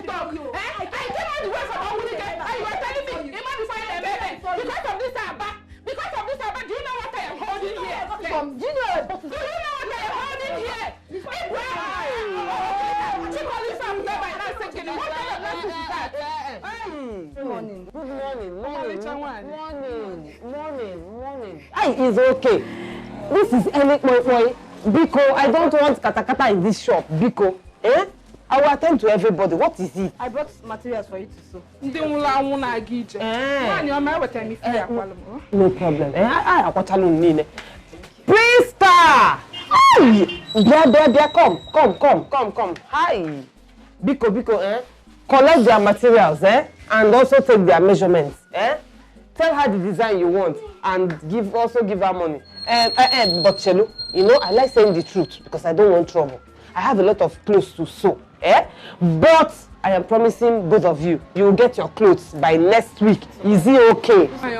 talk. I came all the way from Omunike, and you are telling me, even before the baby, because of this Abba, do you know what I am holding here? Do you know what I am holding here? Morning. It's okay. This is any boy. Biko, I don't want katakata in this shop. Biko, I will attend to everybody. What is it? I brought materials for you to sew. No problem. Priesta! Hey! There, come. Hi. Biko, collect their materials, and also take their measurements, Tell her the design you want and also give her money. But Chelo, I like saying the truth because I don't want trouble. I have a lot of clothes to sew, But I am promising both of you, you will get your clothes by next week. Is it okay? Is it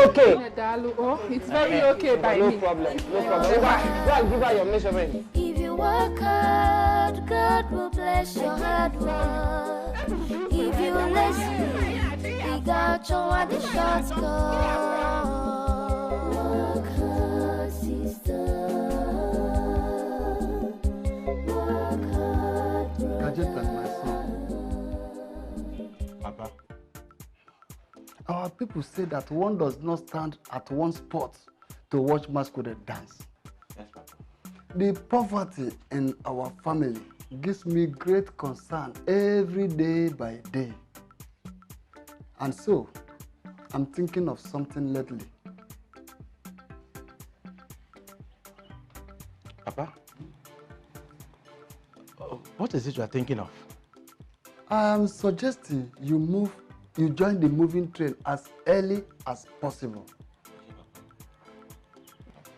okay? It's very okay by me. No problem. Go and give her your measurement. If you work hard, God will bless your hard work. If you listen, we got you at the shots go. Work hard, sister. Work hard, brother. Gadget and my son. Papa. Our people say that one does not stand at one spot to watch masquerade dance. Yes, Papa. The poverty in our family gives me great concern every day by day. And so, I'm thinking of something lately. Papa? What is it you are thinking of? I'm suggesting you join the moving train as early as possible.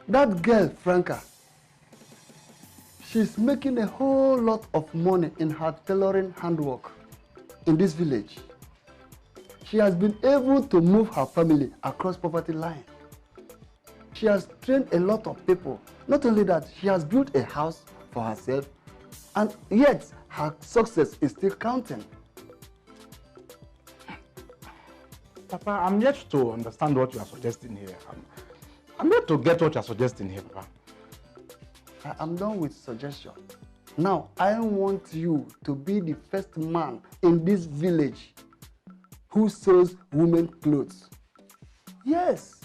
That girl, Franca, she's making a whole lot of money in her tailoring handwork in this village. She has been able to move her family across poverty line. She has trained a lot of people. Not only that, she has built a house for herself, and yet her success is still counting. Papa, I'm yet to understand what you are suggesting here. I'm yet to get what you are suggesting here, Papa. I'm done with suggestion. Now, I want you to be the first man in this village who sews women's clothes. Yes.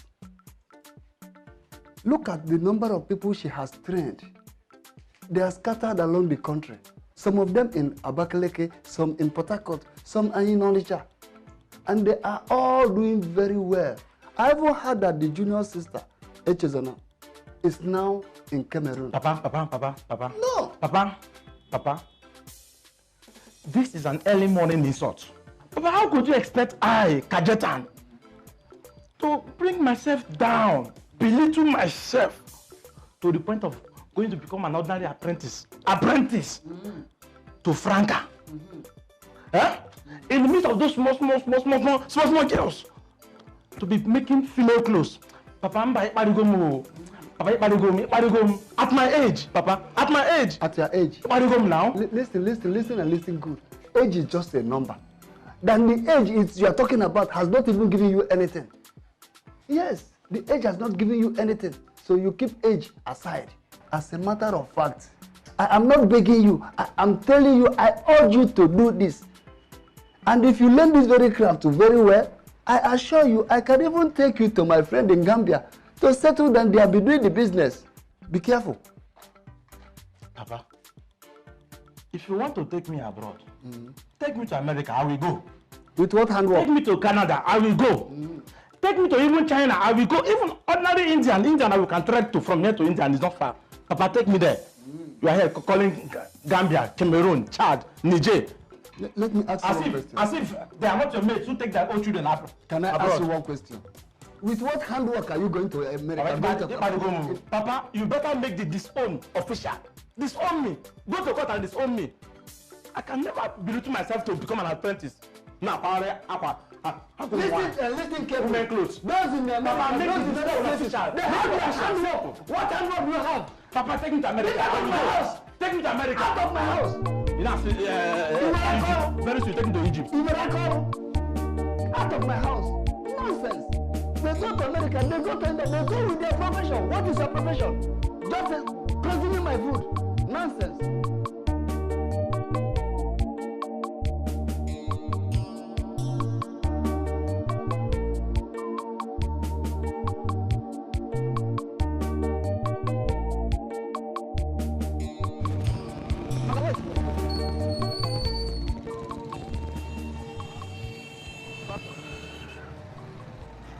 Look at the number of people she has trained. They are scattered along the country. Some of them in Abakaleke, some in Port Harcourt, some are in Onitsha. And they are all doing very well. I even heard that the junior sister, Echezona, is now in Cameroon. Papa. No. Papa. This is an early morning insult. Papa, how could you expect I, Kajetan, to bring myself down, belittle myself to the point of going to become an ordinary apprentice to Franca? In the midst of those small girls, to be making female clothes. Papa, at my age, Papa, at my age. At your age. Now. Listen and listen good. Age is just a number. Then the age you are talking about has not even given you anything. Yes, the age has not given you anything. So you keep age aside. As a matter of fact, I am not begging you. I'm telling you, I urge you to do this. And if you learn this very craft very well, I assure you, I can even take you to my friend in Gambia to settle down there, be doing the business. Be careful. Papa, if you want to take me abroad, take me to America, I will go. With what handwork? Take me to Canada, I will go. Take me to even China, I will go. Even ordinary Indian I will can trek to from here to India and it's not far. Papa, take me there. You are here calling Gambia, Cameroon, Chad, Niger. Let me ask you one question. As if they are not your mates who take their own children abroad. Can I ask you one question? With what handwork are you going to America? Papa, you better make the disown official. Disown me. Go to court and disown me. I can never belittle myself to become an apprentice. Now, listen carefully. Clothes. Those in the Papa, make the disown official. They have their handwork. What handwork do you have? Papa, take me to America. Take me out of my house. Take me to America. Out of my house. You know, very soon, take him to Egypt. Out of my house. Nonsense. They go to America, they go to India, they go with their profession. What is your profession? Just consuming my food. Nonsense.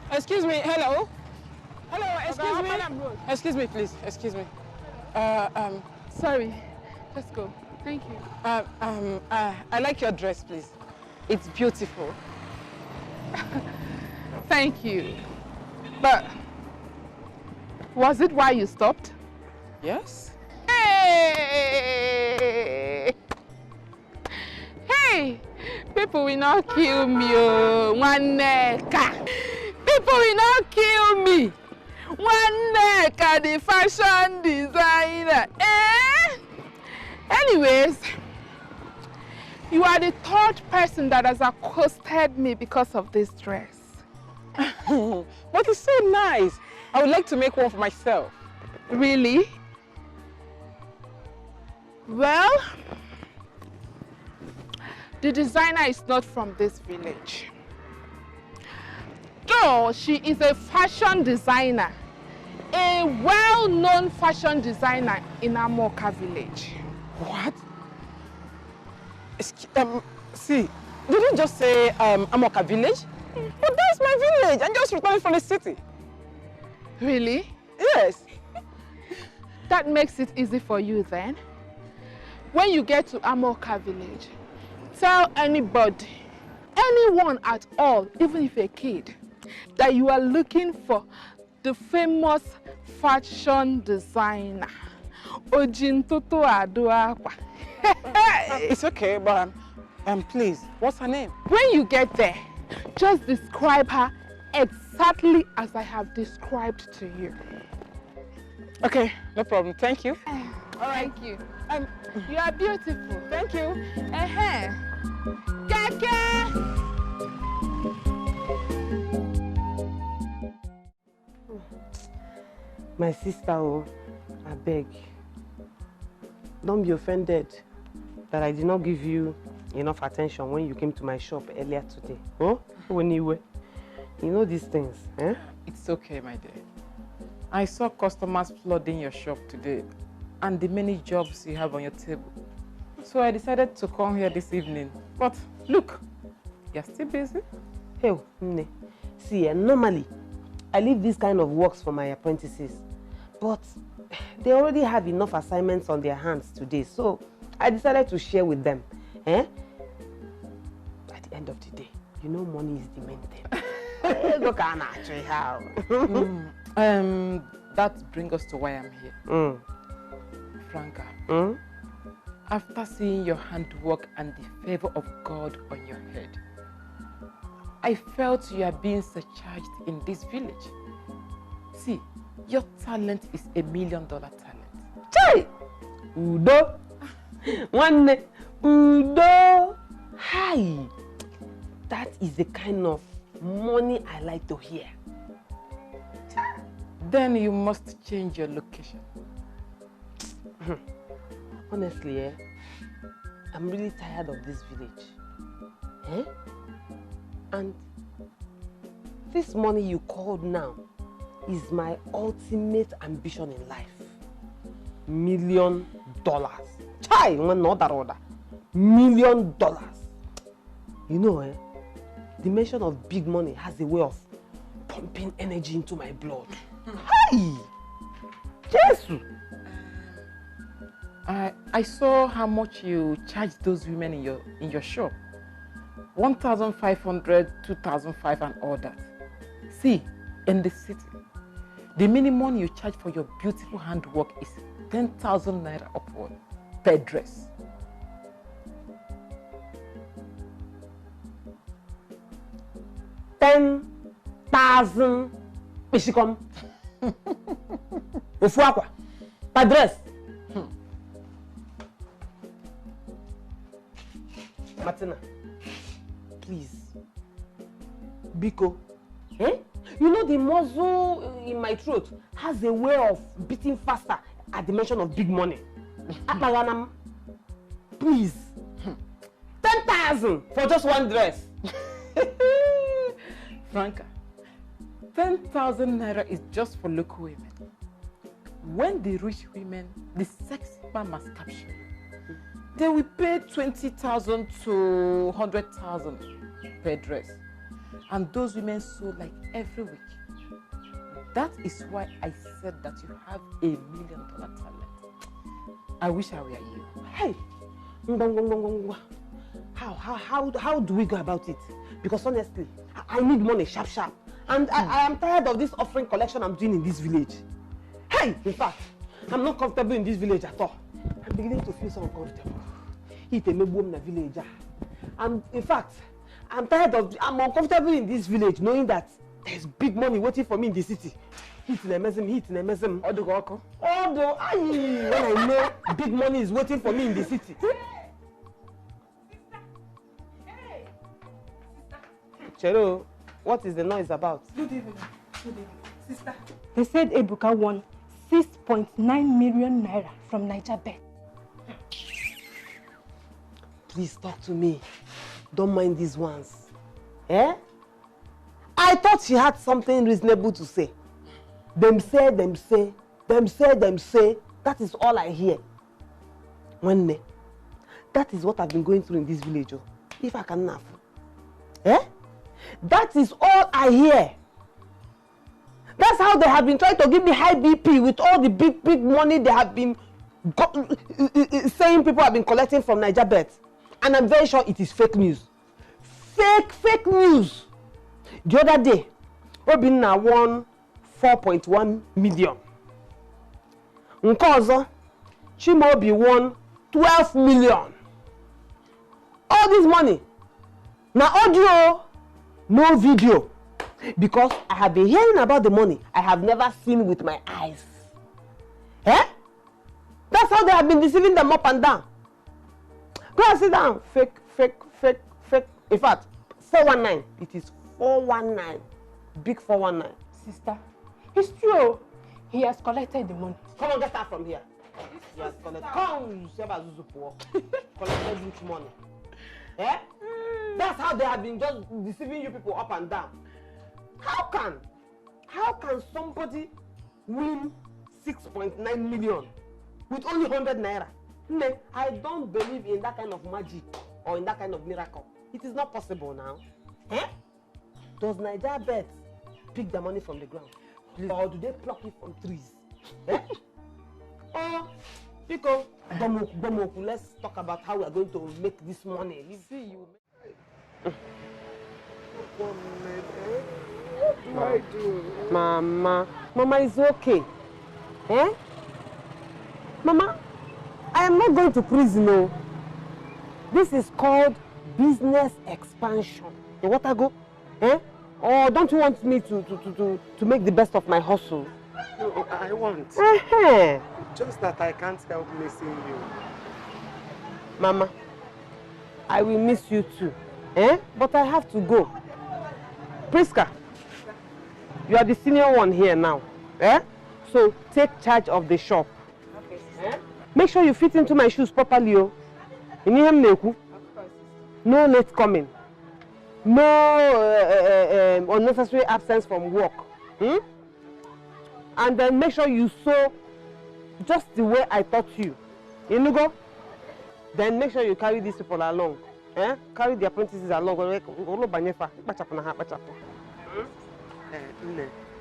Excuse me, hello? Hello, excuse me. Excuse me, please, excuse me. Sorry, let's go. Thank you. I like your dress, please. It's beautiful. Thank you. But was it why you stopped? Yes? Hey! Hey! People will not kill me, oh, one neck. People will not kill me. One neck, the fashion designer. Anyways, you are the third person that has accosted me because of this dress. But it's so nice. I would like to make one for myself. Really? Well, the designer is not from this village. Though she is a fashion designer, a well-known fashion designer in Amoka village. What? See, did you just say Amoka village? But that's my village. I'm just returning from the city. Really? Yes. That makes it easy for you then. When you get to Amoka village, tell anybody, anyone at all, even if a kid, that you are looking for the famous fashion designer, Ojintoto Aduakwa. It's okay, but please, what's her name? When you get there, just describe her exactly as I have described to you. Okay, no problem. Thank you. All right. Thank you. You are beautiful. Thank you. Keke! My sister, I beg. Don't be offended that I did not give you enough attention when you came to my shop earlier today. Oh, anyway, you know these things, eh? It's okay, my dear. I saw customers flooding your shop today and the many jobs you have on your table. So I decided to come here this evening. But look, you're still busy. Hey, Nne. See, normally, I leave this kind of works for my apprentices. But they already have enough assignments on their hands today, so I decided to share with them. Eh? At the end of the day, you know money is the main thing. Look at how. That brings us to why I'm here. Franca, after seeing your handwork and the favor of God on your head, I felt you are being surcharged in this village. See, your talent is $1 million talent. Chai! Udo! One Udo! Hi! That is the kind of money I like to hear. Then you must change your location. Honestly, I'm really tired of this village. Eh? And this money you called now is my ultimate ambition in life. $1 million. Chai, not that order. $1 million. You know, the mention of big money has a way of pumping energy into my blood. Hi! Jesus! I saw how much you charge those women in your shop. 1,500, 2,500 and all that. See, in the city, the minimum you charge for your beautiful handwork is 10,000 naira upward per dress. $10,000 Pishikom. Ofuakwa. Per dress. Martina, please. Biko. Eh? You know the muzzle in my throat has a way of beating faster at the mention of big money. Abaganam, please. 10,000 for just one dress. Franca, 10,000 naira is just for local women. When the rich women, the sexy man must capture you, they will pay 20,000 to 100,000 per dress. And those women sew like every week. That is why I said that you have $1 million talent. I wish I were you. Hey, how do we go about it? Because honestly, I need money sharp. And I am tired of this offering collection I'm doing in this village. Hey, in fact, I'm not comfortable in this village at all. I'm beginning to feel so uncomfortable. And in fact, I'm uncomfortable in this village knowing that there's big money waiting for me in the city. Although when I know big money is waiting for me in the city. Chero, what is the noise about? Good evening. Sister. They said Ebuka won 6.9 million naira from Nigeria. Please talk to me. Don't mind these ones. Eh? I thought she had something reasonable to say. Them say. That is all I hear. One, that is what I've been going through in this village. If I can laugh. Eh? That is all I hear. That's how they have been trying to give me high BP with all the big money they have been saying people have been collecting from Nigeria. And I'm very sure it is fake news. Fake news. The other day, Obinna won 4.1 million. Nkozo, Chimobi won 12 million. All this money. Now audio, no video. Because I have been hearing about the money I have never seen with my eyes. Eh? That's how they have been deceiving them up and down. Go and sit down. Fake. In fact, 419. It is 419. Big 419. Sister, it's true. He has collected the money. Come on, get out from here. He has collected. Come, collected huge money. Eh? That's how they have been just deceiving you people up and down. How can somebody win 6.9 million with only 100 naira? I don't believe in that kind of magic or in that kind of miracle. It is not possible now. Eh? Does Nigeria bet pick the money from the ground? Or do they pluck it from trees? Eh? Or, Pico, Gomoku, let's talk about how we are going to make this money. You see, you What do I do? Mama is okay. Eh? Mama, I am not going to prison, no. This is called business expansion. You want to go? Eh? Or don't you want me to make the best of my hustle? No, I want. Just that I can't help missing you. Mama, I will miss you too. Eh? But I have to go. Priska, you are the senior one here now. Eh? So take charge of the shop. Okay. Eh? Make sure you fit into my shoes properly. Oh. No late coming. No unnecessary absence from work. And then make sure you sew just the way I taught you. You go? Then make sure you carry these people along. Eh? Carry the apprentices along.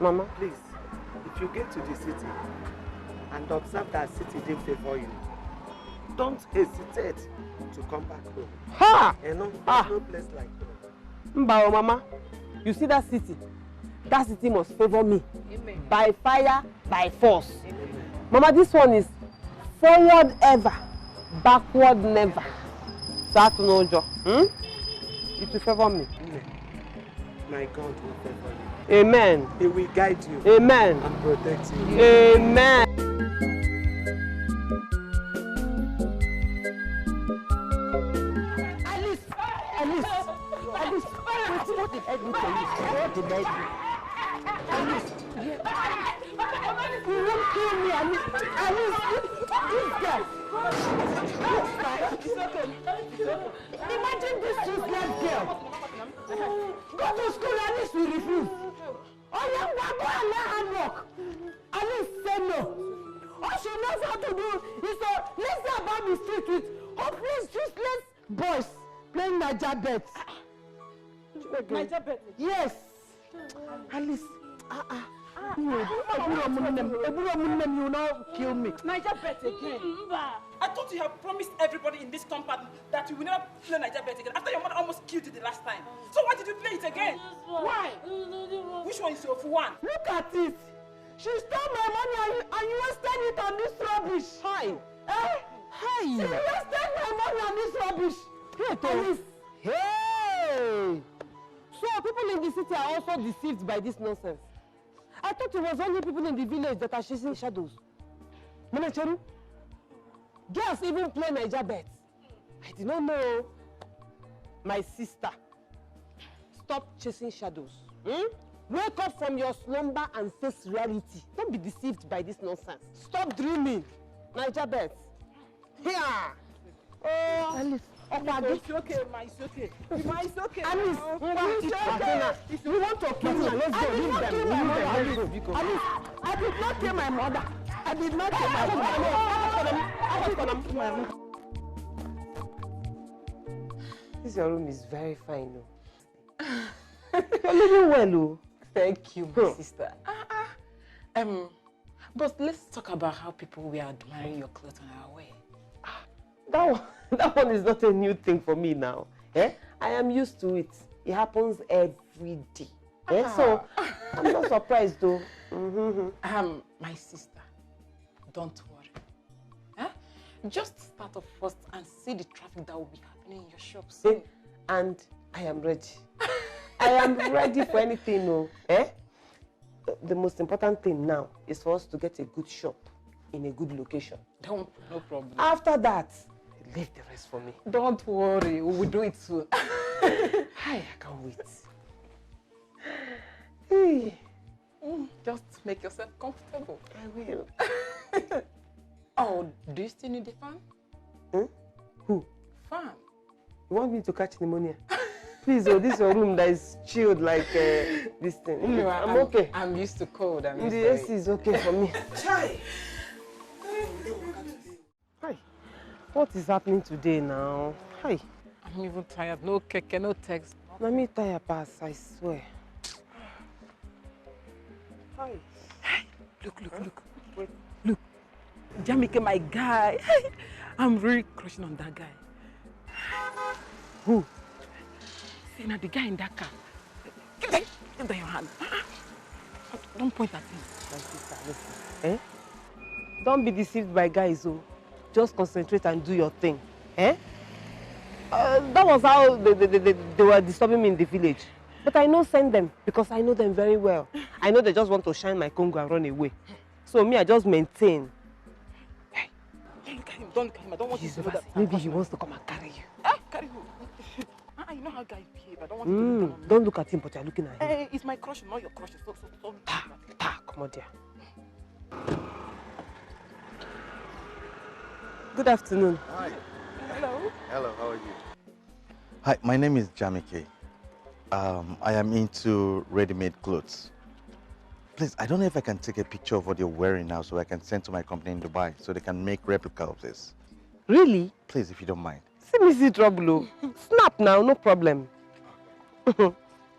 Mama, please, if you get to the city and observe that city didn't favor you, don't hesitate to come back home. Ha! There's no place like home. Mbao, Mama, you see that city? That city must favor me. Amen. By fire, by force. Amen. Mama, this one is forward ever, backward never. That no job. It will favor me. Amen. My God will favor you. Amen. He will guide you. Amen. And protect you. Amen. Alice! You won't kill me, Alice. This girl. It's okay. Imagine this useless girl. Go to school, Alice will refuse. Oh, yeah, go and let her work. Alice said no. All she knows how to do is to listen about the street with hopeless, useless boys playing Niger bets. Niger bet? Yes. Alice, you will not kill me. Niger bet again. I thought you have promised everybody in this compound that you will never play Niger bet again after your mother almost killed you the last time. So why did you play it again? Why? Which one is your for one? Look at it. She stole my money and you wasted it on this rubbish. Hi. Eh? Hi. She wasted my money on this rubbish. Alice. Hey. So people in the city are also deceived by this nonsense. I thought it was only people in the village that are chasing shadows. Manacheru, girls even play Niger bets. I did not know. My sister, stop chasing shadows. Wake up from your slumber and face reality. Don't be deceived by this nonsense. Stop dreaming. Niger bets. Here. Oh, Alice. It's okay, ma, it's okay. Ma, it's okay. Alice, you want to kill me? Let's go. Leave them. Alice, I did not kill my mother. I did not kill my mother. This your room is very fine, though. You're living well, though. Thank you, my sister. But let's talk about how people were admiring your clothes on our way. That one is not a new thing for me now. I am used to it. It happens every day. So I'm not surprised though. My sister, don't worry. Just start off first and see the traffic that will be happening in your shops. And I am ready. I am ready for anything, no. The most important thing now is for us to get a good shop in a good location. No problem. After that, leave the rest for me. Don't worry, we will do it soon. I can't wait. Just make yourself comfortable. I will. Oh, do you still need a fan? Who? Fan. You want me to catch pneumonia? Please, this is your room that is chilled like this thing. No, I'm okay. I'm used to cold. The AC is okay for me. Chai! Hi. What is happening today now? Hi. I'm even tired. No cake, no text. Let me tire pass, I swear. Hi. Look. Wait. Look. Jamike, my guy. I'm really crushing on that guy. Who? See, now the guy in that car. Give them your hand. Don't point at him. My sister, listen. Don't be deceived by guys, oh. Just concentrate and do your thing. That was how they were disturbing me in the village. But I know send them because I know them very well. I know they just want to shine my Congo and run away. So me, I just maintain. Hey, don't look at him. Don't look at him. I don't want you to know that. Maybe he wants to come and carry you. Carry who? You know how guys behave. I don't want you to look at him. Don't look at him, but you're looking at him. Hey, it's my crush, not your crush. So come on, dear. Good afternoon. Hi. Hello. Hello, how are you? Hi, my name is Jamike. I am into ready-made clothes. Please, I don't know if I can take a picture of what you're wearing now so I can send to my company in Dubai so they can make replica of this. Really? Please, if you don't mind. See trouble. Snap now, no problem. All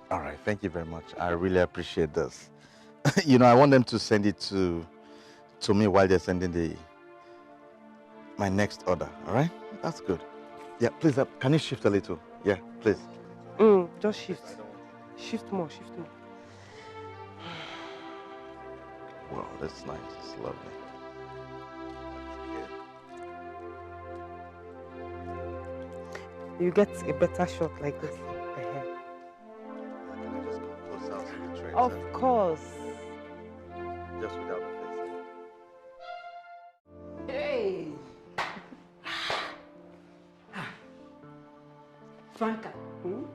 right, thank you very much. I really appreciate this. You know, I want them to send it to me while they're sending my next order, all right? That's good. Yeah, please, can you shift a little? Yeah, please. Just shift. Shift more. Wow, that's nice. It's lovely. You get a better shot like this. Can I just come close out to the tray? Of course. Just without the face. Hey. Franca, you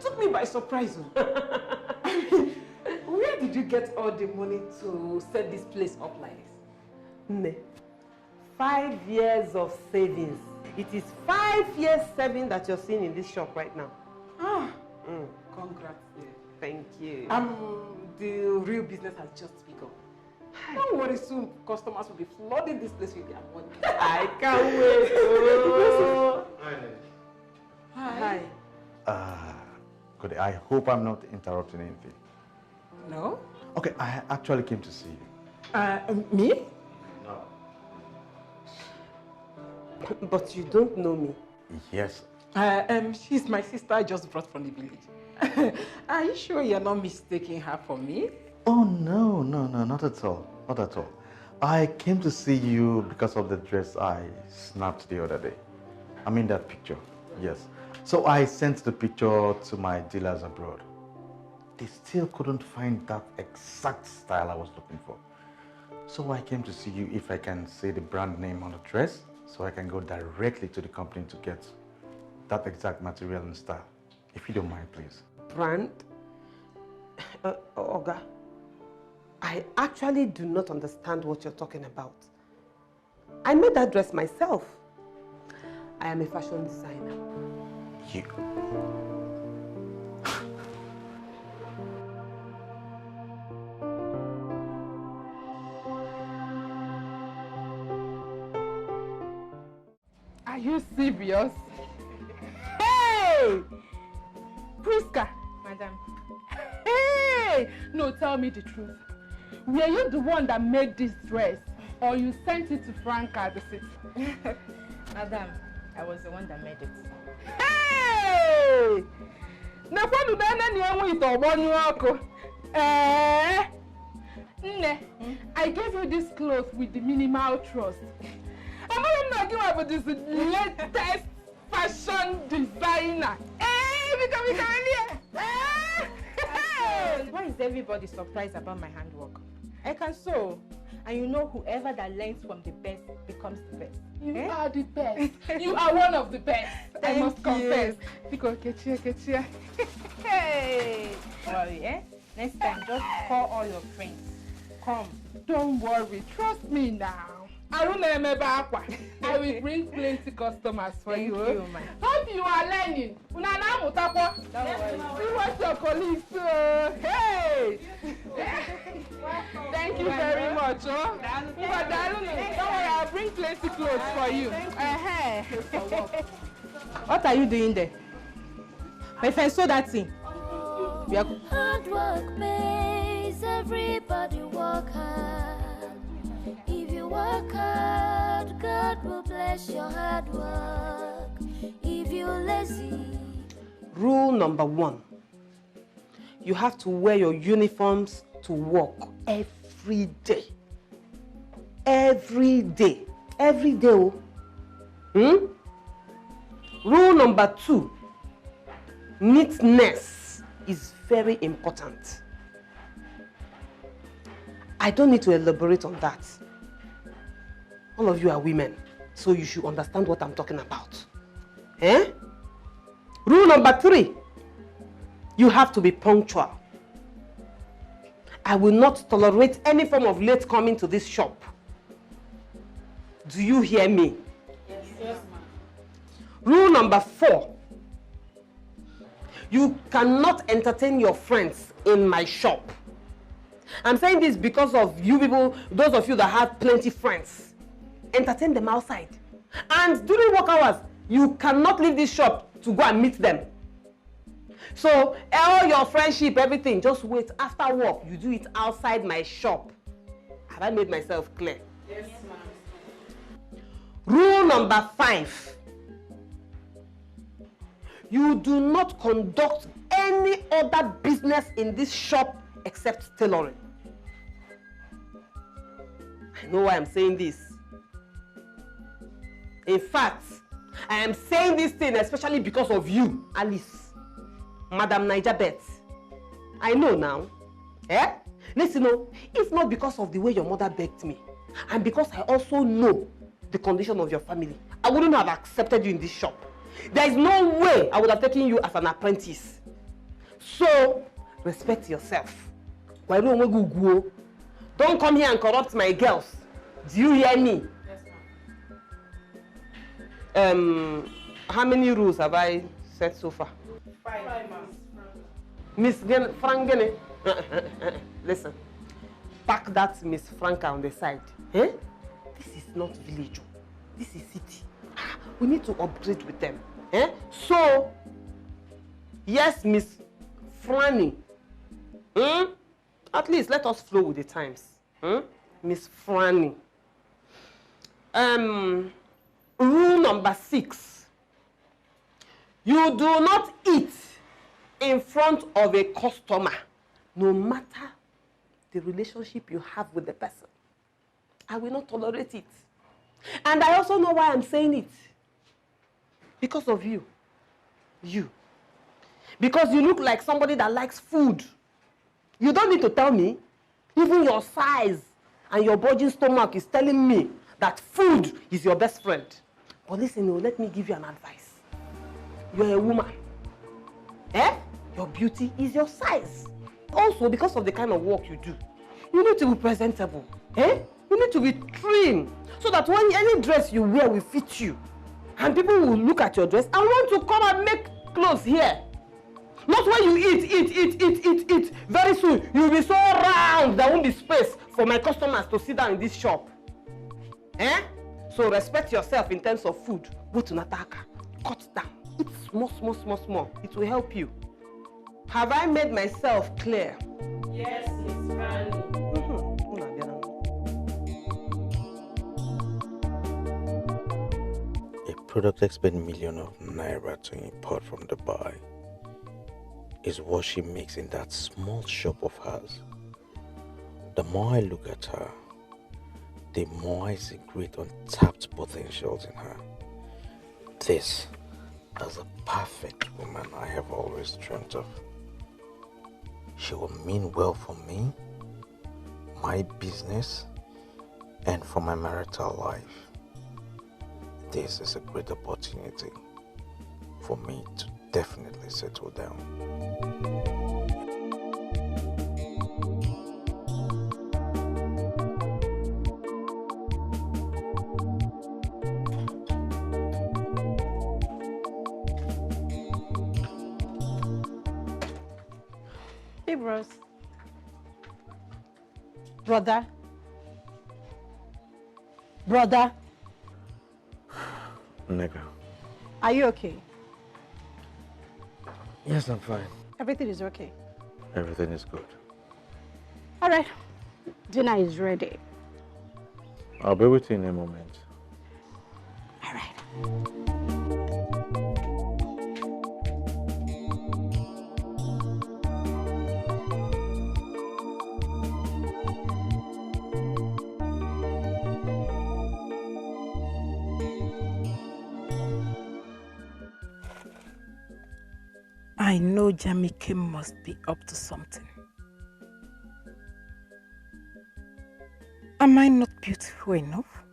took me by surprise. Where did you get all the money to set this place up like this? Ne. 5 years of savings. It is 5 years saving that you're seeing in this shop right now. Ah, congrats. Thank you. The real business has just begun. Don't worry, soon customers will be flooding this place with their money. I can't wait. Oh. Hi. Good. I hope I'm not interrupting anything. No? Okay, I actually came to see you. Me? No. But you don't know me. Yes. She's my sister I just brought from the village. Are you sure you're not mistaking her for me? Oh, no, not at all. Not at all. I came to see you because of the dress I snapped the other day. I mean that picture, yes. So I sent the picture to my dealers abroad. They still couldn't find that exact style I was looking for. So I came to see you if I can say the brand name on the dress, so I can go directly to the company to get that exact material and style. If you don't mind, please. Brand? Oga, I actually do not understand what you're talking about. I made that dress myself. I am a fashion designer. You? Are you serious? Hey! Priska! Madam. Hey! No, tell me the truth. Were you the one that made this dress? Or you sent it to Franca at the city? Madam, I was the one that made it. Hey! I gave you this clothes with the minimal trust. I'm not giving up this latest fashion designer. Why is everybody surprised about my handwork? I can sew. And you know whoever that learns from the best becomes the best. You are the best. You are one of the best. I must confess. Because get here. Hey! Worry, eh? Next time, just call all your friends. Come. Don't worry. Trust me now. I will bring plenty customers for you. Thank you, man. Hope you are learning. Don't worry. See what your colleagues do. Hey! Thank you very much. Oh. Don't worry, I'll bring plenty clothes for you. What are you doing there? My friend, sew that thing. Hard work pays, everybody work hard. If you work hard, God will bless your hard work. If you're lazy. Rule number 1. You have to wear your uniforms to work every day. Every day. Every day. Rule number 2. Neatness is very important. I don't need to elaborate on that. All of you are women, so you should understand what I'm talking about. Rule number 3. You have to be punctual. I will not tolerate any form of late coming to this shop. Do you hear me? Yes, ma'am. Rule number 4. You cannot entertain your friends in my shop. I'm saying this because of you people, those of you that have plenty friends. Entertain them outside. And during work hours, you cannot leave this shop to go and meet them. So all your friendship, everything, just wait. After work, you do it outside my shop. Have I made myself clear? Yes, ma'am. Rule number 5. You do not conduct any other business in this shop except tailoring. I know why I'm saying this. In fact, I am saying this thing especially because of you, Alice, Madam Nigerian. I know now. Listen, if not because of the way your mother begged me, and because I also know the condition of your family, I wouldn't have accepted you in this shop. There is no way I would have taken you as an apprentice. So, respect yourself. Don't come here and corrupt my girls. Do you hear me? Yes, ma'am. How many rules have I set so far? 5, ma'am. Miss Frangene, listen. Pack that Miss Franca on the side. Eh? This is not village. This is city. We need to upgrade with them. Eh? So, yes, Miss Franny. At least let us flow with the times. Miss Franny. Rule number 6. You do not eat in front of a customer, no matter the relationship you have with the person. I will not tolerate it. And I also know why I'm saying it. Because of you. You. Because you look like somebody that likes food. You don't need to tell me. Even your size and your bulging stomach is telling me that food is your best friend. But listen, let me give you an advice. You're a woman. Eh? Your beauty is your size. Also, because of the kind of work you do, you need to be presentable. Eh? You need to be trim so that when any dress you wear will fit you. And people will look at your dress and want to come and make clothes here. Not when you eat. Very soon, you'll be so round there won't be space for my customers to sit down in this shop. Eh? So respect yourself in terms of food. Go to Nataka. Cut down. Eat small. It will help you. Have I made myself clear? Yes, Miss Franny. A product expect millions of naira to import from Dubai is what she makes in that small shop of hers. The more I look at her, the more I see great untapped potentials in her. This is a perfect woman I have always dreamt of. She will mean well for me, my business, and for my marital life. This is a great opportunity for me to definitely settle down. Hey, bros. Brother. Nigga. Are you okay? Yes, I'm fine. Everything is okay. Everything is good. All right. Dinner is ready. I'll be with you in a moment. All right. I know Jamike must be up to something. Am I not beautiful enough?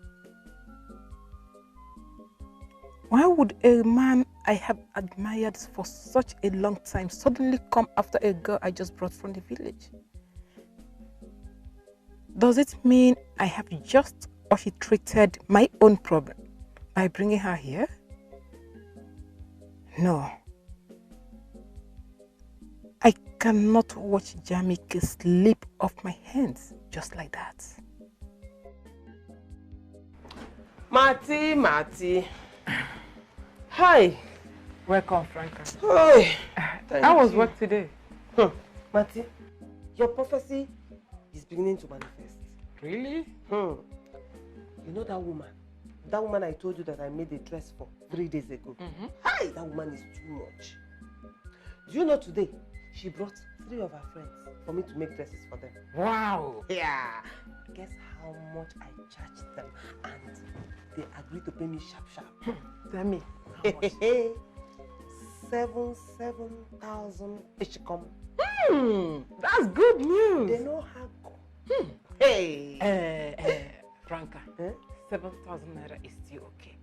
Why would a man I have admired for such a long time suddenly come after a girl I just brought from the village? Does it mean I have just orchestrated my own problem by bringing her here? No. I cannot watch Jamike slip off my hands just like that. Marty. Hi. Welcome, Franca. Hi. How was work today? Marty, your prophecy is beginning to manifest. Really? You know that woman? That woman I told you that I made a dress for 3 days ago. Hi, that woman is too much. Do you know today? She brought 3 of her friends for me to make dresses for them. Wow. Yeah. Guess how much I charged them, and they agreed to pay me sharp. Tell me. 7,000 each come. That's good news. They know how go. Hey. Franca, 7,000 naira is still okay.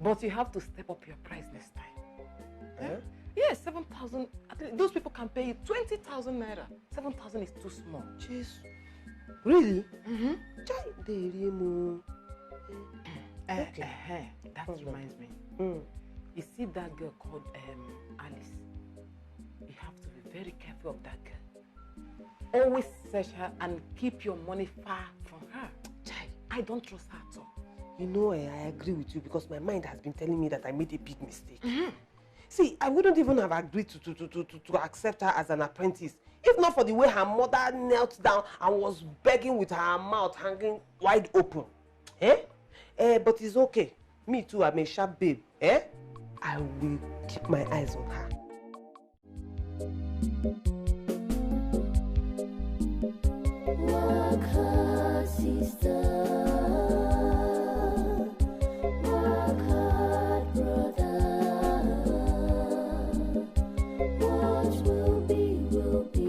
But you have to step up your price next time. Yes, 7,000. Those people can pay you 20,000 naira. 7,000 is too small. Jesus. Really? Mm-hmm. Okay. That reminds me. You see that girl called Alice? You have to be very careful of that girl. Always search her and keep your money far from her. I don't trust her at all. You know, I agree with you because my mind has been telling me that I made a big mistake. See, I wouldn't even have agreed to accept her as an apprentice if not for the way her mother knelt down and was begging with her mouth hanging wide open. But it's okay. Me too, I'm a sharp babe. I will keep my eyes on her. Work hard, sister. Work hard, brother. What will be, will be.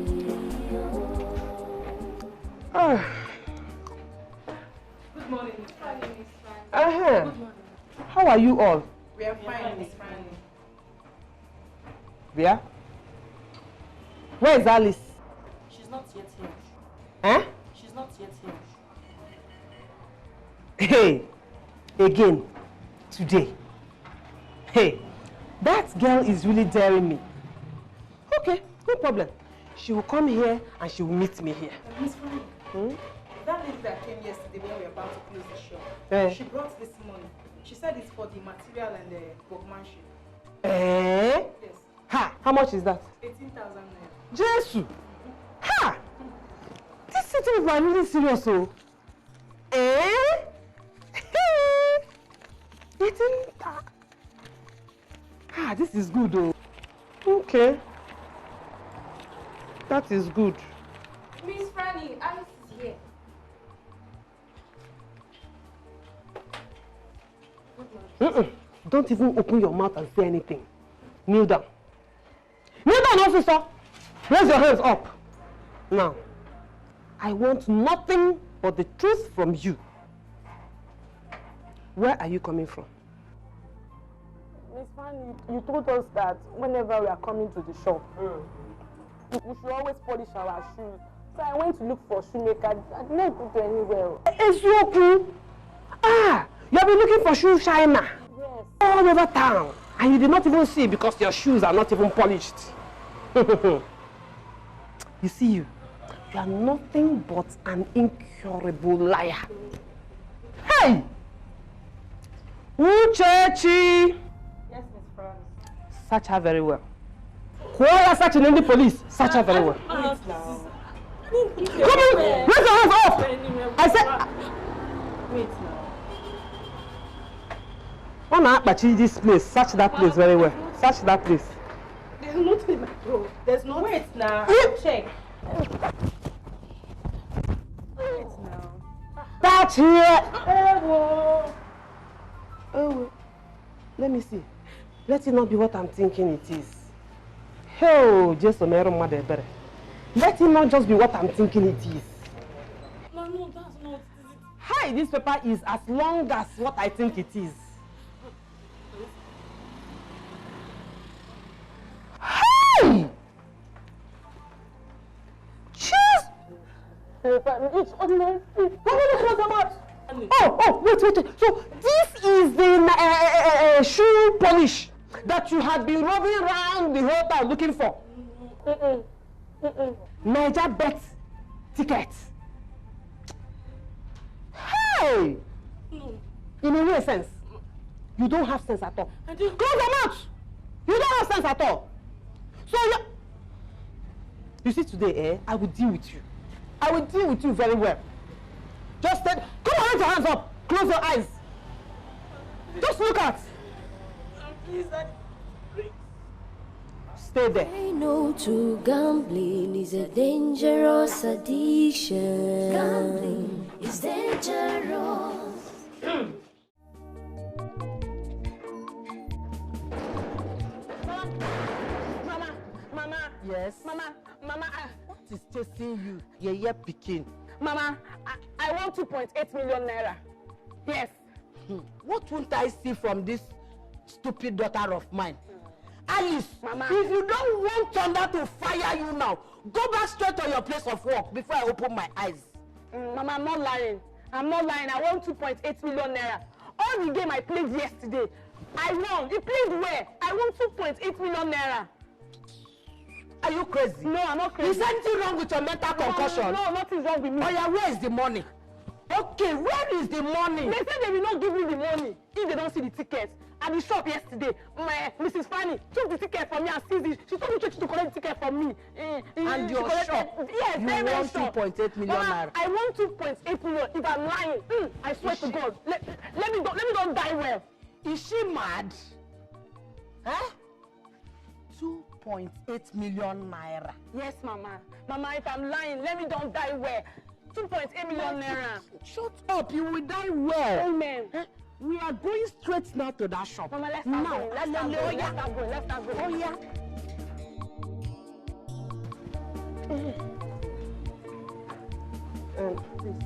Good morning, Miss Fanny. Uh-huh. Good morning. How are you all? We are fine, Miss Fanny. Where? Where is Alice? She's not yet here. Eh? She's not yet here. Hey, again, today. Hey, that girl is really daring me. Okay, no problem. She will come here and she will meet me here. Miss Fanny, that lady that came yesterday when we were about to close the shop, she brought this money. She said it's for the material and the workmanship. Eh? Yes. Ha! How much is that? 18,000 naira. Jesus! Ha! This city people are really serious, oh. Eh? 18,000. Ah, this is good, oh. Okay. That is good. Miss Fanny, Alice is here. Don't even open your mouth and say anything. Kneel down. Kneel down, officer. Raise your hands up. Now, I want nothing but the truth from you. Where are you coming from? Miss Fanny, you told us that whenever we are coming to the shop, we should always polish our shoes. So I went to look for a shoemaker. I did not go to anywhere. Ezuoku! Ah! You have been looking for shoe shiner. Yes. All over town. And you did not even see because your shoes are not even polished. You see you are nothing but an incurable liar. Hey! Uchechi! Yes, Miss Franny. Search her very well. Whoever searching in the police, search her very well. Wait now. Come on! Raise your hands up! I said... Wait now. When I apache this place, search that place very well. Search that place. There's nothing in my throat. There's no... Wait now. Check. Wait now. That's here! Oh, let me see. Let it not be what I'm thinking it is. Oh, just a mere mother. Let it not just be what I'm thinking it is. no, that's not. Hi, this paper is as long as what I think it is. Hey! Jeez! Oh, wait. So this is the shoe polish that you had been roving around the whole town looking for. Niger bet ticket. Hey! No. In a real sense, you don't have sense at all. Close your mouth! You don't have sense at all. So you see today, I will deal with you. I will deal with you very well. Just come on, raise your hands up. Close your eyes. Just look at. Please, Stay there. Say no to gambling is a dangerous addiction. Gambling is dangerous. Mama. Yes. Mama. What is chasing you? Yeah, Pekin. Mama, I want 2.8 million naira. Yes. What won't I see from this stupid daughter of mine? Alice, Mama. If you don't want thunder to fire you now, go back straight to your place of work before I open my eyes. Mama, I'm not lying. I'm not lying. I won 2.8 million naira. All the game I played yesterday, I won. You played where? I won 2.8 million naira. Are you crazy? No, I'm not crazy. Is anything wrong with your mental concussion? No, nothing's wrong with me. Oh yeah, where is the money? Okay, where is the money? They said they will not give me the money if they don't see the tickets. At the shop yesterday, my Mrs. Fanny took the ticket from me and seized it. She told me to collect the ticket from me. And your shop? Yes, you very won shop. 2.8 million naira. I won 2.8 million. If I'm lying, I swear to God, let me don't die well. Is she mad? Huh? 2.8 million naira. Yes, Mama. Mama, if I'm lying, let me don't die well. 2.8 million naira. Shut up, you will die well. Amen. Huh? We are going straight now to that shop. Mama, let's start going. Let's start going. Let's start going. Oh yeah. Please,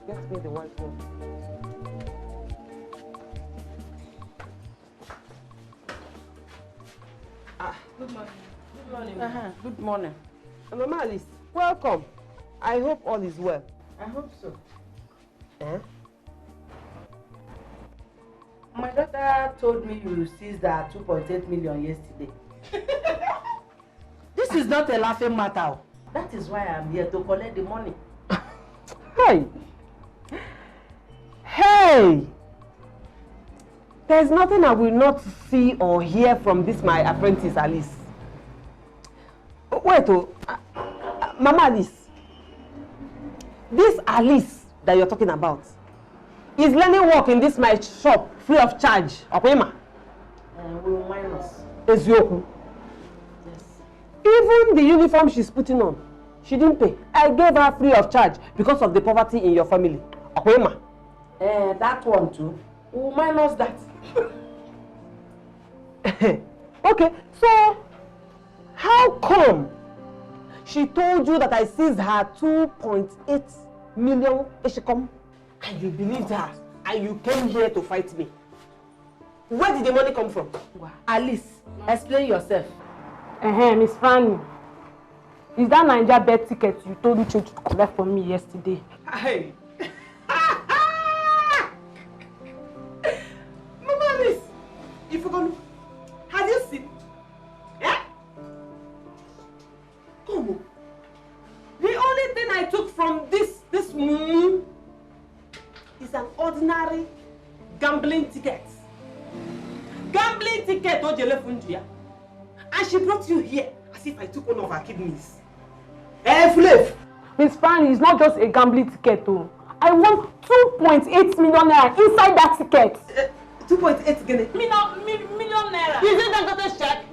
get me the white one. Good morning. Good morning. Good morning. Mama Alice, welcome. I hope all is well. I hope so. Eh? My daughter told me you seized that 2.8 million yesterday. This is not a laughing matter. That is why I'm here to collect the money. Hey! Hey! There's nothing I will not see or hear from this my apprentice Alice. Wait, Mama Alice. This Alice that you're talking about is learning work in this my shop free of charge. Okwema? We will minus. Ezioku. Yes. Even the uniform she's putting on, she didn't pay. I gave her free of charge because of the poverty in your family. Okwema? That one too. We will minus that. Okay, so how come she told you that I seized her 2.8 million Eshikom and you believed her and you came here to fight me? Where did the money come from? Alice, explain yourself. Miss Fanny, is that Niger bet ticket you told me to collect from me yesterday? Hey. Mama Alice, if you go, have you seen? Yeah? Come on. The only thing I took from this moon is an ordinary gambling ticket. Gambling ticket, Ojelefundia. And she brought you here as if I took one of her kidneys. Flav. Miss Fanny, it's not just a gambling ticket, though. I won 2.8 million naira inside that ticket. 2.8 million naira. Is it Dangote's check?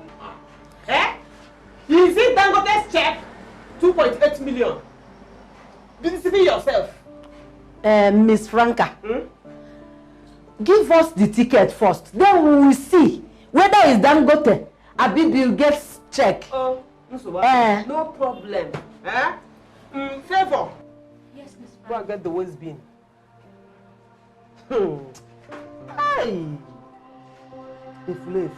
Is it Dangote's check? 2.8 million. Did you see yourself? Miss Franca, give us the ticket first. Then we will see whether it's Dangote or Bill Gates check. Oh, no problem. Favor. Yes, Miss Franca. Go and get the waste bin. Hey! The Flav.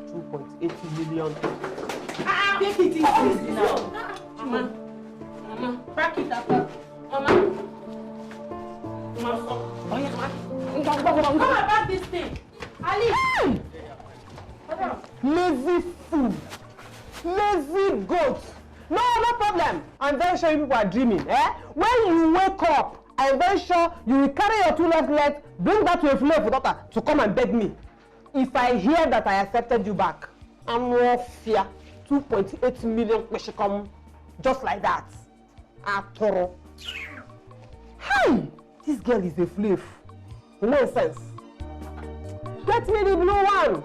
2.8 million. Take it easy now. Mama, back it up. Mama. Come about this thing. Alice. Lazy fool. Lazy goat. No problem. I'm very sure you people are dreaming. When you wake up, I'm very sure you will carry your 2 left legs, bring that to a Flav daughter to come and beg me. If I hear that I accepted you back, I'm no fear. 2.8 million Kweshikom, just like that. Atoro. Hey! This girl is a Flav. Nonsense. Get me the blue one.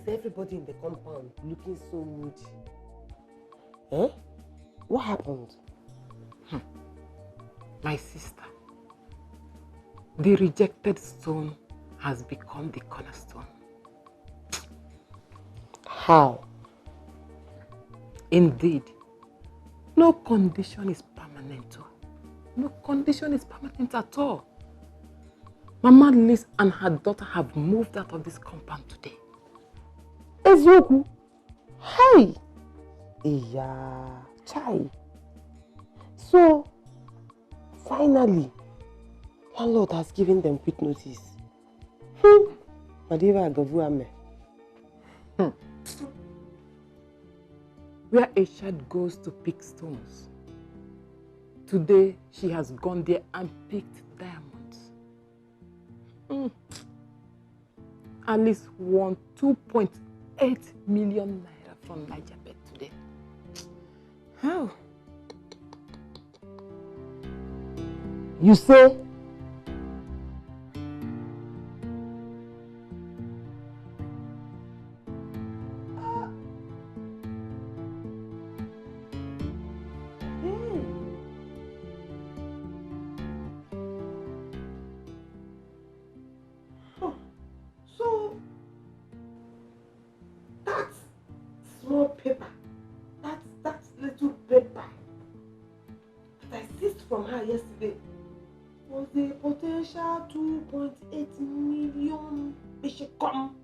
Everybody in the compound looking so moody. What happened? My sister, the rejected stone has become the cornerstone. How? Indeed, no condition is permanent. No condition is permanent at all. Mama Liz and her daughter have moved out of this compound today. Ezioku. Hey. Yeah. Chai. So, finally, landlord has given them quick notice. Madiva Agavuame. Where a child goes to pick stones, today she has gone there and picked diamonds. Alice won 2.8 million naira from Nigeria today. How? You say? Yesterday was the potential 2.8 million come.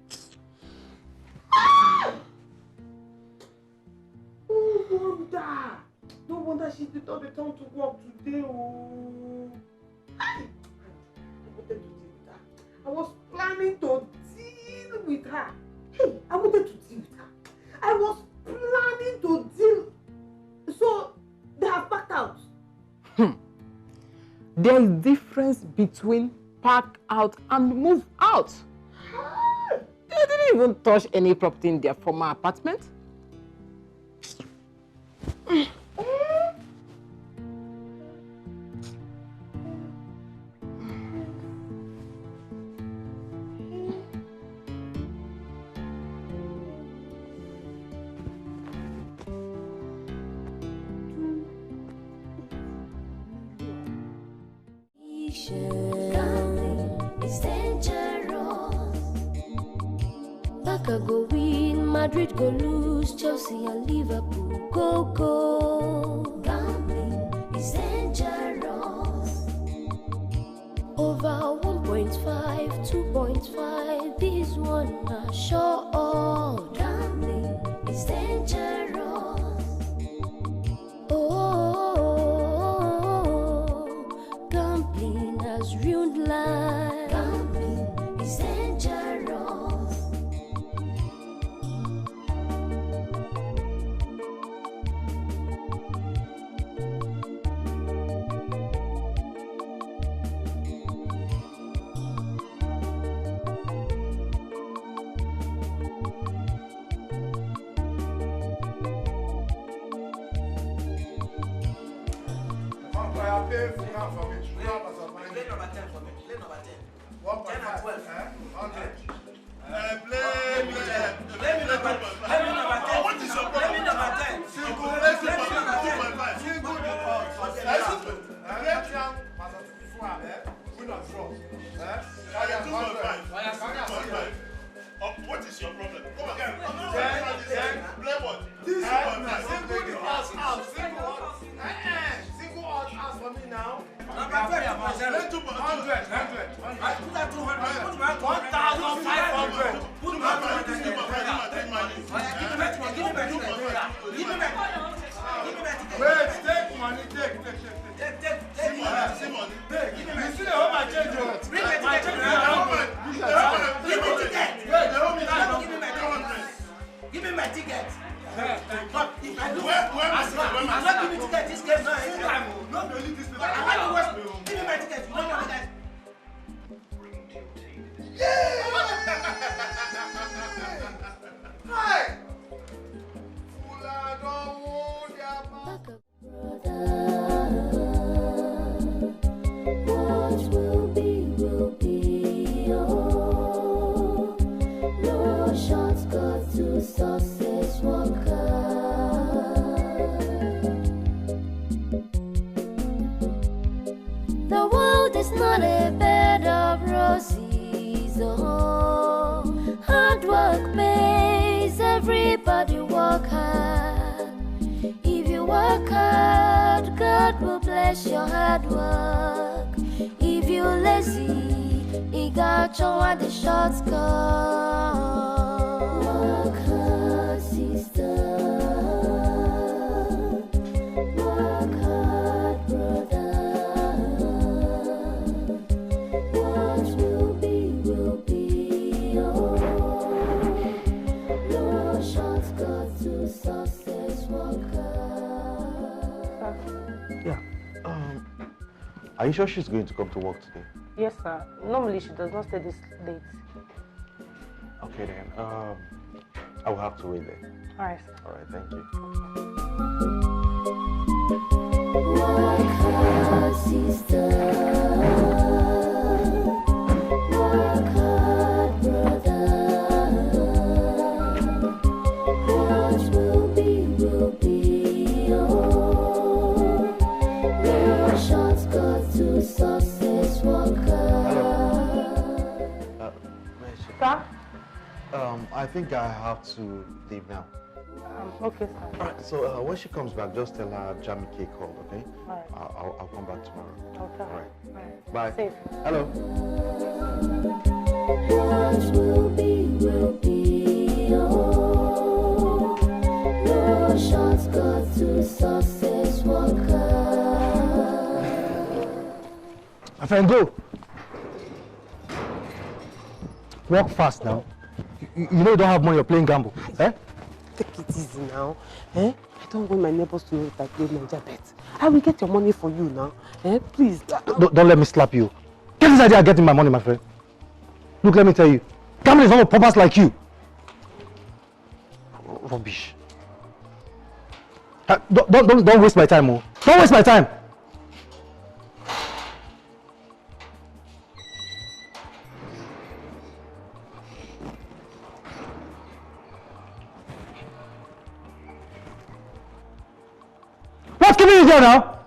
No wonder she did not return to work today. Oh. I wanted to deal with her. I was planning to deal with her. Hey, I wanted to deal with her. I was planning to deal. So they have backed out. There is difference between pack out and move out. They didn't even touch any property in their former apartment. It's dangerous. Barca go win, Madrid go lose, Chelsea and Liverpool go. Gambling is dangerous. Over 1.5, 2.5, this one are sure. Gambling is dangerous. Gambling has ruined life. Gambling is dangerous. What is your problem? Come again. Play what? Single out for me now. Let 200. I put that 200. 1,500. Put my give me back. Wait, take money, take money. Give me my see the home I change you. Bring my change. Give me ticket. Wait, the home is give me my ticket. Give me my ticket. But if I do, I'm not giving ticket. This game no. Not only this paper. I want to give me my ticket. You know what I Hi. What will be, oh, no shortcut to success, walker. Everybody work hard. If you work hard, God will bless your hard work. If you lazy, He got you on the shortcut. Work hard, sister. Work hard, brother. What will be, oh. No shortcut to success, work hard. Yeah. Are you sure she's going to come to work today? Yes, sir. Normally she does not stay this late. Okay then. I will have to wait there. All right, sir. All right. Thank you. Work hard, sister. Work hard, brother. What will be, oh. No shortcut to success, work hard. Sir? I think I have to leave now. Okay, sir. All right. So when she comes back, just tell her Jamie K called, okay? All right. I'll come back tomorrow. Okay. All right. All right. Bye. Safe. Hello. What will be, oh. No shortcut to success, work hard. My friend, go. Walk fast now. You know you don't have money, you're playing gamble. Eh? Take it easy now. Eh? I don't want my neighbors to know that I play Niger bet. I will get your money for you now. Eh? Please. Don't let me slap you. Get this idea of getting my money, my friend. Look, let me tell you. Gambling is not for paupers like you. Rubbish. Don't waste my time, oh. Don't waste my time. What's keeping you there now?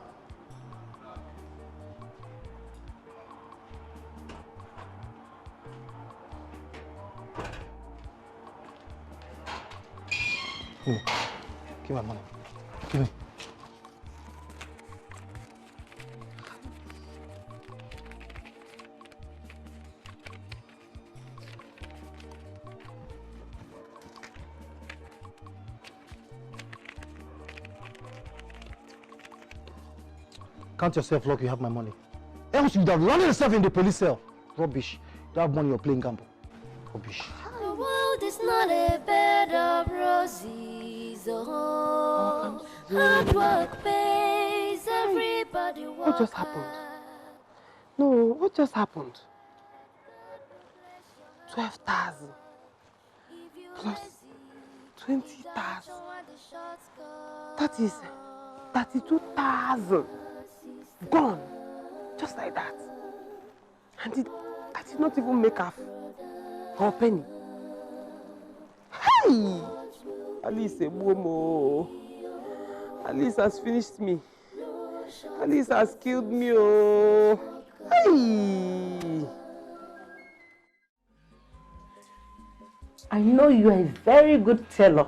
Give me my money. Give me. Count yourself lucky you have my money. Else you'd have landed yourself in the police cell. Rubbish. You don't have money, you're playing gamble. Rubbish. The world is not a bed of roses. Oh, hard work pays. Everybody work. What just happened? No, what just happened? 12,000 plus 20,000. That is 32,000 gone, just like that. And I did not even make half or a penny. Hey! Alice, Momo. Alice has finished me. Alice has killed me. Oh. Hey! I know you are a very good tailor.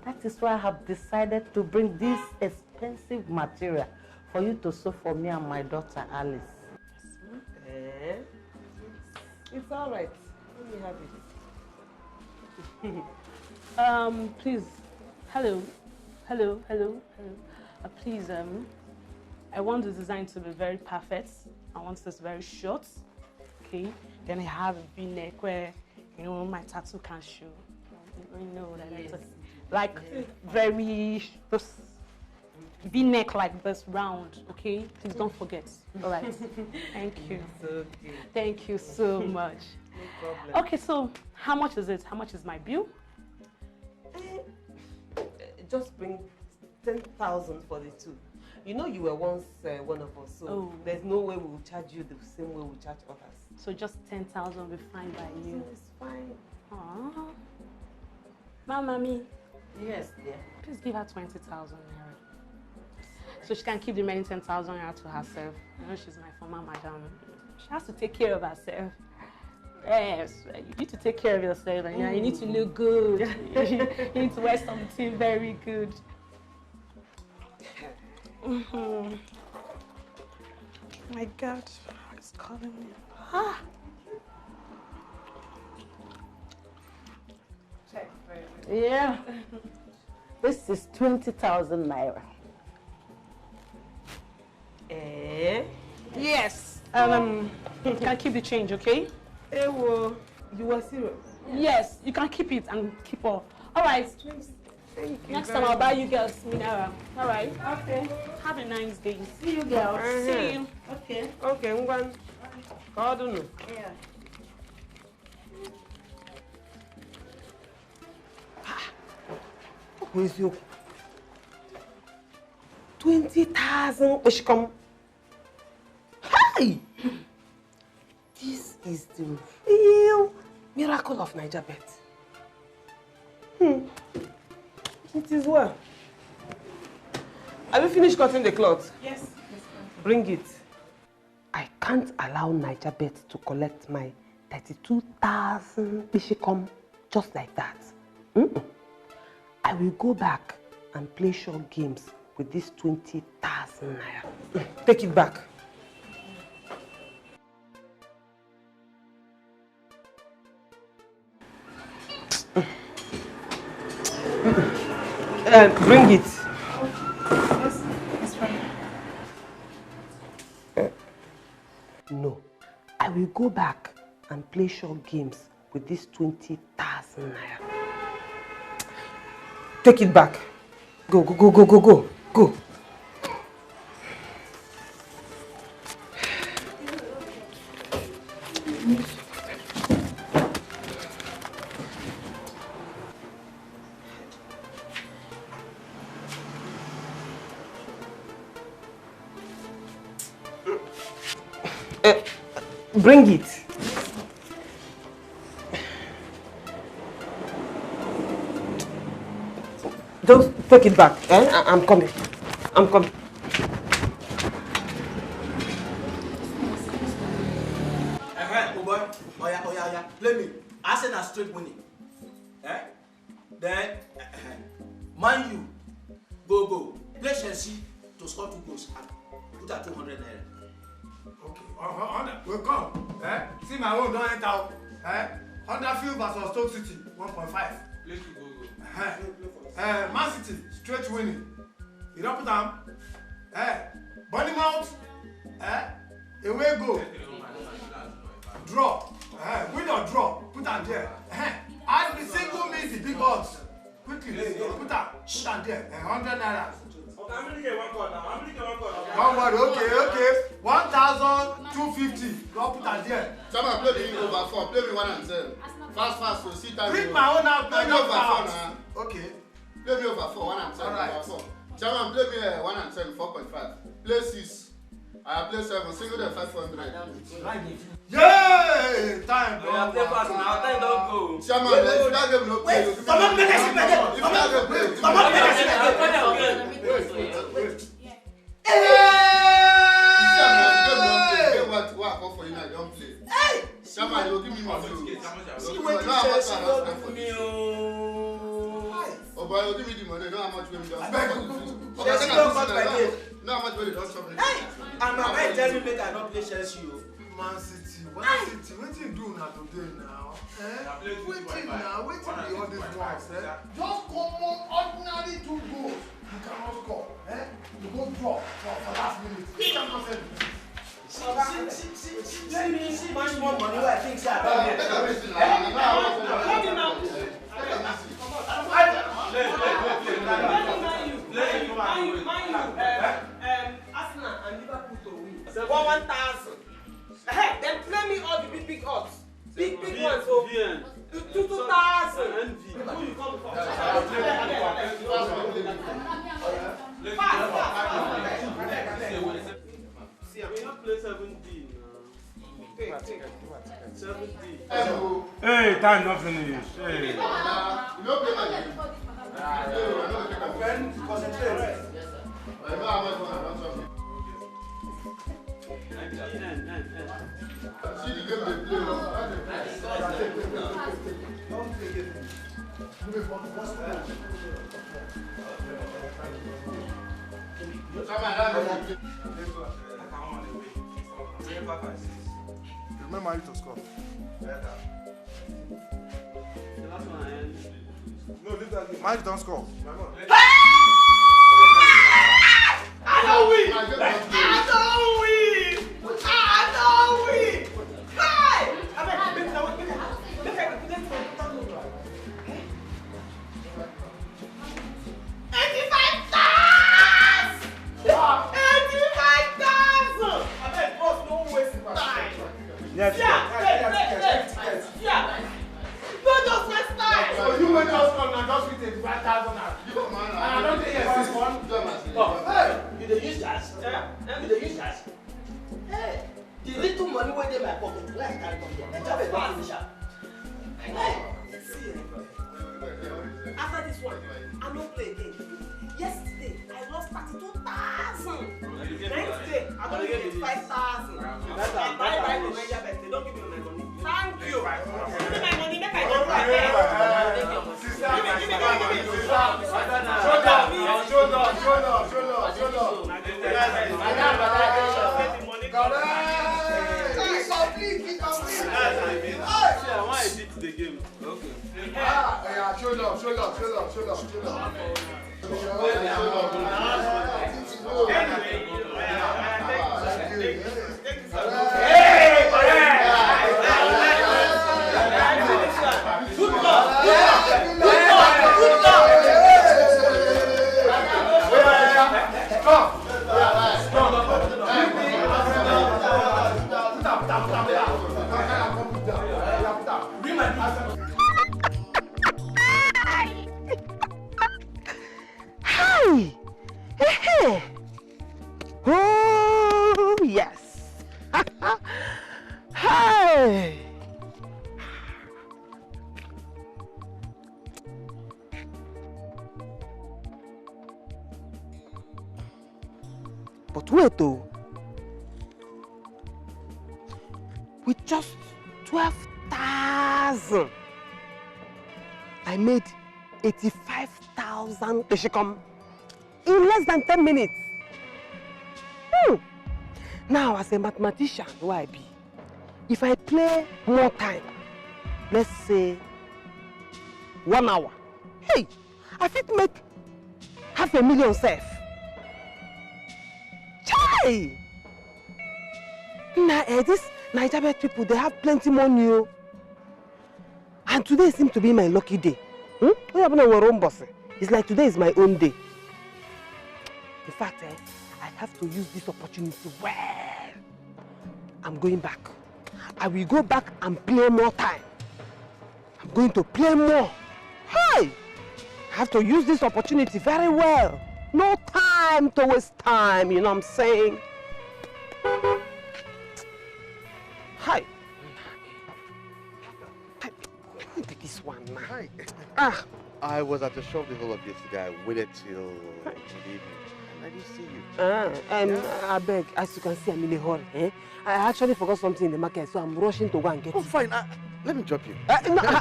That is why I have decided to bring this expensive material for you to sew for me and my daughter Alice. It's all right. Let me have it. Please. Hello. Please, I want the design to be very perfect. I want this very short. Okay. Then I have a V-neck where, you know, my tattoo can show. You know that yes. Like very V-neck like this round. Okay. Please don't forget. All right. Thank you. Okay. Thank you so much. No problem. Okay. So how much is it? How much is my bill? Just bring 10,000 for the two. You know you were once one of us, so there's no way we will charge you the same way we charge others. So just 10,000 will be fine by you. It's fine. Aww. Mommy. Yes, dear. Please give her 20,000 naira. So she can keep the remaining 10,000 naira to herself. You know she's my former madam. She has to take care of herself. Yes, you need to take care of yourself and you need to look good. You need to wear something very good. My God, it's calling me. Ah. Yeah. This is 20,000 naira. Yes. You can keep the change, okay? You were serious? Yes, you can keep it and keep off. All right. Thank you. Next time I'll buy you girls mineral. All right. Okay. Have a nice day. See you girls. See you. Okay. Okay, Ngwan. I don't know. Yeah. Where's you? 20,000 Oshkom. Hi! This is the real miracle of Niger Bet. It is well. Have you finished cutting the cloth? Yes. Bring it. I can't allow Niger Bet to collect my 32,000 Bishikom just like that. I will go back and play short games with this 20,000 naira. Take it back. Bring it. Yes, it's fine. No. I will go back and play short games with this 20,000 naira. Take it back. Go, go, go, go, go, go, go. Bring it. Just take it back. I'm coming. I'm coming. Oh boy. Oh yeah. Play me. Arsenal straight winning. Then, Man U. Go. Play Chelsea to score 2 goals and put at 200 naira. Okay. We'll come. See my own don't enter. Huddersfield versus Stoke City 1.5. Play to go. Man City straight winning. You don't put them. Bournemouth. Away goal. Draw. Win or draw. Put them there. Add the single means the big odds. Quickly. Put them there. 100 naira. I'm going to get one call now. One word. Okay. 1,250. Go put them there. Someone play me over 4. Play me 1 and 10. Fast. So see time. Read my own out. Play me over 4 now. Okay. Play me over 4. 1 and 10. Alright. Over 4. Chairman, play me 1 and 10. 4.5. Play 6. I play 7. Single them 500. Yay! Time. Play fast now. Time don't go. Chairman, if that game no play, you Someone make us better. What for you now? Don't play. Chairman, you give me money. See what you say. Oh boy, you give me the money. Know how much we just. Chelsea don't cut my game. Know how much we just chop. And my mind tell me make I not play Chelsea. Man City, what you do now today now? Waiting be all these ones? Just common ordinary 2 goals. You cannot score. You go draw for last minute. You cannot send it. See much more money I think so. Arsenal and Liverpool to win. 1,000. Then play me all the big odds. Big ones. So 2,000. Who you come for? See, I will not play 7D now. Take. 7D. Hey, time not finished. Hey. You don't play my game. Concentrate. I know how much money I don't chop. See the game they play. Remember you to score. No, leave that game. Mike don't score. I don't win! I don't win! I don't win! Hi! Yes, yeah. No, just my style. So you went just come and just with 85,000 naira. And I don't think yes, this one. Oh, hey, you dey use cash? You dey use cash? Hey, the little money wey dey my pocket, where I carry come here? Naija dey don finish am. Hey, see, after this one, I no play again. Yesterday, I lost 32,000. Next day, I don't get 85,000. I buy the Naija bet. They don't give me my money. Thank you. Give me my money. Make I go back. Give me. Oh, yes. Hey. But wait though. With just 12,000, I made 85,000 Teshicom in less than 10 minutes. Now, as a mathematician, who I be, if I play more time, let's say 1 hour, hey, I fit make 500,000 safe. Chai! Now, these Nigerian people, they have plenty money. And today seems to be my lucky day. It's like today is my own day. In fact, I have to use this opportunity well. I'm going back. I will go back and play more time. I'm going to play more. Hey! I have to use this opportunity very well. No time to waste time, you know what I'm saying? Hi. Look at this one now. Hi. I was at the shop the whole of yesterday. I waited till the evening. I didn't see you. I beg, as you can see, I'm in a hurry. I actually forgot something in the market, so I'm rushing to go and get it. Oh, fine. Let me drop you.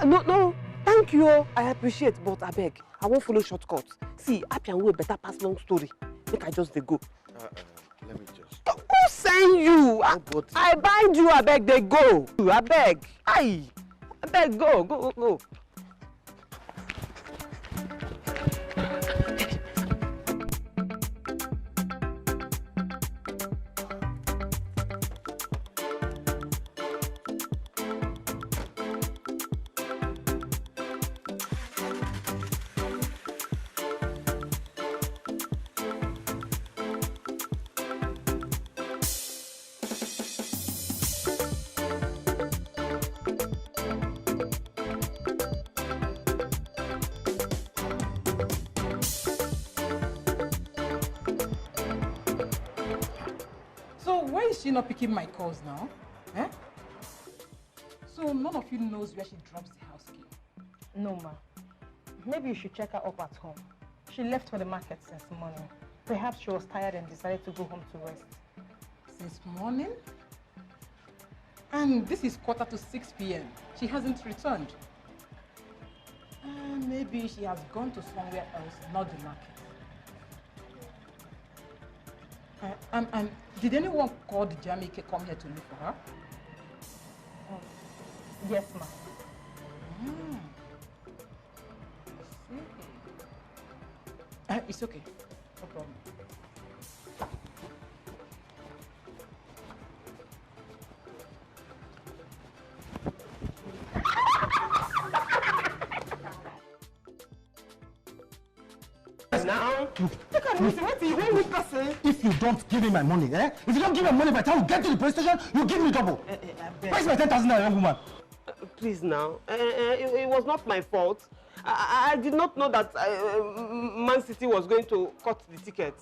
No, thank you. I appreciate, but I beg, I won't follow shortcuts. See, happy and way better pass long story. Make I just go. Let me just. Who send you? I bind you, I beg, they go. I beg. I beg, go. She not picking my calls now? So none of you knows where she drops the house key? No, ma. Maybe you should check her up at home. She left for the market since morning. Perhaps she was tired and decided to go home to rest. Since morning? And this is 5:45 p.m. She hasn't returned. Maybe she has gone to somewhere else, not the market. And did anyone call the Jamaica come here to look for her? Yes, ma'am. It's okay. No problem. Now, look at me. What do you want me to say? If you don't give me my money, eh? If you don't give me money by the time we get to the police station, you give me double. Where's my 10,000 naira, young woman? Please now, it was not my fault. I did not know that Man City was going to cut the ticket.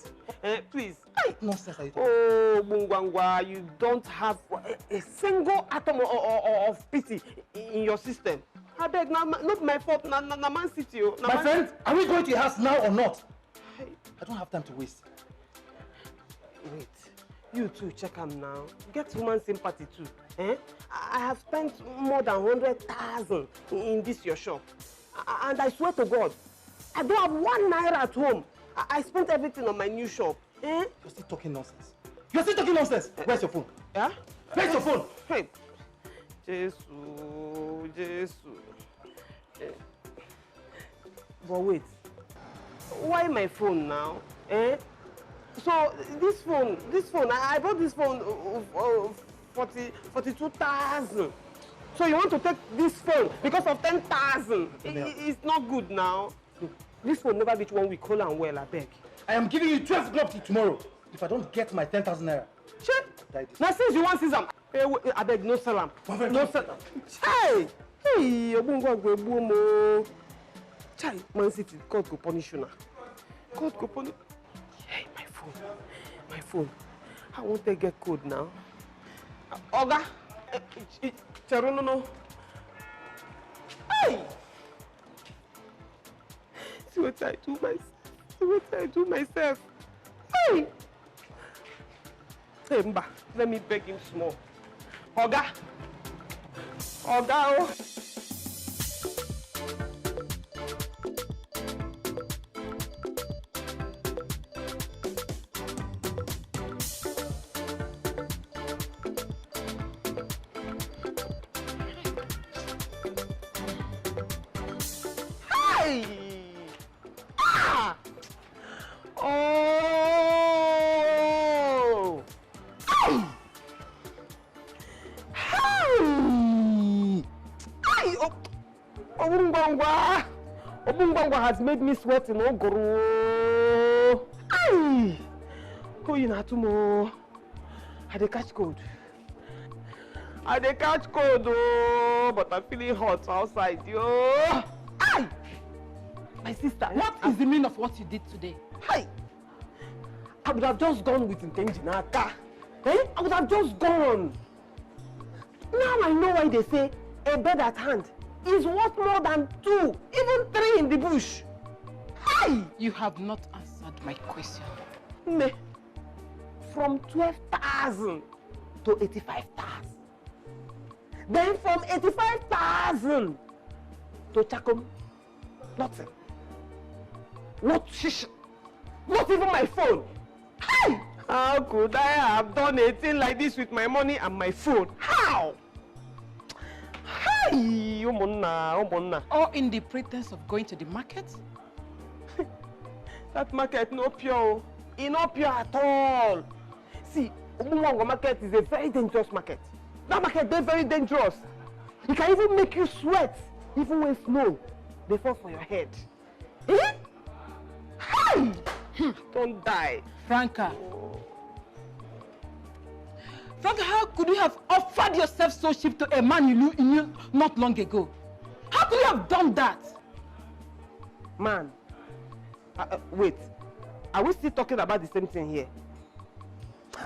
Please. Nonsense. Oh, Bungwangwa, you don't have a single atom of pity in your system. I beg, not my fault, na Man City. My friend, are we going to your house now or not? I don't have time to waste. Wait, you too, check him now. Get woman sympathy too. I have spent more than 100,000 in this your shop. And I swear to God, I don't have 1 naira at home. I spent everything on my new shop. You're still talking nonsense. You're still talking nonsense. Where's your phone? Yeah? Where's your phone? Hey. Jesus. But wait, why my phone now? So this phone, I bought this phone 42,000. So you want to take this phone because of 10,000? It's not good now. Look, this phone never reach 1 week. Hold on well, I beg. I am giving you 12 o'clock till tomorrow. If I don't get my 10,000 naira. Check. Now since you want Sesam, I beg, no salam. No salam. Hey! Hey, Chai, Man City, God go punish you now. God go punish. Hey, my phone. I want to get code now. Oga, no. Hey! See what I do myself. Hey! Hey, Mba, let me beg him small. Oga, oh. Obungwangwa has made me sweat in Ogoro. Ay! Going at tomorrow. I dey catch cold. Oh, but I'm feeling hot outside, yo. Ay! My sister. What is the meaning of what you did today? Hi! I would have just gone with Intenjinaka. I would have just gone. Now I know why they say a bird at hand is worth more than 2, even 3 in the bush. Hi! You have not answered my question. Me, from 12,000 to 85,000. Then from 85,000 to Chakom, nothing. Not shish, not even my phone. Hi! How could I have done a thing like this with my money and my phone? How? Hi! Omonna. All in the pretense of going to the market? That market no pure. It's not pure at all. See, Omunwango market is a very dangerous market. That market is very dangerous. It can even make you sweat, even when snow they fall for your head. Hi! Don't die. Franca. Franca, how could you have offered yourself so cheap to a man you knew not long ago? How could you have done that? Man, wait. Are we still talking about the same thing here?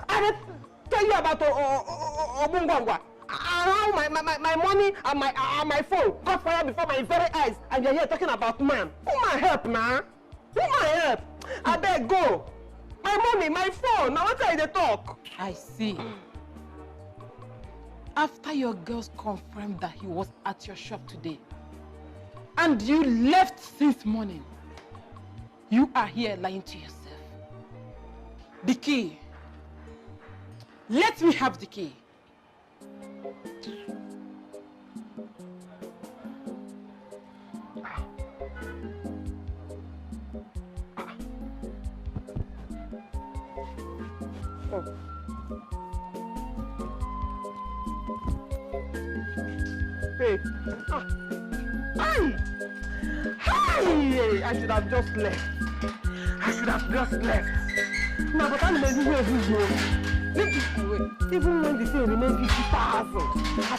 I didn't tell you about Obungwangwa. How my money and my phone got fired before my very eyes, and you're here talking about man. Who my help now? Who my help? I beg go. My money, my phone. Now what are they talk? I see. After your girls confirmed that he was at your shop today, and you left since morning, you are here lying to yourself. The key. Let me have the key. Hey. Hey! I should have just left. No, but I'm ready where this go. Leave this away. Even when the thing remains 50,000, I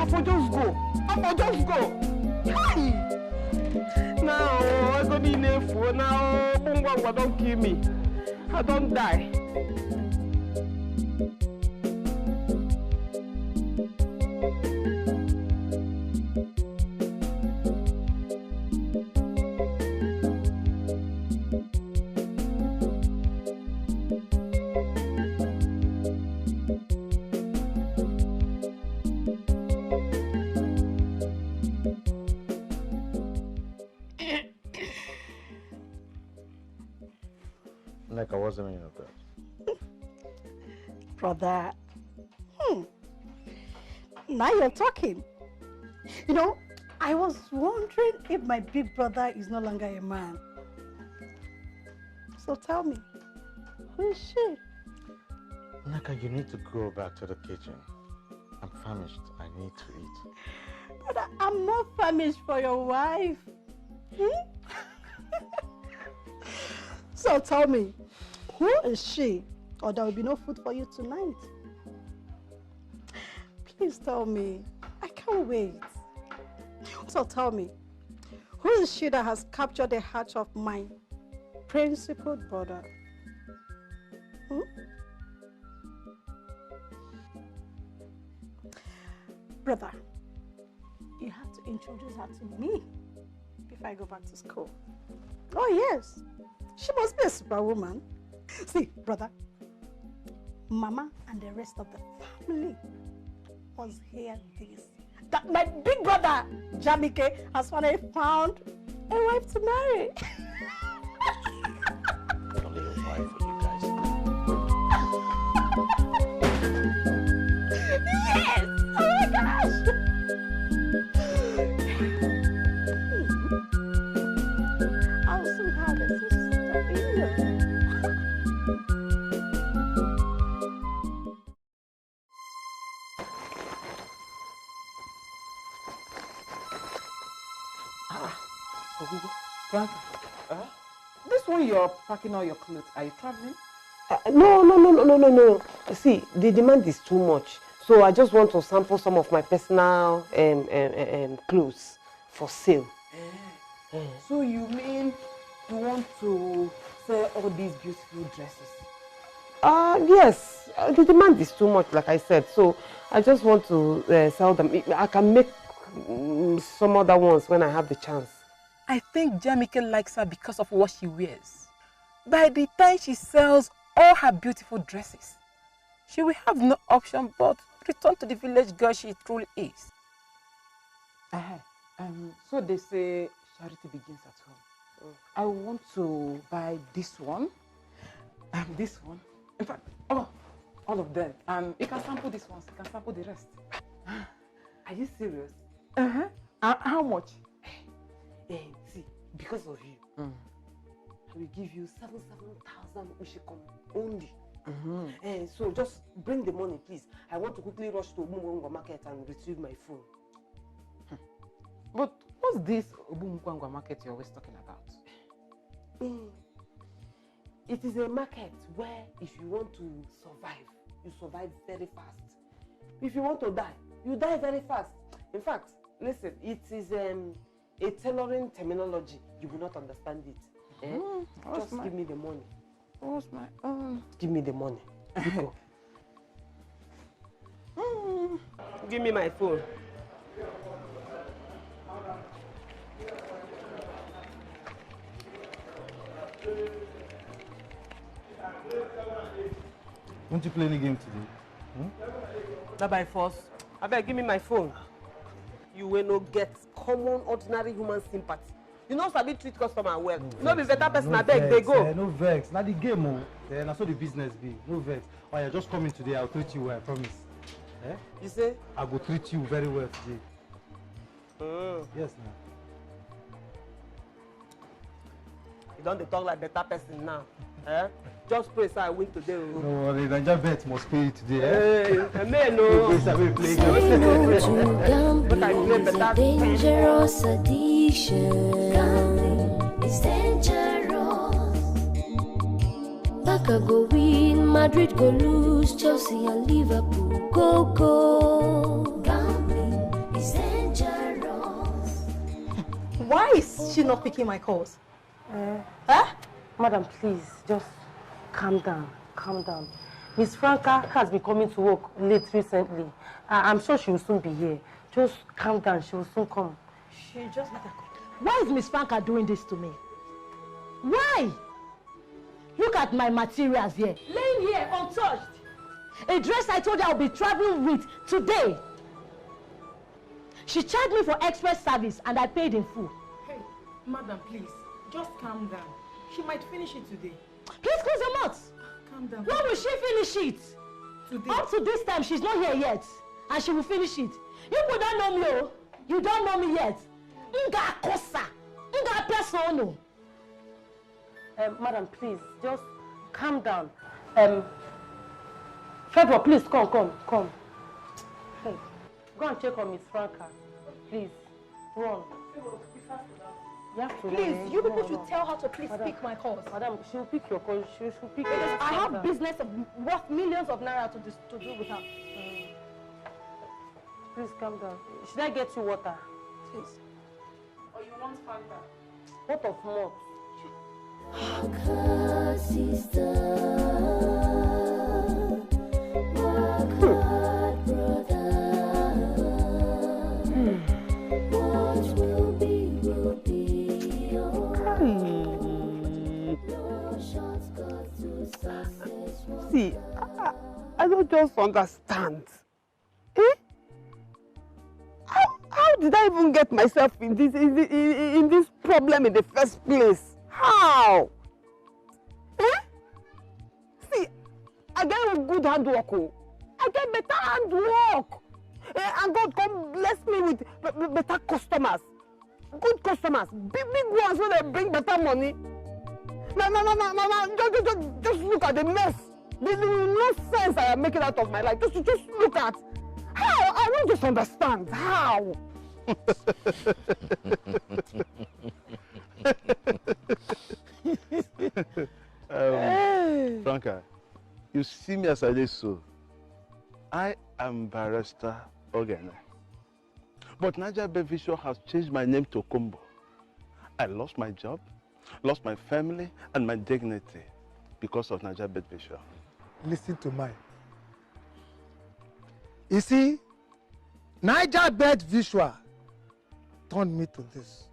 for just go. Hey! Now, I don't need a phone. Now, Bungwa don't kill me. I don't die. Like I wasn't in that. Brother, now you're talking. You know, I was wondering if my big brother is no longer a man. So tell me, who is she? Naka, you need to go back to the kitchen. I'm famished. I need to eat. Brother, I'm not famished for your wife. So tell me, who is she? Or there will be no food for you tonight. Please tell me. I can't wait. So tell me, who is she that has captured the heart of my principled brother? Brother, you have to introduce her to me if I go back to school. Oh yes, she must be a superwoman. See, brother, Mama and the rest of the family must hear this. That my big brother, Jamike, has finally found a wife to marry. Only a wife for you guys. Yes! Oh my gosh! I'll soon have a sister. Frank, this one you're packing all your clothes. Are you traveling? No. See, the demand is too much. So I just want to sample some of my personal clothes for sale. So you mean you want to sell all these beautiful dresses? Yes. The demand is too much, like I said. So I just want to sell them. I can make some other ones when I have the chance. I think Jamike likes her because of what she wears. By the time she sells all her beautiful dresses, she will have no option but return to the village girl she truly is. So they say charity begins at home. I want to buy this one, this one. In fact, all of them. You can sample this one, you can sample the rest. Are you serious? How much? See, because of you, I will give you 7,000 Ushikom only. So just bring the money, please. I want to quickly rush to Obumwangwa market and retrieve my phone. But what's this Obumwangwa market you're always talking about? It is a market where if you want to survive, you survive very fast. If you want to die, you die very fast. In fact, listen, it is a tailoring terminology. You will not understand it. Just give me the money. What's my own? Give me the money. Give me my phone. Won't you play any game today? Not by force. I beg, give me my phone. You will not get common, ordinary human sympathy. You know, Sabi treat customer well. No be better person. I beg, they go. No vex. Not the game, oh. That's how the business be. No vex. Oh, yeah, just come in today. I'll treat you well. I promise. Eh? You say? I will treat you very well today. Yes, ma'am. You don't talk like better person now. Eh? Just pray so I win today. No worry, Niger bet must pay today. Hey, man, no. Say no to gambling is a dangerous addiction. Gambling is dangerous. Barca go win, Madrid go lose, Chelsea and Liverpool go. Gambling is dangerous. Why is she not picking my calls? Madam, please, just calm down, calm down. Miss Franca has been coming to work late recently. I'm sure she will soon be here. Just calm down, she will soon come. She just let her go. Why is Miss Franca doing this to me? Why? Look at my materials here, laying here untouched. A dress I told her I'll be traveling with today. She charged me for express service and I paid in full. Hey, madam, please, just calm down. She might finish it today. Please close your mouth. Calm down. When will she finish it? Today. Up to this time, she's not here yet. And she will finish it. You don't know me, oh. You don't know me yet. Nga kosa. Nga persono. Madam, please, just calm down. Favour, please, come. Hey, go and check on Miss Franca. Please, run. You have to Please, run. you people should tell her to please pick my calls. Madam, she will pick your calls. She will pick Because your I have calls. business worth millions of naira to do with her. Please calm down. Should I get you water? Please. Or you want Fanta? What of more? Work sister. Work hard, brother. What will be, will be. No shortcut to success. See, I don't just understand. How did I even get myself in this problem in the first place? How? See, I get good handwork. I get better handwork. And God come bless me with better customers. Good customers. Big ones where they bring better money. No. Just look at the mess. There's no sense I am making out of my life. Just look at. How? I don't just understand. How? Franca, you see me as I did so. I am Barrister Ogene. But Niger Visual has changed my name to Kumbo. I lost my job, lost my family, and my dignity because of Niger Visual. Listen to mine. You see, Niger Visual turned me to this.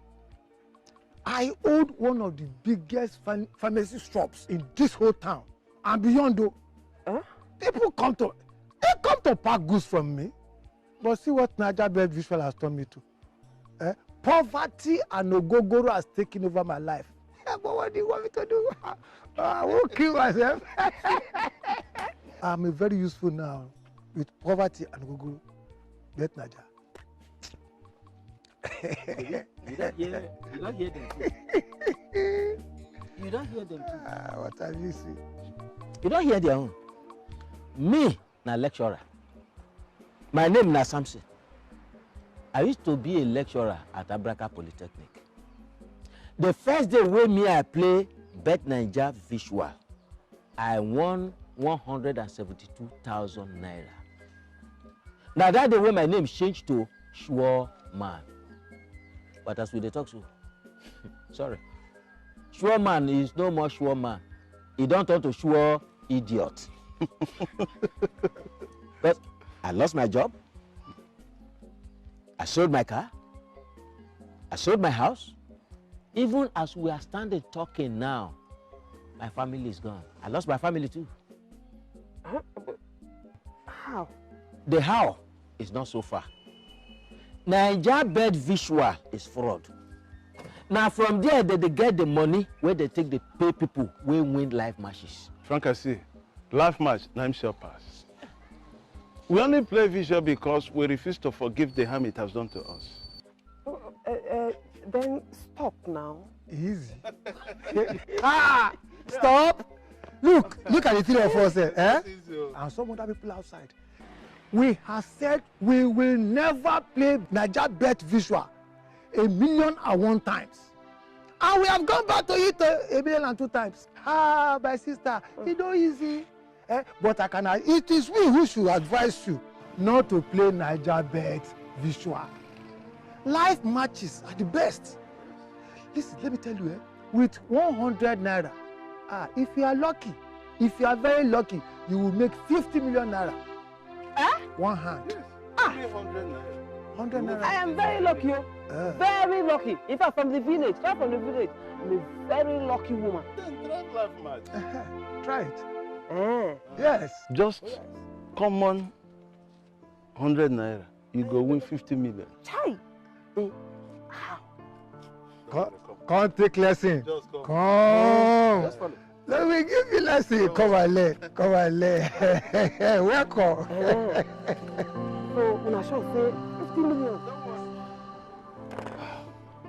I owned one of the biggest pharmacy shops in this whole town and beyond. Though, people come to pack goods from me. But see what Niger Visual has turned me to. Poverty and ogogoro has taken over my life. But what do you want me to do? I won't kill myself. I'm very useful now with poverty and ogogoro. Get Niger. You don't hear them too. You don't hear them too. What have you seen? You don't hear their own. Me, na lecturer. My name na Samson. I used to be a lecturer at Abraka Polytechnic. The first day when I play Bet Naija Visual, I won 172,000 naira. Now that day when my name changed to Sure Man. But as we dey talk so, sorry. Sure Man is no more Sure Man. He don't turn to Sure Idiot. But I lost my job. I sold my car. I sold my house. Even as we are standing talking now, my family is gone. I lost my family too. How? The how is not so far. Naija bed visual is fraud. Now from there they get the money where they take the pay people wey win live matches. Franca, see, live match, I'm sure pass. We only play visual because we refuse to forgive the harm it has done to us. Then stop now. Easy. Stop. Look at the three of us, and some other people outside. We have said we will never play Naija bet visual 1,000,001 times. And we have gone back to it 1,000,002 times. My sister, it's not easy. But it is we who should advise you not to play Naija bet visual. Live matches are the best. Listen, let me tell you, with 100 naira, if you are lucky, if you are very lucky, you will make 50 million naira. One hand. Yes. 300 naira. 100 naira. I am very lucky. Very lucky. In fact, from the village, I'm a very lucky woman. Then try live match. Try it. Yes. Just common 100 naira. You go win 50 million. Chai. Come take lesson. Come. Let me give you lesson. Come and learn. Come and learn. Welcome. So, when I shall say 50 million.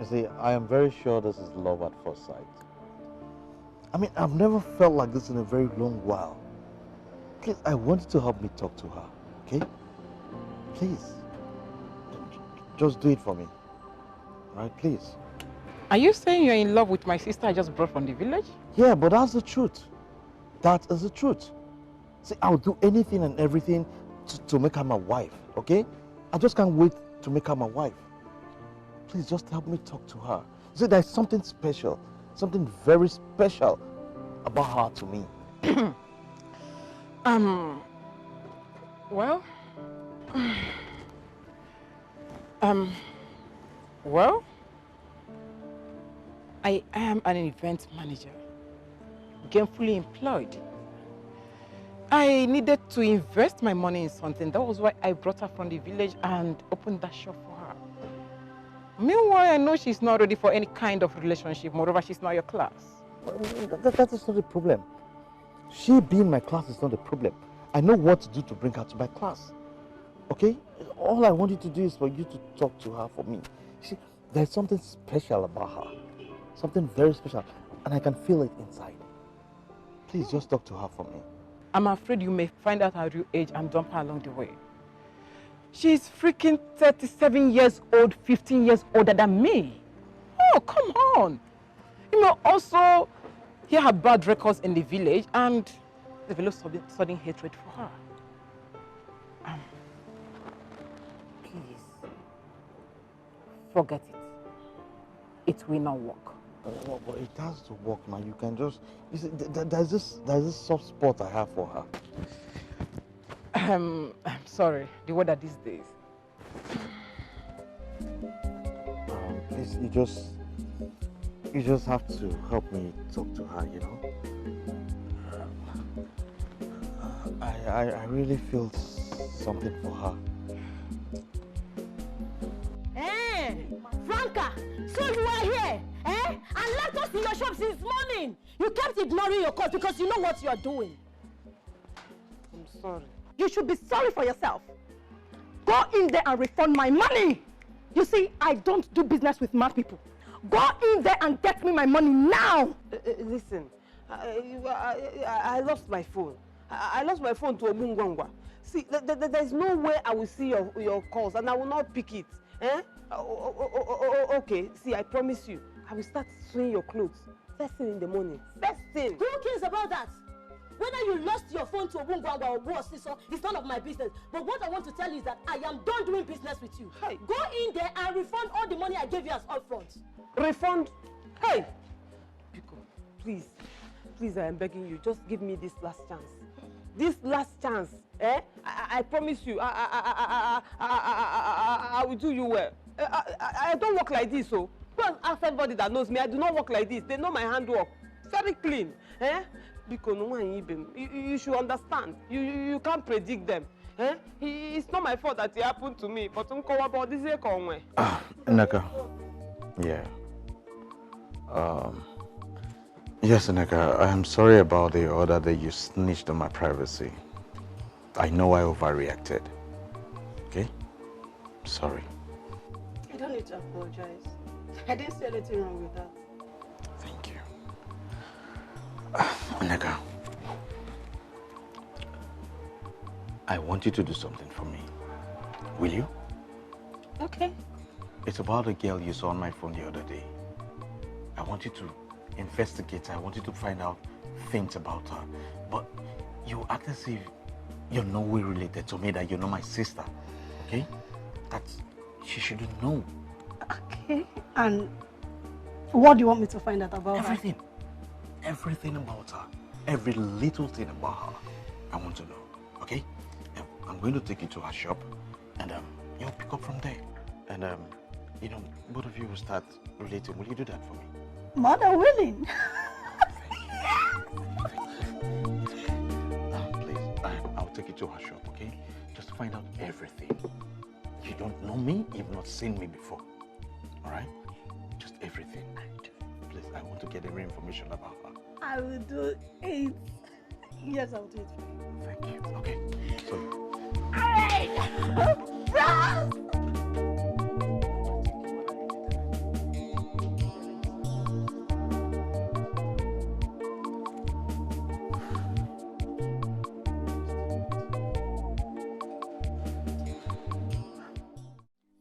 You see, I am very sure this is love at first sight. I mean, I've never felt like this in a very long while. Please, I want you to help me talk to her, okay? Please. Just do it for me. Right, please. Are you saying you're in love with my sister I just brought from the village? Yeah, but that's the truth. That is the truth. See, I'll do anything and everything to make her my wife, okay? I just can't wait to make her my wife. Please, just help me talk to her. See, there's something special, something very special about her to me. Well, I am an event manager, gainfully employed. I needed to invest my money in something. That was why I brought her from the village and opened that shop for her. Meanwhile, I know she's not ready for any kind of relationship. Moreover, she's not your class. That is not a problem. She being my class is not a problem. I know what to do to bring her to my class. Okay? All I want you to do is for you to talk to her for me. See, there's something special about her. Something very special. And I can feel it inside. Please just talk to her for me. I'm afraid you may find out her real age and dump her along the way. She's freaking 37 years old, 15 years older than me. Oh, come on. You may also hear her bad records in the village and develop sudden hatred for her. Please, forget it. It will not work. But it has to work now. You can just... You see, there's this soft spot I have for her. I'm sorry, the weather these days. Please, you just have to help me talk to her, you know? I really feel something for her. Hey, Franca, so you are here, and left us in your shop since morning. You kept ignoring your calls because you know what you are doing. I'm sorry. You should be sorry for yourself. Go in there and refund my money. You see, I don't do business with mad people. Go in there and get me my money now. Listen, I lost my phone. I lost my phone to Obungwangwa. See, there's no way I will see your calls and I will not pick it. Okay, see, I promise you, I will start sewing your clothes first thing in the morning. First thing. Who cares about that? Whether you lost your phone to Obungwangwa or worse, it's none of my business. But what I want to tell you is that I am done doing business with you. Hey. Go in there and refund all the money I gave you as upfront. Refund? Hey! Pico, please, I am begging you, just give me this last chance. This last chance, I promise you, I will do you well. I don't work like this, so. Go and ask everybody that knows me, I do not work like this. They know my handwork. Very clean. Because no one even. You should understand. You can't predict them. It's not my fault that it happened to me. But about this Naka. Yeah. Yes, Naka, I am sorry about the order that you snitched on my privacy. I know I overreacted. Okay? Sorry. You don't need to apologize. I didn't see anything wrong with that. Thank you. Naka, I want you to do something for me. Will you? Okay. It's about a girl you saw on my phone the other day. I want you to investigate her. I want you to find out things about her. But you act as if you're no way related to me, that you're not my sister. Okay? She shouldn't know. Okay. And what do you want me to find out about Everything. Everything about her. Every little thing about her. I want to know. Okay? I'm going to take you to her shop and you'll pick up from there. And you know, both of you will start relating. Will you do that for me? More than willing. Please, I'll take you to her shop, okay? Just to find out everything. You don't know me, you've not seen me before. Alright? Just everything. Please, I want to get every information about her. I will do it. Yes, I'll do it for you. Thank you. Okay. So. Alright!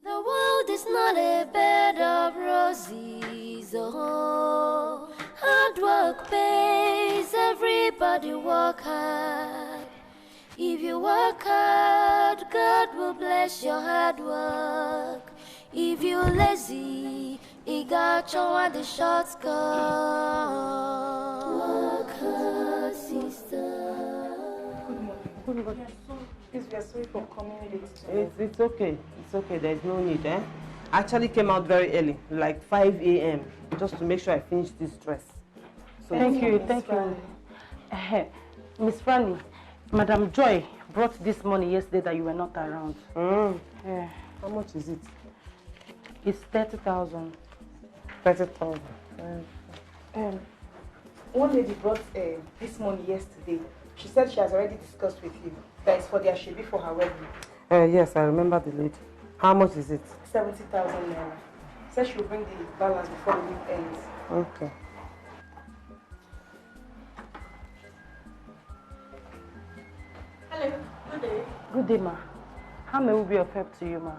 The world is not a bed of roses, oh. Hard work pays, everybody work hard. If you work hard, God will bless your hard work. If you're lazy, He got you on the short skirt. Work hard, sister. Good morning. Please, we are sorry for coming late today. It's okay. It's okay. There's no need, I actually came out very early, like 5 a.m. just to make sure I finish this dress. So Thank you. Miss Franny, Madam Joy brought this money yesterday that you were not around. Yeah. How much is it? It's 30,000. 30,000. One lady brought this money yesterday. She said she has already discussed with you that it's for their shebi for her wedding. Yes, I remember the lady. How much is it? 70,000 naira. Said she will bring the balance before the week ends. Okay. Hello, good day. Good day, ma. How may we be of help to you, ma?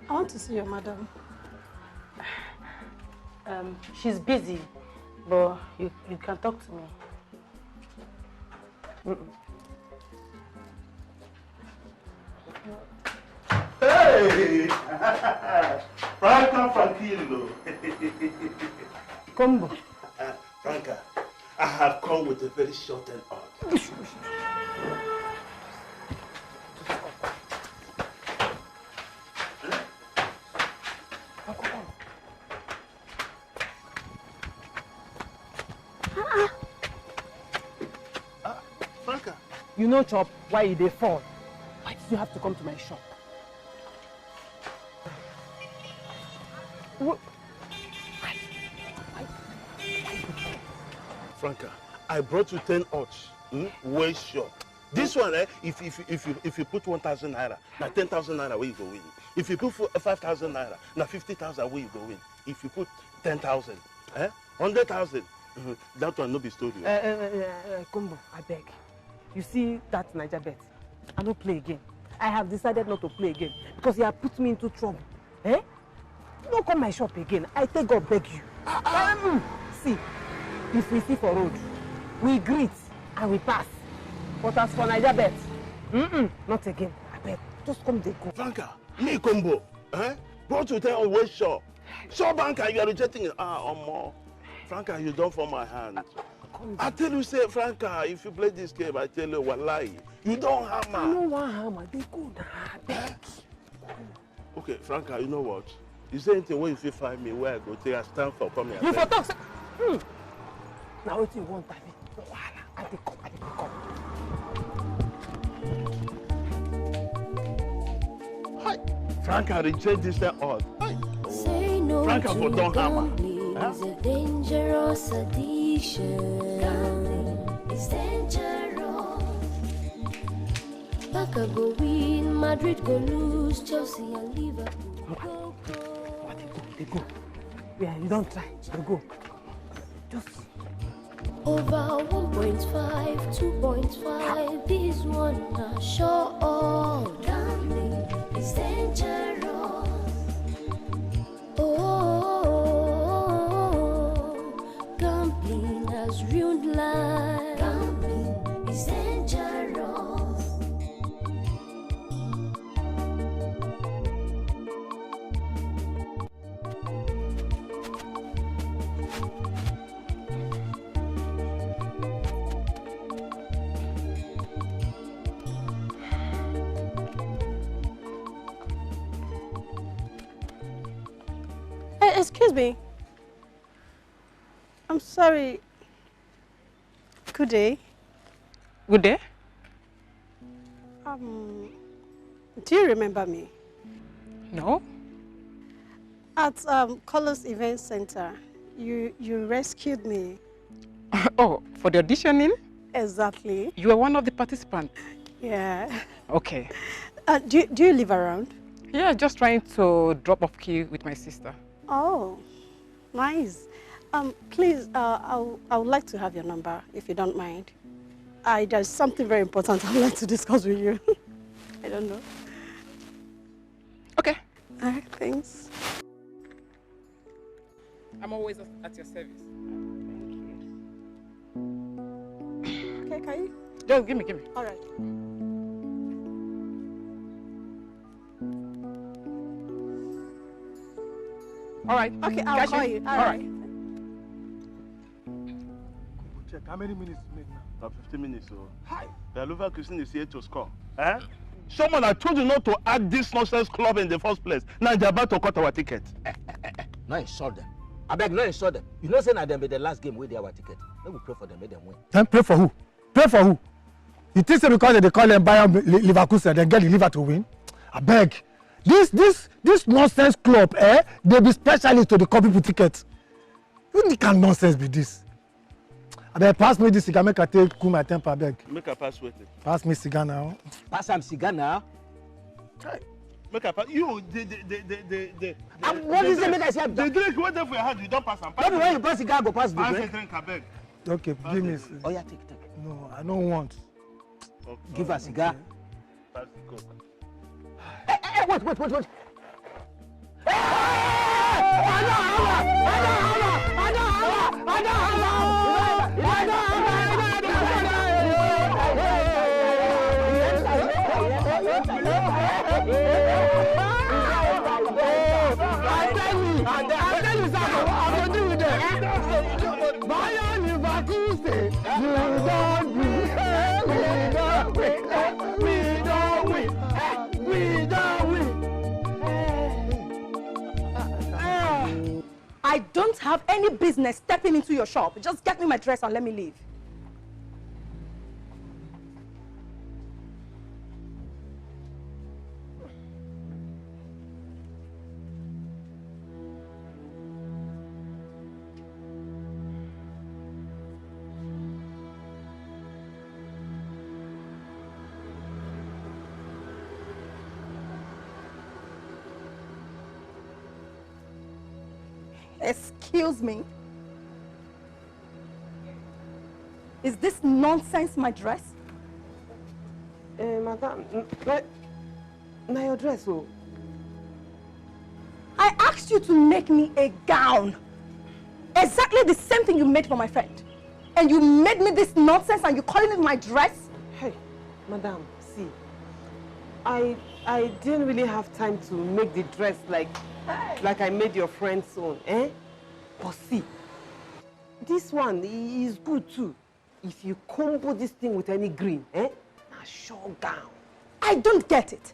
I want to see your madam. She's busy, but you can talk to me. Hey! Franca Franquillo. Combo. Franca, I have come with a very short and odd. Franca. You know, Chop, why they fall? Why did you have to come to my shop? Franca, I brought you 10 odds. Way short. This one, if you put 1,000 naira, now 10,000 naira, where you go win. If you put 5,000 naira, now 50,000, where you go win. If you put 10,000, 100,000, that one no be story. Combo, I beg. You see that Niger bet? I don't play again. I have decided not to play again because you have put me into trouble. Don't come my shop again. I take God beg you. See, if we see for road, we greet and we pass. But as for Niger bet, not again. I beg. Just come they go. Franca, me Combo, brought you 10 always sure. Sure, Franca, you are rejecting it. More. Franca, you don't fall my hand. I tell you, say, Franca, if you play this game, I tell you, wallahi, you don't hammer. I don't want hammer. They go now. Okay, Franca, you know what? Is there anything where if you find me where I go take a stand for coming? You for talk. Now what you want, David? I take come. Franca reject this odd. Say no Franca for to don't hammer. gambling. It's a dangerous addiction. Gambling is dangerous. Barca go win, Madrid go lose, Chelsea and Liverpool go go. They go. Yeah, you don't try. They go. Just. Over 1.5, 2.5, this one I sure all. Gambling is dangerous. Oh, gambling has ruined life. Gambling is dangerous. Excuse me. I'm sorry. Good day. Good day. Do you remember me? No. At Colors Event Center, you rescued me. Oh, for the auditioning? Exactly. You were one of the participants? Yeah. Okay. Do you live around? Yeah, just trying to drop off key with my sister. Oh, nice. Please, I would like to have your number, if you don't mind. There's something very important I would like to discuss with you. I don't know. Okay. All right, thanks. I'm always at your service. Okay, can you? Just give me. All right. All right. Okay, I'll call you. All right. Check how many minutes to make now? About 15 minutes. So. Hi. The Luva Christine is here to score. Eh? Someone I told you not to add this nonsense club in the first place. Now they're about to cut our ticket. No insult them. I beg, no insult them. You know, say that them be the last game with our ticket. Let me pray for them, make them win. Then pray for who? Pray for who? You think so because they call them Bayern Leverkusen, they get the liver to win? I beg. This nonsense club, they be specialists to the copy people tickets. What kind of nonsense be this? I beg, pass me this cigar, make I take cool my temper, I beg. Make a pass with it. Pass me cigar now. Pass some cigar now. Make a pass. You, what is it? Make I say the drink wait there for your hand. You don't pass and pass. Maybe when you pass cigar, go pass the pass drink. the drink, I beg. Okay, pass give me. Oh yeah, take. No, I don't want. Okay. Give a cigar. Okay. Pass the coke. Hey, wait. I don't have any business stepping into your shop. Just get me my dress and let me leave. Excuse me. Is this nonsense my dress? Madam, now your dress, oh. I asked you to make me a gown. Exactly the same thing you made for my friend. And you made me this nonsense and you're calling it my dress? Hey, madam, see. I didn't really have time to make the dress like I made your friend's own, eh? But see, this one is good too. If you combo this thing with any green, a sure gown. I don't get it.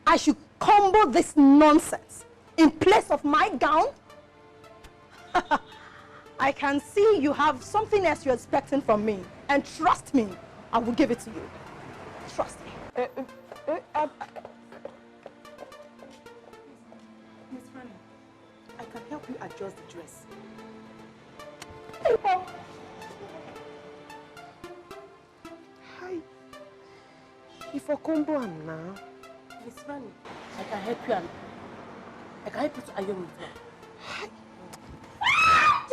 I should combo this nonsense in place of my gown? I can see you have something else you're expecting from me. And trust me, I will give it to you. Trust me. you adjust the dress. Hi. If I combo am now. Miss Fanny, I can help you and I can help you to iron it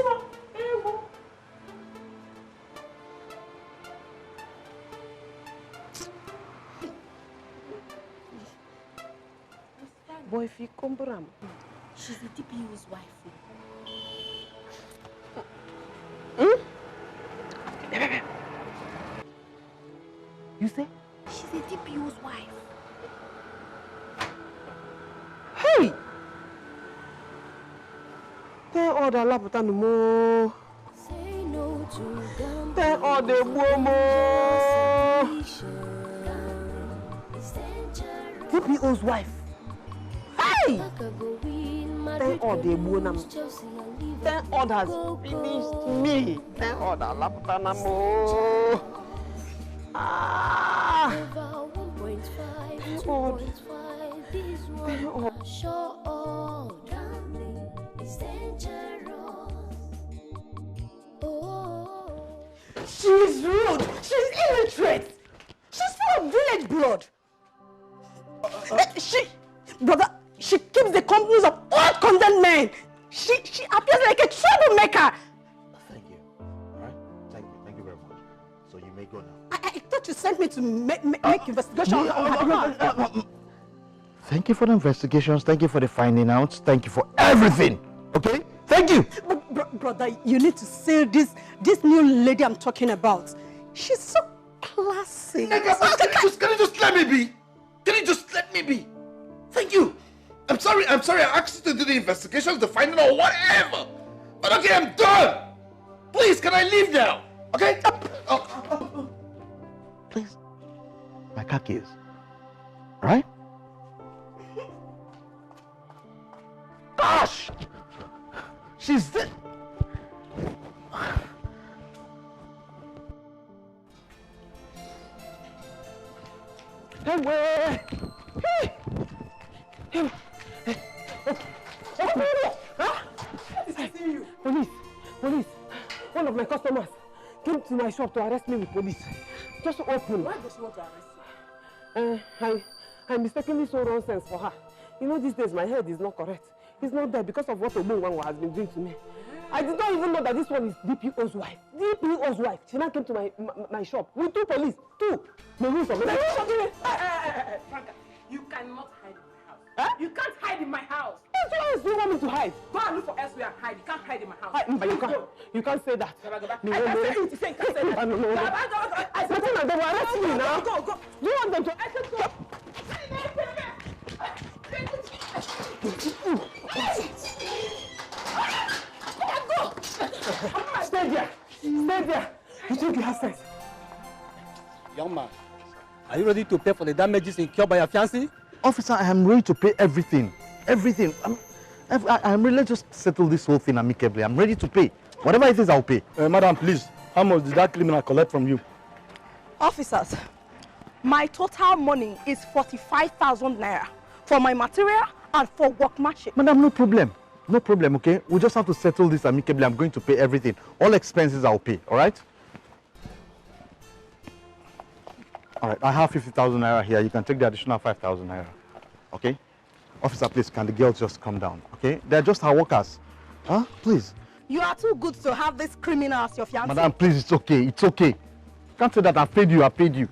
well. Boy, if you combo am. She's the DPU's wife. You say? She's the DPU's wife. Hey! Tell all the laputa no more. Tell all the womo. DPO's wife. Hey! Tell all the woman. Tell all has finished me. Tell all the laputa no more. Ah! God. She's rude. She's illiterate. She's full of village blood. She keeps the companies of all condemned men. She appears like a troublemaker. Thank you. All right? Thank you very much. So you may go now. I thought you sent me to make investigation on her. Thank you for the investigations. Thank you for the finding out. Thank you for everything. Okay? Thank you. Brother, you need to see this new lady I'm talking about. She's so classy. Can you just let me be? Can you just let me be? Thank you. I'm sorry I asked you to do the investigations, the finding or whatever. But okay, I'm done. Please, can I leave now? Okay? Please. My car keys. All right? Gosh! She's dead. Hey, wait! Hey! Hey! Police! One of my customers came to my shop to arrest me with police. Just open. Why does she want to arrest you? I mistakenly saw nonsense for her. You know, these days my head is not correct. It's not there because of what Obungwanwa has been doing to me. I did not even know that this one is DPO's wife. DPO's wife. She now came to my shop with 2 police. 2. Franca, you cannot hide in my house. Huh? You can't hide in my house. What else do you want me to hide? Go and look for elsewhere and hide. You can't hide in my house. You can't say that. I can't say it. You say you can't say that. No. I said they will arrest me now. Go. Do you want them to? I said go. Stay there. You think you have sense? Young man, are you ready to pay for the damages incurred by your fiancé? Officer, I am ready to pay everything. Everything. I'm ready to just settle this whole thing amicably. I'm ready to pay. Whatever it is, I'll pay. Madam, please, how much did that criminal collect from you? Officers, my total money is 45,000 naira for my material and for workmanship. Madam, no problem. No problem, okay? We just have to settle this amicably. I'm going to pay everything. All expenses I'll pay, all right? All right, I have 50,000 naira here. You can take the additional 5,000 naira, okay? Officer, please, can the girls just come down, okay? They're just our workers. Huh? Please. You are too good to have this criminal as your fiancé. Madam, please, it's okay. It's okay. Can't say that I've paid you.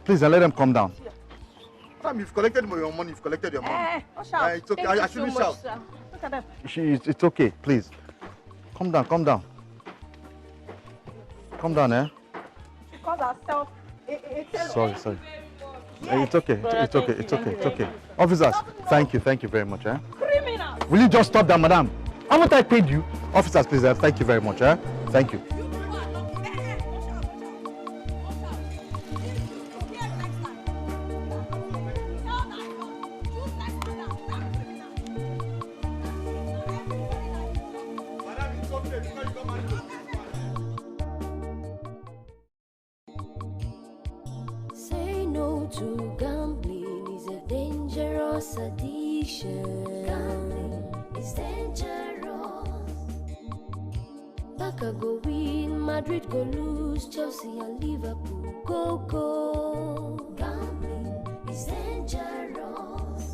Please, let them come down. Madam, you've collected your money. It's okay. I shouldn't shout. Look at them. It's okay, please. Come down. Come down, eh? She calls herself a Tailor. Sorry. Yes. It's okay. Officers, thank you very much, eh? Criminal. Will you just stop that, madam? Haven't I paid you? Officers, please, thank you very much, eh? Thank you. Say no to gambling is a dangerous addiction. Gambling is dangerous. Barca go win, Madrid go lose, Chelsea and Liverpool go. Gambling is dangerous.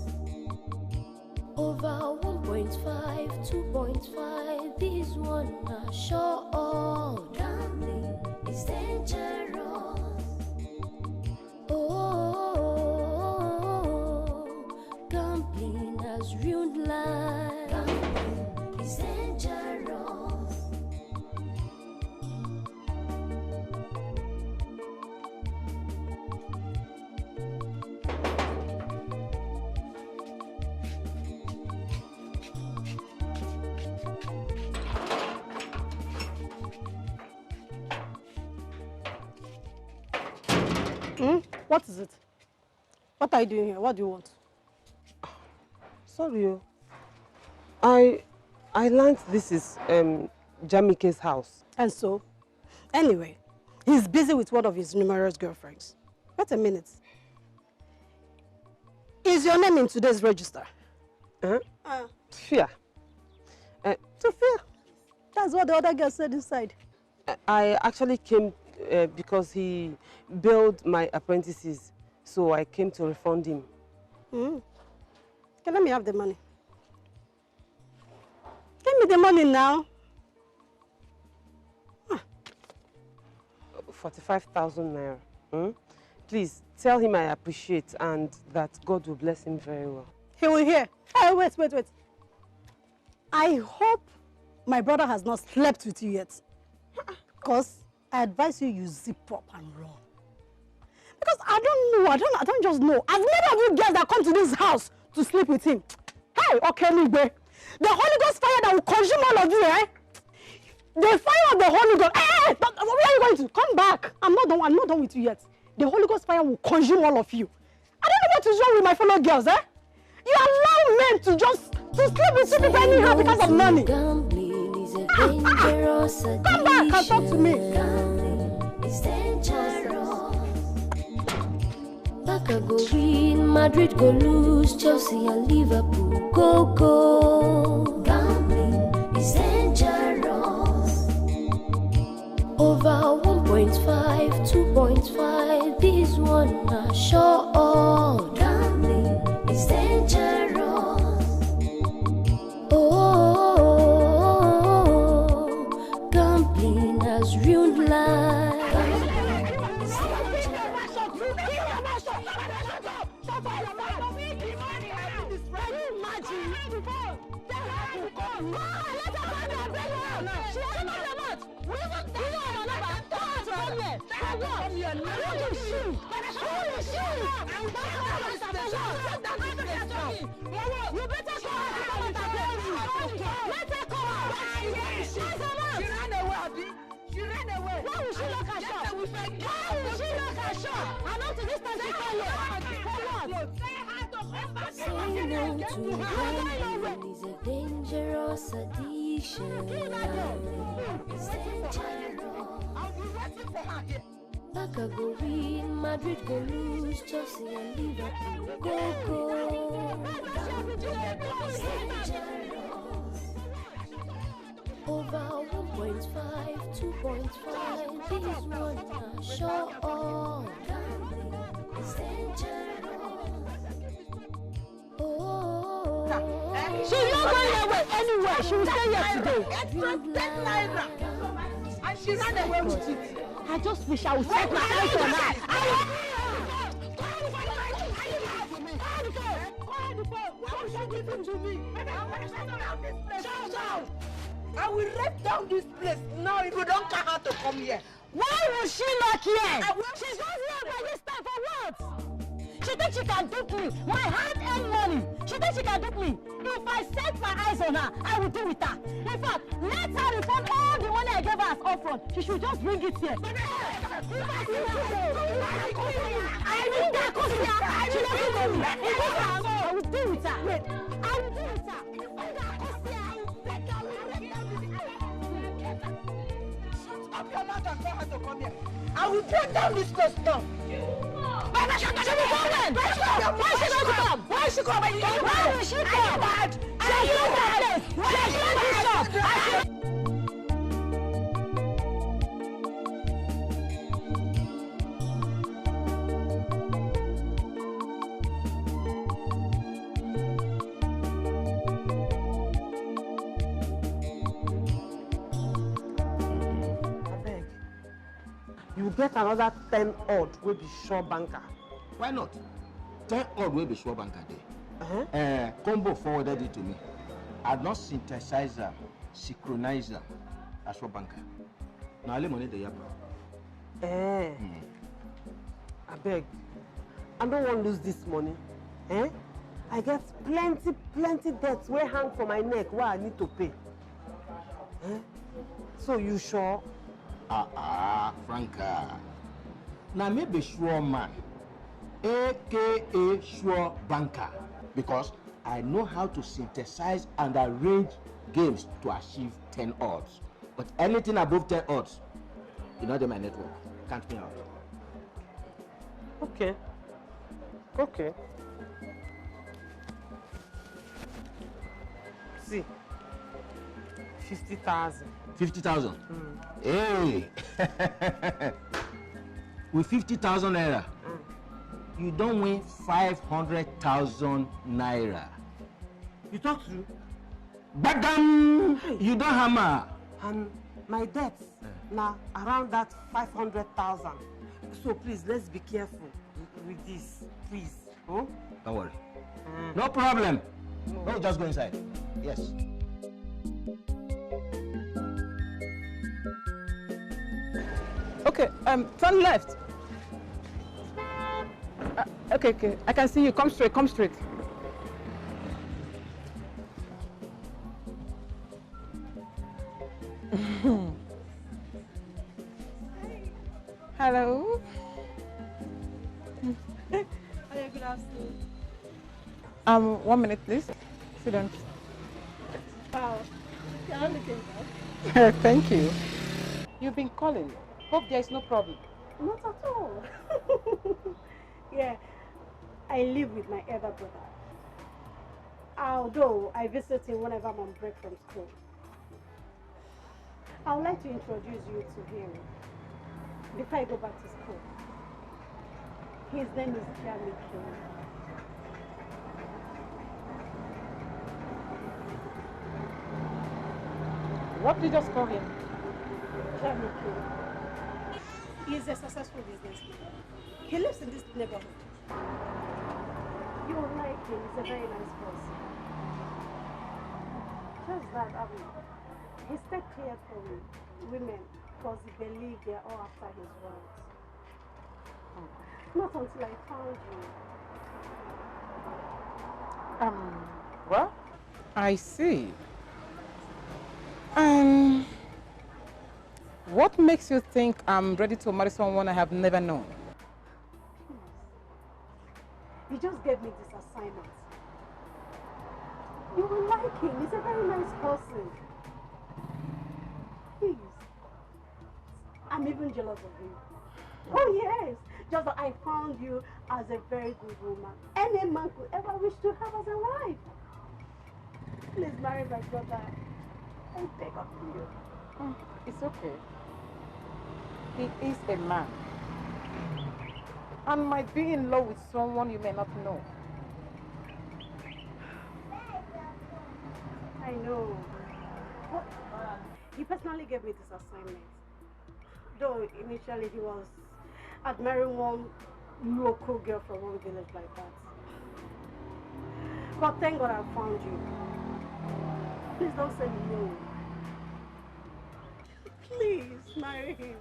Over 1.5, 2.5, this one are sure. Gambling is dangerous. Gambling has ruined life. Gambling is dangerous. What is it? What are you doing here? What do you want? Sorry, I learned this is Jamike's house. And so? Anyway, he's busy with one of his numerous girlfriends. Wait a minute. Is your name in today's register? Sophia. Sophia? That's what the other girl said inside. I actually came because he billed my apprentices, so I came to refund him. Okay, let me have the money. Give me the money now. 45,000 naira. Please tell him I appreciate and that God will bless him very well. He will hear. Hey, wait. I hope my brother has not slept with you yet. Because I advise you zip up and run. Because I don't know, I don't just know. As many of you girls that come to this house to sleep with him, hey, okay, Migbe, the Holy Ghost fire that will consume all of you, eh? The fire of the Holy Ghost, where are you going to? Come back. I'm not done with you yet. The Holy Ghost fire will consume all of you. I don't know what is wrong with my fellow girls, eh? You allow men to sleep with you people anyhow because of money. Come back and talk to me. It's dangerous. Barca go win, Madrid go lose, Chelsea and Liverpool go. Gambling is dangerous. Over 1.5, 2.5, this one are sure. Gambling is dangerous. Gambling has ruined life. She ran away. Why would she lock her shop? Why would she lock her shop? And up to this time she can't lock. Say no to gambling is a dangerous addiction. It's dangerous. Barca go win, Madrid go lose, Chelsea and Liverpool go. It's dangerous. Over 1.5, 2.5, this one are sure. Gambling is dangerous. She's not going away anywhere. She will stay here today. And she ran away with it. I just wish I would set my eyes on her. I will rip down this place now if you don't come out to come here. Why was she not here? She's not here by this time for what? She thinks she can dupe me. My hard-earned money. She thinks she can dupe me. If I set my eyes on her, I will do with her. In fact, let her refund all the money I gave her as upfront. She should just bring it here. I mean that Kosia. She doesn't know me. I will do with her. Wait. I will do with her. Shut up your mouth and tell her to come here. I will break down this place now. Why is she going to come? Why is she coming? Why will she come? Are you bad? Are you bad? Why is she going to come? you get another 10 odd will be sure banker. Why not? 10 odd will be sure banker there. Combo forwarded it to me. I'd not synthesize them, synchronize them as sure banker. Now I money the yapa. I beg. I don't want to lose this money. I get plenty debts where hang for my neck where I need to pay. So you sure? Franca. Now maybe sure man, aka sure banker, because I know how to synthesize and arrange games to achieve 10 odds. But anything above 10 odds, you know, my network. Count me out. Okay. Okay. See. 50,000. 50,000? Hey! With 50,000 naira, you don't win 500,000 naira. You talk to? Badam! You don't hammer. And my debts now around that 500,000. So please, let's be careful with this, please. Oh? Don't worry. No problem. No, just go inside. Yes. Okay, turn left. Okay, I can see you. Come straight, come straight. Hello. Hi, good afternoon. 1 minute, please. Sit down. Wow, you're looking good. Thank you. You've been calling. Hope there is no problem. Not at all. Yeah, I live with my elder brother. Although I visit him whenever I'm on break from school. I would like to introduce you to him before I go back to school. His name is Jamie King. What did you just call him? Jamie King. He is a successful businessman. He lives in this neighborhood. You will like him. He's a very nice person. Just that, he stayed clear from women because he believed they're all after his words. Not until I found you. Well, I see. What makes you think I'm ready to marry someone I have never known? He just gave me this assignment. You will like him. He's a very nice person. Please. I'm even jealous of him. Oh yes. Just that I found you as a very good woman. Any man could ever wish to have as a wife. Please marry my brother. I beg of you. It's okay. He is a man. And might be in love with someone you may not know. I know. But he personally gave me this assignment. Though initially he was admiring one local girl from one village like that. But thank God I found you. Please don't say no. Please marry him.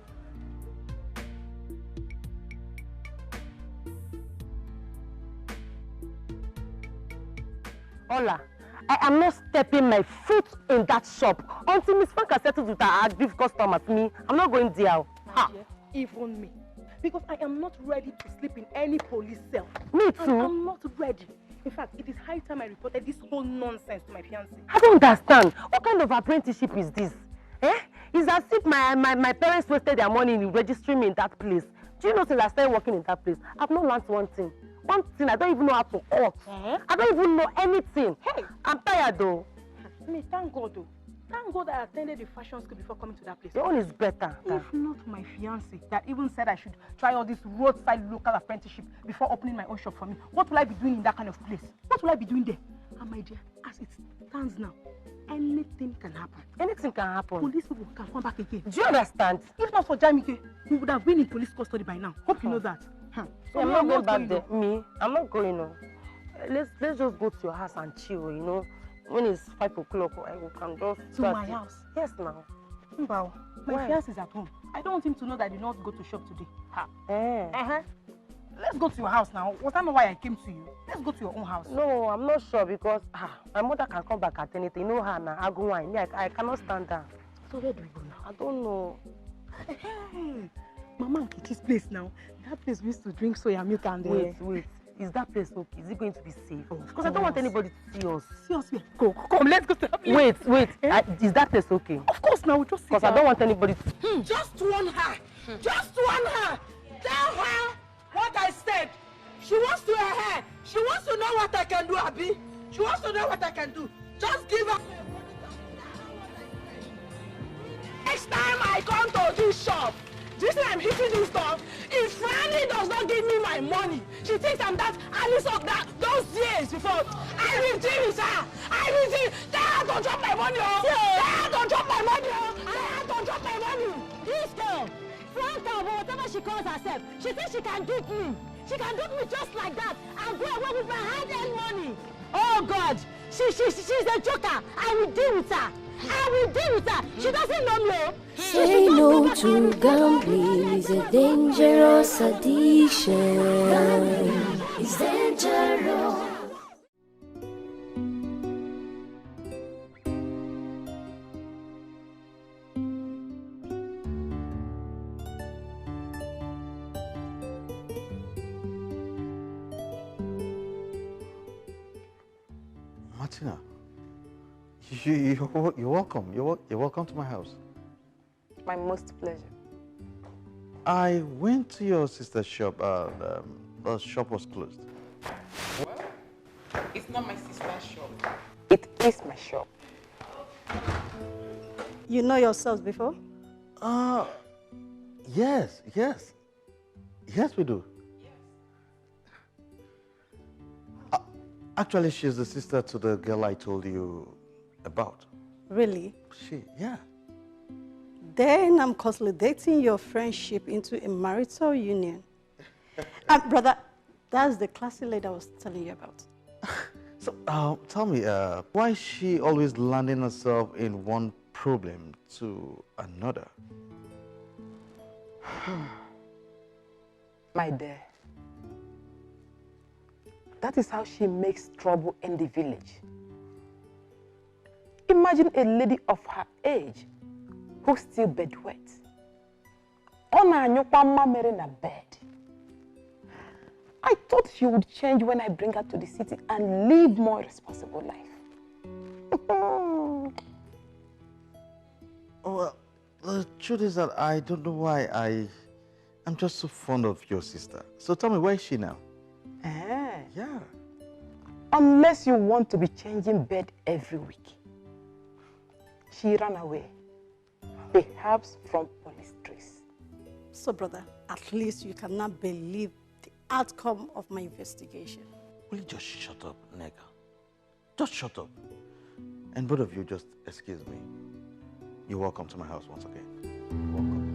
Ola, I am not stepping my foot in that shop until Miss Franca settles with her aggrieved customers. Me, I'm not going there. Even me. Because I am not ready to sleep in any police cell. Me too. I'm not ready. In fact, it is high time I reported this whole nonsense to my fiancé. I don't understand. What kind of apprenticeship is this? It's as if my parents wasted their money in registering me in that place. Do you know since I started working in that place, I've not learned one thing. One thing, I don't even know how to cut. I don't even know anything. Hey! I'm tired though. Me, thank God though. Thank God I attended the fashion school before coming to that place. Your own is better. If not my fiancé that even said I should try all this roadside local apprenticeship before opening my own shop for me, what will I be doing in that kind of place? What will I be doing there? And my dear, as it stands now, anything can happen. Anything can happen. Police people can come back again. Do you understand? If not for Jamike, we would have been in police custody by now. Hope you know that. So I'm not going back there. Me, I'm not going on. Let's just go to your house and chill, you know. When it's 5 o'clock, I can just... To my house? Yes, now. Wow. My fiance is at home. I don't want him to know that I did not go to shop today. Let's go to your house now. Was that not why I came to you? Let's go to your own house. No, I'm not sure because my mother can come back at anything. You know her now. I go wine. I cannot stand her. So where do we go now? I don't know. Hey, Mama and Kiki's place now. That place we used to drink soya milk and... Wait. Is that place okay? Is it going to be safe? Because I don't want anybody to see us. See us here. Go, come, let's go to that place. Wait. Is that place okay? Of course now, we'll just see. Because I don't want anybody to... Just warn her. Just warn her. Tell her what I said. She wants to her hair. She wants to know what I can do, Abi. She wants to know what I can do. Just give her... Next time I come to this shop, this time I'm hitting this stuff. If Franny does not give me my money, she thinks I'm that Alice of those years before. I will deal with her. I will deal. Tell her to drop my money. Tell her to drop my money. Tell her to drop my money. This girl, Franca, or whatever she calls herself, she thinks she can dupe me. She can dupe me just like that and go away with my hard-earned money. Oh God, she's a joker. I will deal with her. I will deal with her. She doesn't know me. Say no to gambling is a dangerous addiction. It's dangerous. Martina, you're welcome. You're welcome to my house. My most pleasure. I went to your sister's shop. The shop was closed. Well, it's not my sister's shop. It is my shop. You know yourselves before? Yes, we do. Actually, she's the sister to the girl I told you about. Really? Yeah. Then I'm consolidating your friendship into a marital union. Brother, that's the classy lady I was telling you about. So, tell me, why is she always landing herself in one problem to another? My dear, that is how she makes trouble in the village. Imagine a lady of her age who's still bedwet. In a bed. I thought she would change when I bring her to the city and live more responsible life. Well, the truth is that I don't know why I'm just so fond of your sister. So tell me, where is she now? Yeah. Unless you want to be changing bed every week. She ran away, perhaps from police trace. So, brother, at least you cannot believe the outcome of my investigation. Will you just shut up, Nega? Just shut up. And both of you just excuse me. You're welcome to my house once again. You're welcome.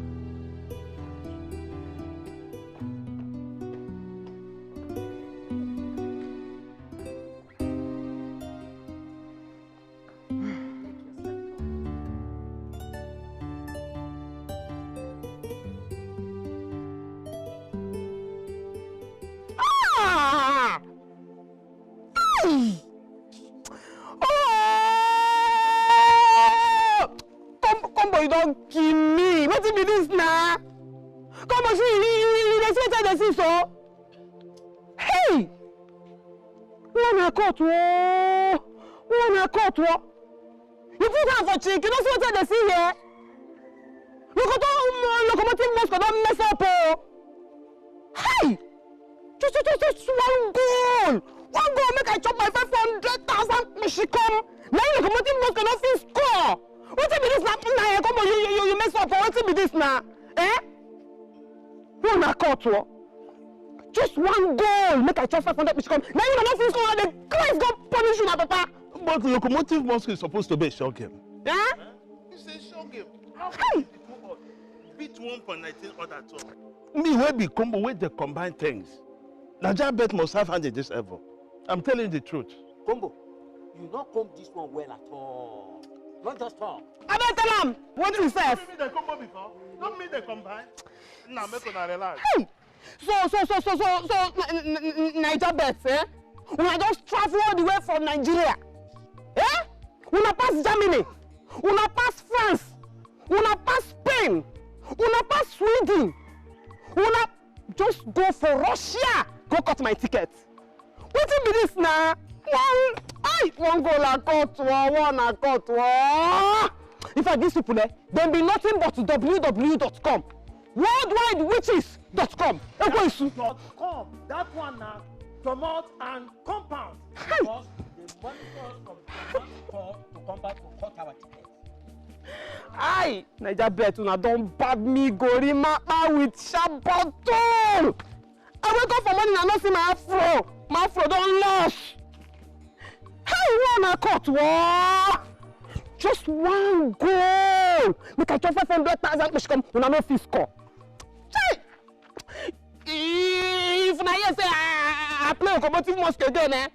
You don't kill me. What be this now? Come on, you expected to see so. Hey! One a court, one a court. You put her for chick. You don't see what they see here. Locomotive Moscow don't mess up. Hey! Just one goal. One goal make I chop my 500,000 when she come. Now locomotive Moscow don't feel score. What be this now? Come on, you mess up. What be this now? Eh? Who na court? Just one goal. Make I chop 500 come. Now you don't feel school. The Christ God punish you, papa. But Locomotive Mosque is supposed to be a short game. Yeah? It's a short game. How can it beat 1.19 other two? Me, where be combo, where they combine things. Nigerian bet must have hand in this ever. I'm telling the truth. Combo, you not come this one well at all. Not just talk. I don't tell him. What do you say? Don't mean they combo before. Don't mean they combine. Now make una relax. Hey! So, Niger bets, eh? Una just travel all the way from Nigeria. Eh? Una pass Germany. Una pass France. Una pass Spain. Una pass Sweden. Una just go for Russia. Go cut my ticket. What be this now? One goal I cut, one I cut. In fact, these people, they be nothing but www.com. worldwidewitches.com. .com. That one now, promote and compound. Because they monitor us from compound to compound to cut our tickets. Aye, Naija bet una don bad me gorimapa with sharp bottle. I wake up for morning and not see my afro. My afro don lost. How you wanna cut? What? Just one goal. Make I chop 500,000 which come una no fit score. If na here say I play Locomotive Mosque again, make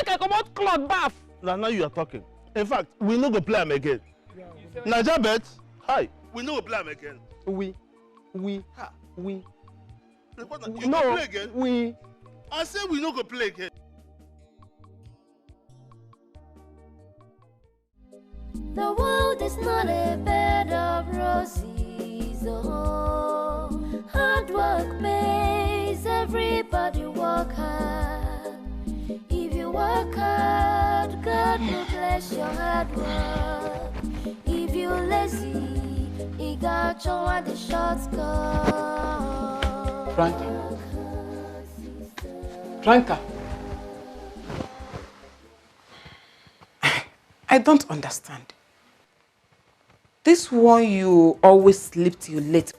I comot cloth baff. Now you are talking. In fact, we no go play am again. Naija bet, hi, we no go play am again. We. You No, go play again? we. I say we no go play again. The world is not a bed of roses. Oh, hard work pays. Everybody work hard. If you work hard, God will bless your hard work. If you lazy, He got you on the short cut. Franca. I don't understand. This one you always sleep till late.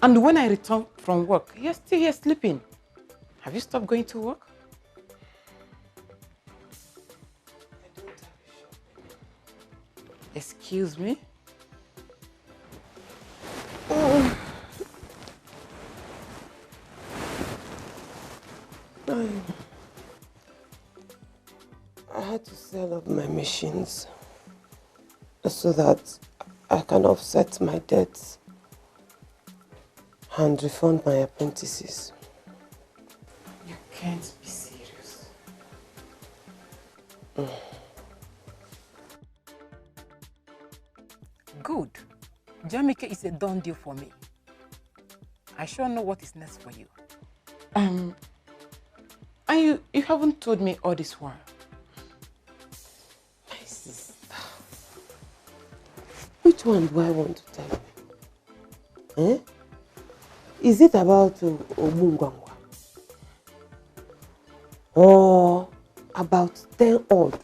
And when I return from work, you're still here sleeping. Have you stopped going to work? Excuse me? Oh. I had to sell off my machines so that I can offset my debts and refund my apprentices. You can't be serious. Good. Jamaica is a done deal for me. I sure know what is next for you. And you haven't told me all this while. My sister. Which one do I want to tell you? Eh? Is it about Omungwangwa? Or about 10 odd?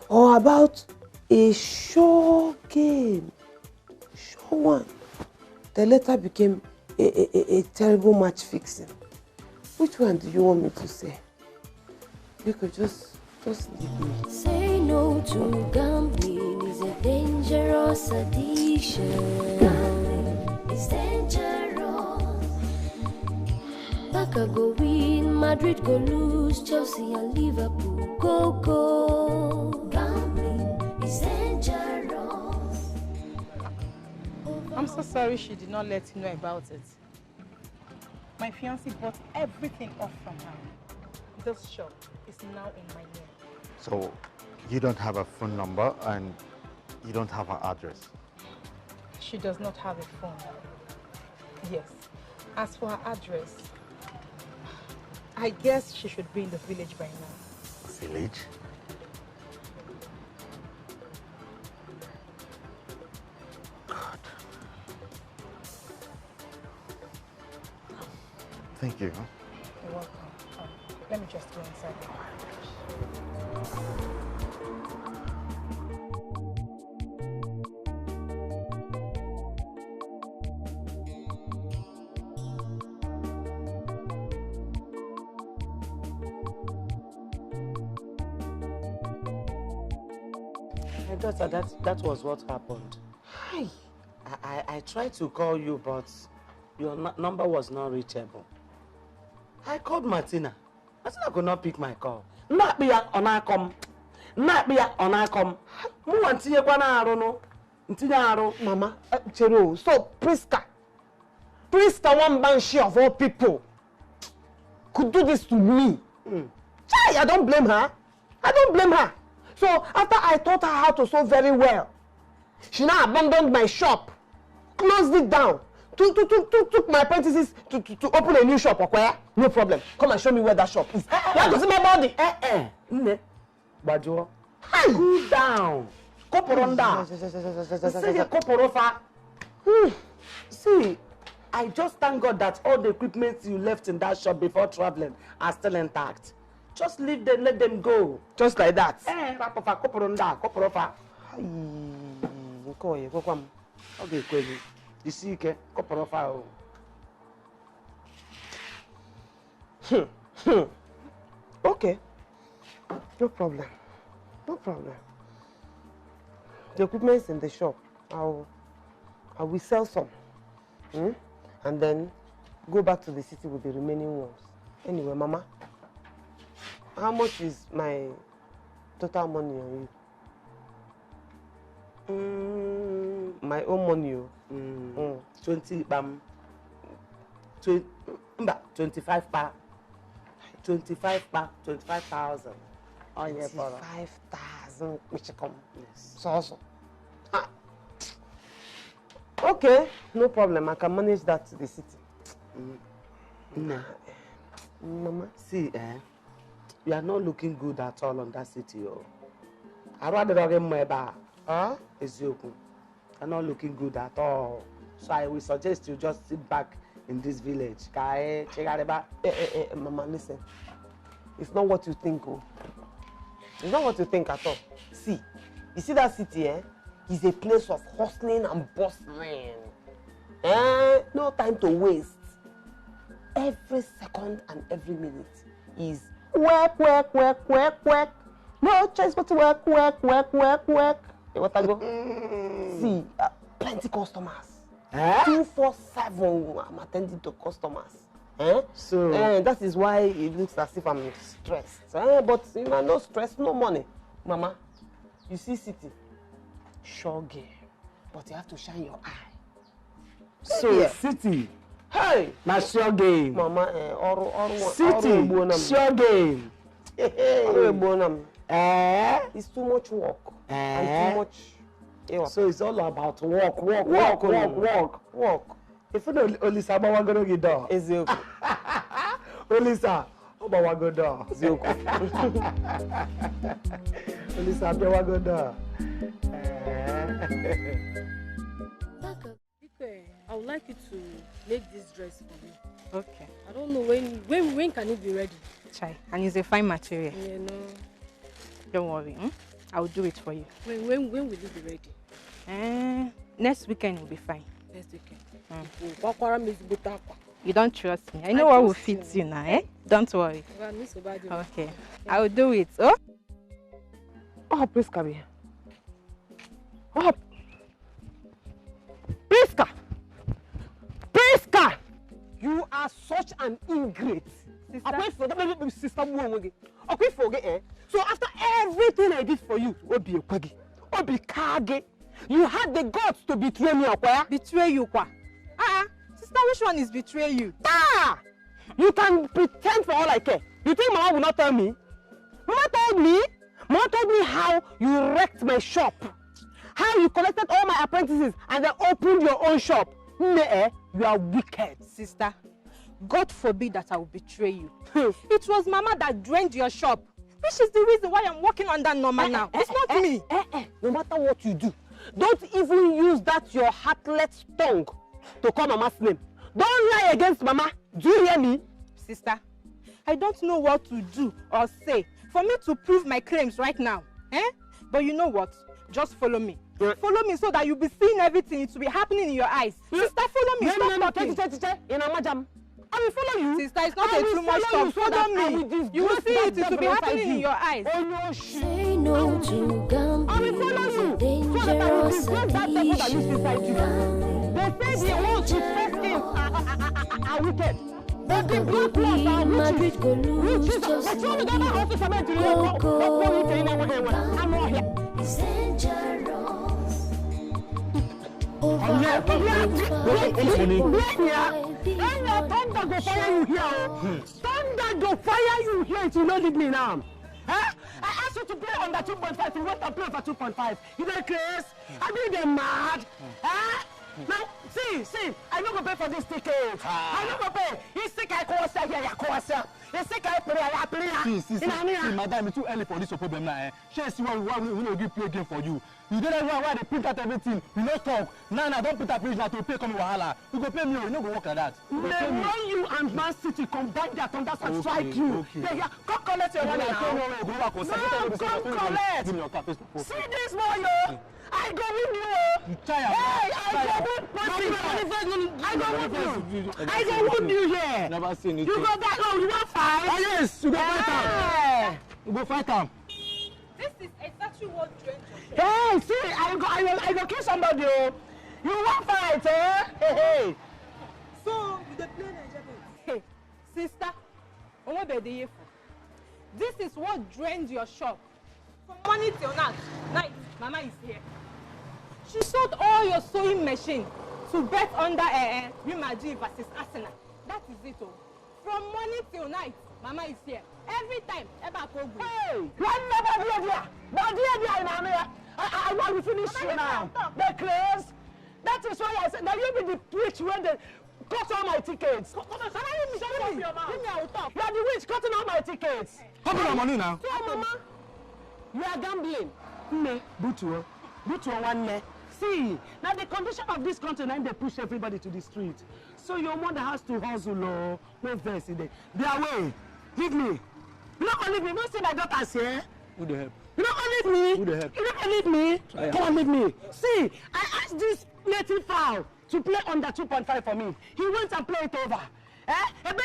Or about a sure game? Sure one. The later became a terrible match fixing. Which one do you want me to say? You could just leave me. Say no to gambling is a dangerous addiction. Gambling is dangerous. Barca go win, Madrid go lose, Chelsea and Liverpool go. Gambling is dangerous. I'm so sorry she did not let you know about it. My fiancé bought everything off from her. This shop is now in my name. So you don't have a phone number and you don't have her address? She does not have a phone. Yes. As for her address, I guess she should be in the village by now. Village? Thank you. You're welcome. Let me just go inside. My daughter, that was what happened. Hi. I tried to call you, but your number was not reachable. I called Martina. Martina could not pick my call. Not be on our com. Not be on our com. Mu anti ye kwana aro no. Ntinya aro. Mama, Chero. So Priska, one banshee of all people, could do this to me. Chai, I don't blame her. I don't blame her. So after I taught her how to sew very well, she now abandoned my shop, closed it down, took my apprentices to open a new shop. Okay? No problem. Come and show me where that shop is. You have to see my body. Bajo. Cool down. Koporonda. See, I just thank God that all the equipment you left in that shop before traveling are still intact. Just leave them, let them go. Just like that. Rapofa, koporonda, koporofa. Okay, Kwezi. You see, koporofa. Okay. No problem. No problem. The equipment's in the shop. I will sell some. And then go back to the city with the remaining ones. Anyway, Mama, how much is my total money on you? My own money. 25 pa. 25,000. Oh, yeah, 25,000. Which come? Yes. So. Okay, no problem. I can manage that to the city. Mama, see, you are not looking good at all on that city. I rather get my bar. You are not looking good at all. So I will suggest you just sit back in this village. Mama, listen. It's not what you think. It's not what you think at all. See, you see that city, is a place of hustling and bustling. No time to waste. Every second and every minute is work. No choice but to work. What I go? See, plenty customers. 247, I'm attending to customers. So that is why it looks as if I'm stressed. But you know, no stress, no money. Mama, you see city. Sure game, but you have to shine your eye. So city, hey, not sure game. Mama, city, sure game. It's too much work and too much. So it's all about work. If you know Olisa, I'm going to get down. Ezioku. Olisa, I'm going to go down. Ezioku. Olisa, I'm going to go down. I would like you to make this dress for me. Okay. I don't know when can it be ready? Chai, and it's a fine material. Yeah, no. Don't worry. I will do it for you. When will it be ready? Next weekend will be fine. Next weekend. You don't trust me. I know what will fit you now, Don't worry. Okay. I will do it. Oh, Priska, be. Oh, Priska! You are such an ingrate. Sister. Okay, forget. So after everything I did for you, Obi Kage, you had the guts to betray me, okay? Betray you, kwa? Sister, which one is betray you? You can pretend for all I care. You think Mama will not tell me? Mama told me how you wrecked my shop. How you collected all my apprentices and then opened your own shop. You are wicked. Sister, God forbid that I will betray you. It was Mama that drained your shop, which is the reason why I'm working under Norma now. It's not me. No matter what you do, don't even use that your heartless tongue to call Mama's name. Don't lie against Mama. Do you hear me? Sister, I don't know what to do or say for me to prove my claims right now. But you know what? Just follow me. Follow me so that you'll be seeing everything. It will be happening in your eyes. Sister, follow me. Stop talking. I will follow you. Sister, it's not too much talk. Follow me. You will see it. It will be happening in your eyes. Say no to gambling. I will follow you. dangerous that people that live inside you. They say the ones with first are wicked. But the black ones are witches. Witches. They told me that my house is about to I'm not here. It's dangerous. Thunder go fire you here. Thunder go fire you here. It will not leave me now. Huh? I asked you to play under 2.5. You went and play for 2.5. You don't crazy? I mean, they're mad. Huh? Now, see, I don't go pay for this ticket. I don't go pay. He's sick, I call here, I call here. He's sick, I play. See, madam, it's too early for this problem now. She see what we will give you again for you. You don't know why they print out everything. We don't talk. Now, don't put a page now to pay come wahala. You go pay me, you don't go work like that. When you and Man City combine their thunder and strike you. Yeah, come collect your money now. No, come collect. See this boy, yo. I go with you. Hey, I go with you here. Never seen it. You go back home. You want fight? Oh, yes, you go fight him. You go fight him. This is exactly what Drench. Hey, see, I go kill somebody. You want fight, eh? Hey. So you dey play Nigerian. Hey, sister, what be the for? This is what drained your shop. From morning till night, Mama is here. She sold all your sewing machine to bet under Real Madrid versus Arsenal. That is it all. From morning till night, Mama is here. Every time, ever program. Hey, I want to finish you now. The close. That is why I said, now you be the witch when they cut all my tickets. Give me a talk. You are the witch cutting all my tickets. Come on, money now. So, Mama, you are gambling. Butuo one ne. See, now the condition of this continent, they push everybody to the street. So your mother has to hustle, no verse in there. They are away. Leave me. You not gonna leave me. You don't see my daughters here. Who the help? You not gonna leave me. Who the help? You not gonna leave me. Come on, leave me. See, I asked this native fowl to play under 2.5 for me. He went and played it over. Over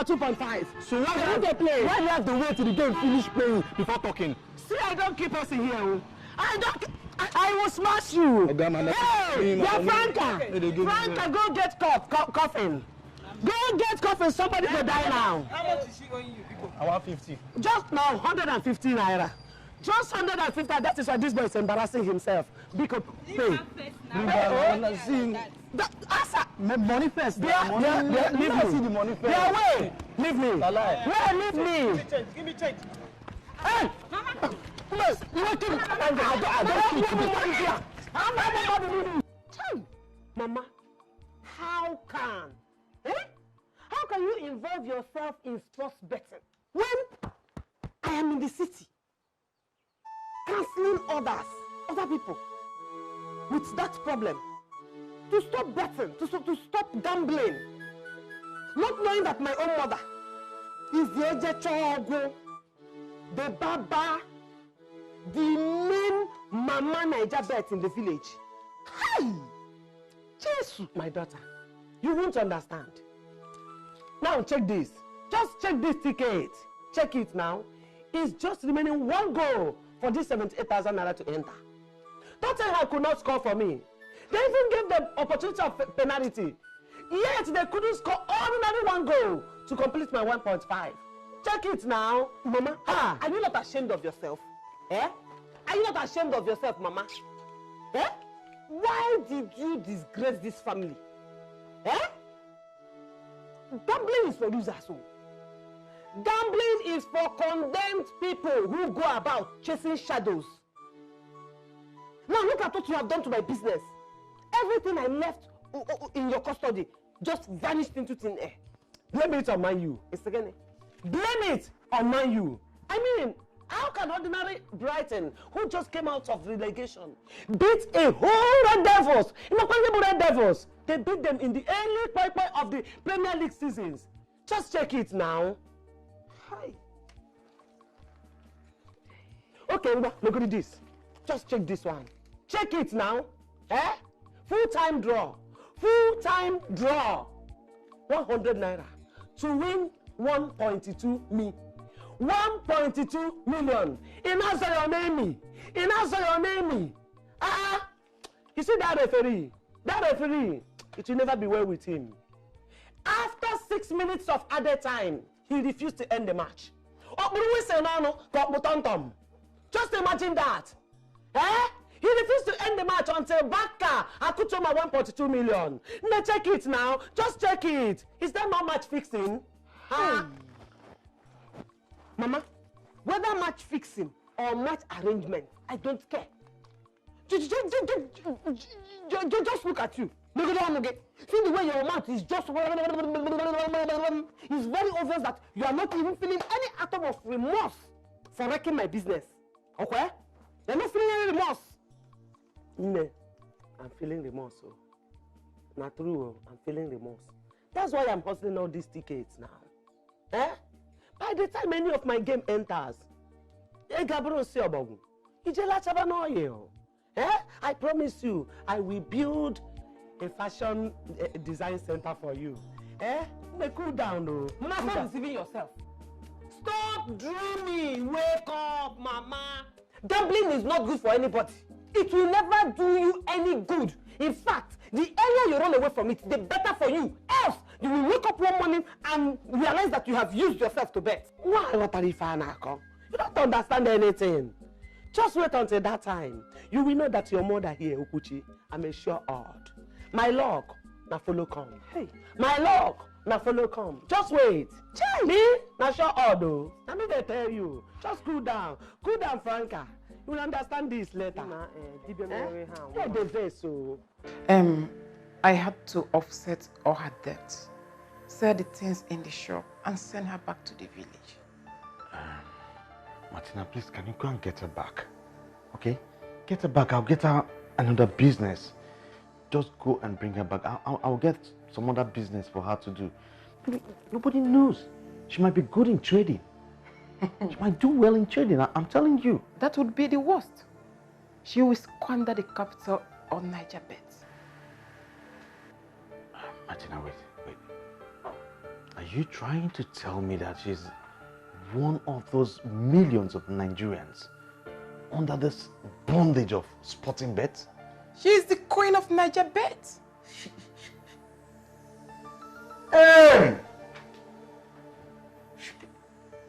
2.5. So why do you have to wait till the game finish playing before talking? See, I don't keep us in here. I will smash you. Hey, you're Franca. Franca, go get coffin. Go get coffin. Somebody will die now. How much is she going you people? I want 50. Just now, 150 naira. Just 150. That is why this boy is embarrassing himself. Because pay. Money first. Leave me. See the money first. Yeah, wait. Leave me. Where? Leave me. Give me change. Hey! Please, you want to Mama, how can you involve yourself in sports betting when I am in the city cancelling other people with that problem to stop betting, to stop gambling, not knowing that my own mother is the Ejechogo, the Baba, the main Mama Naija bet in the village. Hi! Jesus, my daughter, you won't understand. Now check this. Just check this ticket. Check it now. It's just remaining one goal for this 78,000 naira to enter. Don't tell her I could not score for me. They even gave them opportunity of penalty. Yet they couldn't score ordinary one goal to complete my 1.5. Check it now, Mama. Are you not ashamed of yourself? Eh? Are you not ashamed of yourself, Mama? Eh? Why did you disgrace this family? Eh? Gambling is for losers. Gambling is for condemned people who go about chasing shadows. Now look at what you have done to my business. Everything I left in your custody just vanished into thin air. Blame it on Man U. Blame it on Man U. I mean, how can ordinary Brighton, who just came out of relegation, beat a whole Red Devils? Red Devils. They beat them in the early part of the Premier League seasons. Just check it now. Hi. Okay, look at this. Just check this one. Check it now. Eh? Full-time draw. Full-time draw. 100 naira to win 1.2 me. 1.2 million. In answer your name. In answer your name. You see that referee? That referee, it will never be well with him. After 6 minutes of added time, he refused to end the match. Just imagine that. He refused to end the match until Baka Akutoma 1.2 million. Now check it now. Just check it. Is that not match fixing? Mama, whether match fixing or match arrangement, I don't care. Just look at you. See the way your mouth is just... It's very obvious that you are not even feeling any atom of remorse for wrecking my business. Okay? You're not feeling any remorse. No, I'm feeling remorse. Oh. Not true, I'm feeling remorse. That's why I'm hustling all these tickets now. By the time any of my game enters, I promise you, I will build a fashion design center for you. Cool down, though. Mama, stop deceiving yourself. Stop dreaming. Wake up, Mama. Gambling is not good for anybody. It will never do you any good. In fact, the earlier you run away from it, the better for you. Else, you will wake up one morning and realize that you have used yourself to bet. Why? What are you don't understand anything. Just wait until that time. You will know that your mother here, Ukuchi, I'm a sure odd. My luck, na follow come. Hey, my luck, na follow come. Just wait. Me, na sure odd though. Let me tell you. Just cool down. Cool down, Franca. You will understand this later. I had to offset all her debts, sell the things in the shop, and send her back to the village. Martina, please, can you go and get her back? Okay? Get her back. I'll get her another business. Just go and bring her back. I'll get some other business for her to do. Nobody knows. She might be good in trading. She might do well in trading, I'm telling you. That would be the worst. She will squander the capital on Niger bets. Martina, wait. Are you trying to tell me that she's one of those millions of Nigerians under this bondage of sporting bets? She is the queen of Niger bets. Hey!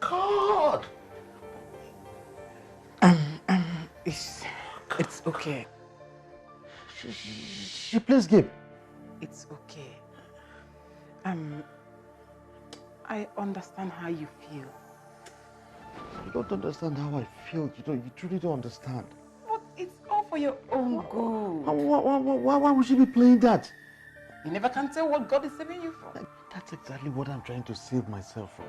God! It's okay. She plays game. It's okay. I understand how you feel. You don't understand how I feel. You truly don't understand. But it's all for your own good. Why would she be playing that? You never can tell what God is saving you from. That's exactly what I'm trying to save myself from.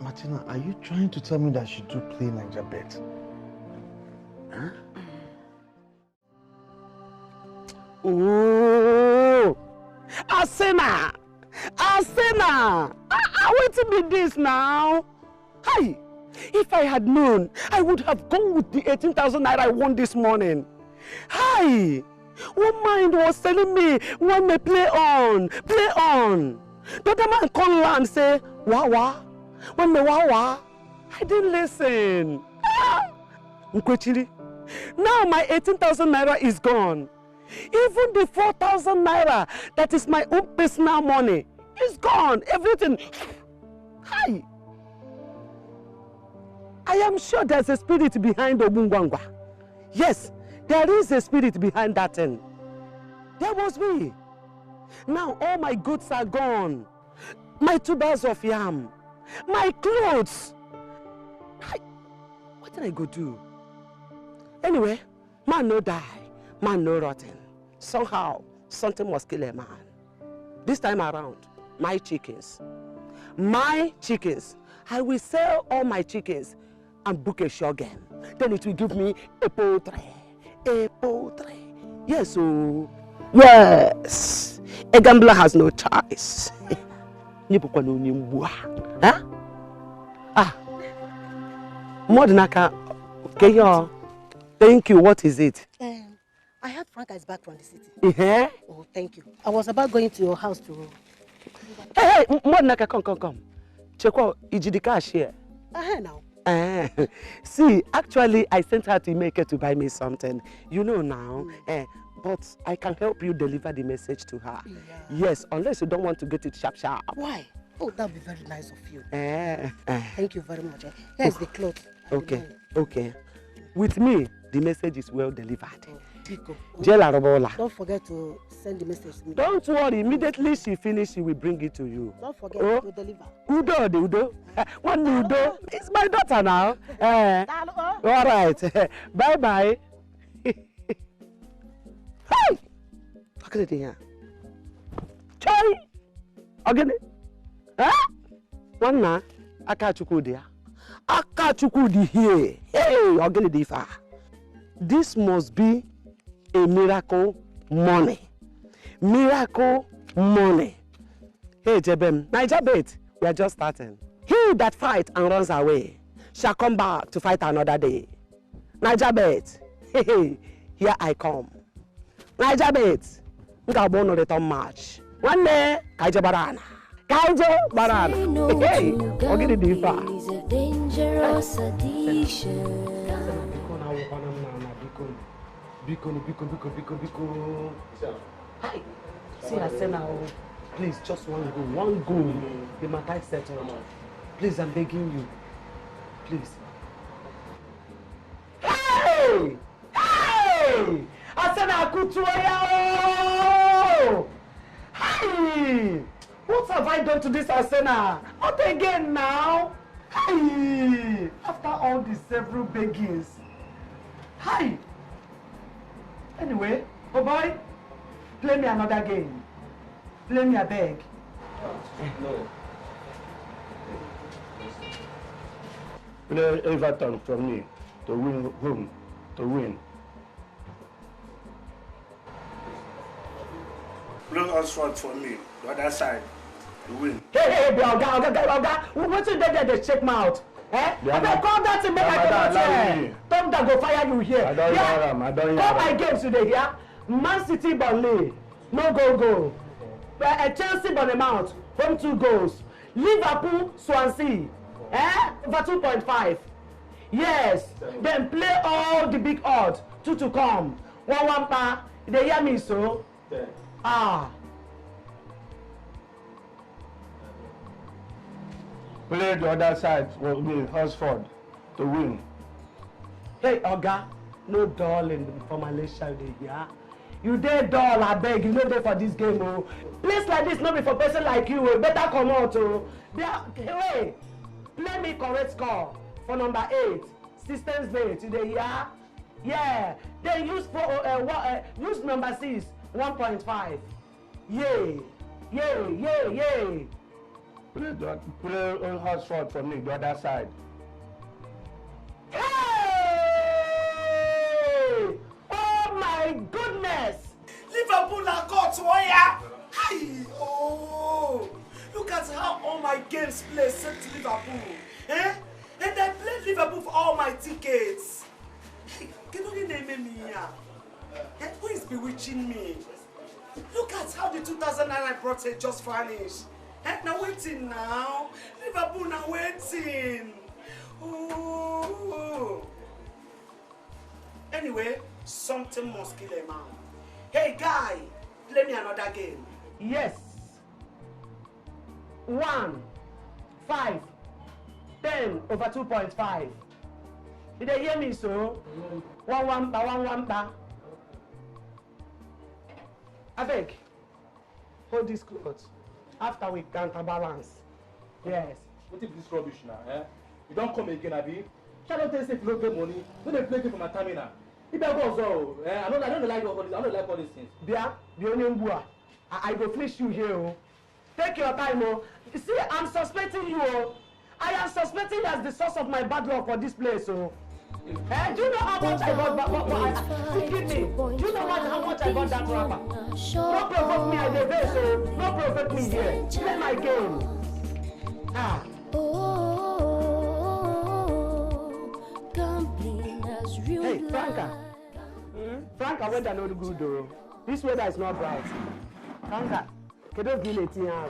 Martina, are you trying to tell me that she do play Niger bet? Huh? Oh, Asena! Wait to be this now. Hi! If I had known, I would have gone with the 18,000 naira I won this morning. Hi! One mind was telling me, when me play on. The other man call and say, wah. When me wah, I didn't listen. Nkwechiri, now my 18,000 naira is gone. Even the 4,000 naira that is my own personal money is gone. Everything. Hi. I am sure there's a spirit behind Obungwangwa. Yes, there is a spirit behind that thing. There was me. Now all my goods are gone. My 2 bags of yam. My clothes. What did I go do? Anyway, man no die. Man no rotten. Somehow, something must kill a man. This time around, my chickens. I will sell all my chickens and book a show game. Then it will give me a poultry. Yes, so yes. A gambler has no choice. Huh? Modinaka, okay, thank you. What is it? I heard Franca is back from the city. Yeah? Oh, thank you. I was about going to your house to Hey, Modnaka, come. Check out, the cash here. Now. See, actually, I sent her to make her to buy me something. You know now. But I can help you deliver the message to her. Yeah. Yes, unless you don't want to get it sharp. Why? Oh, that would be very nice of you. Thank you very much. Here's the cloth. Okay. With me, the message is well delivered. Don't forget to send the message to me. Don't worry, immediately she finishes, she will bring it to you. Don't forget to deliver. Udo. One Udo. It's my daughter now. All right. Bye. Hey! Look at it here. Chai! Again. One man. Akachukudi here. Hey! Again, Difa. This must be a miracle money. Miracle money. Hey, Jebem. Niger bait. We are just starting. He that fights and runs away shall come back to fight another day. Niger bait. Hey, here I come. Niger bait. We got one return match. One day, Kaijo Barana. Hey, forget the diva. It's a dangerous addiction. Biko. Hi. See, I say now, please, just one go. The matter is settled. Please, I'm begging you. Please. Hey! I said I could Hey! What have I done to this Asena? Not again now. Hey! After all these several beggings. Hi! Anyway, oh boy, play me another game. Play me a beg. No. Play Everton from me to win home. To win. Play Oxford for me, the other side, to win. Hey, Oga, what's in there they check me out? I call that to make I Tom that go fire you here. I don't hear Call my games today, yeah? Man City Burnley, no goal. Chelsea Bournemouth, home 2 goals. Liverpool Swansea, over 2.5. Yes, then play all the big odds. 2 to come. 1 pa. They hear me so? Play the other side for me, Oxford, to win. Hey, Oga, no dull for Malaysia here. You dey dull, I beg. You no dey for this game, oh. Place like this, not be for person like you. Better come out, oh. Hey, play me correct score for number 8. Systems based, you dey here? Yeah. Then use use number 6, 1.5. Yay. Play Oxford for me, the other side. Hey! Oh my goodness! Liverpool are caught, warrior! Oh! Look at how all my games play set to Liverpool. And I played Liverpool for all my tickets. Can you name me here? Who is bewitching me? Look at how the 2000 I brought it just vanished. Now waiting now. Liverpool now waiting. Oh. Anyway, something must kill a man. Hey guy, play me another game. Yes. 1, 5, 10 over 2.5. Did they hear me so? 1 pa. I beg. Hold this cloth. After we counterbalance. Yes. What if this rubbish now? You don't come again, Abi. Shall I tell you if you don't get money? Don't they play for my terminal? If I go so, I don't like all these. I don't like all these things. Bia, the onion bua. I go finish you here. Oh. Take your time, oh. You see, I'm suspecting you, oh. I am suspecting you as the source of my bad luck for this place, oh. Do you know how much I got? Forgive me. Do you know how much I got that rapper? No provoke me, I debate, so no provoke me here. Play my game. Hey, Franca, weather not good though. This weather is not bright. Franca, can you feel it here?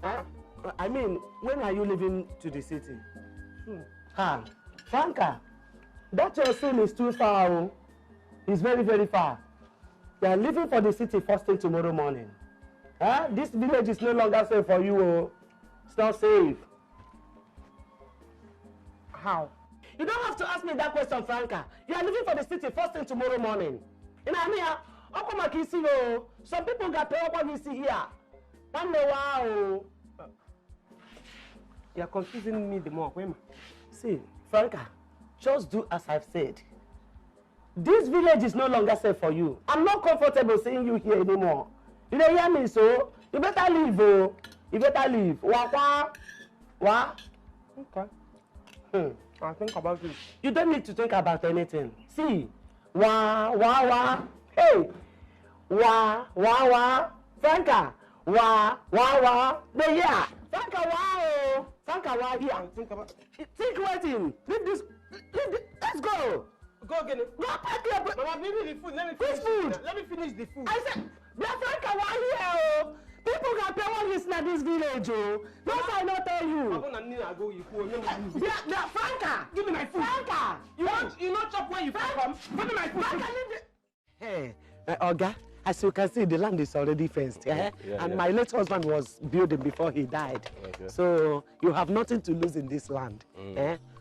I mean, when are you leaving to the city? Franca, that your son is too far. Oh. It's very, very far. You are leaving for the city first thing tomorrow morning. This village is no longer safe for you. Oh. It's not safe. How? You don't have to ask me that question, Franca. You are leaving for the city first thing tomorrow morning. You know what I mean? Some people got paid what you see here. One day, wow. You are confusing me the more. See, Franca, just do as I've said. This village is no longer safe for you. I'm not comfortable seeing you here anymore. You don't hear me, so you better leave. Oh. You better leave. Wah. Okay. I'll think about it. You don't need to think about anything. See, wah. Hey, wah. Franca, wah. No, yeah. Franca, wah. Franca, wah here. Think about it. Think waiting. Leave this. Let's go. Go again. Go back here. Mama, give me the food. Let me finish. Which food? Let me finish the food. I said, Franca, wah here. Oh. People can pay one listen at this village, oh. That's I not tell you. Franca, give me my food. Franca, you not chop where you from? Give me my food. Franca, hey, Oga, as you can see, the land is already fenced, and my late husband was building before he died. Okay. So you have nothing to lose in this land.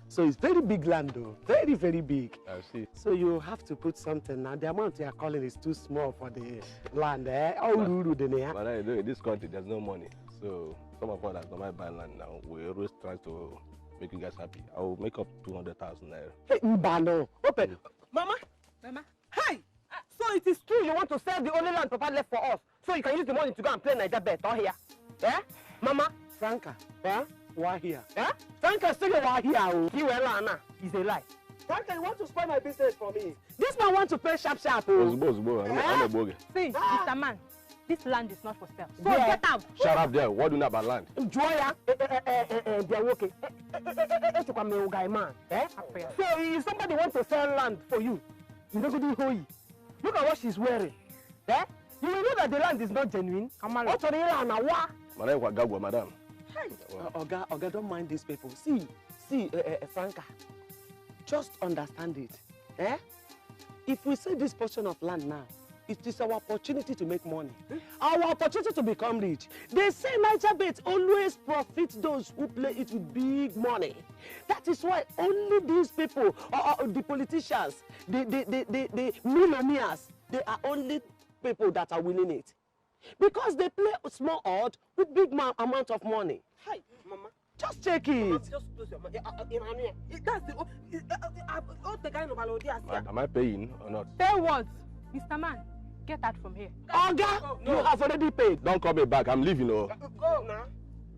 So it's very big land, though. Very, very big. I see. So you have to put something now. The amount you are calling is too small for the land, But in this country, there's no money. So some of us that don't buy land now, we always try to make you guys happy. I will make up 200,000 naira. Hey, Mbano, open. Mama. Hi. So it is true you want to sell the only land Papa left for us, so you can use the money to go and play Niger bet or here? Mama? Franca, why here? Franca still why here? He will Lana. He's a lie. Franca, you want to spoil my business for me? This man wants to play sharp. I'm a bogey. See, Mr. Man, this land is not for sale. So get out. Shut up there. What do you know about land? Joya, they're working. So if somebody wants to sell land for you, you don't go do. Look at what she's wearing. You will know that the land is not genuine. What's on the land now? Madam. Oga, don't mind these people. See, Franca, just understand it. If we sell this portion of land now, it is our opportunity to make money. Our opportunity to become rich. They say Niger Bet always profits those who play it with big money. That is why only these people, the politicians, the millionaires, they are only people that are winning it. Because they play a small odd with big amount of money. Hi, Mama. Just check it. Mama, just close your mouth. That's the kind of melody. Am I paying or not? Pay what? Mr. Man, get out from here. Oga, you have already paid. Don't call me back. I'm leaving. Go now.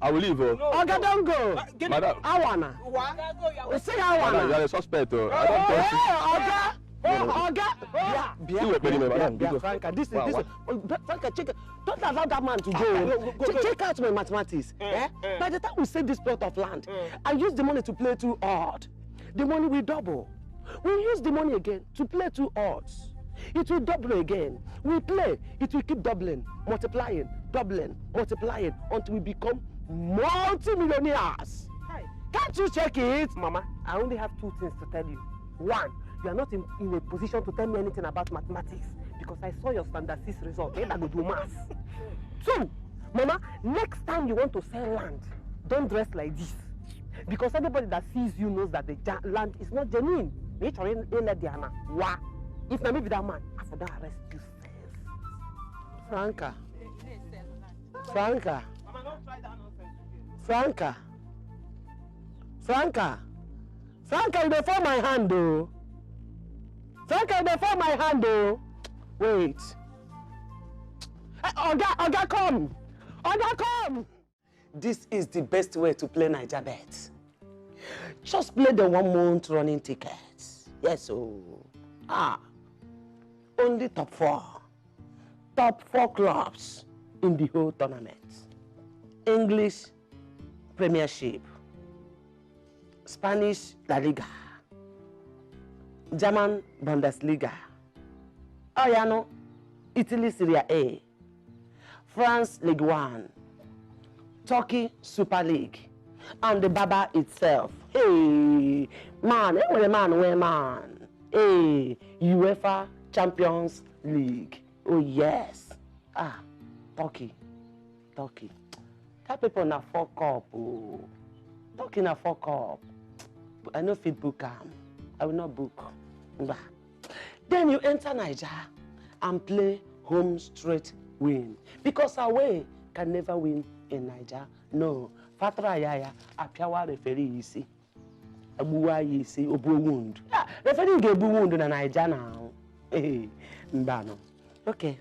I will leave. Oga, don't go. Madam. Awana. Say Awana. Madam, you are a suspect. I don't trust you. Oga. Franca, this is Franca, check. Don't allow that man to go. Check out my mathematics. By the time we sell this plot of land, I use the money to play 2 odd. The money will double. We use the money again to play 2 odds. It will double again. We play, it will keep doubling, multiplying, until we become multi-millionaires. Can't you check it? Mama, I only have 2 things to tell you. 1, you are not in a position to tell me anything about mathematics because I saw your standard 6 result. I go do maths. 2, Mama, next time you want to sell land, don't dress like this. Because anybody that sees you knows that the land is not genuine. If not maybe that man, I for that arrest you first. Franca. Mama, don't try that nonsense again. Franca, you before my hand, though. Wait. Hey, Oga, come. This is the best way to play Niger Bet. Just play the 1 month running tickets. Yes, only top 4 clubs in the whole tournament. English Premiership, Spanish La Liga, German Bundesliga, Italy Serie A, France Ligue 1, Turkey Super League, and the Baba itself. Hey, man, Hey, UEFA Champions League. Oh yes. Ah, Turkey. That people na fuck up. Oh, Turkey na fuck up. I no fit book am. I will not book. Bah. Then you enter Niger and play home straight win. Because away can never win in Niger. No. Fatra yaya apiawa referee isi. Abuwa isi obu wound. Referee get obu wound in Niger now. Hey, mbano. Okay.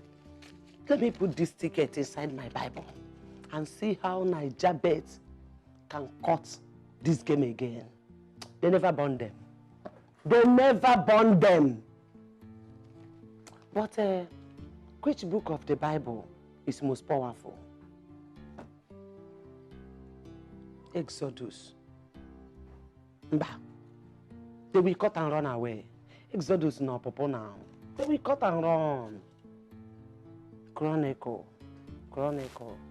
Let me put this ticket inside my Bible and see how Niger Bet can cut this game again. They never burn them. They never burn them. But which book of the Bible is most powerful? Exodus. Bah. They will cut and run away. Exodus no popo now. They will cut and run. Chronicle.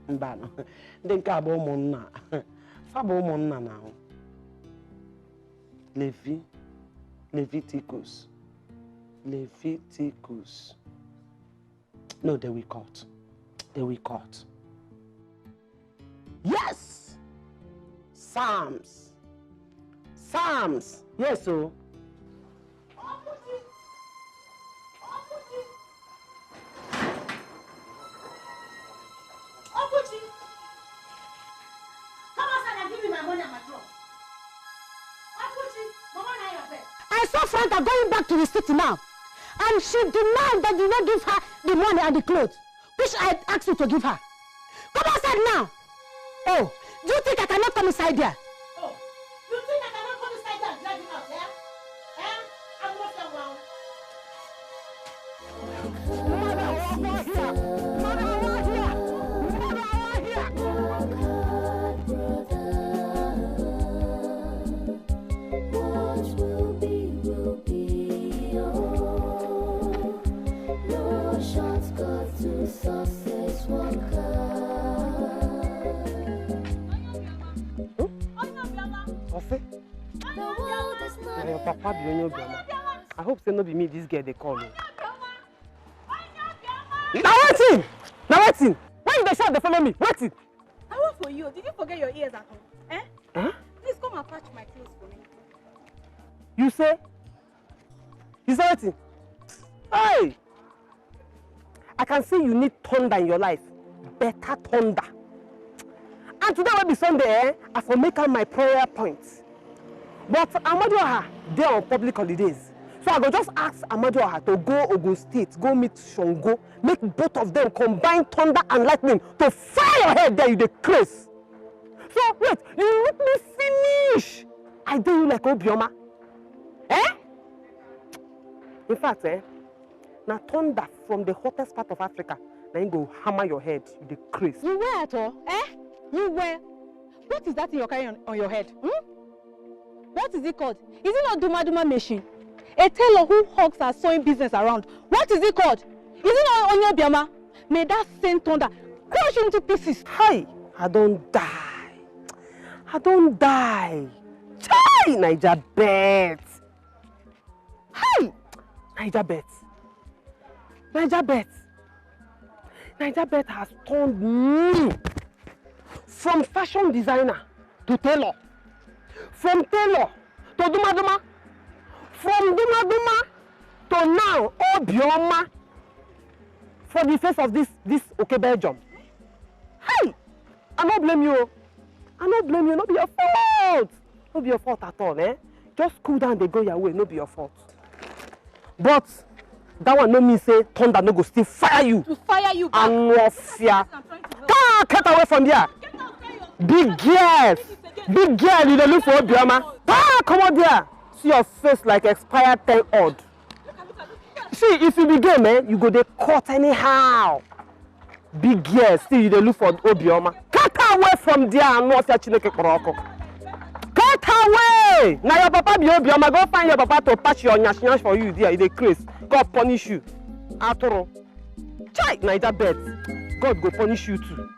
Mbano. Then kabo monna. Fabo monna now. Leviticus. No, they will cut. Yes! Psalms. Yes, so. I saw Franca going back to the city now, and she demands that you not give her the money and the clothes, which I asked you to give her. Come outside now. Oh, do you think I cannot come inside there? Oh, you think I cannot come inside there and drag it out, yeah? I'm not the one. Your papa Billionaire. I hope so not be me this girl they call you. Now waiting. Why you dey shout they follow me? Waiting. I wait for you. Did you forget your ears at home? Eh? Huh? Please come and patch my clothes for me. You say waiting? Hey! I can see you need thunder in your life. Better thunder. And today will be Sunday, I will make out my prayer points. But Amadioha, they are on public holidays. So I go just ask Amadioha to go Ogun State, go meet Shongo, make both of them combine thunder and lightning to fire your head there, you the craze. So wait, you let me finish. I do you like Obioma. Eh? In fact, now thunder from the hottest part of Africa, then you go hammer your head, you the craze. You wear at all? Eh? You wear? What is that in your carrying on your head? What is it called? Is it not Duma machine? A tailor who hawks her sewing business around. What is it called? Is it not Onyo Biama? May that same thunder crush into pieces. Hi! I don't die. Chai! Niger Bet. Hi! Niger Bet has turned me from fashion designer to tailor. From tailor to Duma. From Duma to now Obioma. For the face of this okay Belgium. Hey! I don't blame you. Not be your fault. Not be your fault at all, eh? Just cool down, they go your way, not be your fault. But that one no mean say thunder no go still fire you. To fire you back. And no fear. Get away from there. Big girl, you dey look for Obioma. Come on there. See your face like expired 10 odd. See, if you be gay, man, you go dey cut anyhow. Big girl, still you dey look for Obioma. Get away from there and no fear Chineke Koroko. Get away! Now your papa be Obioma, go find your papa to patch your nyash for you there. He dey craze. God punish you. Atoro. Chai, Niger Bet. God go punish you too.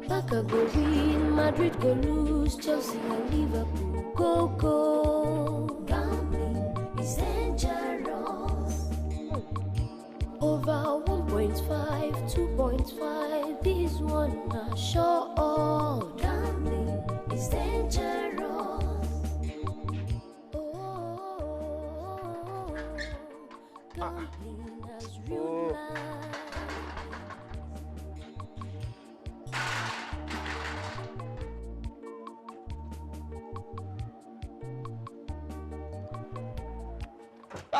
Barca go win, Madrid go lose, Chelsea and Liverpool go go. Gambling is dangerous. Over 1.5, 2.5, this one not sure. Gambling is dangerous. Gambling has ruined life.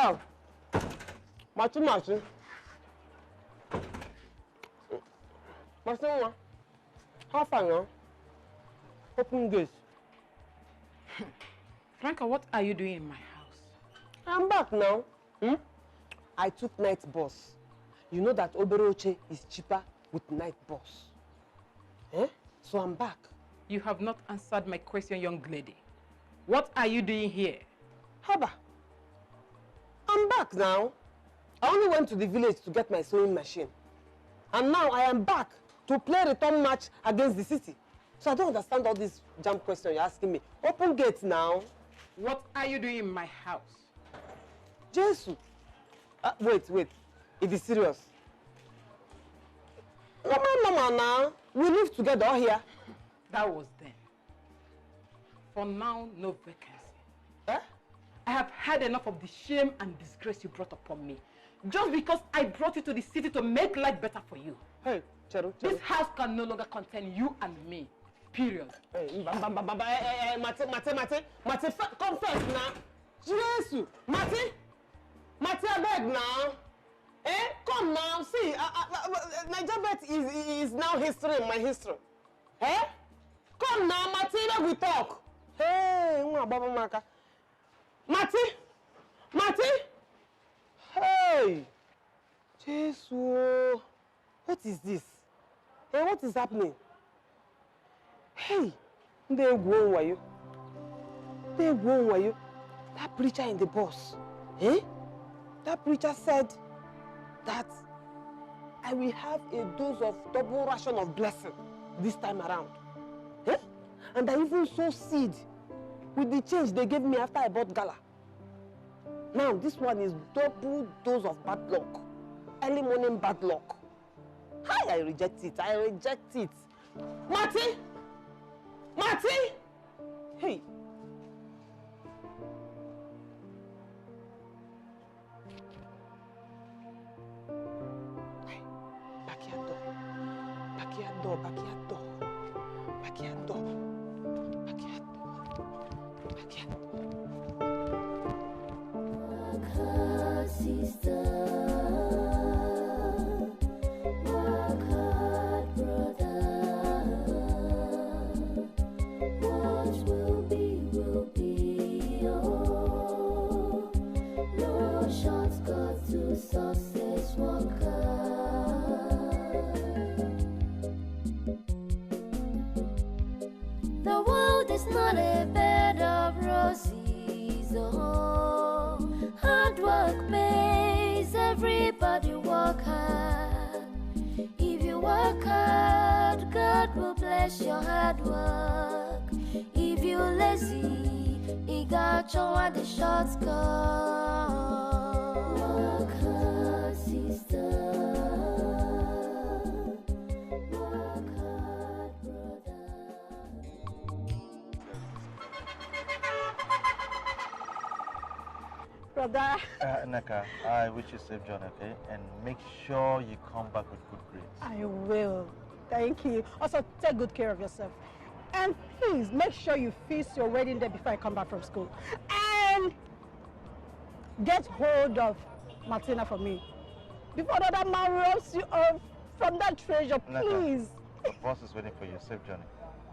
Oh, Martin. Martin, how far now? Open gates. Franca, what are you doing in my house? I'm back now. I took night bus. You know that Oberoche is cheaper with night bus. So I'm back. You have not answered my question, young lady. What are you doing here? Haba. I'm back now. I only went to the village to get my sewing machine. And now I am back to play return match against the city. So I don't understand all these jam questions you're asking me. Open gates now. What are you doing in my house? Jesus. Wait. It is serious. Mama now. We live together here. That was then. For now, no vacancy. I have had enough of the shame and disgrace you brought upon me. Just because I brought you to the city to make life better for you. Hey, Cheru. This house can no longer contain you and me. Period. Hey, Mate, come first now. Jesus, Mate, I beg now. Come now, see, Nigeria is now history in my history. Come now, Mate, let we talk. Hey, Mate! Hey! Jesus! What is this? Hey, what is happening? Hey! They go were you? That preacher in the bus. That preacher said that I will have a dose of double ration of blessing this time around. And I even sow seed with the change they gave me after I bought gala. Now this one is double dose of bad luck. Early morning bad luck. Hi, I reject it. Marty! Hey. Backyard door. Sister, work hard, brother. What will be, oh. No shortcut to success, work hard. The world is not a bed of roses, oh. Hard work pays, everybody work hard. If you work hard, God will bless your hard work. If you're lazy, you got your the shortcut. Work hard, sister. Work hard, brother. Brother. Naka, I wish you safe journey, okay? And make sure you come back with good grades. I will. Thank you. Also, take good care of yourself. And please, make sure you feast your wedding day before I come back from school. And get hold of Martina for me. Before another man robs you off from that treasure, please. Naka, the boss is waiting for you. Safe journey.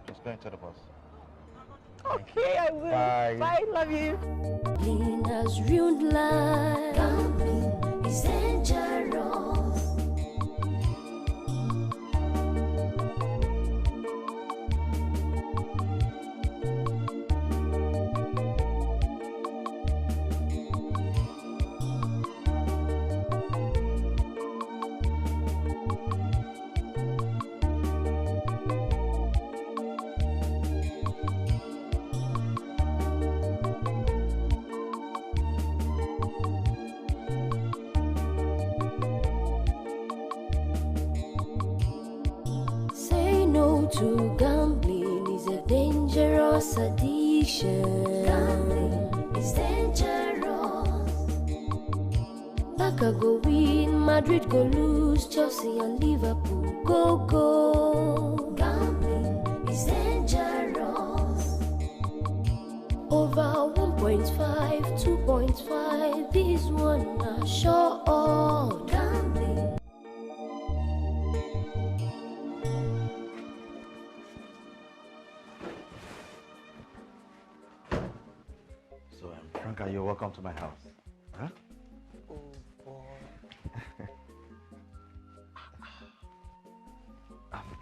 Just go into the bus. Okay, I will. Bye. Bye, love you. Gambling has ruined life. Gambling is dangerous. due to gambling is a dangerous addiction. Gambling is dangerous. Barca go win, Madrid go lose, Chelsea and Liverpool go. Gambling is dangerous. Over 1.5, 2.5, this one are sure of gambling. So, Franca, you're welcome to my house. Huh? Oh, boy.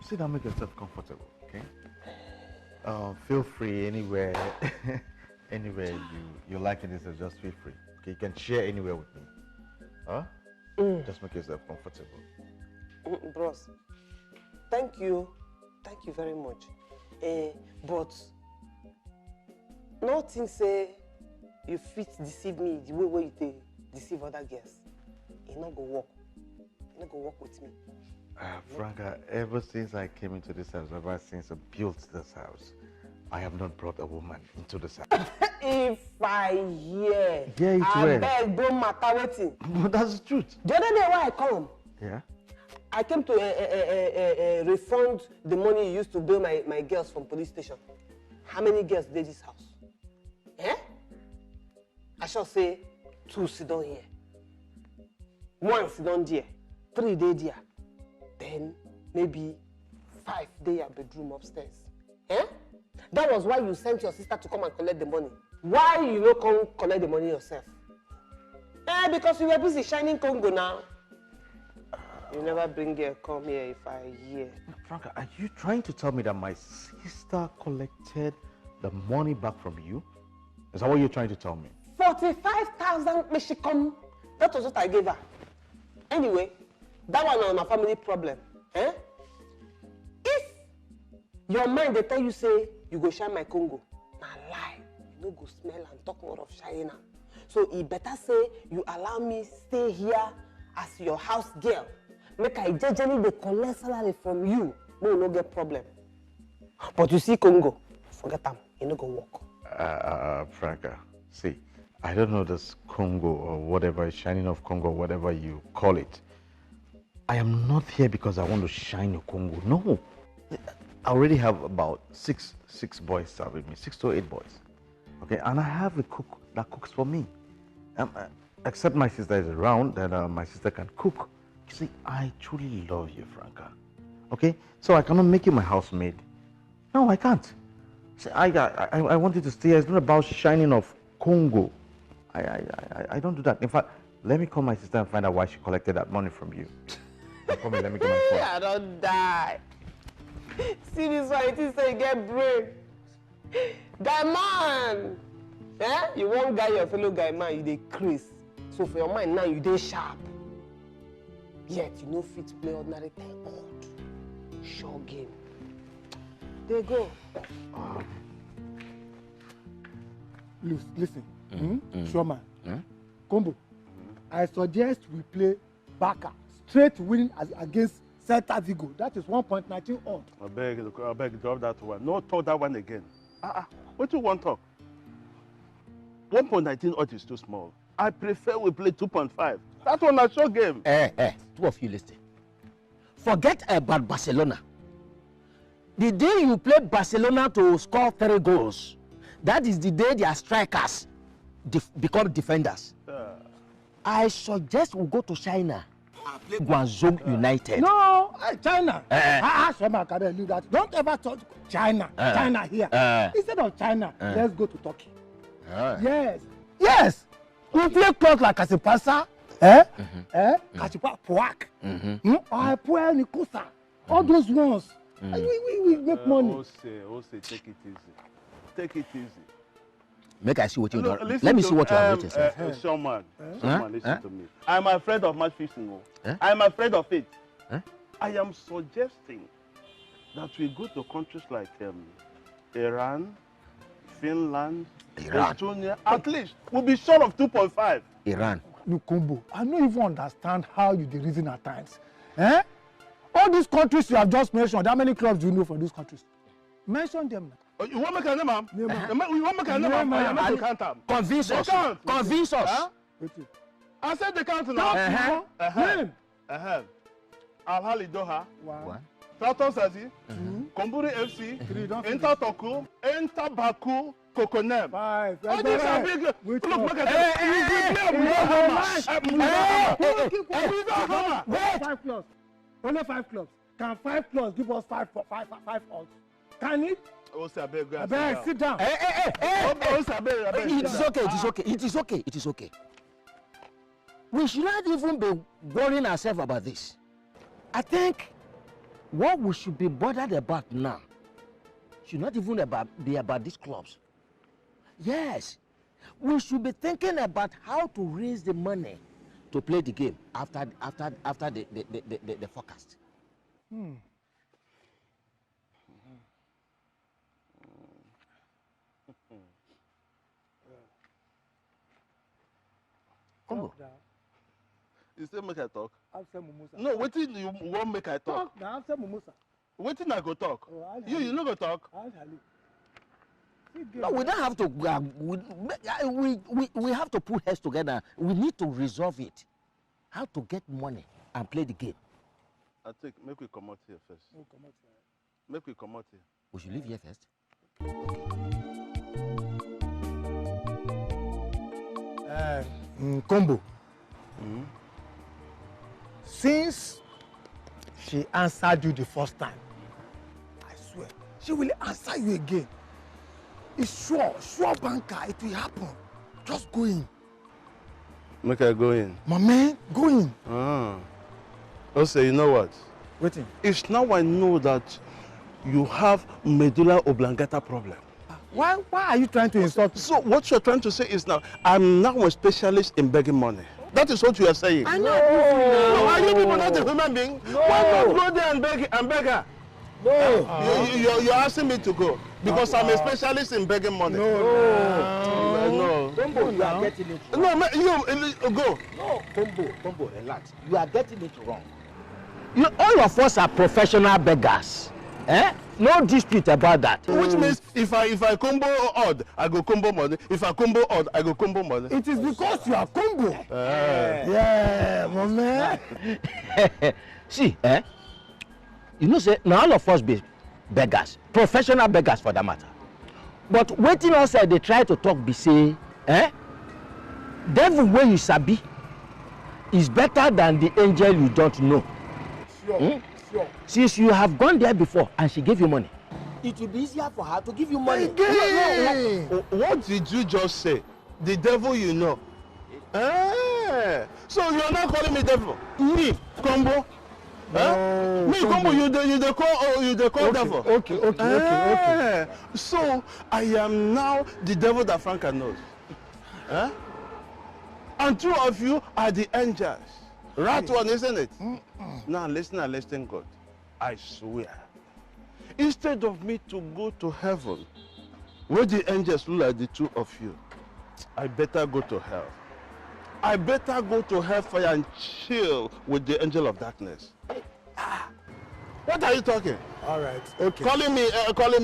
Sit down, make yourself comfortable, okay? Feel free anywhere, anywhere you like in this, just feel free. Okay, you can share anywhere with me. Huh? Just make yourself comfortable. Bros, thank you very much. But nothing say you fit deceive me the way you deceive other girls. It not go work. It not go work with me. Franca, ever since I came into this house, ever since I built this house, I have not brought a woman into this house. If I hear, I beg, don't matter waiting. But that's the truth. The other day when I come, yeah, I came to refund the money you used to bill my girls from police station. How many girls did this house? Eh? I shall say 2 sit down here. 1 sit down there. 3 day there. Then maybe 5 day your bedroom upstairs. Eh? That was why you sent your sister to come and collect the money. Why you don't come collect the money yourself? Because you were busy shining Congo now. You never bring girl come here if I hear. Franca, are you trying to tell me that my sister collected the money back from you? Is that what you're trying to tell me? 45,000 may she come. That was what I gave her. Anyway, that one on my family problem. Eh? If your mind they tell you say you go shine my Congo, na lie. You no go smell and talk more of China. So it better say you allow me stay here as your house girl. Make I jejely dey collect salary from you. No, no get problem. But you see Congo, forget them. You no go work. Franca, see, I don't know this Congo or whatever, shining of Congo, whatever you call it. I am not here because I want to shine a Congo. No. I already have about six boys serving me, 6 to 8 boys. Okay, and I have a cook that cooks for me. Except my sister is around, then my sister can cook. You see, I truly love you, Franca. Okay, so I cannot make you my housemaid. No, I can't. See, I want you to stay here. It's not about shining of Congo. I don't do that. In fact, let me call my sister and find out why she collected that money from you. Call me, let me get my phone. I don't die. See this one, it is say you get brain. Guy man! Eh? You won't guy your fellow guy man, you dey craze. So for your mind now, you dey sharp. Yet you no fit play ordinary time odd. Sure game. There go. Listen, Showman, Combo, I suggest we play Barca, straight winning against Celta Vigo. That is 1.19 odd. I beg, drop that one. No, talk that one again. What do you want to talk? 1.19 odd is too small. I prefer we play 2.5. That one a short game. Two of you listen. Forget about Barcelona. The day you play Barcelona to score 3 goals, that is the day their strikers become defenders. I suggest we go to China and play Guangzhou United. No, China. Showman, can I leave that? Don't ever talk China. China here. Instead of China, let's go to Turkey. Yes. We play close like Kasipasa. Kashipa Puak. Or Puel Nikusa. All those ones. We make money. Ose, take it easy. Take it easy. Make I see what you do. Let me see what you have written, sir. Showman, listen to me. I'm afraid of match fixing. I'm afraid of it. I am suggesting that we go to countries like Iran, Finland, Estonia. At least we'll be short of 2.5. Iran. Look, Combo, I don't even understand how you reason at times. All these countries you have just mentioned, how many clubs do you know for these countries? Mention them now. You want make a name, ma'am? You want make a name, ma'am? I am to count them. Convince us. Convince us. Huh? I said the count now. Al-Hali Doha. 1. Tato Sazi. Komburi FC. 3. Inter Toku. Inter Baku. Kokonem. 5. Oh, these are big. Look, look at that. 5 clubs. Only 5 clubs. Can 5 clubs give us 5 odds? Can it? Oh, sir, beg, sit down. It is okay. It is okay. It is okay. We should not even be worrying ourselves about this. I think what we should be bothered about now should not even be about these clubs. Yes, we should be thinking about how to raise the money to play the game after the forecast. You say make I talk? I'll say Mumusa. No, what did you want make I talk? Now I'll say Mumusa. What did I go talk? You no go talk? No, we don't have to. We have to put heads together. We need to resolve it. How to get money and play the game. I think make we come out here first. Make we come out here. We should leave here first. Combo. Since she answered you the first time, I swear, she will answer you again. It's sure banker, it will happen. Just go in. Make I go in. My man, go in. Also, you know what? Waiting. It's now I know that you have medulla oblongata problem. Why are you trying to insult me? So what you're trying to say is now, I'm now a specialist in begging money. That is what you are saying. I know. No, are you people not a human being? No. Why not go there and beg her? No. You're asking me to go because I'm a specialist in begging money. No. Combo, you are getting it wrong. No, you go. No, Combo, relax. You are getting it wrong. All of us are professional beggars. No dispute about that. Which means if I combo odd, I go combo money. If I combo odd, I go combo money. It is because you are combo. Yeah, my man. See, you know, say now all of us be beggars, professional beggars for that matter. But waiting outside, they try to talk, be say, devil way you sabi is better than the angel you don't know. Sure. Since you have gone there before and she gave you money, it will be easier for her to give you money. What did you just say? The devil you know. So you're not calling me devil? Me, Combo? No, me, Combo, you the call devil. Okay. So I am now the devil that Franca knows. And 2 of you are the angels. Right one, isn't it? Now listen, God. I swear. Instead of me to go to heaven, where the angels look like the 2 of you, I better go to hell. I better go to hellfire and chill with the angel of darkness. What are you talking? All right. Okay. Calling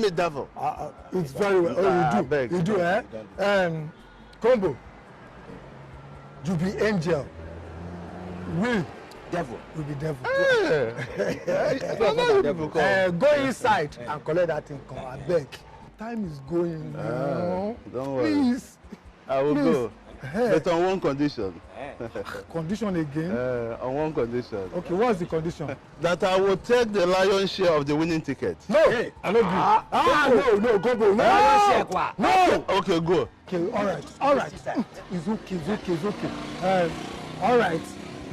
me devil. It's very well. You do, Combo. You be angel. Devil. You be devil. Go inside and collect that thing. Come, I beg. Time is going now. Don't worry. Please. I will go. But on one condition. Condition again? On one condition. Okay, what's the condition? That I will take the lion's share of the winning ticket. No, I don't do. No, go. No. Okay, go. Okay, all right. It's okay. All right.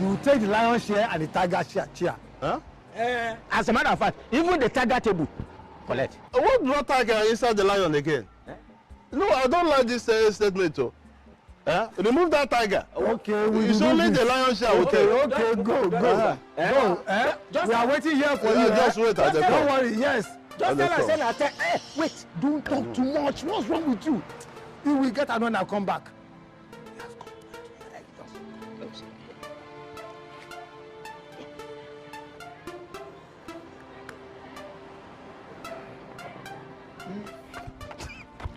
You will take the lion's share and the tiger chair. Huh? As a matter of fact, even the tiger table, collect. What brought tiger inside the lion again? No, I don't like this statement too. Remove that tiger. Okay, it's only the lion share. Okay, go. We are waiting here for you. Just wait. Don't worry. Yes. Just tell her. Wait. Don't talk too much. What's wrong with you? You will get another and come back.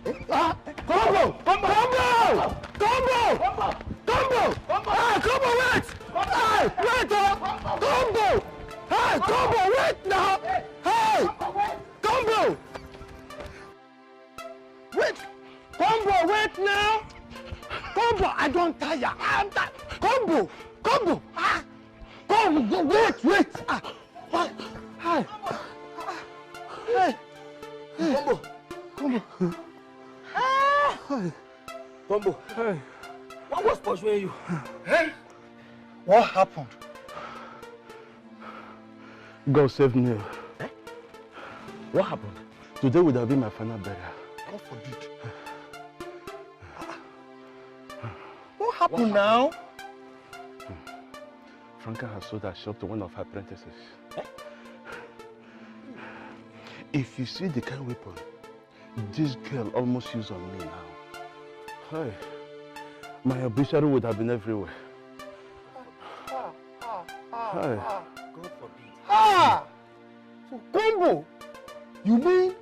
Combo! Hey, Combo, wait! Hey, wait! Combo! Hey, Combo, wait now! Hey! Combo! Wait! Combo, wait now! Combo, I don't tire. I'm tired. Combo! Ah! Combo, wait! Ah! Hi! Hey! Combo! Hey! Combo! Hey! What was pursuing you? What happened? God save me. What happened? Today would have been my final burial. God forbid. What happened now? Franca has sold her shop to one of her apprentices. If you see the kind of weapon this girl almost used on me now, hey, my obituary would have been everywhere. Hey. God forbid. Ah! So Combo, you mean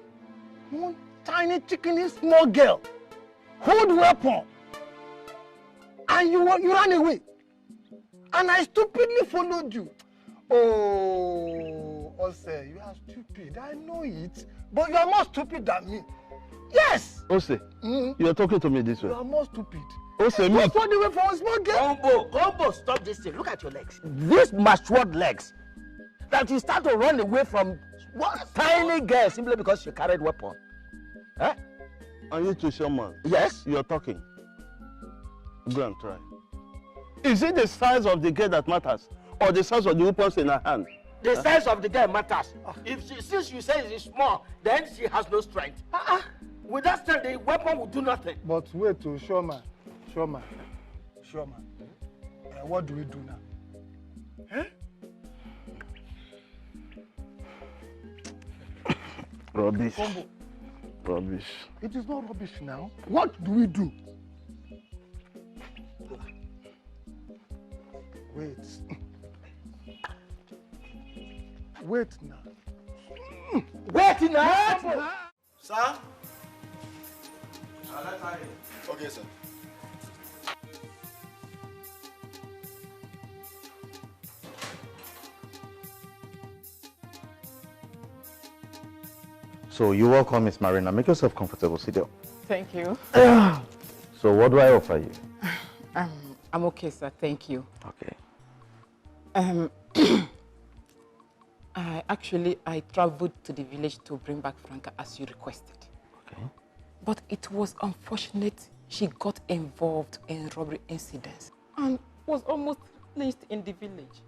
one tiny chickeny small girl hold weapon and you ran away and I stupidly followed you? Oh, Ose, you are stupid. I know it, but you are more stupid than me. Yes. Ose, you are talking to me this way. You are more stupid. Ose, me. Just run away from a small girl. Combo, stop this thing. Look at your legs. These matured legs. That you start to run away from one tiny girl simply because she carried weapon. Huh? Are you too Sherman? Yes. You are talking. Go and try. Is it the size of the girl that matters, or the size of the weapons in her hand? The size of the girl matters. Since you say it's small, then she has no strength. With that strength, the weapon will do nothing. But wait, Sherman. What do we do now? Eh? Rubbish. Combo. Rubbish. It is not rubbish now. What do we do? Wait. Wait now. Wait now. Sir? Okay, sir. So you're welcome, Miss Marina. Make yourself comfortable. Sit down. Thank you. So what do I offer you? I'm okay, sir. Thank you. Okay. I traveled to the village to bring back Franca as you requested. Okay. But it was unfortunate she got involved in robbery incidents and was almost lynched in the village.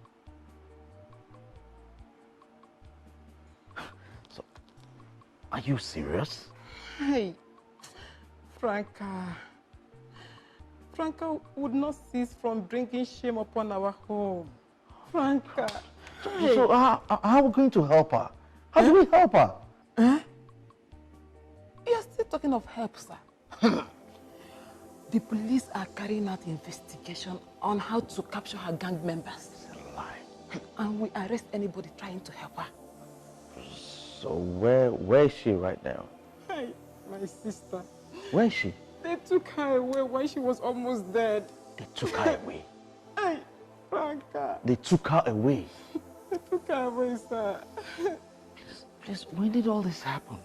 So, are you serious? Hey, Franca would not cease from bringing shame upon our home. Franca. So how are we going to help her? How do we help her? You are still talking of help, sir. The police are carrying out investigation on how to capture her gang members. And we arrest anybody trying to help her. So where is she right now? Hey, my sister. Where is she? They took her away when she was almost dead. They took her away. Hey, Franca. They took her away. They took her away, sir. Please, when did all this happen?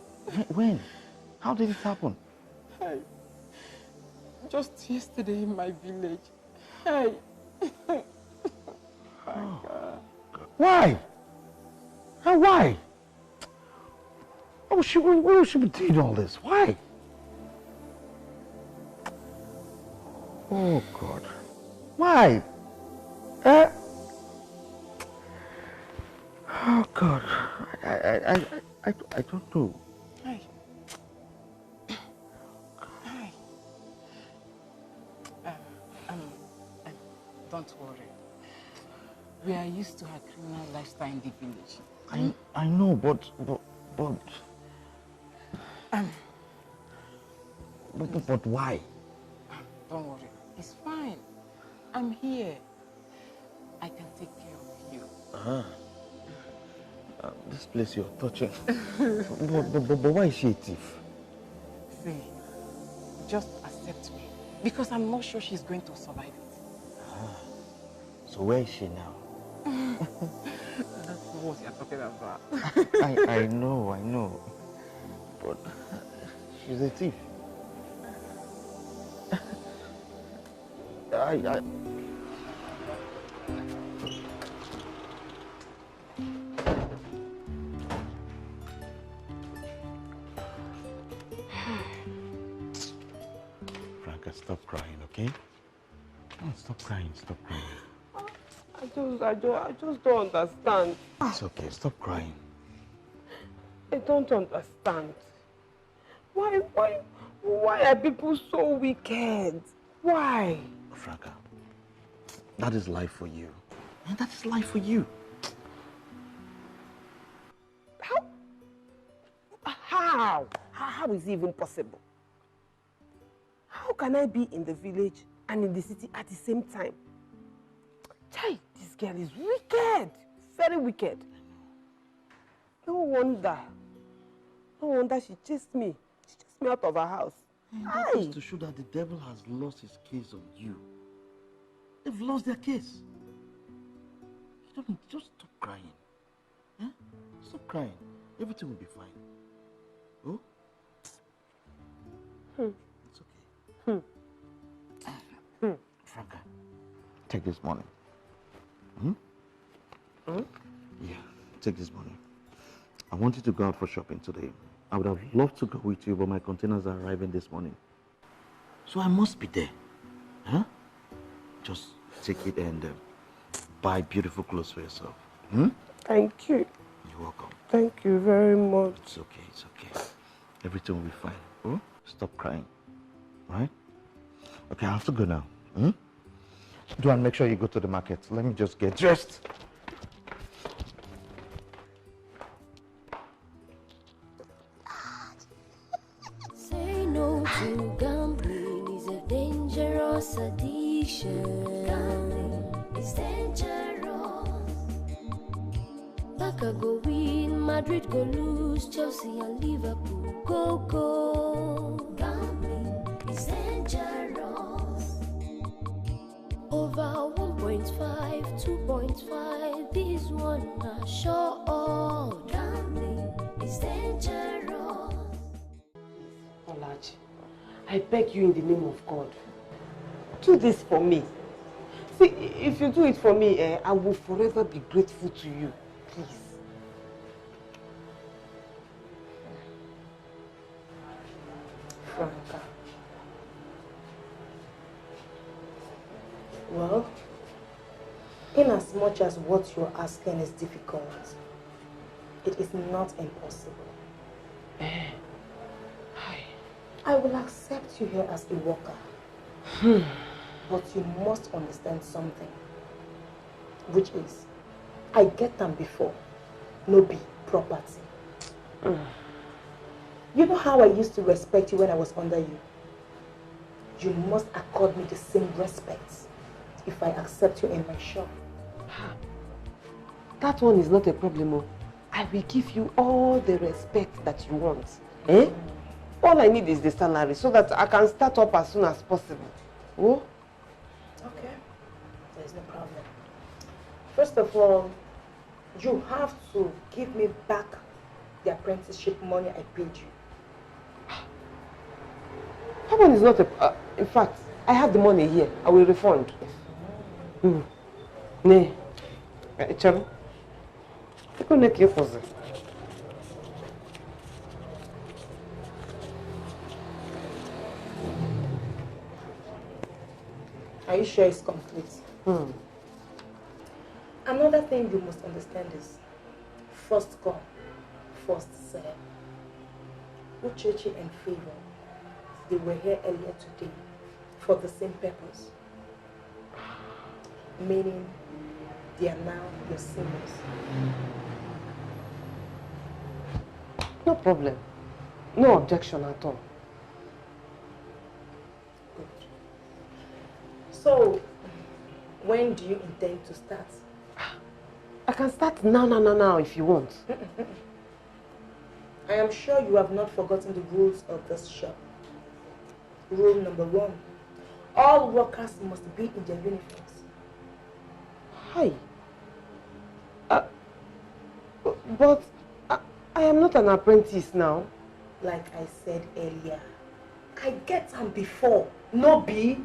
When? How did it happen? Hey, just yesterday in my village. Hey. Franca. Why? And why? Why would she be doing all this? Why? Oh God. Why? Oh God. I don't know. Hey. Hey. Don't worry. We are used to her criminal lifestyle in the village. I know, but why? Don't worry. It's fine. I'm here. I can take care of you. This place you're touching. but why is she a thief? See, just accept me. Because I'm not sure she's going to survive it. So where is she now? That's not what you're talking about. I know. But she's a thief. Franca, stop crying, okay? Oh, stop crying. I just don't understand. It's okay, stop crying. I don't understand. Why are people so wicked? Why? Franca, that is life for you. And that is life for you. How? How is it even possible? How can I be in the village and in the city at the same time? Chai, this girl is wicked. Very wicked. No wonder she chased me. She chased me out of her house. That is to show that the devil has lost his case on you. They've lost their case. You don't just stop crying. Huh? Stop crying. Everything will be fine. Oh? It's okay. Franca, take this money. Yeah, take this money. I want you to go out for shopping today. I would have loved to go with you, but my containers are arriving this morning. So I must be there. Huh? Just take it and buy beautiful clothes for yourself. Thank you. You're welcome. Thank you very much. It's okay. Everything will be fine. Oh? Stop crying. Right? Okay, I have to go now. Do and make sure you go to the market. Let me just get dressed. Say no to gambling is a dangerous addiction. Gambling is dangerous. Barca go win, Madrid go lose, Chelsea and Liverpool go. Gambling is dangerous. Over 1.5, 2.5, this one are sure. Gambling is dangerous. Olaji, I beg you in the name of God, do this for me. See, if you do it for me, I will forever be grateful to you. Please. Franca. Well, in as much as what you're asking is difficult, it is not impossible. I will accept you here as a worker. But you must understand something, which is, I get them before, no be property. You know how I used to respect you when I was under you? You must accord me the same respect if I accept you in my shop. That one is not a problem. I will give you all the respect that you want. All I need is the salary so that I can start up as soon as possible. Oh? Okay, there's no problem. First of all, you have to give me back the apprenticeship money I paid you. That one is not a... in fact, I have the money here. I will refund. Ne. Charo. Go make your puzzle. Are you sure it's complete? Another thing you must understand is, first come, first serve. Uchechi and Favor, they were here earlier today for the same purpose. Meaning, they are now your seniors. No problem. No objection at all. So, when do you intend to start? I can start now if you want. I am sure you have not forgotten the rules of this shop. Rule number 1. All workers must be in their uniforms. Hi. But I am not an apprentice now. Like I said earlier, I get them before, no be.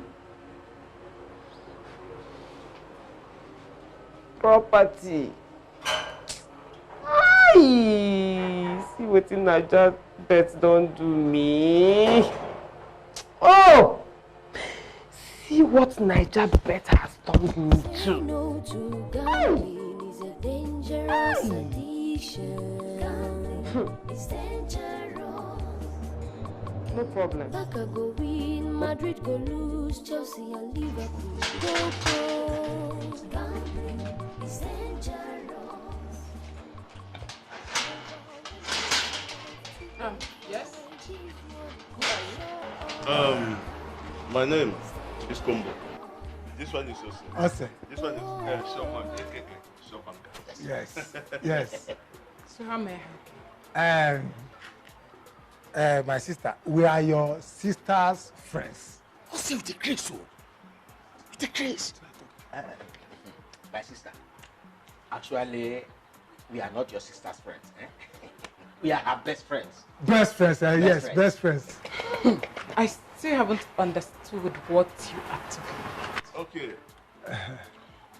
Property. Hi. See wetin Naija bet don't do me. Oh! See what Naija bet has done me to. No to gambling is a dangerous addiction. It's dangerous. No problem. Barca go win, Madrid go lose, Chelsea and Liverpool go go. Gambling is dangerous. Yes? My name is Combo. This one is Ose. Ose. This one is Shoman, aka Shobanka. Yes. Yes. So how may I help you? My sister, we are your sister's friends. What's with the grace, so? With the grace. My sister, actually, we are not your sister's friends. Eh? We are her best friends. Best friends, yes, best friends. I still haven't understood what you are talking about. Okay.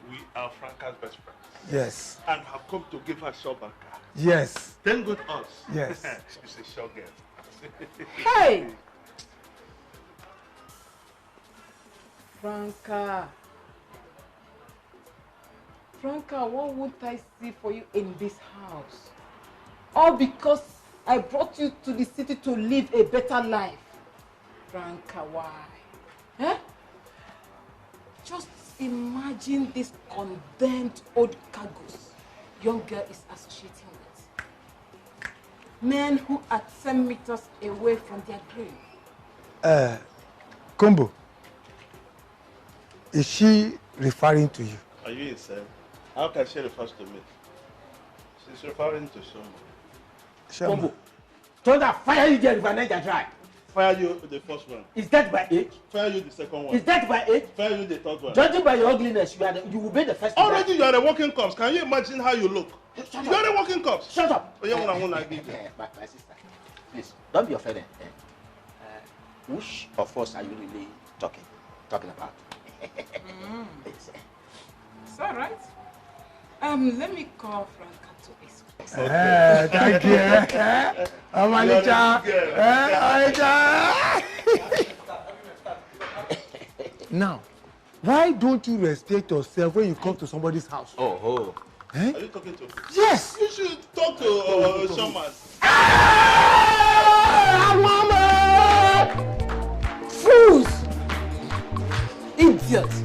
We are Franca's best friends. Yes. And have come to give her Shobanka. Yes. Thank God us. Yes. She's a short girl. Hey! Franca, what would I see for you in this house? All because I brought you to the city to live a better life. Franca, why? Eh? Just imagine this condemned old cargoes young girl is associating with. Men who are 10 meters away from their grave. Combo, is she referring to you? Are you insane? How can she refer to me? She's referring to someone. Combo. Thunder, fire you there, River Niger dry. Fire you the first one. Is that by age? Fire you the second one. Is that by age? Fire you the third one. Judging by your ugliness, you will be the first. Already you are a walking corpse. Can you imagine how you look? Shut you up. are a walking corpse. Shut up. Oh, yeah, My sister, please, don't be offended. Which of us are you really talking about? It's all right. Let me call Franca to explain. Thank you. Amalicha. Now, why don't you respect yourself when you come to somebody's house? Oh. Eh? Are you talking to me? Yes. You should talk to Shaman. Fools! Idiots!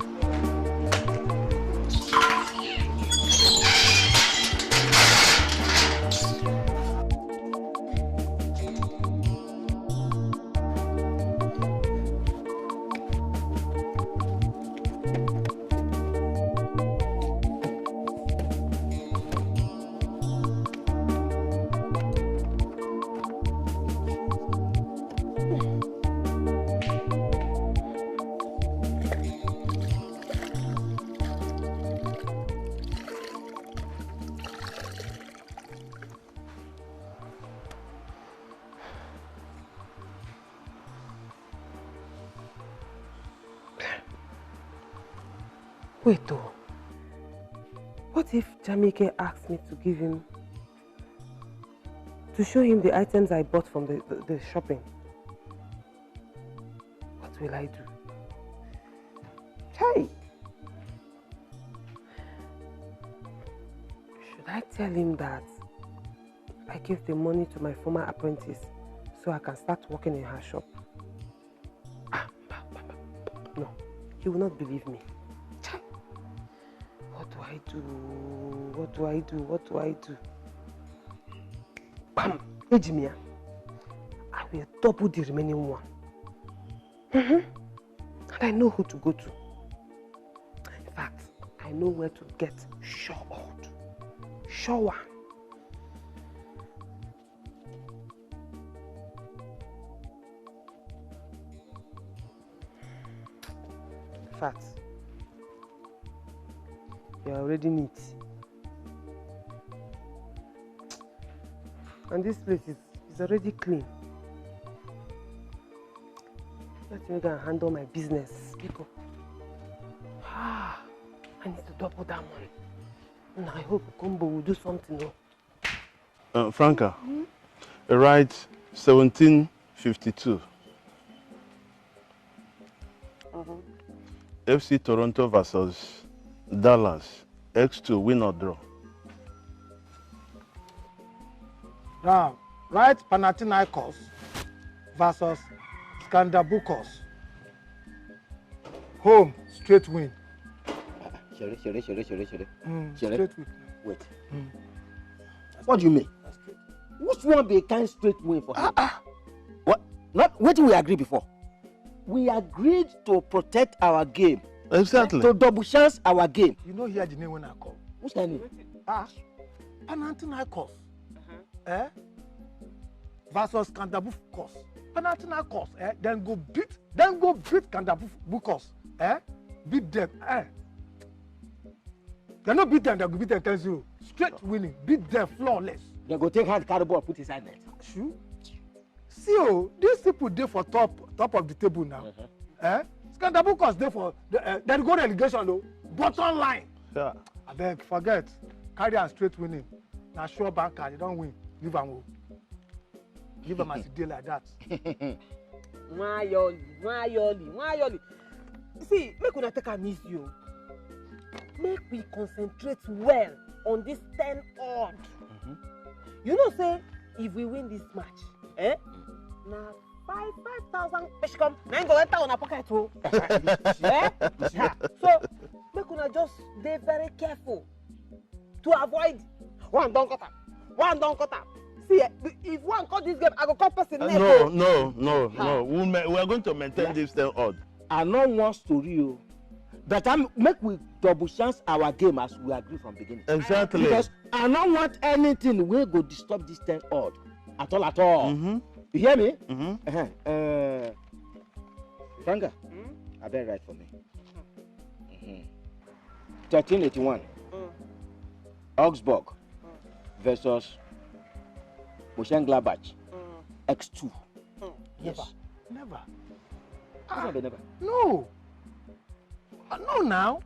Wait though. What if Jamike asked me to give him, to show him the items I bought from the shopping? What will I do? Hey! Should I tell him that I gave the money to my former apprentice so I can start working in her shop? No, he will not believe me. What do I do? What do I do? What do I do? Bam! Ejimia, I will double the remaining one. And I know who to go to. In fact, I know where to get sure old. Sure one. fact, you're already neat. And this place is already clean. Let me go and handle my business, people. I need to double that money. And I hope Combo will do something. Franca, right, 1752. FC Toronto versus Dallas. X2, win or draw? Now, right, Panathinaikos versus Skandabukos. Home, straight win. Shere. Straight win. Wait. What do you mean? Which one be a kind straight win for him? What? Not what we agreed before. We agreed to protect our game. Exactly. To double chance our game. You know hear the name when I call. What's that name? Panathinaikos. Versus Skandabukos. Panathinaikos. Then go beat Skandabukos. Beat them. They not beat them, they go beat them 10-0. Straight winning. Beat them flawless. They go take hand, carry ball, put inside net. Sure. See, these people there for top of the table now. Skandabukos there for they go relegation though. Bottom line. Yeah. I beg, forget. Carry and straight winning. Now sure banker, you don't win. Leave them. Leave them as a deal like that. Why? See, make una take a miss you. Make we concentrate well on this 10 odd. You know, say if we win this match, now 5,000 come. Now go enter on a pocket too. So make una just be very careful to avoid one don't cut up. See, if one cut this game, I go cut person. No. We are going to maintain this 10 odd. I know one story, but make we double chance our game as we agree from beginning. Exactly. Because I don't want anything we go disturb this 10 odd at all. You hear me? Franca, I better write for me. 1381. Augsburg versus Mönchengladbach. X2. Yes. Never. Never. No. No, now.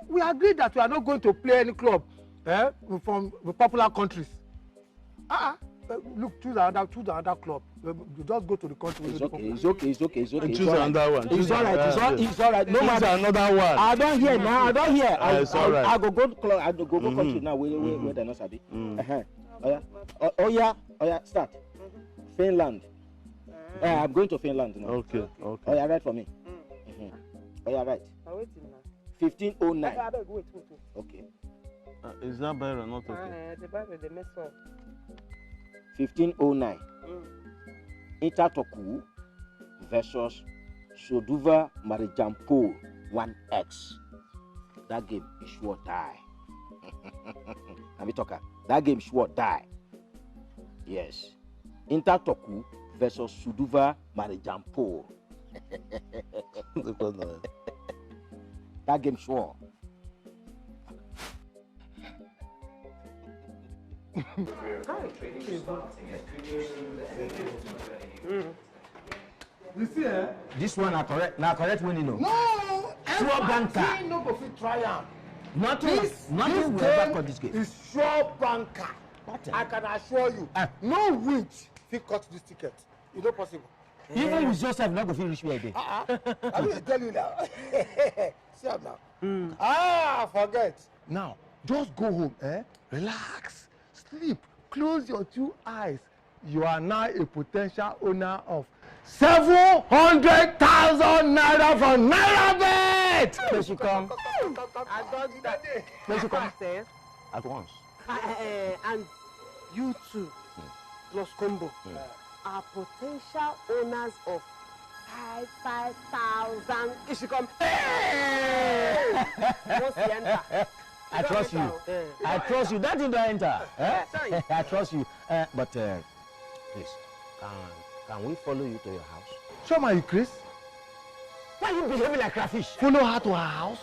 We agreed that we are not going to play any club from the popular countries. Look, choose another club. You just go to the country. It's okay. Choose another one. It's all right. No matter. Another one. I don't hear now. It's all right. I go club. I go country now. Where they not sabi. Oh yeah. Start. Finland. I'm going to Finland now. Okay. Oh yeah, write for me. Oh yeah, right. 1509. Wait. Okay. Is that better or not okay? The Bible they mess up. 1509. Intertoku versus Soduva Marijampol 1X. That game is sure die. Let me talk. That game sure die. Yes. Intertoku versus Soduva Marijampol. That game sure. You see, This one are correct winning. No! Sure banker. No go fit try am. Nothing will ever cut this game. Is sure banker. I can assure you. No winch fit cut this ticket. It's not possible. Even with Joseph, not going to reach me again. I will tell you now. See am now. Forget. Now, just go home, relax, sleep, close your 2 eyes. You are now a potential owner of 700,000 naira from NairaBet. Where she come? I got that. Where she come? At once. And you two, plus Combo, are potential owners of 5,000. If you come, once you enter. I trust you. I trust you. That didn't enter. I trust you. But please, can we follow you to your house? Show my Chris. Why are you behaving like crayfish? Follow her to her house?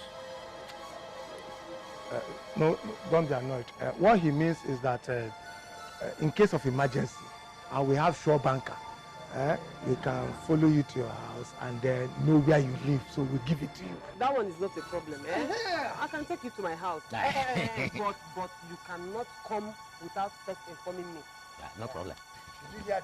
No, don't be annoyed. What he means is that in case of emergency, and we have sure banker, we can follow you to your house and then know where you live, so we give it to you. That one is not a problem, I can take you to my house. But you cannot come without first informing me. No problem. Did you hear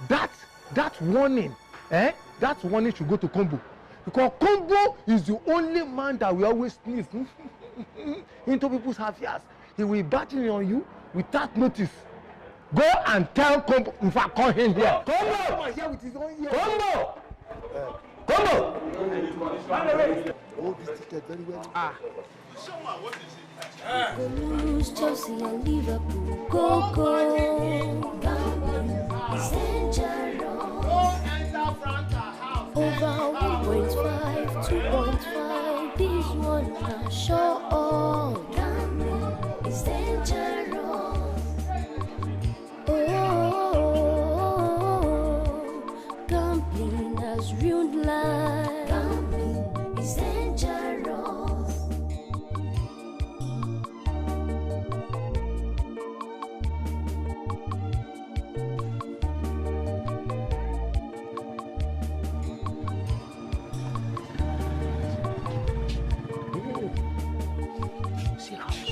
that? That warning, that warning should go to Combo. Because Combo is the only man that will always sniff into people's affairs. He will battle on you without notice. Go and tell Combo, in fact, call him here. Combo! Combo! Combo! Hold this ticket very well. Someone, what is it? Blues, Chelsea and Liverpool. Go, go. Gambling is dangerous. Over 1.5, 2.5. This one can show. Gambling is dangerous. Gambling has ruined life. Gambling is dangerous. See house.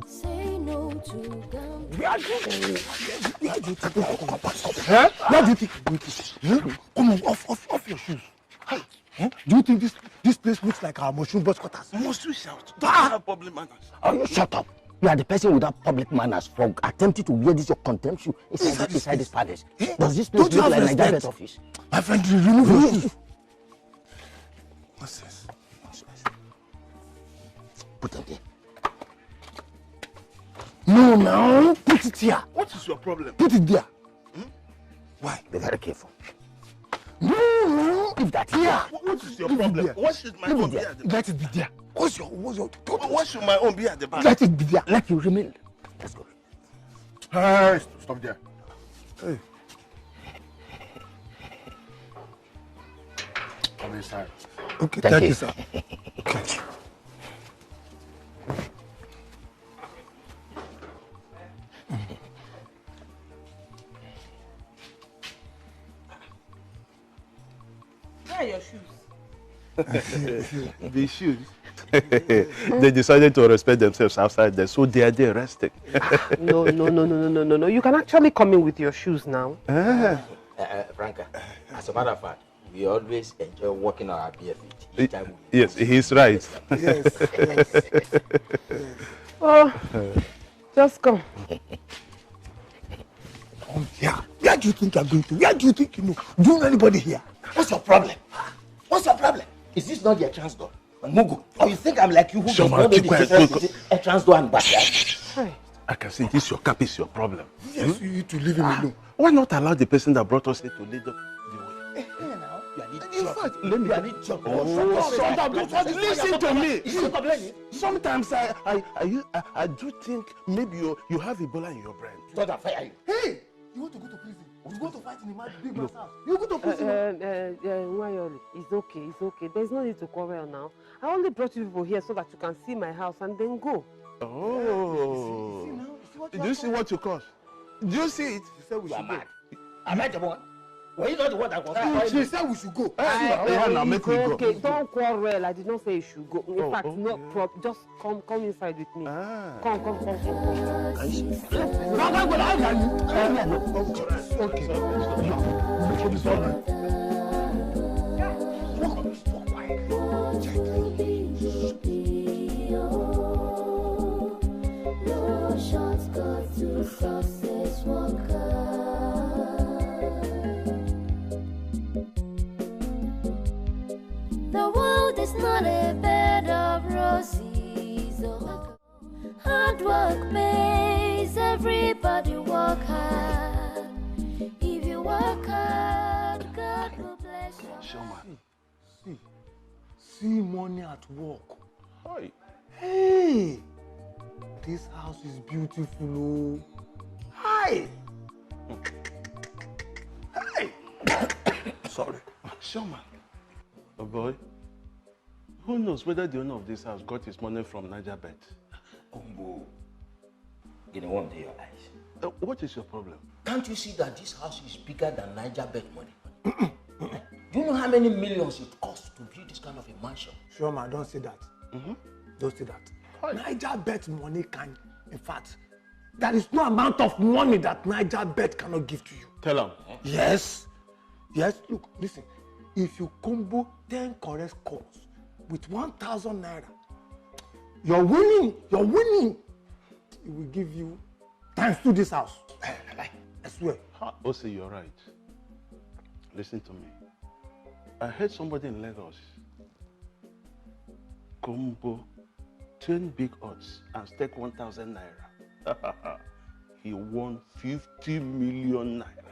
Say no to gambling. Where do you think you going to? Come on, off your shoes. Hey, do you think this place looks like our mushroom bus quarters? Must we shout? Don't have public manners. Oh, you shut up. You are the person without public manners for attempting to wear this your contempt shoe inside this palace. Does this place look like a Nigerian office? My friend, remove your shoes. What's this? Put them there. No, put it here. What is your problem? Put it there. Why? Be very careful. No, leave that here. What is your problem? What should my own be at the back? Let it be there. What's your? What should my own be at the back? Let it be there. Let you remain. Let's go. Hey, stop there. Hey. Come inside. Okay, thank you, sir. Okay. Where are your shoes? The shoes. They decided to respect themselves outside there, so they are there resting. No. You can actually come in with your shoes now. Franca, as a matter of fact, we always enjoy walking on our bare feet. Yes, he's right. Yes. Oh, just come. Yeah. Where do you think you're going to? Where do you think you know? Do you know anybody here? What's your problem? What's your problem? Is this not your chance door? Mugu, or you think I'm like you who does not know the difference between a trans door and backyard? I can see this your cap is your problem. Yes, you need to leave him alone. Why not allow the person that brought us here to lead us the way? In fact, let me. Listen to me. Sometimes I do think maybe you have Ebola in your brain. Don't fire you. Hey, you want to go to prison? You want to fight in the big man's house? You go to prison. Nwayoli, it's okay. There's no need to quarrel now. I only brought you people here so that you can see my house and then go. Oh. Do you see what you caused? Do you see it? She said we should go. Am I the one? Were you not the one that was? She said we should go. Now make me go. Okay, don't quarrel. I did not say you should go. In fact, no problem. Just come inside with me. Come. No shortcut to success, walker. The world is not a bed of roses. Hard work pays, everybody work hard. If you work hard, God will bless you. See money at work. Hi. Hey, this house is beautiful. Oh. Hi. Hey. Sorry. Showman. Oh boy. Who knows whether the owner of this house got his money from Niger Bet? Combo. You don't want your eyes. What is your problem? Can't you see that this house is bigger than Niger Bet money? Do you know how many millions it costs to build this kind of a mansion? Sure, man, don't say that. Don't say that. Niger Bet money can, in fact, there is no amount of money that Niger Bet cannot give to you. Tell him. Yes. Yes, look, listen. If you combo 10 correct calls with 1,000 naira, you're winning. You're winning. It will give you times to this house. I swear. Also, you're right. Listen to me. I heard somebody in Lagos combo 10 big odds and stake 1,000 naira. He won 50 million naira.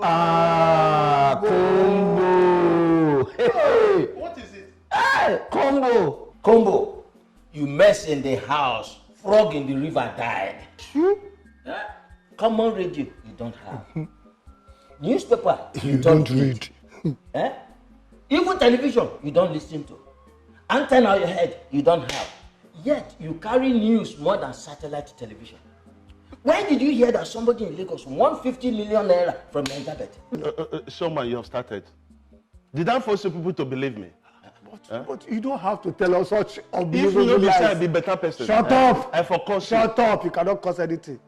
Ah, combo. Hey. What is it? Hey, combo. Combo. You mess in the house, frog in the river died. Common radio, you don't have. Newspaper, you don't read. Even television, you don't listen to. Antenna on your head, you don't have. Yet, you carry news more than satellite television. When did you hear that somebody in Lagos won 50 million naira from Niger Bet? Showman, you have started. Did I force you people to believe me? But you don't have to tell us such If unbelievable you lies. decide to be a better person. Shut up! I forgot. Shut up! You cannot cause anything.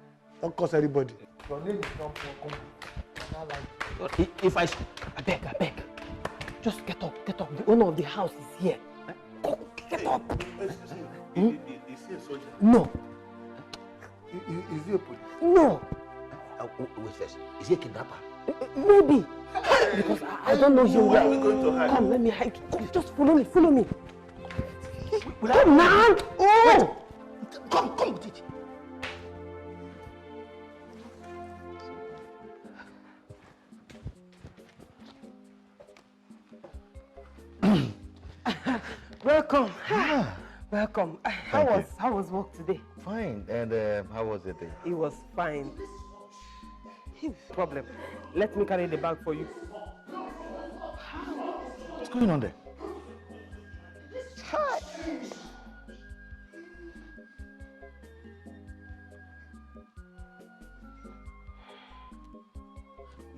Don't cause anybody. Your name is not If I beg. Just get up. The owner of the house is here. Go, get up. Is he a soldier? No. Is he a police? No. Wait first. Is he a kidnapper? Maybe. Because I don't know him Where are we well. going to hide? Come, let me hide. Come, just follow me. Come now. Oh! Come with it. Welcome. Welcome. How was work today? Fine. And how was it? It was fine. Problem. Let me carry the bag for you. What's going on there?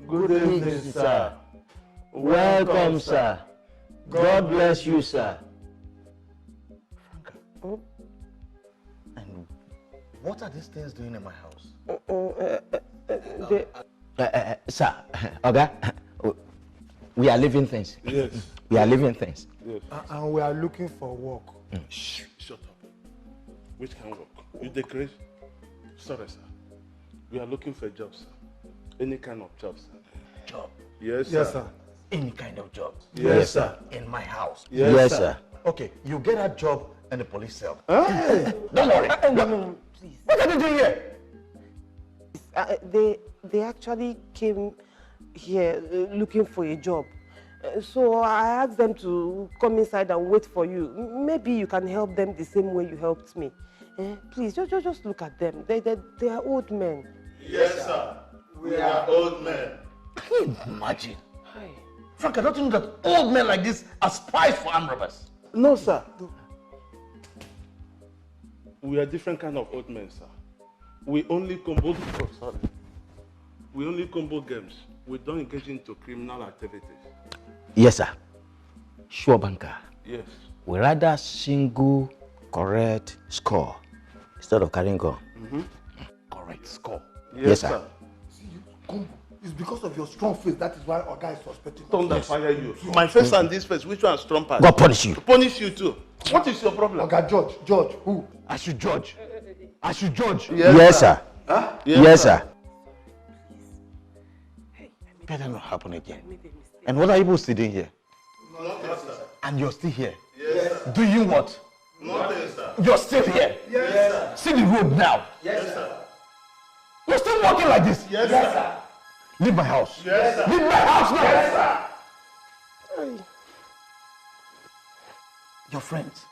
Good evening, sir. Welcome, sir. God bless you, sir. And what are these things doing in my house? Sir, okay? We are living things. Yes. We are living things. Yes. And we are looking for work. Shh, shut up. Which can work? You decrease? Sorry, sir. We are looking for jobs, sir. Any kind of job, sir. Job? Yes, Yes, sir. sir. Any kind of job? Yes, sir. In my house? Yes, sir. Okay, you get a job in the police cell. Don't worry. No, please. What are they doing here? They actually came here looking for a job. So I asked them to come inside and wait for you. Maybe you can help them the same way you helped me. Please, just look at them. They are old men. Yes, sir. We are old men. Can you imagine? Frank, I don't know that old men like this are spies for armed robbers. No, sir. We are different kind of old men, sir. We only combo. Oh, sorry. We only combo games. We don't engage into criminal activities. Yes, sir. Sure, banker. Yes. We rather single correct score instead of carrying gun. Correct score. Yes, sir. It's because of your strong face. That is why our guy is suspecting. Thunder fire you. My face and this face, which one is stronger? God punish you. Punish you too. What is your problem? Okay, George, who? I should judge. Yes, sir. Huh? Yes, sir. Better not happen again. And what are you both sitting here? Nothing, sir. And you're still here? Yes, sir. Doing what? Nothing, sir. You're still here? Yes, sir. See the road now. Yes, sir. You're still walking like this? Yes, sir. Leave my house. Yes, sir. Leave my house now. Yes, sir. Your friends?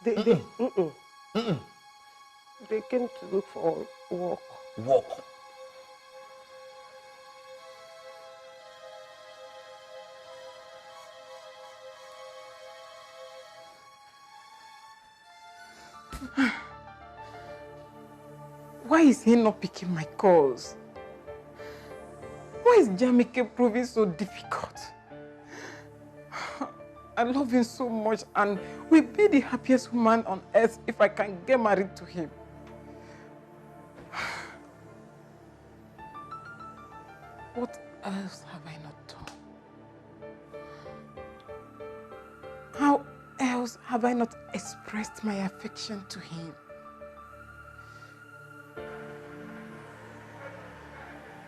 They came to look for work. Work? Why is he not picking my calls? Why is Jamike proving so difficult? I love him so much and will be the happiest woman on earth if I can get married to him. What else have I not done? How else have I not expressed my affection to him?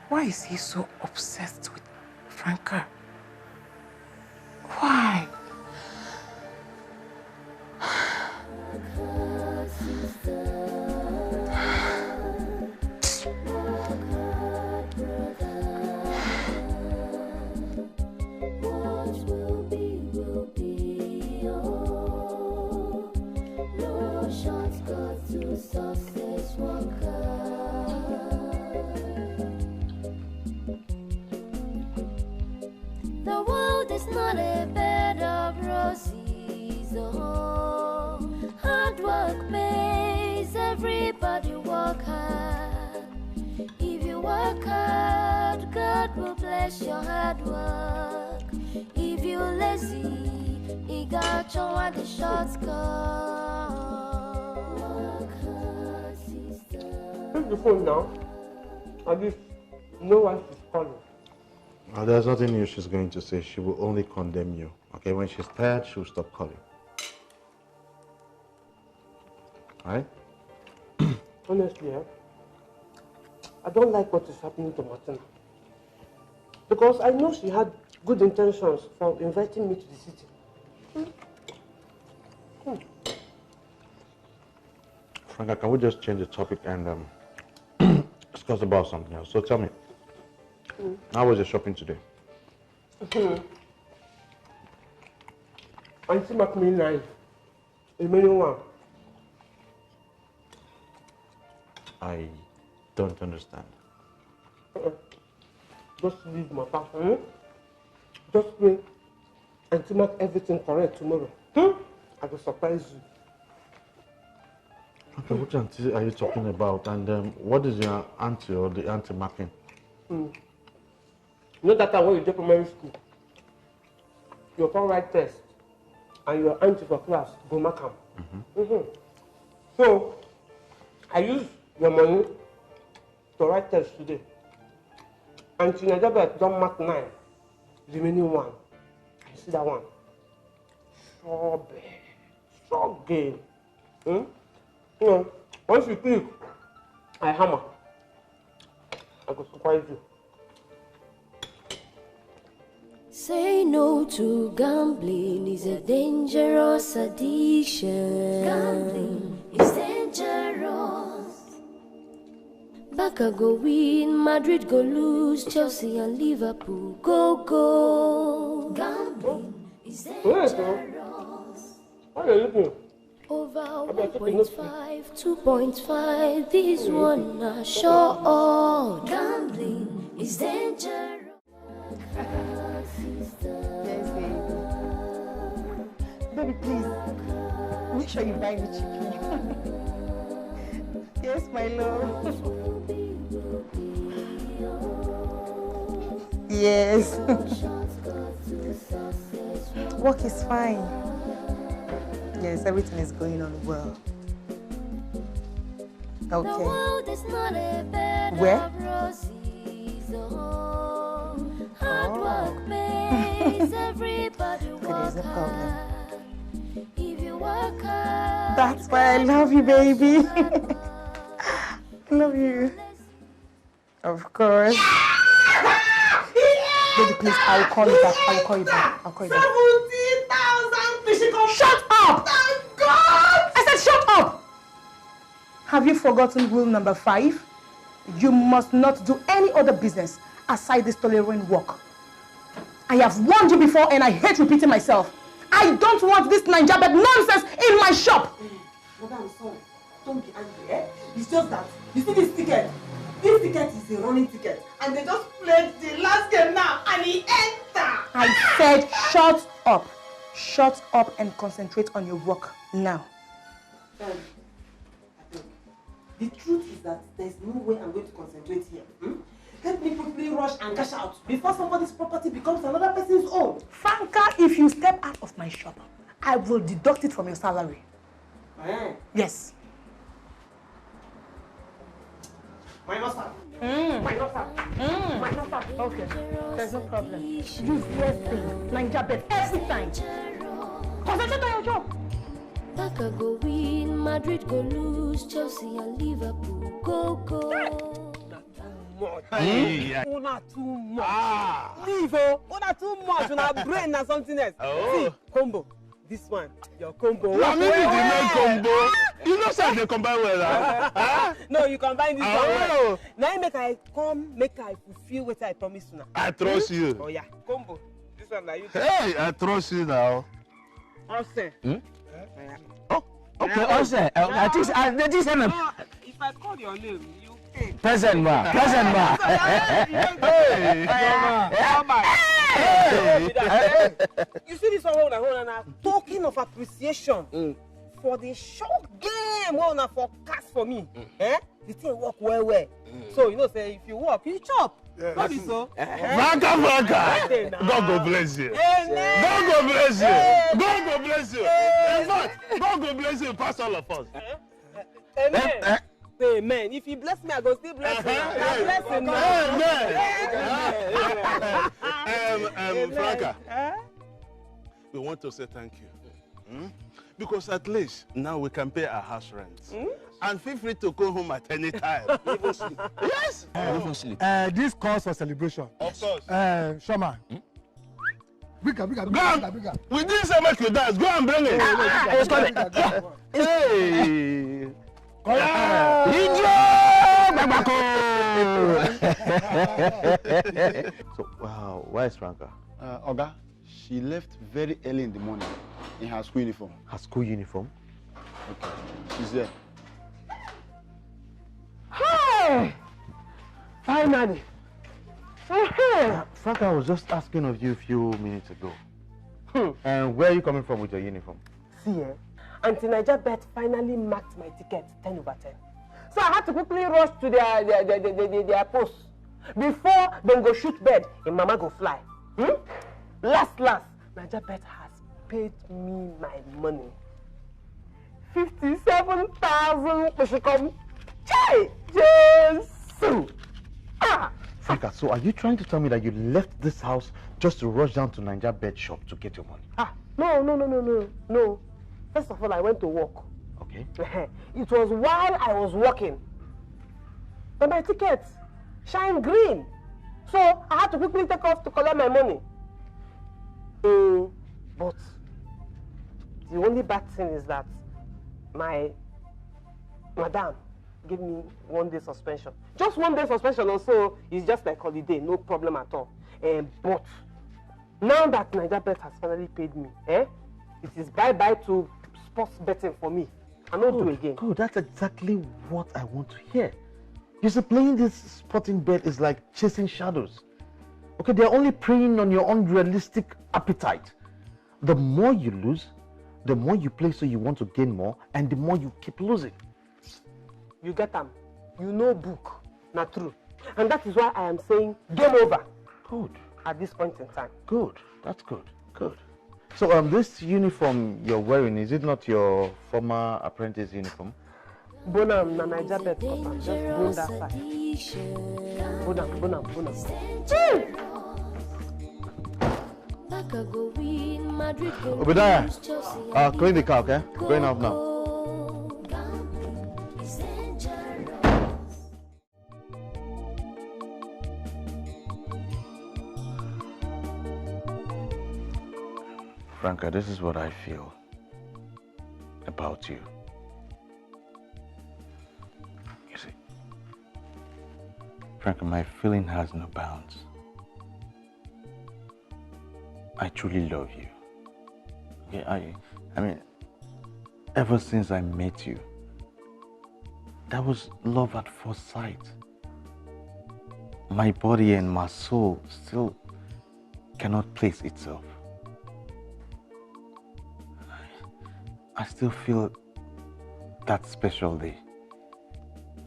Why is he so obsessed with Franca? Why? The world is not a bed of roses, oh. Hard work pays, everybody work hard. If you work hard, God will bless your hard work. If you're lazy, He got you at the short skirt. Work hard, sister. Take the phone now. At least no one is calling. There's nothing new she's going to say. She will only condemn you. Okay, when she's tired, she'll stop calling. Alright? Honestly, I don't like what is happening to Martina. Because I know she had good intentions for inviting me to the city. Franca, can we just change the topic and discuss about something else? So tell me, how was your shopping today? Auntie Macmillan, remaining one. I don't understand. Just leave my passion. Just pray and to make everything correct tomorrow. I will surprise you. Okay, which auntie are you talking about? And what is your auntie or the auntie marking? You know that time when you go primary school, your phone write test and your auntie for class go mark them. So I use your money to write test today. Auntie Nadabet don't mark 9, remaining 1. You see that one? So bad, so game. You know, once you click, I hammer. I go surprise you. Say no to gambling is a dangerous addiction. Gambling is dangerous. Barca go win, Madrid go lose, Chelsea and Liverpool go. Gambling is dangerous. What are you looking? Over 1.5, 2.5, this one are sure. Gambling is dangerous. Baby, please, make sure you buy me chicken. Yes, my love. Yes. Work is fine. Yes, everything is going on well. Okay. Where? Hard work pays, everybody There's a problem. If you work hard, That's why I love you, baby. I love you. Of course. Baby, please, I'll call you back. I'll call you back. 17,000 physical. Shut up! Thank God! I said shut up! Have you forgotten rule number 5? You must not do any other business aside this tailoring work. I have warned you before and I hate repeating myself. I I don't want this Nigerian nonsense in my shop. Madam, I'm sorry. Don't be angry, eh? It's just that, you see this ticket? This ticket is a running ticket. And they just played the last game now and he entered. I said shut up. Shut up and concentrate on your work now. The truth is that there's no way I'm going to concentrate here. Let me quickly rush and cash out before somebody's property becomes another person's own. Franca, if you step out of my shop, I will deduct it from your salary. Yes. Minus that. Minus that. Minus that. Okay. There's no problem. Useless thing. Nigerian every time. Concentrate on your job. Barca go win, Madrid go lose, Chelsea and Liverpool go. Una too much. Leave, oh. Una too much. Una brain or something else. See, combo. This one, your combo. I mean, the main combo. You know, sir, they combine well. No, you combine this one well. Now make I fulfill what I promised you now. I trust you. Oh yeah, combo. This one, you. Hey, I trust you now. Ose. Oh, okay, Ose. I think if I call your name, you pay. Present ma. Hey. You see this one, hold on. Talking of appreciation for the short game, hold on, for cast for me. The thing work well. So you know, say if you work, you chop. What is so? Franca. God go bless you. Amen. God go bless you. God go bless you. In fact, God go bless you past all of us. Amen. Amen. If he bless me, I go still bless him. Amen. Franca, we want to say thank you. Because at least now we can pay our house rent. And feel free to go home at any time. Even sleep. Yes. Even sleep. This calls for celebration. Of course. Shaman. Bigger. Go on. We didn't say make you dance. Go and bring it. Hey. So, wow, where is Franca? Oga, she left very early in the morning in her school uniform. Her school uniform? Okay, she's there. Hey! Finally. Franca, I was just asking of you a few minutes ago. And where are you coming from with your uniform? See, Auntie Nigerian finally marked my ticket 10/10. So I had to quickly rush to their post. Before they go shoot bed, and Mama go fly. Last, Nigerian has paid me my money. 57,000 she come. Jesus! Franca, so are you trying to tell me that you left this house just to rush down to Niger bed shop to get your money? No. First of all, I went to work. Okay. It was while I was working. But my ticket shine green. So I had to quickly take off to collect my money. But the only bad thing is that my madam gave me 1 day suspension. Just 1 day suspension also is just like holiday, no problem at all. But now that Nigerian has finally paid me, it is bye-bye to sports betting for me. I don't do again. Good, that's exactly what I want to hear. You see, playing this sporting bet is like chasing shadows. Okay, they're only preying on your unrealistic appetite. The more you lose, the more you play so you want to gain more, and the more you keep losing. You get them. You know book, not true. And that is why I am saying game over. Good. At this point in time. Good, that's good. So this uniform you're wearing, is it not your former apprentice uniform? Bonam na Niger bet papa. Just bring that side. Bonam. Obadiah, clean the car, okay? Going out now. Franca, this is what I feel about you. You see, Franca, my feeling has no bounds. I truly love you. Okay, I mean, ever since I met you, that was love at first sight. My body and my soul still cannot place itself. I still feel that special day,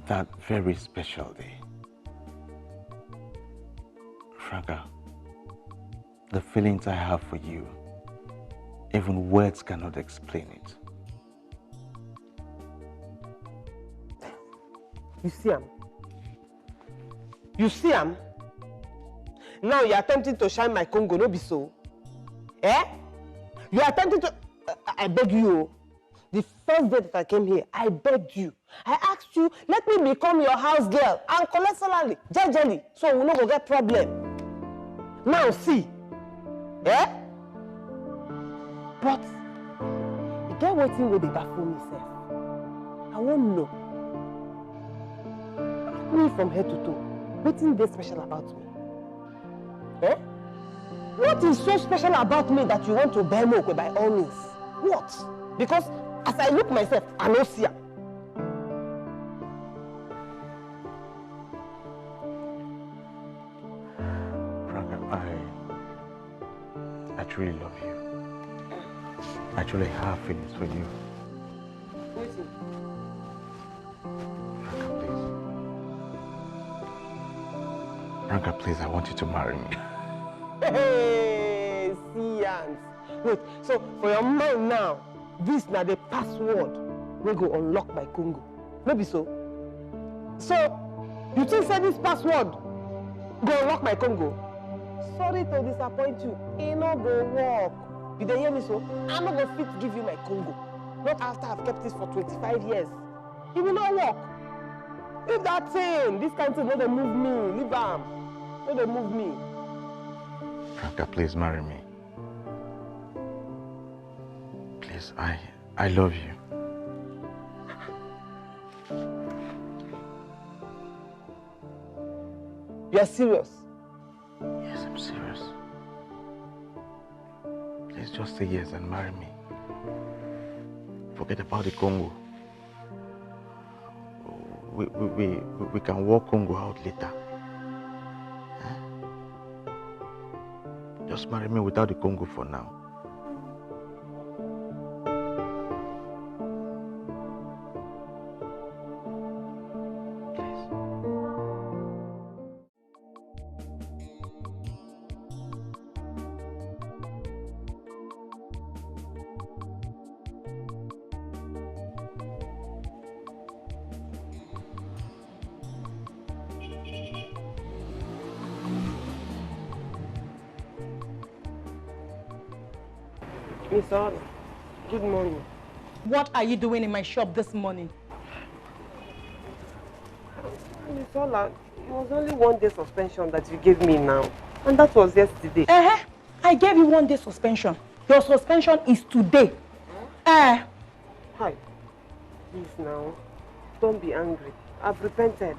that very special day. Franca, the feelings I have for you, even words cannot explain it. You see him? You see him? Now you're attempting to shine my Congo, no be so? Eh? You're attempting to... I beg you. The first day that I came here, I begged you. I asked you, let me become your house girl and collect salary, jejely, so we no go get problem. Now see. Eh? But, you get waiting with the baffle me, sef. I won't know. Me from head to toe. What's there special about me? Eh? What is so special about me that you want to bear milk by all means? What? Because as I look myself, I no see her. I truly love you. I truly have feelings for you. Franca, please, I want you to marry me. Hey, see, wait, so for your mind now, this now the password we go unlock my Congo. Maybe so. So, you think say this password go unlock my Congo? Sorry to disappoint you, it no go work. You dey hear me so? I'm not gonna fit give you my Congo. Not after I've kept this for 25 years. It will not work. Leave that thing. This kind of thing, no dey move me. Leave am. No dey move me. Franca, please marry me. Please, I love you. You are serious? Yes, I'm serious. Please just say yes and marry me. Forget about the Congo. We can work Congo out later. Huh? Just marry me without the Congo for now. Miss Ola, good morning. What are you doing in my shop this morning? Miss Ola, it was only 1 day suspension that you gave me now. And that was yesterday. I gave you 1 day suspension. Your suspension is today. Hi. Please now, don't be angry. I've repented.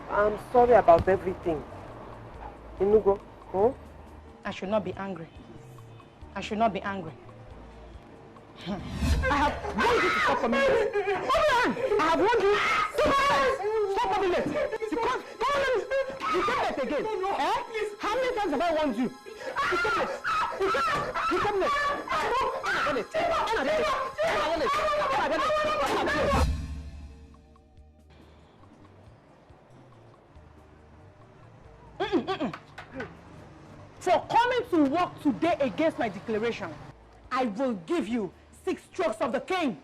I'm sorry about everything. Inugo, huh? I should not be angry. I should not be angry. I have warned you to stop coming late. I have warned you. Stop coming late. Because you come late again. Eh? How many times have I warned you? You come late. You come late. For coming to work today against my declaration, I will give you 6 strokes of the cane.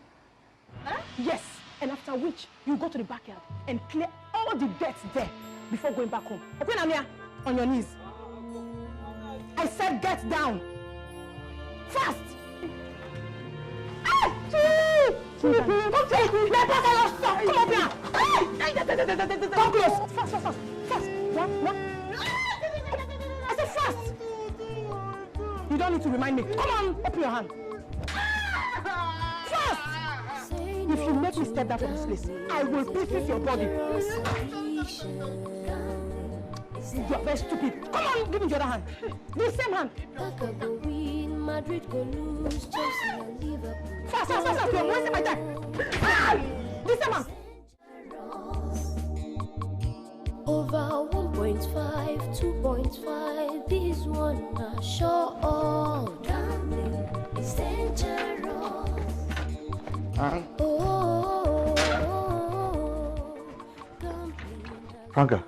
Huh? Yes, and after which you go to the backyard and clear all the dirt there before going back home. Open Amia on your knees. I said get down. Fast. Come up here. Come close. Fast. 1. I said fast. You don't need to remind me. Come on, open your hand. Fast! If you make me step down from this place, I will pieces your body. You are very stupid. Come on, give me the other hand. The same hand. Madrid go lose, Chelsea and Liverpool. Fast, you're wasting my time. Listen, man. Over 1.5, 2.5, this one are sure. Gambling is dangerous. Franca.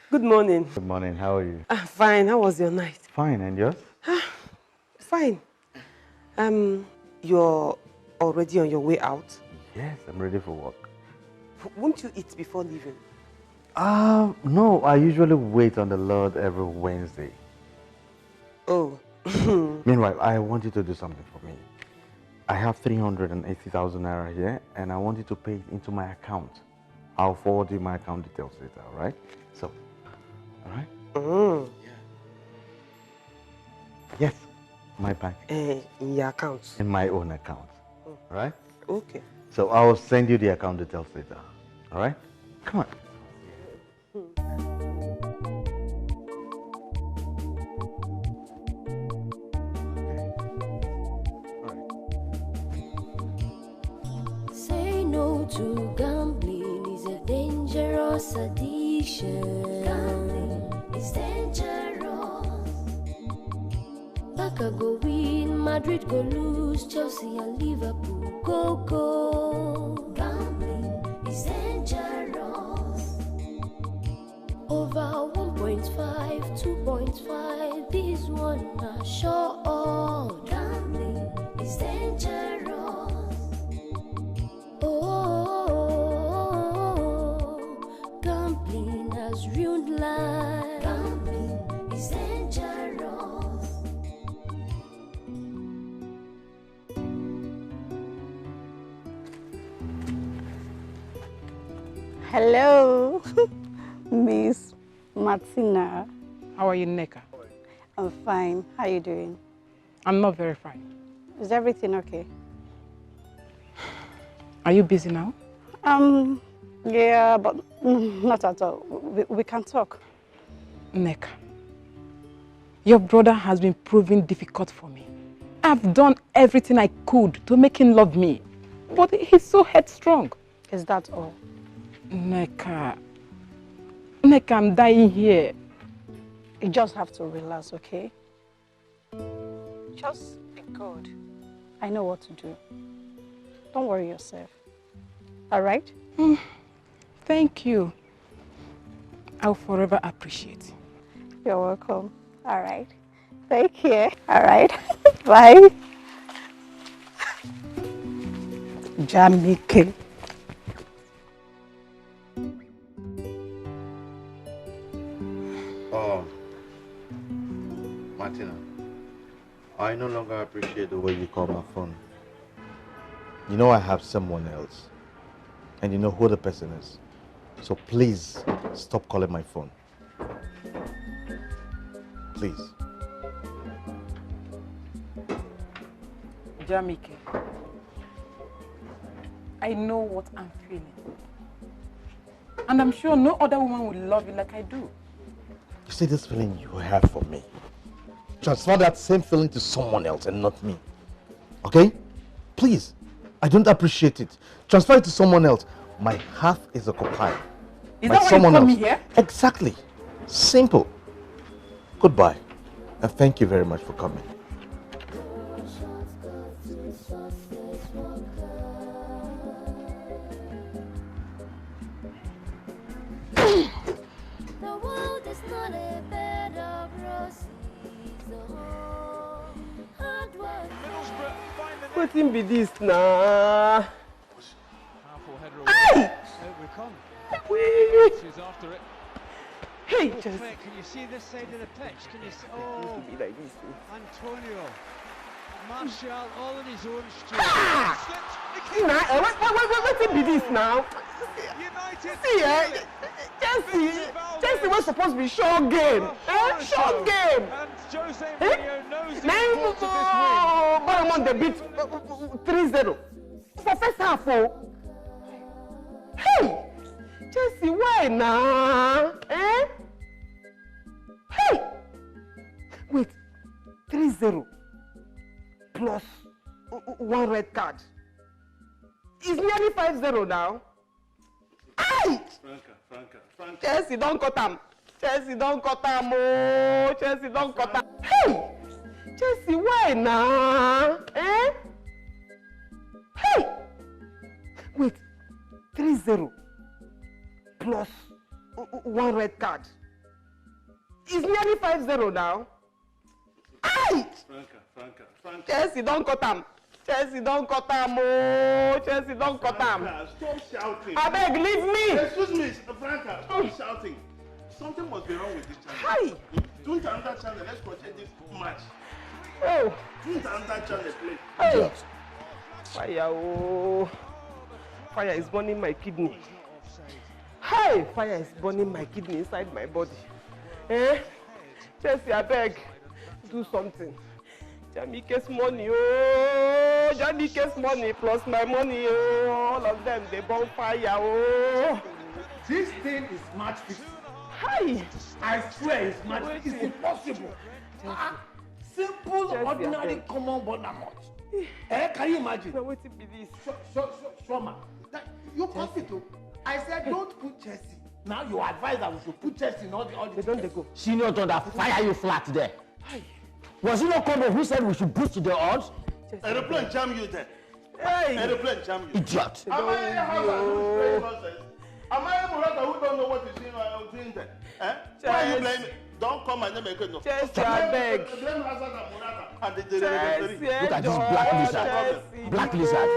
Good morning. Good morning. How are you? Fine. How was your night? Fine. And yours? Fine. You're already on your way out? Yes, I'm ready for work. Won't you eat before leaving? No. I usually wait on the Lord every Wednesday. Oh. Meanwhile, I want you to do something for me. I have 380,000 naira here, and I want you to pay it into my account. I'll forward you my account details later, all right? So, all right? Yeah. Yes, my bank. In your account? In my own account, all right? Okay. So I'll send you the account details later, all right? Come on. Say no to gambling is a dangerous addiction. Gambling is dangerous. Barca go win, Madrid go lose, Chelsea and Liverpool go. Gambling is dangerous. Over 1.5, 2.5, this one are sure. Gambling is dangerous. Gambling has ruined life. Gambling is dangerous. Hello, Miss Martina. How are you, Neka? I'm fine. How are you doing? I'm not very fine. Is everything okay? Are you busy now? Yeah, but not at all. We can talk. Neka, your brother has been proving difficult for me. I've done everything I could to make him love me, but he's so headstrong. Is that all? Neka, I'm dying here. You just have to relax, okay? Just be good. I know what to do. Don't worry yourself. All right? Thank you. I'll forever appreciate. You're welcome. All right. Take care. All right. Bye. Jamike. Oh, Martina, I no longer appreciate the way you call my phone. You know I have someone else, and you know who the person is. So please, stop calling my phone. Please. Jamike, I know what I'm feeling. And I'm sure no other woman will love you like I do. You see this feeling you have for me? Transfer that same feeling to someone else and not me. Okay? Please. I don't appreciate it. Transfer it to someone else. My heart is occupied. Is that why you call me here? Exactly. Simple. Goodbye. And thank you very much for coming. The world is not a bed of roses. Hard work. Wetin be this now? Hey! She's after it. Hey, Can you see this side of the pitch? Can you see? Oh, Antonio. Martial all in his own strength. Wetin be this now? See, Chelsea was supposed to be short game. Short game. Bottom on the beat 3-0. For first half, Hey! Chelsea, why now? Hey! Wait, 3-0. 3-0 plus one red card. It's nearly 5-0 now. Aye! Franca. Chelsea don't cut them. Chelsea don't cut them. Oh, Chelsea don't cut them. Hey! Chelsea, why now? Eh? Hey! Wait, 3-0 plus one red card. It's nearly 5-0 now. Aye! Franca. Chelsea don't cut them. Chelsea don't cut them. Oh, Chelsea don't cut them. Stop shouting. I beg, leave me. Excuse me, Franca. Stop shouting. Something must be wrong with this channel. Hi. Do another channel. Let's continue this match. Oh. Do another channel, please. Hey. Fire, oh. Fire is burning my kidney. Hey, fire is burning my kidney inside my body. Eh? Chelsea, I beg, do something. Jamike's money, oh. Jamike's money plus my money, oh. All of them, they burn fire, oh. This thing is match fixing. Hi. I swear it's match fixing. It's impossible. Simple, ordinary, common, but not much. Can you imagine? No, what be this? Shoma, you pass it to. I said don't put Chelsea. Now you advise that we should put Chelsea in all the. They don't go. Senior Thunder, fire you flat there. Was it not Combo who said we should boost the odds? Aeroplane jam you there. Hey. Aeroplane jam you. Idiot. Am I in the house who's playing nonsense? Am I a Murata who don't know what is doing there? Eh? Why you blame me? Don't come and make it no. Chelsea, I beg. Blame Hazard and Murata and the Look at this black lizard. Black lizard.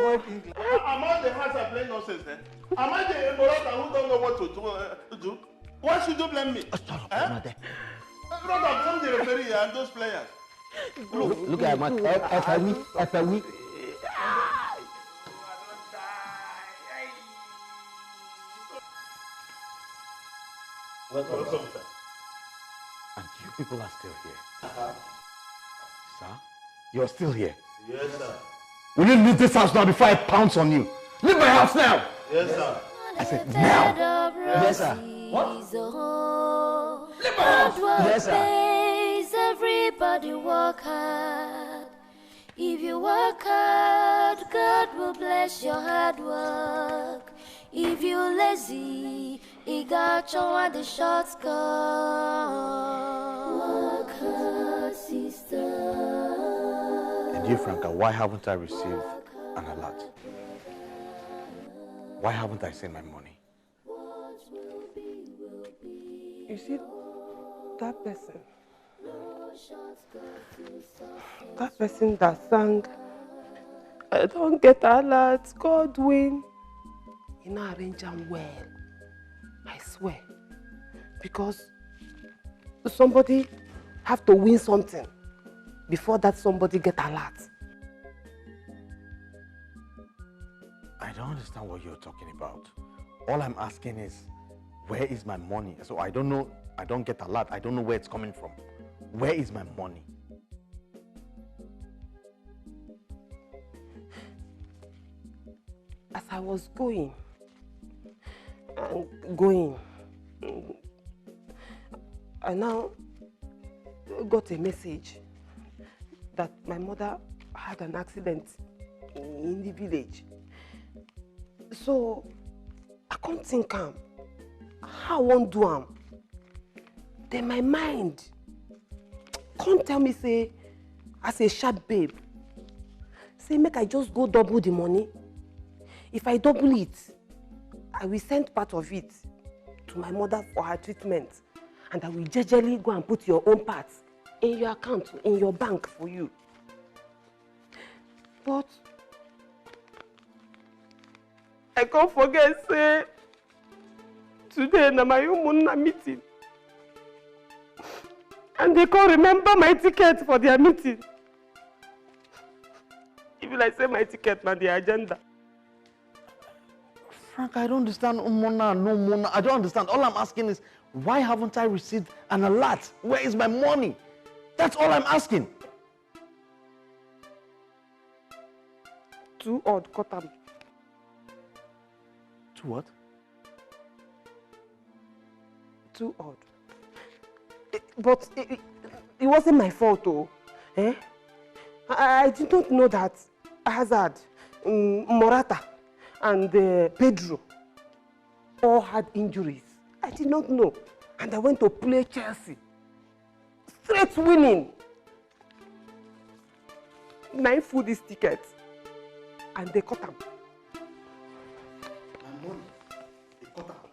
Am I the Hazard playing nonsense then? Am I the Murata who don't know what to do? Why should you blame me? Rather blame the referee and those players. Look at my FME. Welcome, sir. And you people are still here. Sir, you're still here. Yes, sir. Will you leave this house now before I pounce on you? Leave my house now! Yes, sir. I said now! Yes, sir. What? Leave my house! Yes, sir. Everybody work hard. If you work hard, God will bless your hard work. If you're lazy, he got you on the short skirt. Work hard, sister. And you, Franca, why haven't I received an alert? Why haven't I seen my money? You see, that person that sang, I don't get alert, God win. You know, arrange them well. I swear. Because somebody have to win something before that somebody get alert. I don't understand what you're talking about. All I'm asking is, where is my money? So I don't know, I don't get alert. I don't know where it's coming from. Where is my money? As I was going, I now got a message that my mother had an accident in the village. So I can't think how I won't do am. Then my mind can't tell me say, as a sharp babe, say make I just go double the money. If I double it, I will send part of it to my mother for her treatment, and I will jejely go and put your own part in your account, in your bank for you. But I can't forget, say, today na my umunna meeting. And they can't remember my ticket for their meeting. If I say my ticket na the agenda. Frank, I don't understand. Mona, no Mona. I don't understand. All I'm asking is, why haven't I received an alert? Where is my money? That's all I'm asking. Too odd, cut am. To what? Too odd. But it wasn't my fault, though. Eh? I did not know that Hazard, Morata, and Pedro all had injuries. I did not know. And I went to play Chelsea. Straight winning. 9 foodies tickets. And they cut them.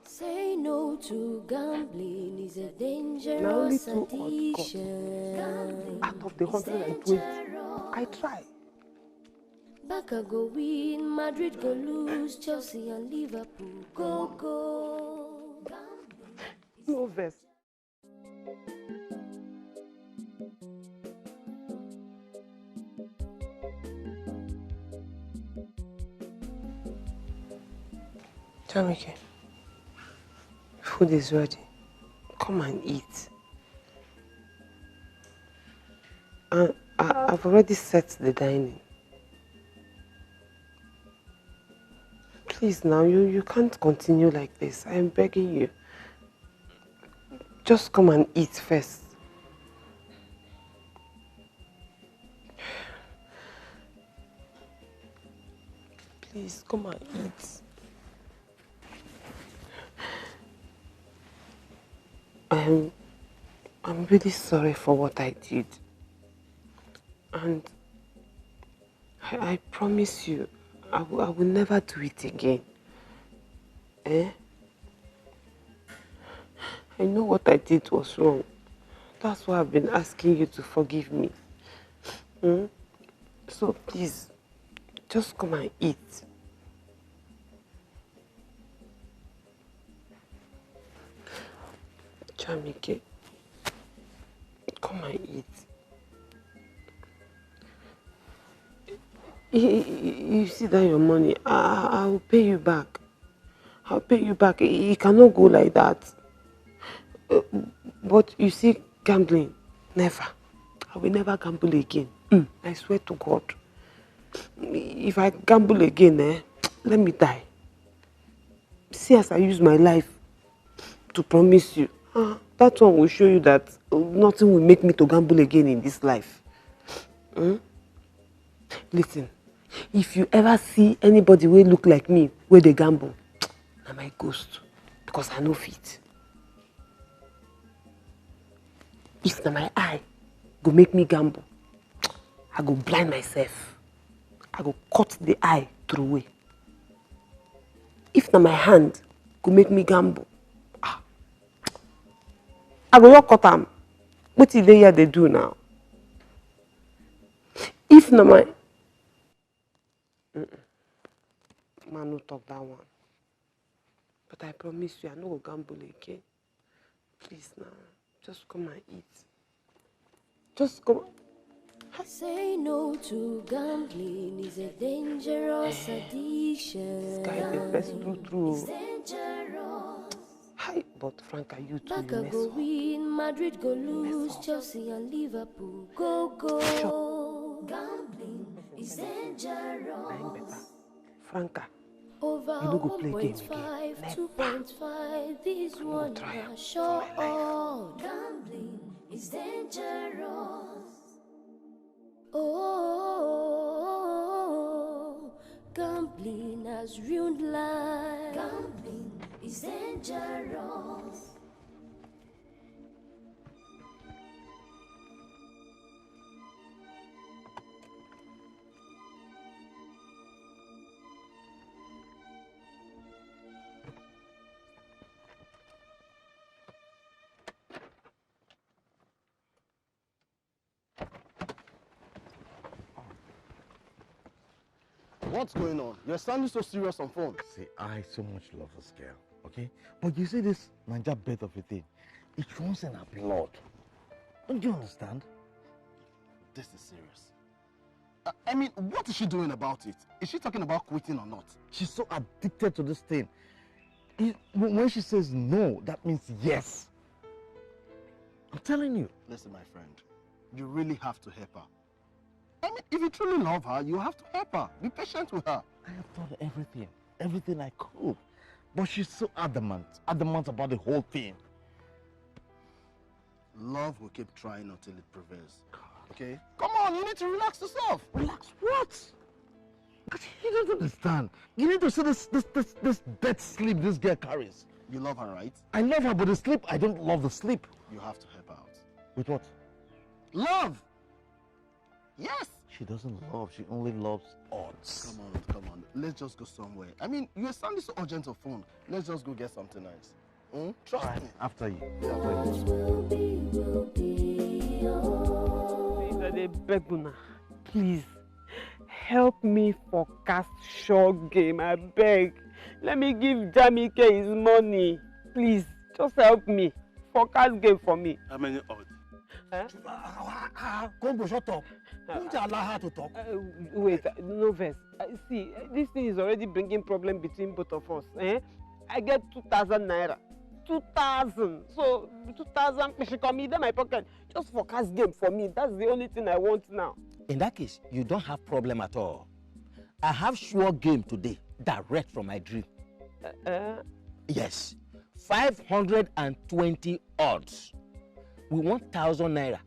Say no to gambling is a dangerous addiction. Out of the 120, I try. Barca go win, Madrid go lose, Chelsea and Liverpool go. No verse. Jamike, food is ready. Come and eat. I've already set the dining. Please now, you can't continue like this. I'm begging you. Just come and eat first. Please, come and eat. I'm really sorry for what I did. And I promise you, I will never do it again. Eh? I know what I did was wrong. That's why I've been asking you to forgive me. So please, just come and eat. Jamike, come and eat. You see that your money, I'll pay you back. I'll pay you back. It cannot go like that. But you see, gambling, never. I will never gamble again. I swear to God. If I gamble again, let me die. See as I use my life to promise you. That one will show you that nothing will make me to gamble again in this life. Listen, if you ever see anybody who look like me where they gamble, na my ghost, because I no fit. If na my eye go make me gamble, I go blind myself. I go cut the eye through away. If na my hand go make me gamble, I go not cut am. What did they do now? If na my man no talk that one. But I promise you, I no go gamble again. Please now, just come and eat. Just come. Say no to gambling is a dangerous addiction. This guy is the best true. It's dangerous. Hi, but Franca, you too, Barca you mess go up. win, Madrid go lose, Chelsea and Liverpool go. Gambling is dangerous. Franca, Over you no go play game again. 1.5, 2.5, this one are sure. Gambling is dangerous. Oh, gambling has ruined life. Gambling is dangerous. What's going on? You're sounding so serious on phone. See, I so much love this girl, okay? But you see this Niger birth of a thing, it runs in her blood. Don't you understand? This is serious. I mean, what is she doing about it? Is she talking about quitting or not? She's so addicted to this thing. When she says no, that means yes. I'm telling you. Listen, my friend, you really have to help her. I mean, if you truly love her, you have to help her. Be patient with her. I have done everything I could. But she's so adamant about the whole thing. Love will keep trying until it prevails. Okay? Come on, you need to relax yourself. Relax what? You don't understand. You need to see this dead sleep this girl carries. You love her, right? I love her, but the sleep, I don't love the sleep. You have to help her out. With what? Love! Yes! She doesn't love, she only loves odds. Come on. Let's just go somewhere. I mean, you're sounding so urgent on phone. Let's just go get something nice. Trust me. After you. Please, help me forecast short game, I beg. Let me give Jamike his money. Please, just help me. Forecast game for me. How many odds? Combo, shut up. Don't you allow her to talk? Wait, no verse. See, this thing is already bringing problem between both of us. I get 2,000 naira. 2,000. So 2,000 she come in my pocket. Just forecast game for me. That's the only thing I want now. In that case, you don't have problem at all. I have sure game today, direct from my dream. Yes, 520 odds. With 1,000 naira,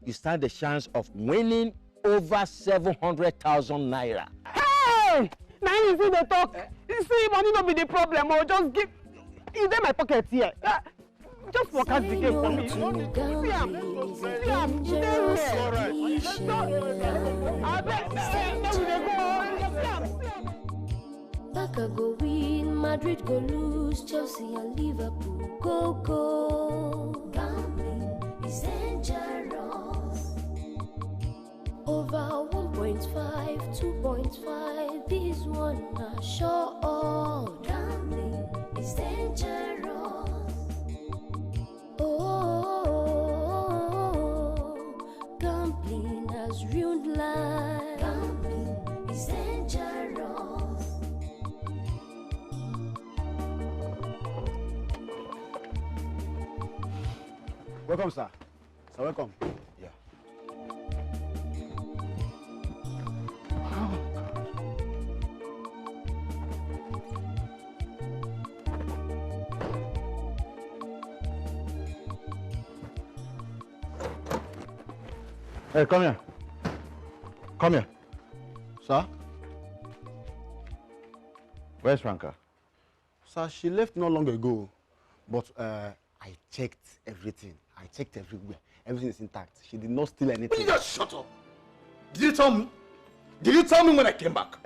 you stand the chance of winning over 700,000 naira. Hey! Now you see the talk. You see, money not be the problem. Or just give. It's in my pocket here. Just forecast the game for me. See, I'm Barca go win, Madrid go lose, Chelsea and Liverpool go. Gambling is dangerous. Over 1.5, 2.5, this one are sure. Gambling is dangerous. Gambling has ruined life. Gambling is dangerous. Welcome, sir. Sir, welcome. Yeah. Hey, come here. Come here. Sir? Where's Franca? Sir, she left not long ago. But I checked everything. I checked everywhere. Everything is intact. She did not steal anything. Will you just shut up? Did you tell me? Did you tell me when I came back?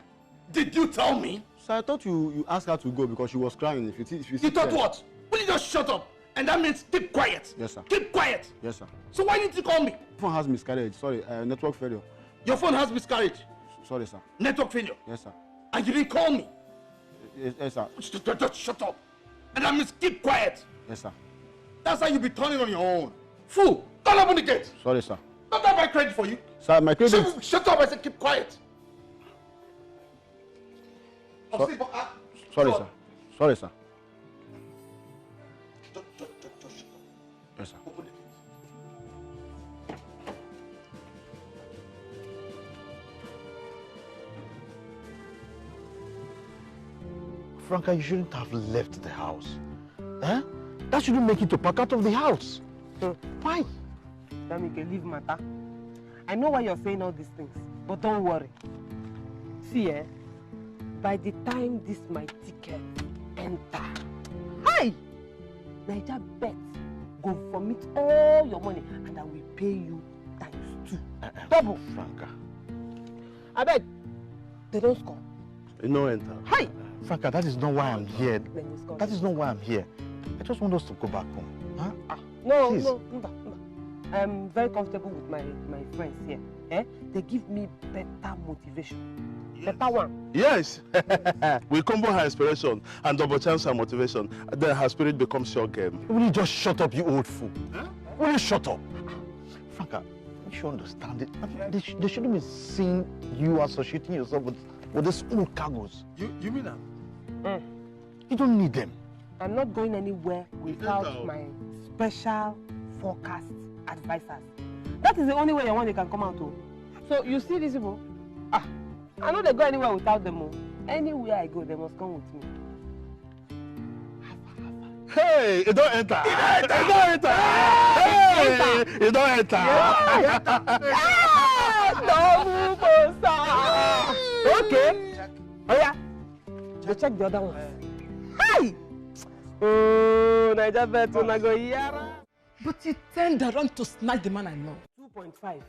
Did you tell me? Sir, I thought you asked her to go because she was crying. If you thought what? Will you just shut up? And that means keep quiet. Yes, sir. Keep quiet. Yes, sir. So why didn't you call me? Phone has miscarriage. Sorry, network failure. Your phone has miscarriage. Sorry, sir. Network failure. Yes, sir. And you didn't call me. Yes, sir. Just shut up. And that means keep quiet. Yes, sir. That's how you be turning on your own. Fool! Don't open the gate. Sorry, sir. Don't have my credit for you. Sir, my credit. Shut up! I said keep quiet. Sorry, sir. Sorry, sir. Yes, sir. Open the gate. Franca, you shouldn't have left the house. Huh? That shouldn't make you to pack out of the house. Why? Damike, leave matter. I know why you're saying all these things, but don't worry. See, by the time this my ticket enter, hi! Naija bet go vomit all your money and I will pay you ×2. Double. Franca. I bet they don't score. No enter. Hi! Franca, that is not why I'm here. That is not why I'm here. I just want us to go back home. Huh? No, Please. no. I'm very comfortable with my friends here. They give me better motivation. Yes. Better one. Yes. We combo her inspiration and double chance her motivation. Then her spirit becomes your game. Will you just shut up, you old fool? Huh? Will you shut up? Franca, you should understand it. They shouldn't be seeing you associating yourself with these old cargoes. You mean that? You don't need them. I'm not going anywhere without my special forecast advisors. That is the only way your money can come out to. So you see these people? I know they go anywhere without them. Anywhere I go, they must come with me. Hey, it don't enter. It don't enter. Hey, it don't enter. They check the other one. Hi! Oh, Naija bet una go yara. But you turned around to snatch the man I love. 2.5.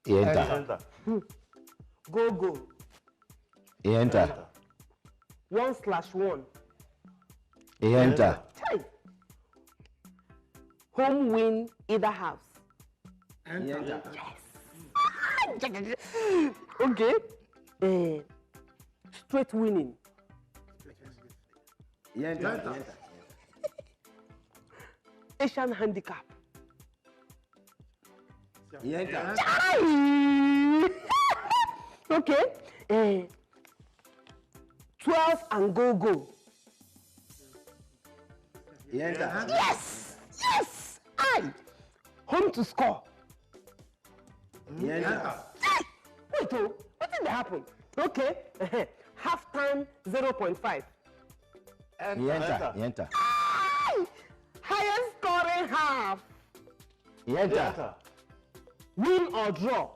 He enter. Go. He enter. 1/1. He enter. Chai. Home win either halves. He enter. Yes. Okay. Straight winning. He enter. Asian handicap. He enter. Chai. Okay. 12 and go. He enter. Yes. Home to score. He enter. Wait, what did happen? Okay. Half time 0.5. He enter. Highest scoring half. He enter. Win or draw.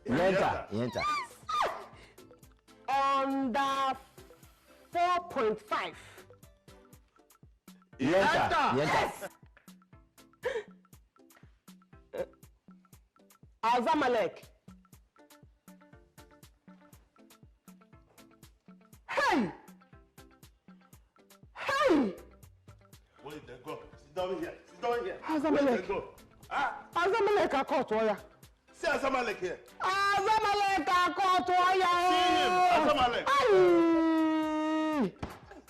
He enter. Under 4.5. He enter. Yes. Azamalek. Hey! Where they go? Sit down here. Azamalek. Azamalek Akotoya. See Azamalek here. Azamalek Akotoya. See him, Azamalek.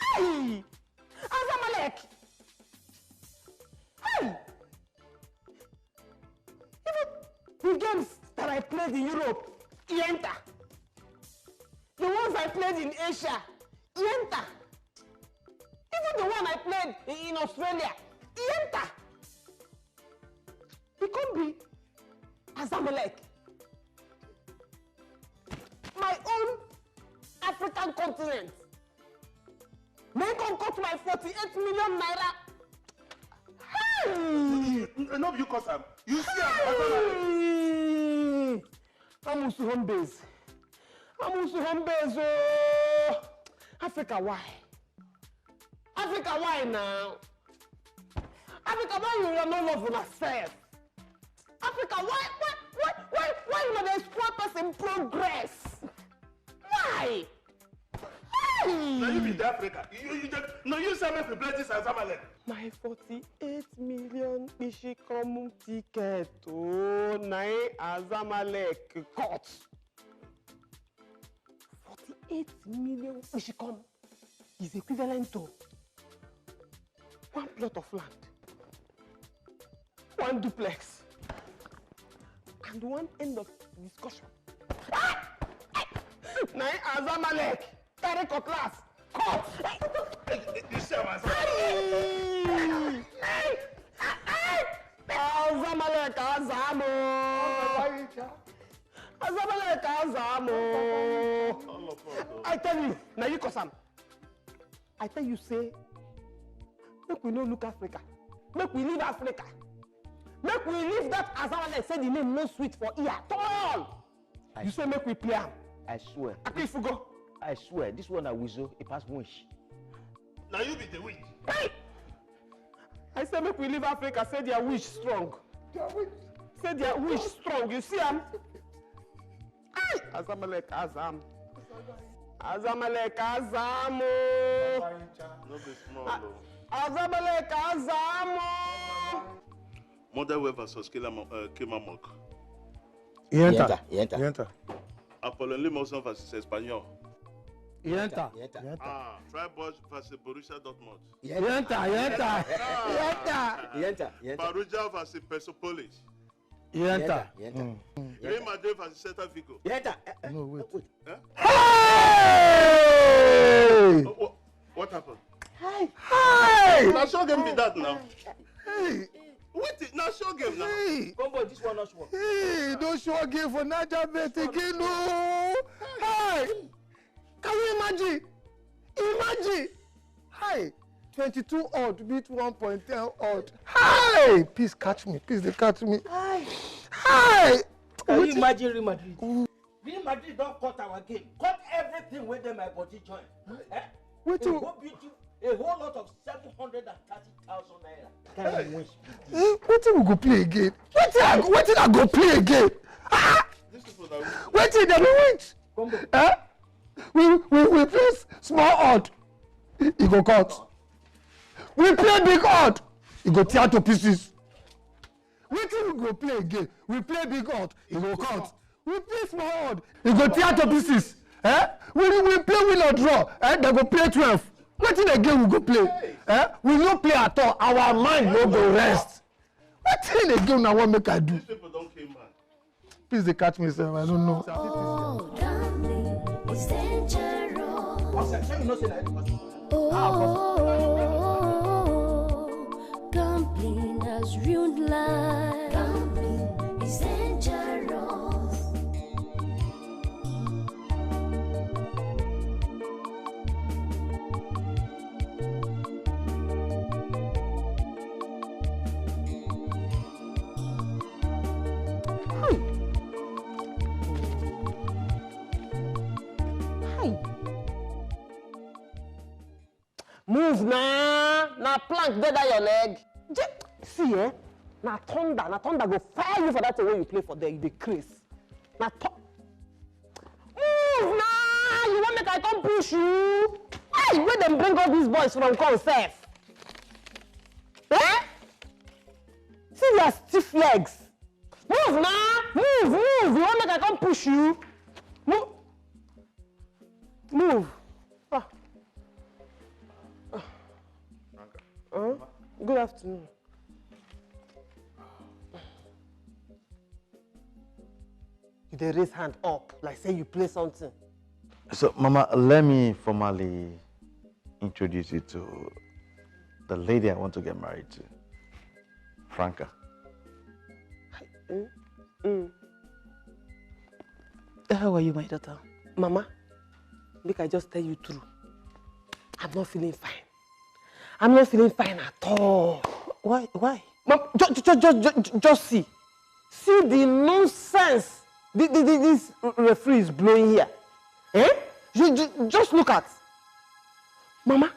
Hey! Azamalek. Hey! Even the games that I played in Europe, he enter. The ones I played in Asia, he enter. Even the one I played in Australia, he enter. He can't be Azamalek. My own African continent. Men can cut my 48 million naira. Hey! No, you cause him. You see him. I'm also home base. Oh! Africa, why? Africa, why now? Africa, why you are no love for yourself? Africa, why you are the exploit person progress? Why? Now you be the Africa. You say me to play this Azamalek. My 48 million Ishikomu ticket. Oh, Nai Azamalek cut. 48 million Ishikomu is equivalent to 1 plot of land, 1 duplex, and 1 end of discussion. Nai Azamalek, carry cutlass, cut. You see him Azamalek Azamo. Azamalek Azamo. I tell you, now you cause am. I tell you, say, make we no look Africa. Make we leave Africa. Make we leave that Azamalek say the name no sweet for ear at all. You say make we play am. I swear. Go. I swear, this one I whistle, it pass wish. Now you be the witch. Hey! I say make we leave Africa, say their wish strong. Say their wish strong. You see am? Azamalek Azam. Azamalek Azamo. No be small. Azamalek Azamo. Modern Web versus Kimamok. He enter. Apollon Limonson versus Espanyol. He enter. Freiburg versus Borussia Dortmund. He enter. Perugia versus Persepolis. He enter. Real Madrid versus Celta Vigo. No, wait. Hey! What happened? Hey! Now show game be that now. Hey! Wait, now show game now. Hey! Come on, this one not sure. Hey! Don't show game for Naija bet again, no! Hey! Can you imagine? Hey! 22 odd beat 1.10 odd. Hey! Please catch me. Please, they catch me. Hey! Can you imagine Real Madrid? Real Madrid don't cut our game. Cut everything within my body joint. Eh? What you? A whole lot of 730,000 naira. What we go play again? What I go play again? Ah! Wait till they wait. Eh? We play small odd. He go cut. We play big odd. He go tear to pieces. Wait till we go play again. We play big odd. He go cut. We play small odd. He go tear to pieces. Eh? We play win or draw. Eh? They go play 12. Wetin again we go play? Eh? We no play at all. Our mind no go rest. Wetin again na wan make I do? These people don't came back. Please dey catch me sef. I don't know. It's dangerous. Gambling has ruined life. Gambling is dangerous. Move na plank dead on your leg. See na thunder go fire you for that way you play for there, you dey craze. Move na, you want make I come push you? Hey, where them bring all these boys from come sef? Eh? See your stiff legs. Move na, move, you want make I come push you? Move. Good afternoon. You dey raise hand up like say you play something. So, Mama, let me formally introduce you to the lady I want to get married to, Franca. How are you, my daughter? Mama, make I just tell you true. I'm not feeling fine. I'm not feeling fine at all. Why? Mom, just see. See the nonsense this referee is blowing here. Eh? Just look at. Mama,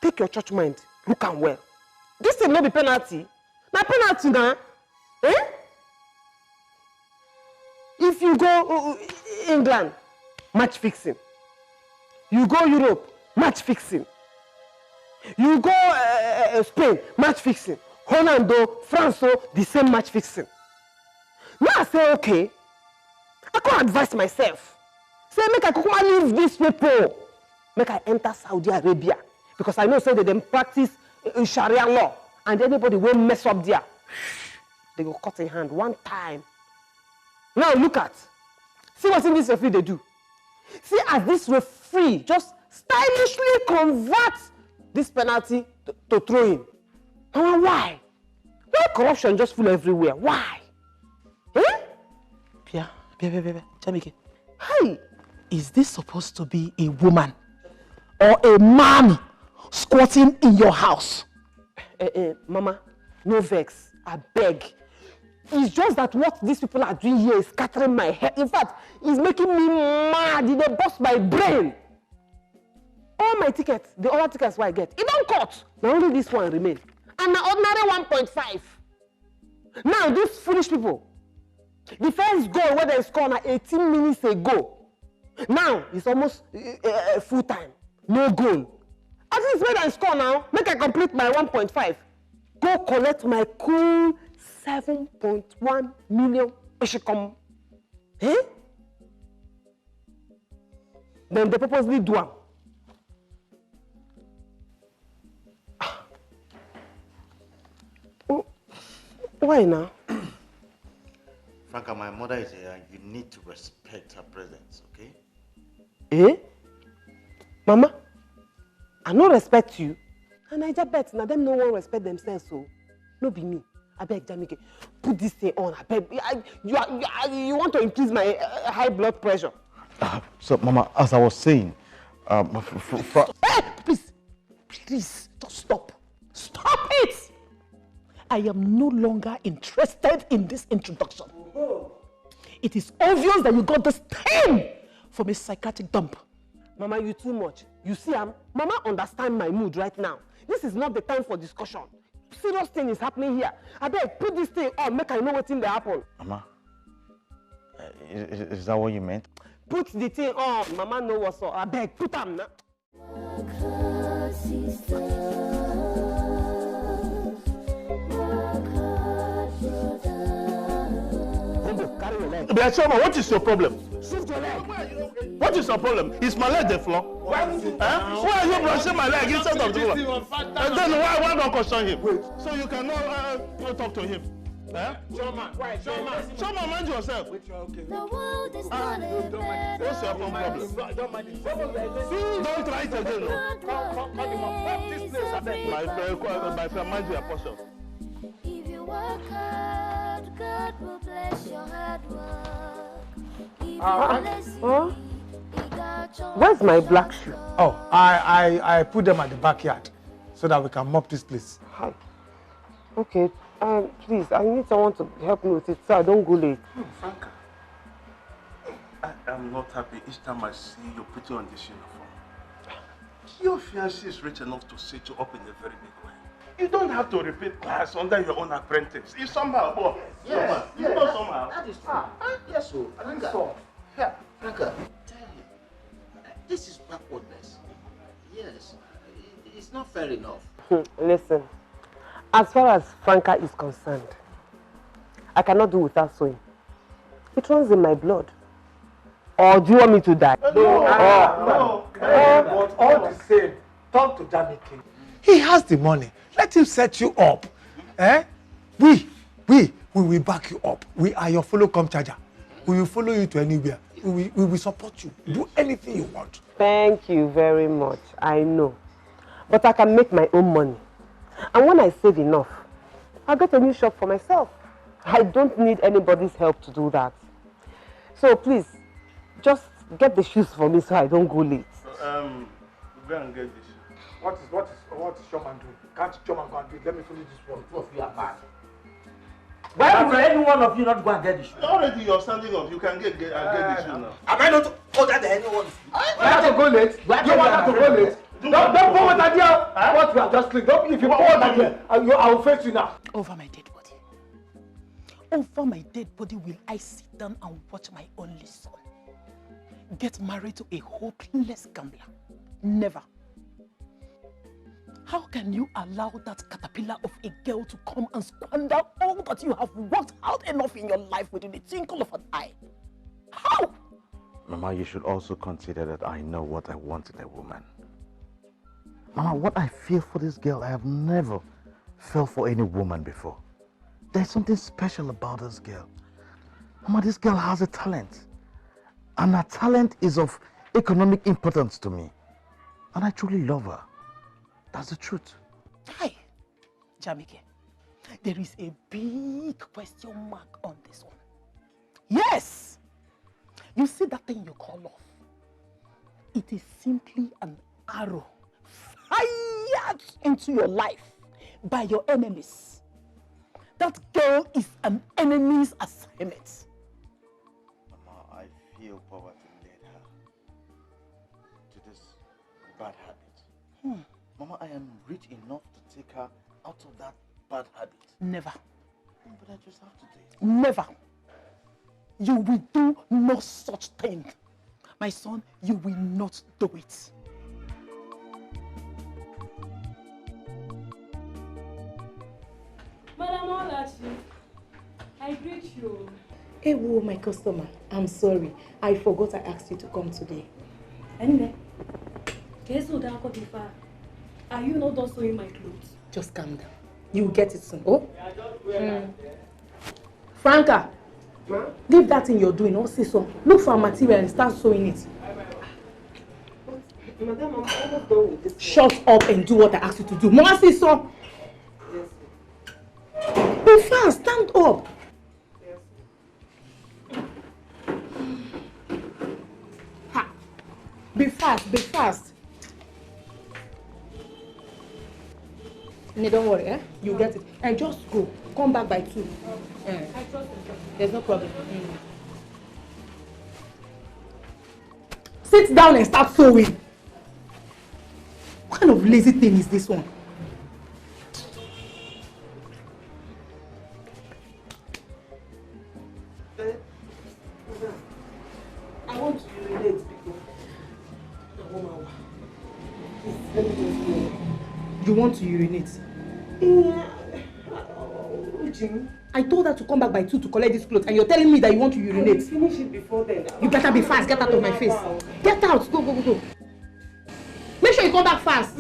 take your church mind. Look am well. This will not be penalty. Na penalty now. Eh? If you go England, match fixing. You go Europe, match fixing. You go Spain, match fixing. Holland, France, the same match fixing. Now I say, okay, I can't advise myself. Say, make I come and leave this people. Make I enter Saudi Arabia. Because I know say that they practice Sharia law. And anybody will mess up there. They go cut a hand one time. Now look at. See what's in this referee they do. See as this referee just stylishly converts this penalty to throw in. And why? Why corruption just full everywhere? Why? Eh? Pia, Jamike. Hey! Is this supposed to be a woman or a man squatting in your house? Mama, no vex. I beg. It's just that what these people are doing here is scattering my head. In fact, it's making me mad. They bust my brain. All my tickets, the other tickets I get, it don't cut. Now only this one remain. And the ordinary 1.5. Now these foolish people, the first goal where they scored 18 minutes ago. Now it's almost full time. No goal. At least when I score now, make I complete my 1.5. Go collect my cool 7.1 million. It should come. Eh? Then they purposely do it. Why now? Franca, my mother is here and you need to respect her presence, okay? Eh? Mama, I no respect you. And I just bet now them no one respect themselves, so no be me. I beg Jamike, put this thing on. I beg. You want to increase my high blood pressure. So, Mama, as I was saying, hey, please, just stop. Stop it! I am no longer interested in this introduction. it is obvious that you got this thing from a psychiatric dump. Mama, you too much. You see, Mama understand my mood right now. This is not the time for discussion. Serious thing is happening here. I beg, put this thing on, make I know what thing they happen. Mama, is that what you meant? Put the thing on. Mama know what's up. I beg, put them now. Carry your leg. What is your problem? Shift your leg. What is your problem? Is my leg the floor? Why are you brushing my leg instead of the floor? And then why don't question him? Wait. So you cannot talk to him. Showman, mind yourself. The world is not What's your problem? Don't try it again. My friend, mind your portion. If you work hard, God will bless your hard work. If you're lazy, Where's my black shoe? Oh, I put them at the backyard so that we can mop this place. Hi. Okay, please, I need someone to help me with it so I don't go late. Franca, I am not happy each time I see you putting on this uniform. Your fiancé is rich enough to set you up in a very big way. You don't have to repeat class under your own apprentice. If somehow, Yes, you know somehow. That is true. Yes, so Franca, Franca, tell him, this is backwardness. Yes, it's not fair enough. Listen, as far as Franca is concerned, I cannot do without sewing. It runs in my blood. Or do you want me to die? No. But all the same, talk to Jamike. He has the money. Let him set you up. We will back you up. We are your follow come charger. We will follow you to anywhere. We will support you. Do anything you want. Thank you very much. I know. But I can make my own money. And when I save enough, I'll get a new shop for myself. I don't need anybody's help to do that. So please, just get the shoes for me so I don't go late. Go and get this. What is Showman doing? Can't Showman go and do it? Let me finish this one. Two of you are bad. Why would any one of you not go and get the shoe? Already you're standing up. You can get the shoe now. Am I not older than anyone? You have to go late. You want to go late. Don't put water there. What you have just clicked. If you put water there, I will face you now. Over my dead body. Over my dead body will I sit down and watch my only son get married to a hopeless gambler? Never. How can you allow that caterpillar of a girl to come and squander all that you have worked out enough in your life within the twinkle of an eye? How? Mama, you should also consider that I know what I want in a woman. Mama, what I feel for this girl, I have never felt for any woman before. There's something special about this girl. Mama, this girl has a talent. And her talent is of economic importance to me. And I truly love her. That's the truth. Hi, Jamike. There is a big question mark on this one. Yes! You see that thing you call love? It is simply an arrow fired into your life by your enemies. That girl is an enemy's assignment. Mama, I feel poverty led her to this bad habit. Mama, I am rich enough to take her out of that bad habit. Never. But I just have to do it. Never. You will do no such thing. My son, you will not do it. Madam Olachi, I greet you. Hey, whoa, my customer. I'm sorry. I forgot I asked you to come today. Anyway, are you not done sewing my clothes? Just calm down. You will get it soon. Oh? Franca, leave that thing you're doing. Don't say so. Look for a material and start sewing it. Madam, I'm almost done with this. Shut up and do what I asked you to do. More say so. Be fast. Stand up. Ha. Be fast. Be fast. No, don't worry, you get it. And just go. Come back by 2. I trust you. There's no problem. sit down and start sewing. What kind of lazy thing is this one? I want to urinate because you want to urinate? Yeah. I told her to come back by 2 to collect this clothes, and you're telling me that you want to urinate. Finish it before then. You better be fast. Get out of my face. Get out. Go, go, go, go. Make sure you come back fast.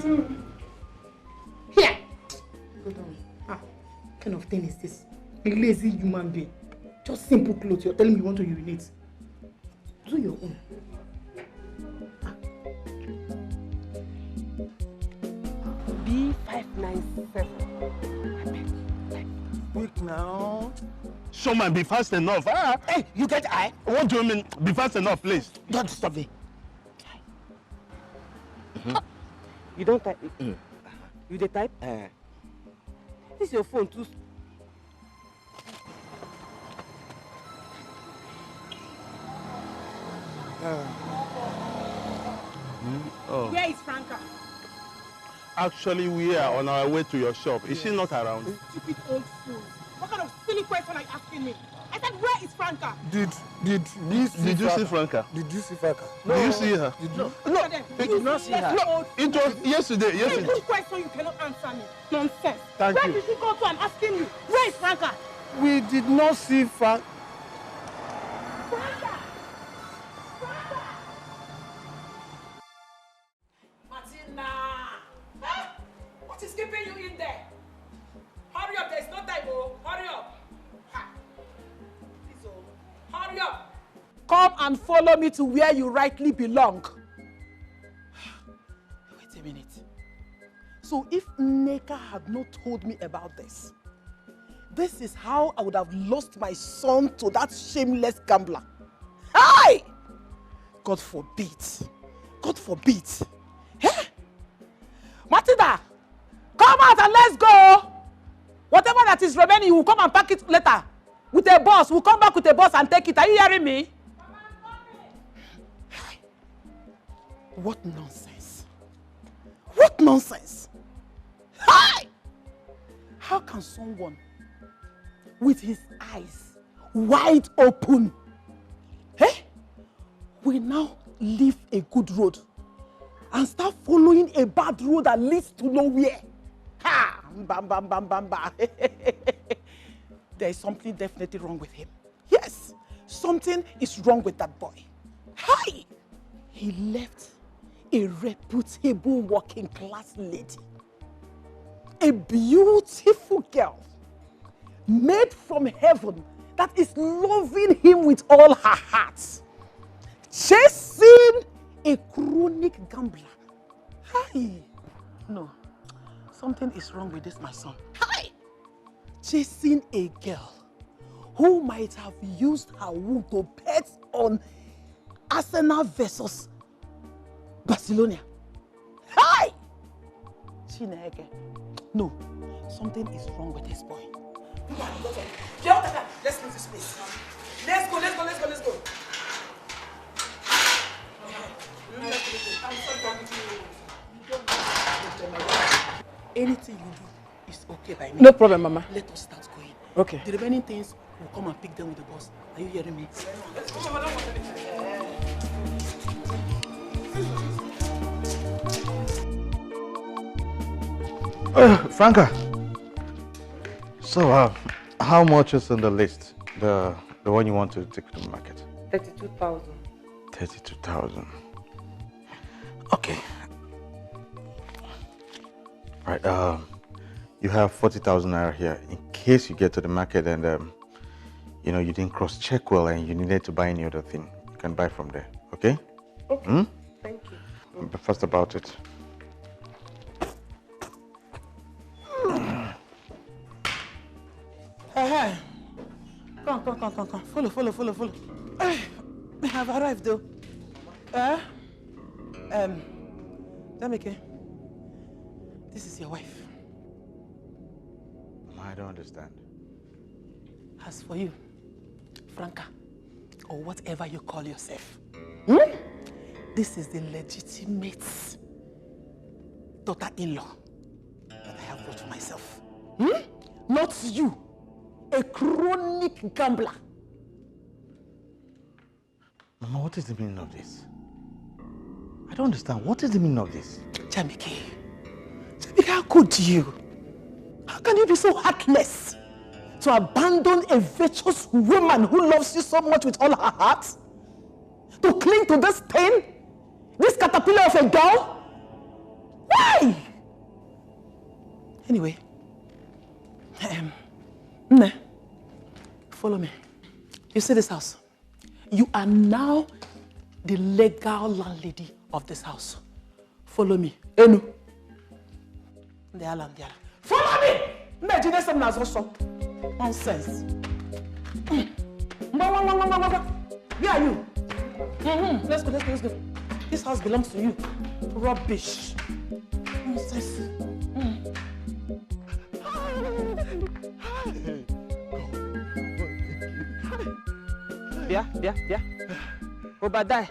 Here. Go down. What kind of thing is this? A lazy human being. Just simple clothes. You're telling me you want to urinate. Do your own. B597. Quick now. Showman, be fast enough. Ah. Hey, you get eye? What do you mean? Be fast enough, please. Don't stop me. You don't type it? You dey type? This is your phone too. Oh. Where is Franca? Actually, we are on our way to your shop. Is she not around? Stupid old fool. What kind of silly question are you asking me? I said, where is Franca? Did you see Franca? Did you see Franca? Did you see her? No, you did not see her. No, it was yesterday. It's a good question, you cannot answer me. Nonsense. Thank Where you. did she go to? I'm asking you. Where is Franca? We did not see Franca. Martina! Huh? What is keeping you in there? Hurry up, there's no time, oh. Hurry up. Ha. Please, oh. Hurry up. Come and follow me to where you rightly belong. Wait a minute. So if Nneka had not told me about this, this is how I would have lost my son to that shameless gambler. Hi! God forbid. God forbid. Eh? Matilda, come out and let's go. Whatever that is remaining, you will come and pack it later. With a bus, we'll come back with a bus and take it. Are you hearing me? What nonsense. What nonsense. Hi! How can someone with his eyes wide open, will now leave a good road and start following a bad road that leads to nowhere? Ha! Bam, bam, bam, bam, bam. There is something definitely wrong with him. Yes, something is wrong with that boy. Hi! He left a reputable working class lady, a beautiful girl, made from heaven, that is loving him with all her heart, chasing a chronic gambler. Hi! No, something is wrong with this, my son. Hi! Chasing a girl who might have used her womb to bet on Arsenal versus Barcelona. Hi! Chineke. No, something is wrong with this boy. Let's leave this place. Let's go, let's go, let's go, let's go. Anything you do is okay by me. No problem, Mama. Let us start going. Okay. The remaining things, we'll come and pick them with the bus. Are you hearing me? Let's go, Mama. Franca. So, how much is on the list? The one you want to take to the market? 32,000. 32,000. Okay. Right. You have 40,000 naira here in case you get to the market and you know you didn't cross-check well and you needed to buy any other thing. You can buy from there. Okay? Okay. Thank you. Be fast about it. Hey. Come. Follow. I have arrived though. Damike, this is your wife. I don't understand. As for you, Franca, or whatever you call yourself, This is the legitimate daughter-in-law that I have brought for myself. Not you, a chronic gambler. Mama, what is the meaning of this? I don't understand. What is the meaning of this? Jamike, how could you? How can you be so heartless to abandon a virtuous woman who loves you so much with all her heart? To cling to this thing? This caterpillar of a girl? Why? Anyway, Nne, follow me. You see this house? You are now the legal landlady of this house. Follow me. Enu. Follow me! Imagine some nonsense. Where are you? Let's go. This house belongs to you. Rubbish. Nonsense. Yeah. Obadai,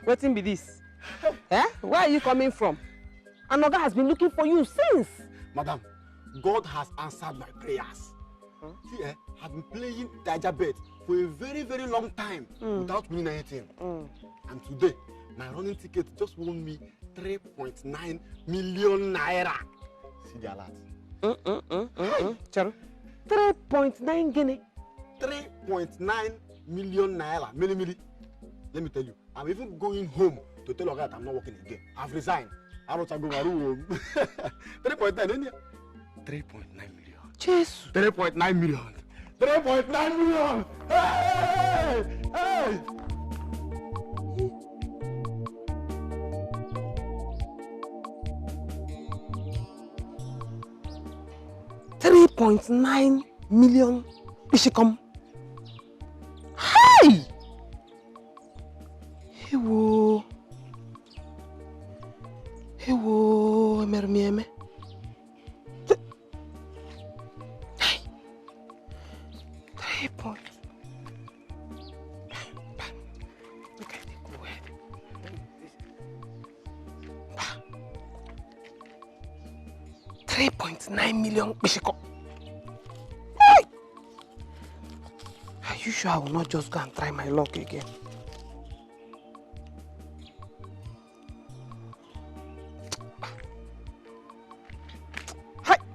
wetin be this? Where are you coming from? Anoga has been looking for you since. Madam, God has answered my prayers. See, I've been playing Daija bet for a very, very long time without winning anything. And today, my running ticket just won me 3.9 million naira. See the alert. Charo. 3.9 guinea. 3.9 million naira. Mili. Let me tell you, I'm even going home to tell Oga that I'm not working again. I've resigned. I don't go my room. 3.9 million. Jesus. 3.9 million. 3.9 million. Hey! 3.9 million Ishikam. Hey! Hewo, mermieme. Hey! 3 point. Look at it, go ahead. 3.9 million Ishikam. Hey! Are you sure I will not just go and try my luck again?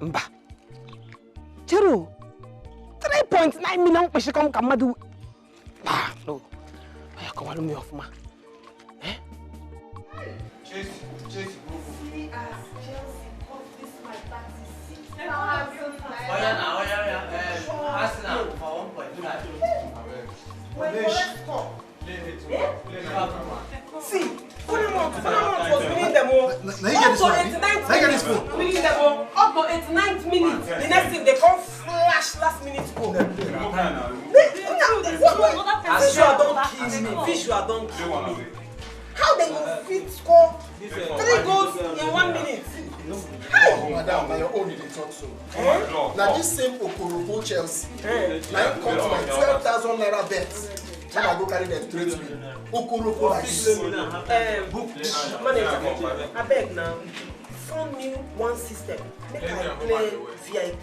Mba. Chero. 3.9 million Peshikam Kamadu. No. I can wallow me off, ma. Chelsea, See as Chelsea got this my 36,000 Arsenal for 1.5. See, Fulham was winning them all. Up to 89th minute. Winning them all. Up to 89th minute. The next thing they come flash last minute goal. Visual don't kill me. How they go fit score 3 goals in 1 minute? Madam, now your own didn't talk so. Now this same Okorobo Chelsea, now you come to my 12,000 naira bet. When I go carry them straight to me. Okorobo like this. Manager, I beg now. Phone me one system. Make I play VIP.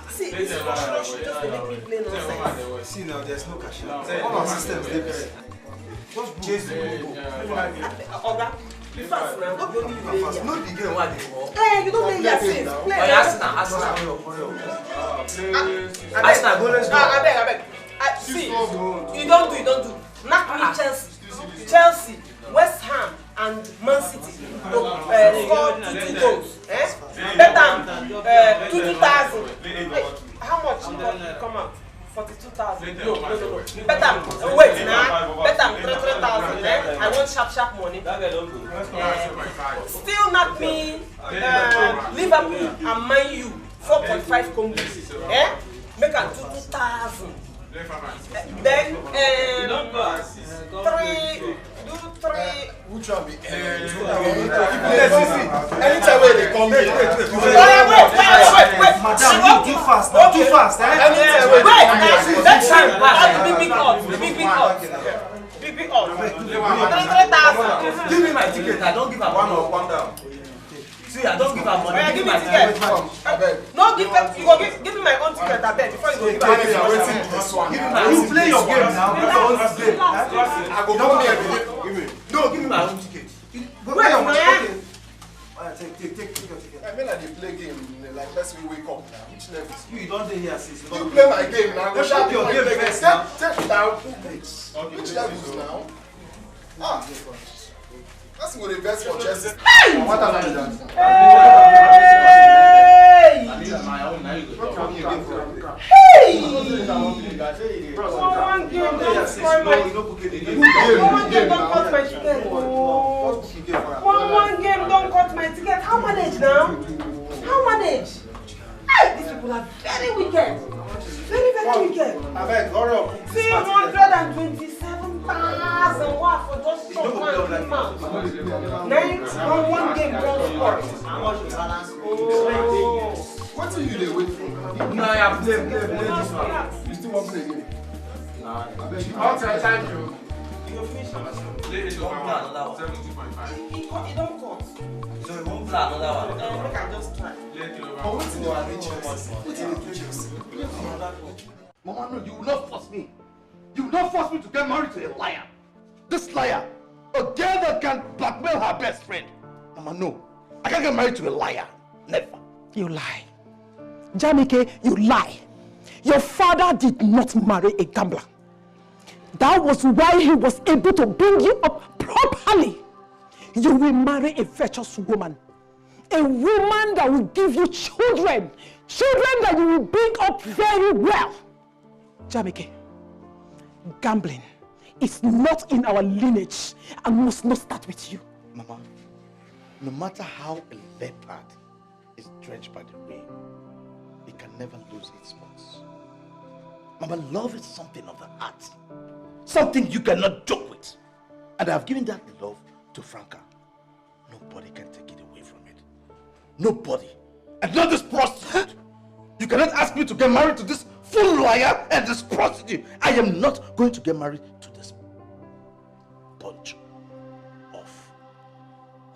See, this rush just to make me play nonsense. See now, there's no cash out. All our systems, they just chase Oga, fast now. no begin what they want. Hey, you don't make your sense. Play. Arsenal. Go, let's go. I beg. See, you don't do. Knock me Chelsea, West Ham, and Man City to score 2 goals. Bet them 2,000. How much come out? 42,000. No. Bet them. Wait, now. Bet them 3,000. I want sharp money. Still knock me Liverpool and Man U 4.5 combos. Make them 2,000. Then 3. Which one be anytime when they come here. Wait. Madam, you too fast. That time, the big odds. Big odds. 3,000. Give me my ticket. I don't give her money. One down. See, I don't give her money. Give me ticket. No, give me my own ticket. I beg before you go give her. You play your game now. I go come here. No, give me my own ticket. Wait, man. Take your ticket. I mean, like they play game. Like let's wake up now. Which level? You don't play here, sis. You play my game now. Go sharp your game first now. Take it down. Which levels now? Ah. That's what the best for Chelsea. Hey! What am I doing? Hey! Hey! One game don't cut my ticket. One game don't cut my ticket. How manage now? How manage? Hey, these people are very wicked. Very wicked. 327,000 watt for just short one month. 1 game don't score. What are you there waiting for? No, I play this one. You still want to play again? Okay, thank you. You finish another one. 70.5. It don't cut. So you won't play another one? Make I just try. But what's in your riches? Mama, no, you will not force me. You will not force me to get married to a liar. This liar, a girl that can blackmail her best friend. Mama, no. I can't get married to a liar. Never. You lie. Jamike, you lie. Your father did not marry a gambler. That was why he was able to bring you up properly. You will marry a virtuous woman. A woman that will give you children. Children that you will bring up very well. Jamike, gambling is not in our lineage and must not start with you. Mama, no matter how a leopard is drenched by the rain, it can never lose its spots. Mama, love is something of the heart. Something you cannot joke with. And I've given that love to Franca. Nobody can take it away from it. Nobody. And not this prostitute. You cannot ask me to get married to this fool liar and this prostitute. I am not going to get married to this bunch of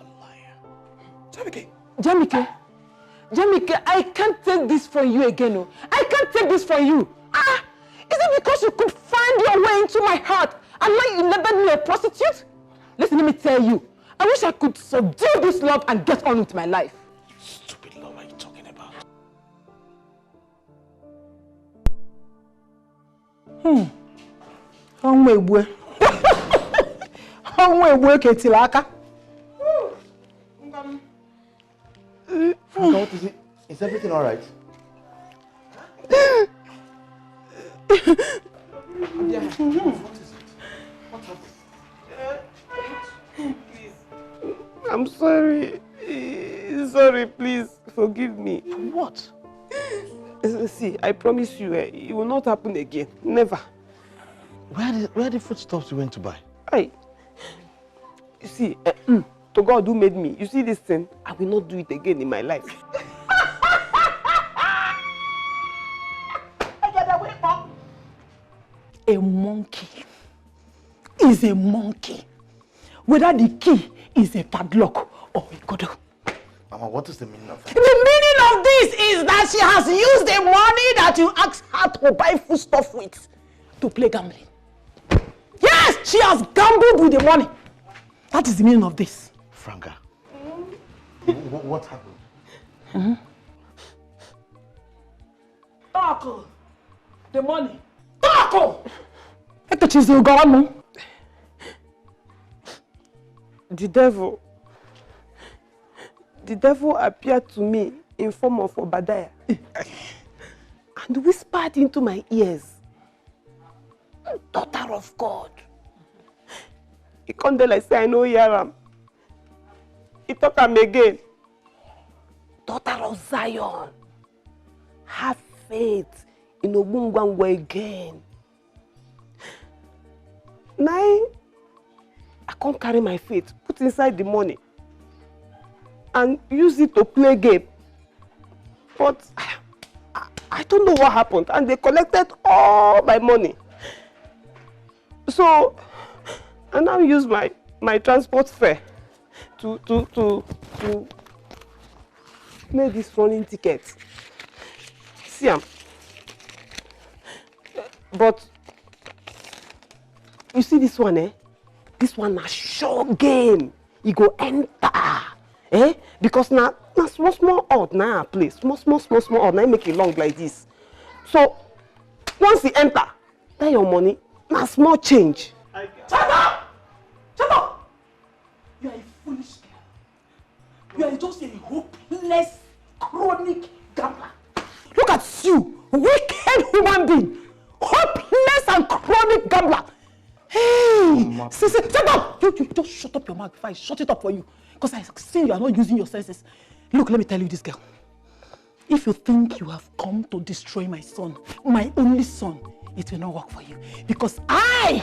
a liar. Jamike, I can't take this from you again. Oh. I can't take this from you. Is it because you could find your way into my heart and now you labeled me a prostitute? Listen, let me tell you. I wish I could subdue this love and get on with my life. Stupid love are you talking about? Franca, what is it? Is everything all right? Yeah. What is it? What happened? Please. I'm sorry. Sorry, please forgive me. What? See, I promise you, it will not happen again. Never. Where are the foodstuffs you went to buy? You see, to God who made me, you see this thing, I will not do it again in my life. A monkey is a monkey. Whether the key is a padlock or a kodo. Mama, what is the meaning of that? The meaning of this is that she has used the money that you asked her to buy foodstuff with to play gambling. Yes, she has gambled with the money. That is the meaning of this. Franca, what happened? Taco. The money. Taco! The devil appeared to me in form of Obadiah and whispered into my ears, "Daughter of God." He come there like say I know Yaram. He talk am again. "Daughter of Zion, have faith in Obungwangwa again." Now I can't carry my faith, put inside the money and use it to play game. But I don't know what happened, and they collected all my money. So I now use my my transport fare to make this running ticket. See, but you see this one, eh? This one a sure game. You go enter, eh? Because now small odd now place, small odd now make it long like this. So once you enter, that your money now small change. Shut up! Shut up! You are a foolish girl. You are just a hopeless, chronic gambler. Look at you, wicked human being, hopeless and chronic gambler. Hey, shut up! You just shut up your mouth before I shut it up for you. Because I see you are not using your senses. Look, let me tell you this, girl. If you think you have come to destroy my son, my only son, it will not work for you. Because I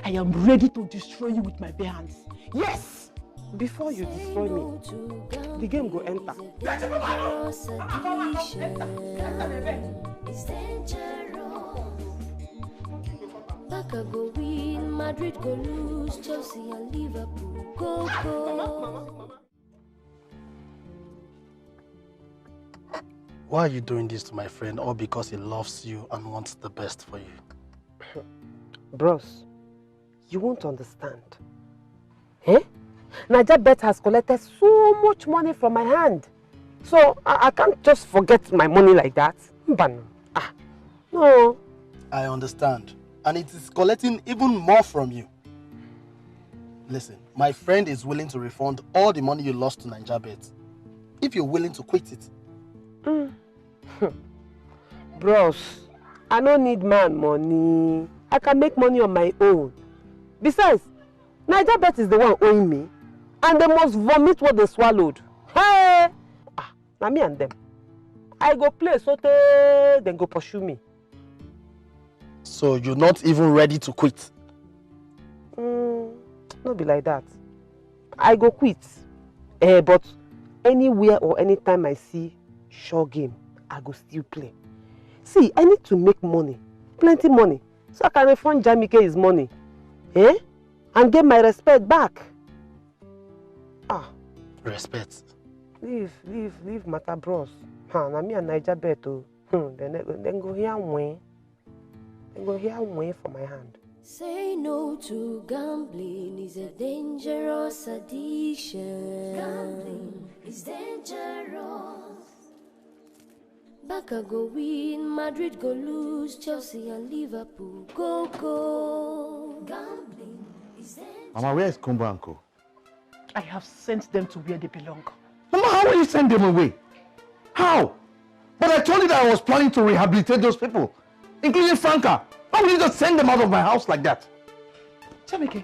am ready to destroy you with my bare hands. Yes! Before you destroy me, the game go enter. Barca go win, Madrid go lose, Chelsea and Liverpool go. Why are you doing this to my friend, all because he loves you and wants the best for you? Bros, you won't understand. Eh? Nigerian has collected so much money from my hand. So I can't just forget my money like that. No. I understand. And it is collecting even more from you. Listen, my friend is willing to refund all the money you lost to Nigerian, if you're willing to quit it. Bros, I don't need man money. I can make money on my own. Besides, Nigerian is the one owing me, and they must vomit what they swallowed. Hey! Now me and them. I go play sote, then go pursue me. So you're not even ready to quit? Not be like that. I go quit. But anywhere or anytime I see sure game, I go still play. See, I need to make money, plenty money, so I can refund Jamike his money, and get my respect back. Respect? Leave matter, bros. Na me and Niger bet oh. Then go here and win. Then go here and win for my hand. Say no to gambling is a dangerous addiction. Gambling is dangerous. Barca go win, Madrid go lose, Chelsea and Liverpool go. Gambling is dangerous. Mama, where is Kumba and Co? I have sent them to where they belong. Mama, how will you send them away? How? But I told you that I was planning to rehabilitate those people, including Franca. How will you just send them out of my house like that? Jamike.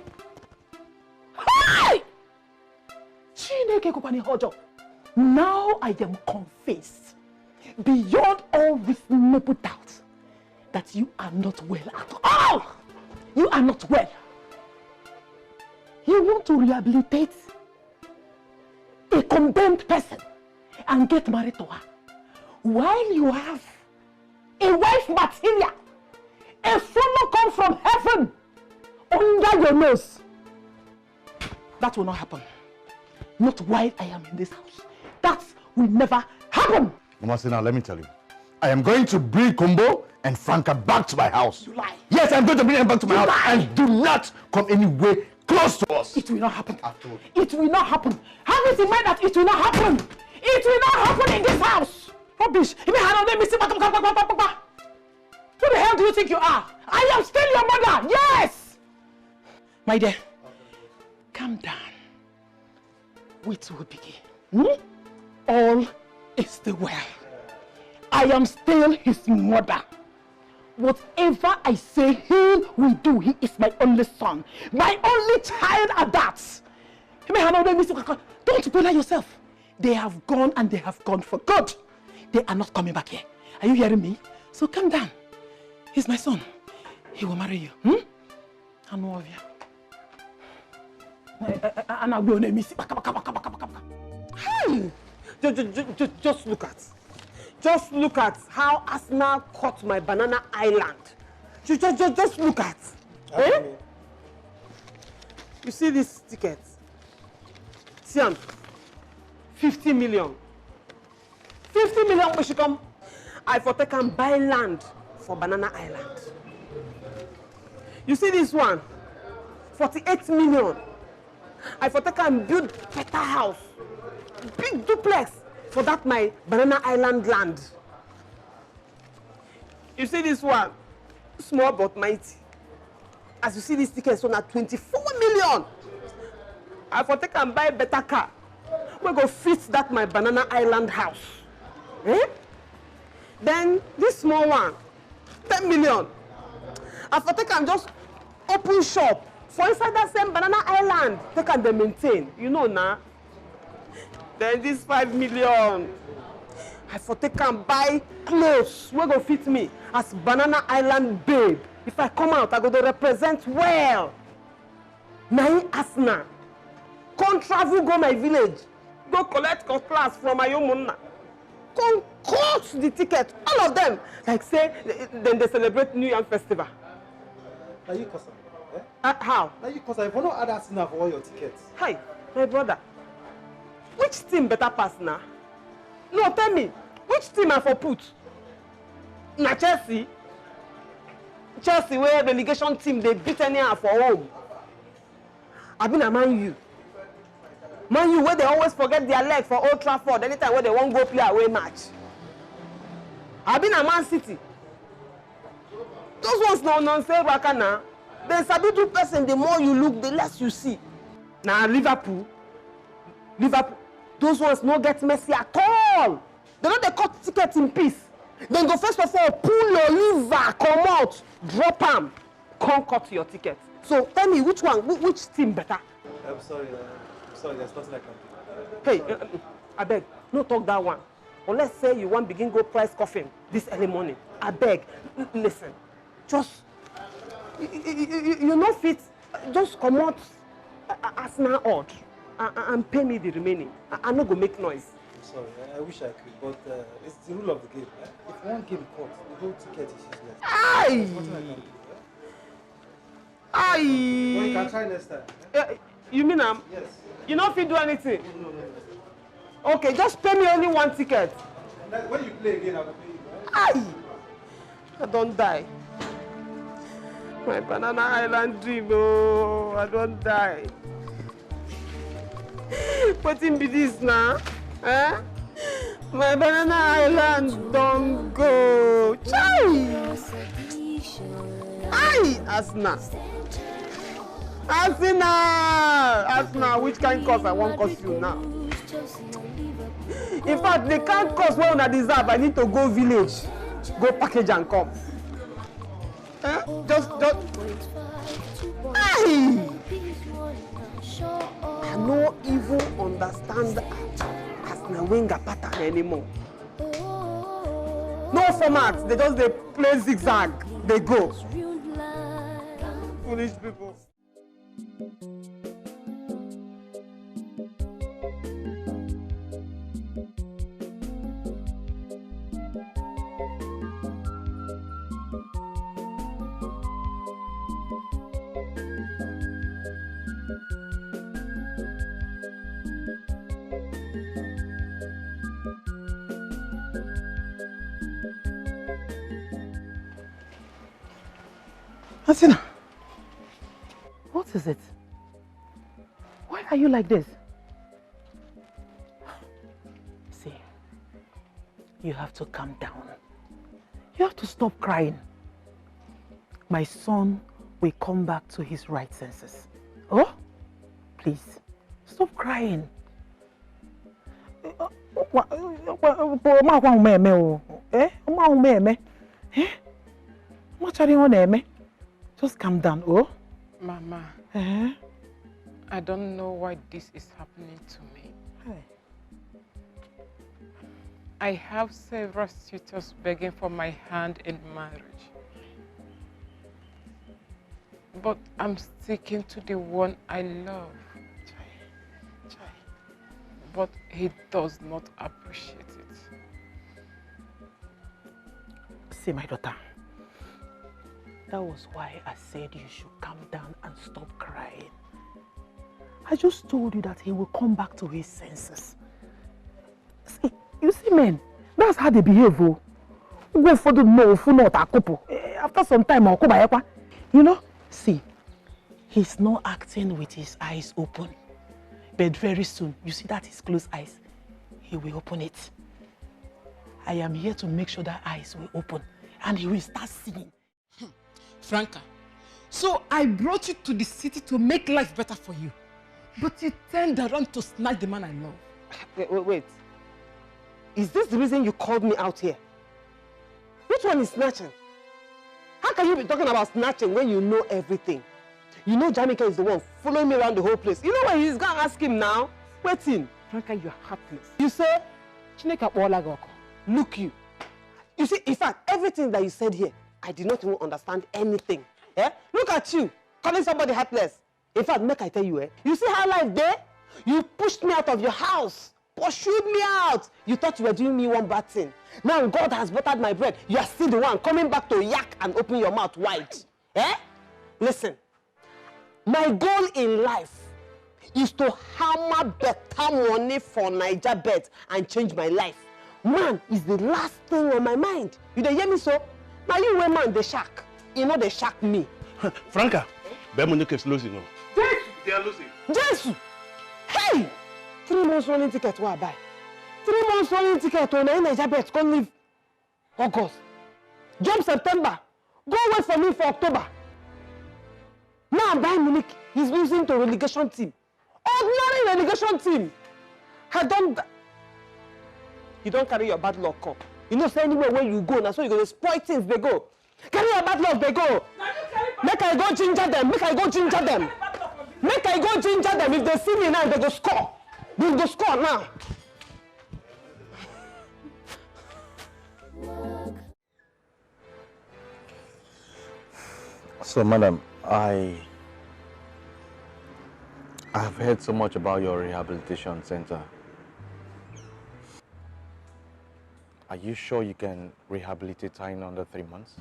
Hi! Now I am convinced, beyond all reasonable doubt, that you are not well at all. You are not well. You want to rehabilitate a condemned person and get married to her, while you have a wife material, a follow come from heaven under your nose. That will not happen. Not while I am in this house. That will never happen. Mama, see now, let me tell you. I am going to bring Kumbo and Franca back to my house. You lie. Yes, I'm going to bring them back to my house. Lie. And do not come anywhere close to us. It will not happen. It will not happen. Have it in mind that it will not happen. It will not happen in this house. Rubbish. Who the hell do you think you are? I am still your mother. Yes. My dear, calm down. Wait will begin. All is still well. I am still his mother. Whatever I say he will do, he is my only son. My only child at that. Don't bother yourself. They have gone and they have gone for good. They are not coming back here. Are you hearing me? So calm down. He's my son. He will marry you. I know of you. And I will name you. Hey! Just look at. Just look at how Arsenal caught my banana island. Just look at. Eh? You see this ticket? See am, 50 million. 50 million we should come. I for take and buy land for Banana Island. You see this one? 48 million. I for take and build better house. Big duplex for that my Banana Island land. You see this one? Small but mighty. As you see this ticket, so now 24 million. I for take and buy better car. We go fit that my Banana Island house. Eh? Then this small one, 10 million. I for take and just open shop for inside that same Banana Island. Take and they maintain. You know now. Then this 5 million. I for take and buy clothes. We go fit me as Banana Island babe. If I come out, I go to represent well. Now Asna. Come travel go my village. Go collect class from my own. Come cut the ticket. All of them. Like say, then they celebrate New Year festival. Are you cousin? How? Are you cousin? If you not add us enough for all your tickets. Hi, my brother. Which team better pass now? No, tell me. Which team I for put? Na Chelsea. Chelsea where relegation team they beat anyhow for home. I been a Man U. Man U where they always forget their leg for Old Trafford anytime where they won't go play away match. I been a Man City. Those ones no nonsense now. They sabi do person, the more you look, the less you see. Now Liverpool. Those ones no get messy at all. They don't they cut tickets in peace. Then go first of all, pull your liver, come out, drop them, come cut your ticket. So tell me which one, which team better? I'm sorry, there's nothing I can do. Hey, I beg, no talk that one. Unless say you want begin go price coffin this early morning. I beg, listen, just, you know fit, just come out as now odd and pay me the remaining. I no go make noise. I'm sorry, I wish I could, but it's the rule of the game. Eh? If one game cut, the whole ticket is useless. Aye! There's nothing I can do. Aye! Well, you can try next time. You mean Yes. You know if you do anything? No. Okay, just pay me only one ticket. When you play again, I will pay you. Right? Aye! I don't die. My Banana Island dream, oh, I don't die. What in be this now? Eh? My Banana Island don't go. Chai! Aye! Asna! Asna, which kind course I won't cost you now? In fact, the kind course where I deserve, I need to go village, go package and come. Eh? Just. Aye! I no even understand Asna winger pattern anymore. No format, they play zigzag, they go. Foolish people. Hasina, what is it? Why are you like this? See, you have to calm down. You have to stop crying. My son will come back to his right senses. Oh, please, stop crying. Just calm down, oh? Mama, I don't know why this is happening to me. Hey. I have several suitors begging for my hand in marriage. But I'm sticking to the one I love. But he does not appreciate it. See, my daughter, that was why I said you should calm down and stop crying. I just told you that he will come back to his senses. See, you see men, that's how they behave. Oh. Go for the no, for not a couple. After some time, I'll come back. You know, see, he's not acting with his eyes open. But very soon, you see that his closed eyes, he will open it. I am here to make sure that eyes will open and he will start seeing. Franca, so I brought you to the city to make life better for you. But you turned around to snatch the man I love. Wait. Is this the reason you called me out here? Which one is snatching? How can you be talking about snatching when you know everything? You know Jamaica is the one following me around the whole place. You know what he's going to ask him now? Waiting. Franca, you're heartless. You say? Look you. You see, in fact, everything that you said here, I did not even understand anything. Eh? Look at you, calling somebody heartless. In fact, make I tell you, you see how life there? You pushed me out of your house, pursued me out. You thought you were doing me one bad thing. Now God has buttered my bread. You are still the one coming back to yak and open your mouth wide. Eh? Listen, my goal in life is to hammer better money for Niger bet and change my life. Man is the last thing on my mind. You dey hear me so? Now you wey man dey shark. You know they shark me. Franca, Bemonike is losing. They are losing. Jesus! Hey! 3 months running ticket what I buy. 3 months running ticket when I Niger bet come leave August. Jump September. Go wait for me for October. Now I'm buying Munich. He's losing to relegation team. Ordinary relegation team. I don't. You don't carry your bad luck come. You know, say anywhere where you go now, so you go to spoil things, they go. Carry your bad luck, they go. Make I go ginger them. Make I go ginger them. Make I go ginger them. If they see me now, they go score. They go score now. So, madam, I've heard so much about your rehabilitation center. Are you sure you can rehabilitate her in under 3 months?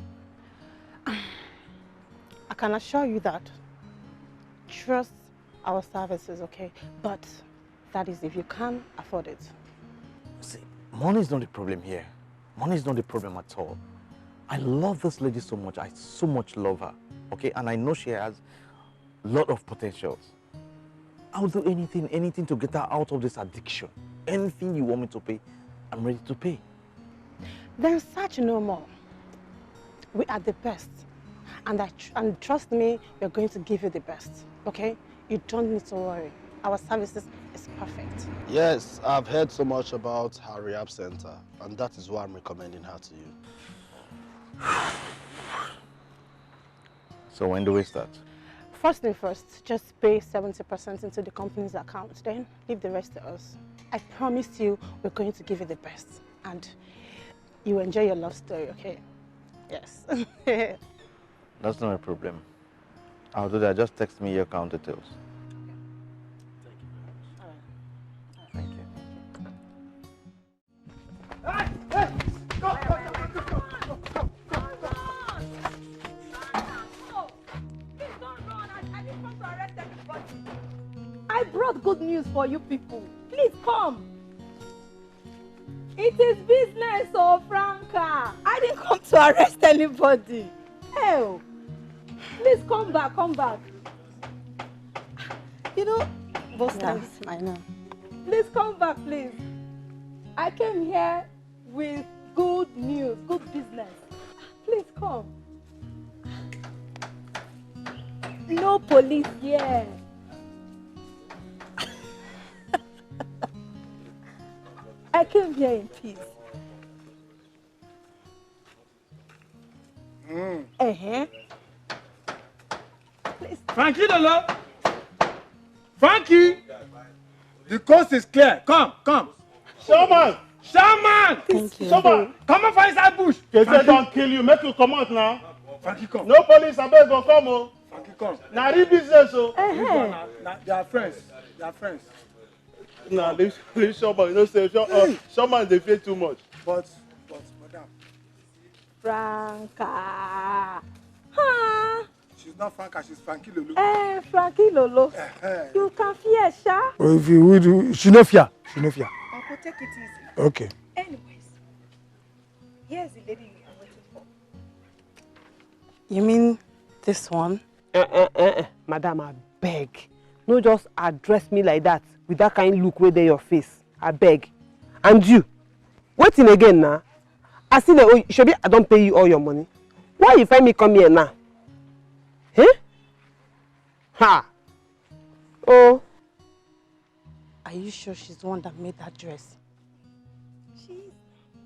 I can assure you that. Trust our services, okay? But that is if you can afford it. See, money is not the problem here. Money is not the problem at all. I love this lady so much. I so much love her, okay? And I know she has a lot of potentials. I'll do anything to get her out of this addiction. Anything you want me to pay, I'm ready to pay. Then search no more. We are the best. And trust me, we're going to give you the best, okay? You don't need to worry. Our services is perfect. Yes, I've heard so much about her rehab center, and that is why I'm recommending her to you. So when do we start? First thing first, just pay 70% into the company's account, then leave the rest to us. I promise you, we're going to give you the best. And you enjoy your love story, okay? Yes. That's not a problem. I'll do that. Just text me your account details. Thank you. I brought good news for you people. Please come. It is business, oh Franca. I didn't come to arrest anybody. Hell. Please come back, come back. You know, Both times, I know. Please come back, please. I came here with good news, good business. Please come. No police here. I came here in peace. Please. Frankie, Lolo. Frankie. The coast is clear. Come, come. Shaman! Shaman! Shaman! Come on, find that bush. They say don't kill you. Make you come out now. Frankie, come. No police, I beg, go come. Oh. Frankie, come. Now, real business. Oh. They are friends. They are friends. Nah, leave Shaman. You know, say Shaman, they fear too much. But, madam. Franca. Huh? she's not Franca, she's Frankie Lolo. Frankie Lolo. You can fear, Sha. Oh, if you would, she no fear. She no fear. Uncle, take it easy. Okay. Anyways, here's the lady you are waiting for. You mean this one? Madam, I beg. No just address me like that with that kind of look where there your face. I beg. And you, waiting again now. I see the Shobi, I don't pay you all your money. Why you find me come here now? Eh? Ha! Oh. Are you sure she's the one that made that dress?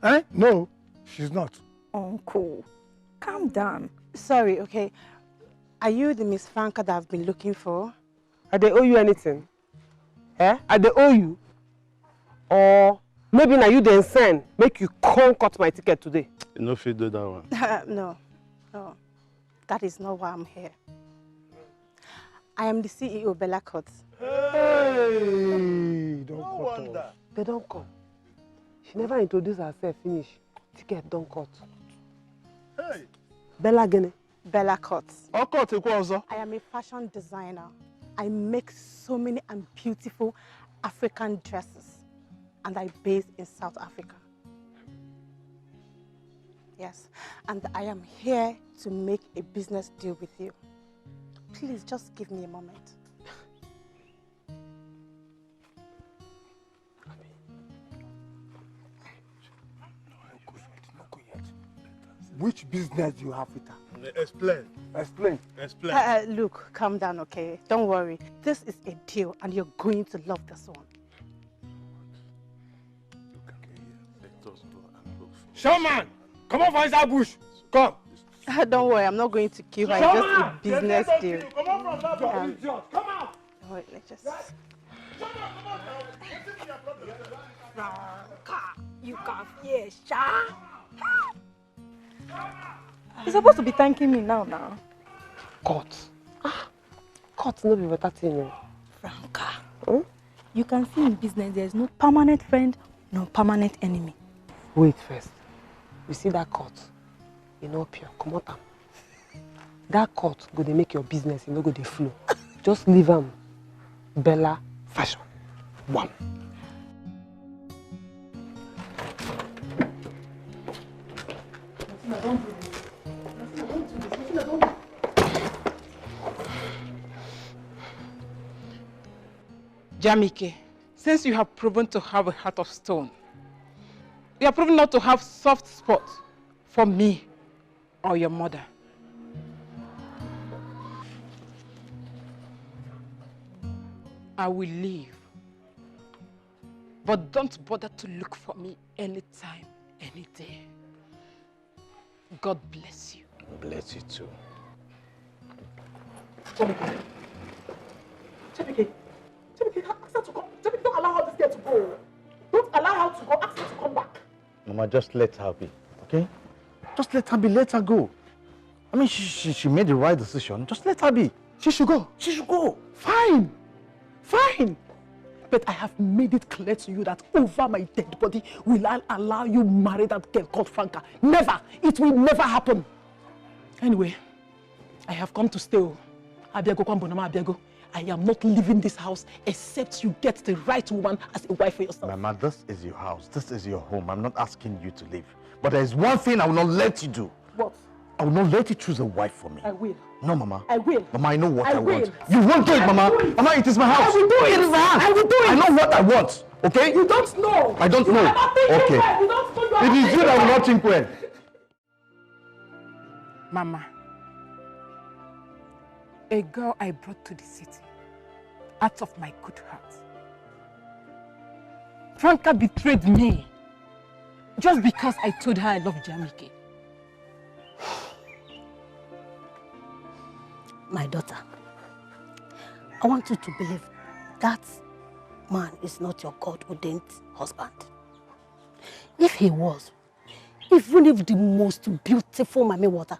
Eh? No, she's not. Uncle, calm down. Sorry, okay. Are you the Miss Franca that I've been looking for? I they owe you anything? Eh? I they owe you? Or maybe now you then send, make you come cut my ticket today. You know if you do that one. No. That is not why I'm here. I am the CEO, Bella Cut. Hey, don't cut off. They don't come. She never introduced herself, finish. Ticket don't cut. Hey. Bella Gene. Bella Cut. I am a fashion designer. I make so many and beautiful African dresses. And I base in South Africa. Yes, and I am here to make a business deal with you. Please, just give me a moment. Which business do you have with her? Explain. Explain. Look, calm down, okay? Don't worry. This is a deal and you're going to love this one. Showman! Come on, find that bush. Come. Don't worry, I'm not going to kill her. It's just a business deal. Come on from that bush. Come out. Wait, let's just... You can fear, Sha. You're supposed to be thanking me now. Cut. Cut no be better thing. Franca. You can see in business there's no permanent friend, no permanent enemy. Wait first. You see that cut? You know pure. Come on. That cut go to make your business, you know go to flow. Just leave them. Bella Fashion. One. Jamike, since you have proven to have a heart of stone, you are proven not to have soft spots for me or your mother. I will leave. But don't bother to look for me anytime, any day. God bless you. Bless you too. Jamike, ask her to come. Jamike, don't allow her this girl to go. Don't allow her to go. Ask her to come back. Mama, just let her be, okay? Just let her be, let her go. I mean, she made the right decision. Just let her be. She should go. She should go. Fine. But I have made it clear to you that over my dead body will I allow you marry that girl called Franca. Never. It will never happen. Anyway, I have come to stay. Abiago Kwambonama Abiago. I am not leaving this house except you get the right woman as a wife for yourself. Mama, this is your house. This is your home. I'm not asking you to leave. But there is one thing I will not let you do. What? I will not let you choose a wife for me. I will. No, Mama. I will. Mama, I know what I will. want. You won't do it, Mama. Mama, it is my house. I will do it. It is my house. I will do it. I know what I want. Okay? You don't know. I don't know. Okay. You don't know. It is you that will not think well. Mama, a girl I brought to the city out of my good heart. Franca betrayed me just because I told her I love Jamike. My daughter, I want you to believe that man is not your God-ordained husband. If he was, even if the most beautiful Mami Water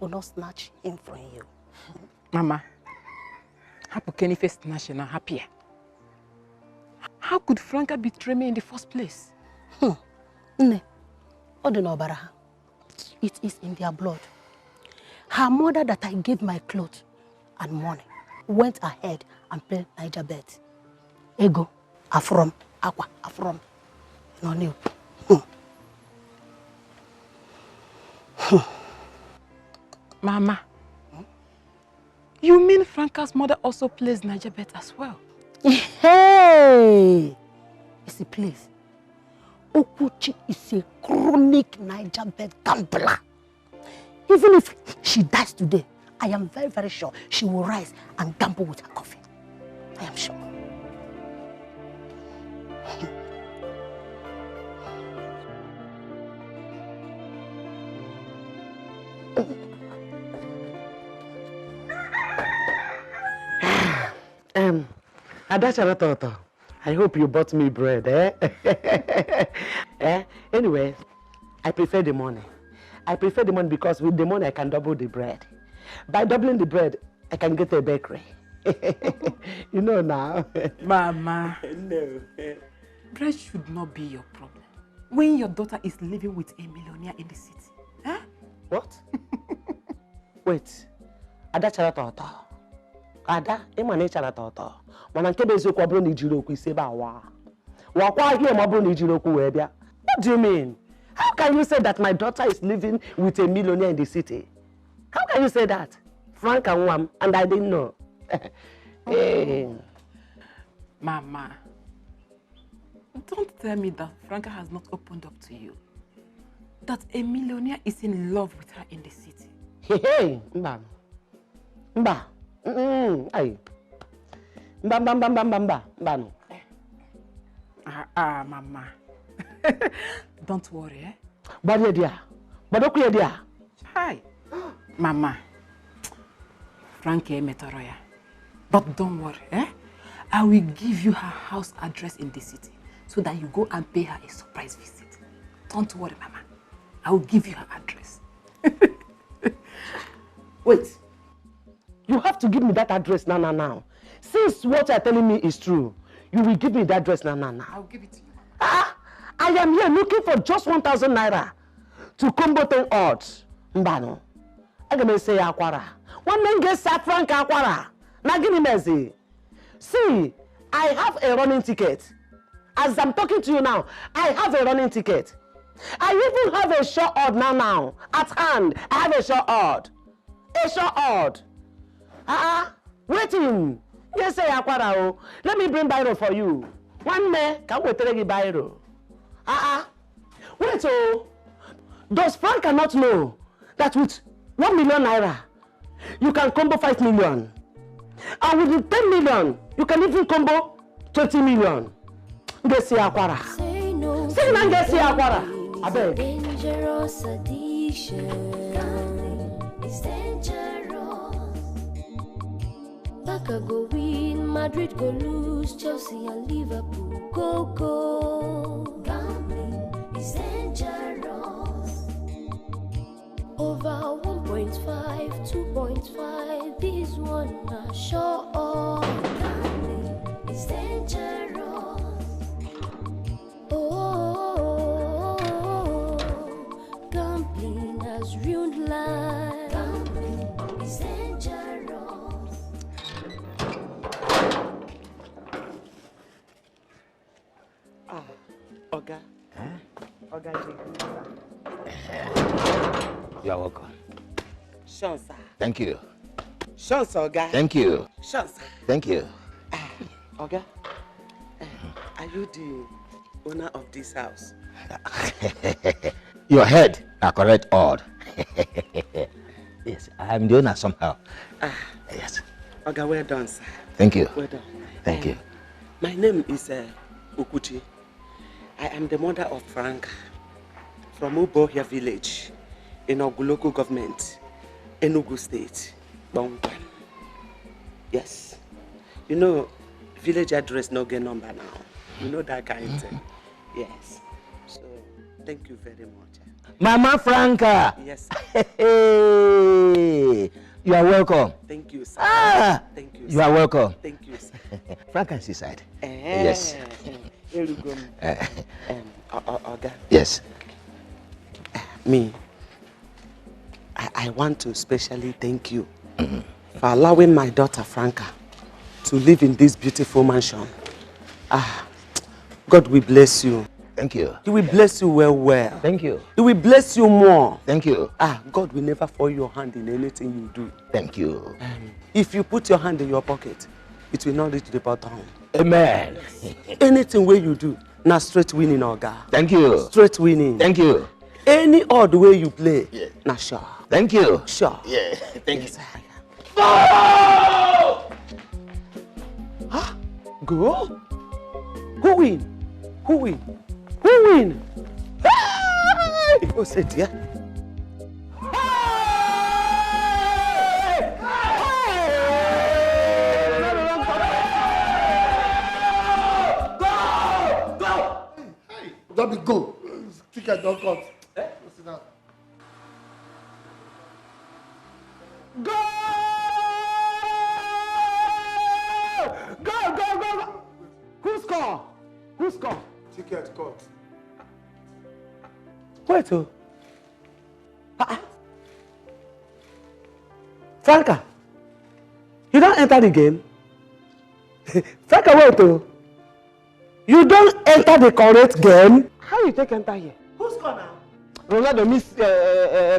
will not snatch him from you. Mama, how can you snatch him happier? How could Franca betray me in the first place? Ne, it is in their blood. Her mother that I gave my clothes and money went ahead and paid Niger bet. Ego, Afrom, Aqua, Afrom. No new. Mama, you mean Franca's mother also plays Niger bet as well? Hey! You see, please. Okuchi is a chronic Niger bet gambler. Even if she dies today, I am very, very sure she will rise and gamble with her coffee. I am sure. Adacharatoto, I hope you bought me bread, eh? Anyway, I prefer the money. I prefer the money because with the money I can double the bread. By doubling the bread, I can get a bakery. You know now. Mama. No. Bread should not be your problem. When your daughter is living with a millionaire in the city. Huh? What? Wait. Adacharatoto. Ada, imane charatoto. Mana nke beziokwu ọ bụrụ na ijiri okwu ise ba wa. Wakwa here ma ọ bụrụ na ijiri okwu wee bịa. What do you mean? How can you say that my daughter is living with a millionaire in the city? How can you say that? Frank and Wam, and I didn't know. Hey. Mama, don't tell me that Franca has not opened up to you. That a millionaire is in love with her in the city. Hey, Mba. Mba. Ay. Mba no. Mama. Don't worry, eh? But dear. But dear. Hi. Mama. Frankie Metoroya. But don't worry, eh? I will give you her house address in the city so that you go and pay her a surprise visit. Don't worry, Mama. I will give you her address. Wait. You have to give me that address now. Since what you're telling me is true, you will give me that address now. I'll give it to you. I am here looking for just 1,000 naira to combo 10 odds. Mbano. I'm going to say Akwara. One man gets Frank Akwara. Nagini Mezi. See, I have a running ticket. As I'm talking to you now, I have a running ticket. I even have a short odd now. At hand, I have a short odd. A short odd. Waiting. Yes, say Akwara. Let me bring biro for you. One man can wait till you biro. Wait, does Frank not know that with 1 million naira, you can combo 5 million? And with 10 million, you can even combo 20 million. Get see Akwara. Say no. Say no, get see Akwara. I beg. Dangerous addiction. It's dangerous. Barca go win, Madrid go lose, Chelsea and Liverpool go. Gambling is dangerous. Over 1.5, 2.5, this one I sure of. Gambling is dangerous. Oh, gambling has ruined life. Gambling is dangerous. Oga. Oga, you are welcome. Sure, sir. Thank you. Sure, sir, Oga. Thank you. Sure, sir. Thank you. Oga, are you the owner of this house? Your head are correct odd. Yes, I am the owner somehow. Yes. Oga, well done, sir. Thank you. Well done. Thank you. My name is Okuchi. I am the mother of Frank from Ubohia village in Ogu local government, Enugu state, Bongwan. Yes. You know, village address no get number now. You know that kind of thing. Yes. So, thank you very much. Mama Franca. Yes. Hey, you are welcome. Thank you, sir. Thank you, sir. You are welcome. Thank you, sir. Franca is inside. Yes. Oga. Yes. Me, I I want to especially thank you for allowing my daughter Franca to live in this beautiful mansion. God will bless you. Thank you. He will bless you well. Thank you. He will bless you more. Thank you. God will never fall your hand in anything you do. Thank you. If you put your hand in your pocket, it will not reach the bottom. Amen. Anything where you do, now straight winning, Oga. Thank you. Straight winning. Thank you. Any odd way you play, now sure. Thank you. Sure. Yeah. Thank you. Go? Who win? Who win? Who win? Who said yeah? Don't be go. Ticket don't cut. Sit down. Go! Go, go, go, go! Who score? Who score? Ticket cut. Wait, Franca, you don't enter the game. Franca, wait, you don't enter the correct game. How you take enter here? Who score now? Ronaldo miss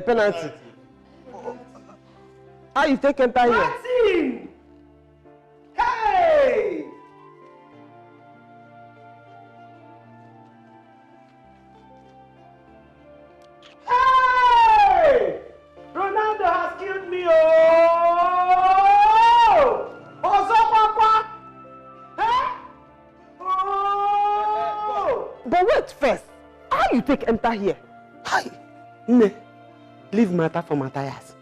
penalty. How you take enter here? Martin! Hey! Hey! Ronaldo has killed me, oh! Papa! Hey! Oh! But wait first. How you take enter here? Hi. Ne. Leave matter for Matthias.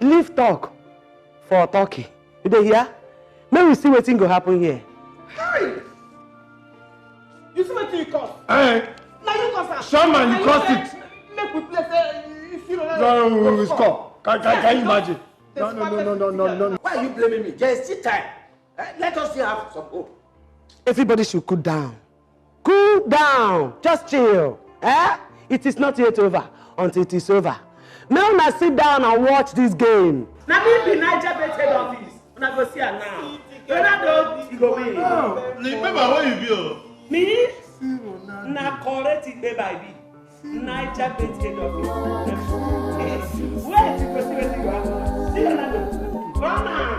Leave talk for talking. You dey hear? May we see wetin go happen here. Hey! You see wetin you cause? Hey! Now you cause am. Shaman, you caused it. Make we play say you see Ronaldo. No, we score. Can you imagine? No. Why are you blaming me? There is still time. Let us still have some hope. Everybody should cool down. Cool down. Just chill. It is not yet over until it is over. Now una sit down and watch this game. Na me be Niger Bet head office. Una go see am now. Ronaldo, he go win. Remember where you be? Me? Na correct Igbe by be. Niger Bet head office. Where is the person waiting you have? See Ronaldo. Run am.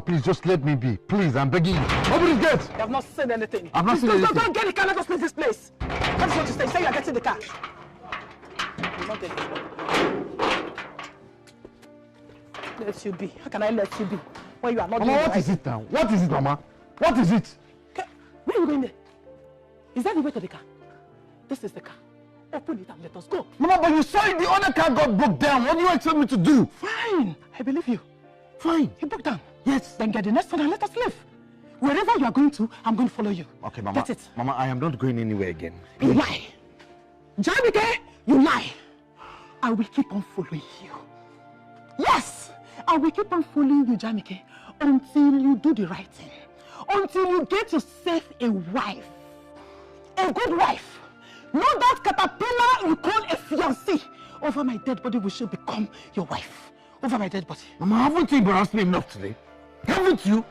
Please just let me be. Please, I'm begging you. Open the gate. You have not said anything. I've not said anything. Don't get the car. Let us leave this place. That is what you say. Say you are getting the car. You not get it. Let you be. How can I let you be when you are not? Mama, what is it now? What is it, Mama? What is it? Okay. Where are you going there? Is that the way to the car? This is the car. Open it and let us go. Mama, but you saw it. The other car got broke down. What do you expect me to do? Fine. I believe you. Fine. He broke down. Yes. Then get the next one and let us leave. Wherever you are going to, I'm going to follow you. Okay, Mama. Get it. Mama, I am not going anywhere again. You lie. Jamike, you lie. I will keep on following you. Yes, I will keep on following you, Jamike, until you do the right thing. Until you get yourself a wife. A good wife. Not that caterpillar you call a fiancé. Over my dead body, we shall become your wife. Over my dead body. Mama, haven't you embarrassed me enough today? Haven't you?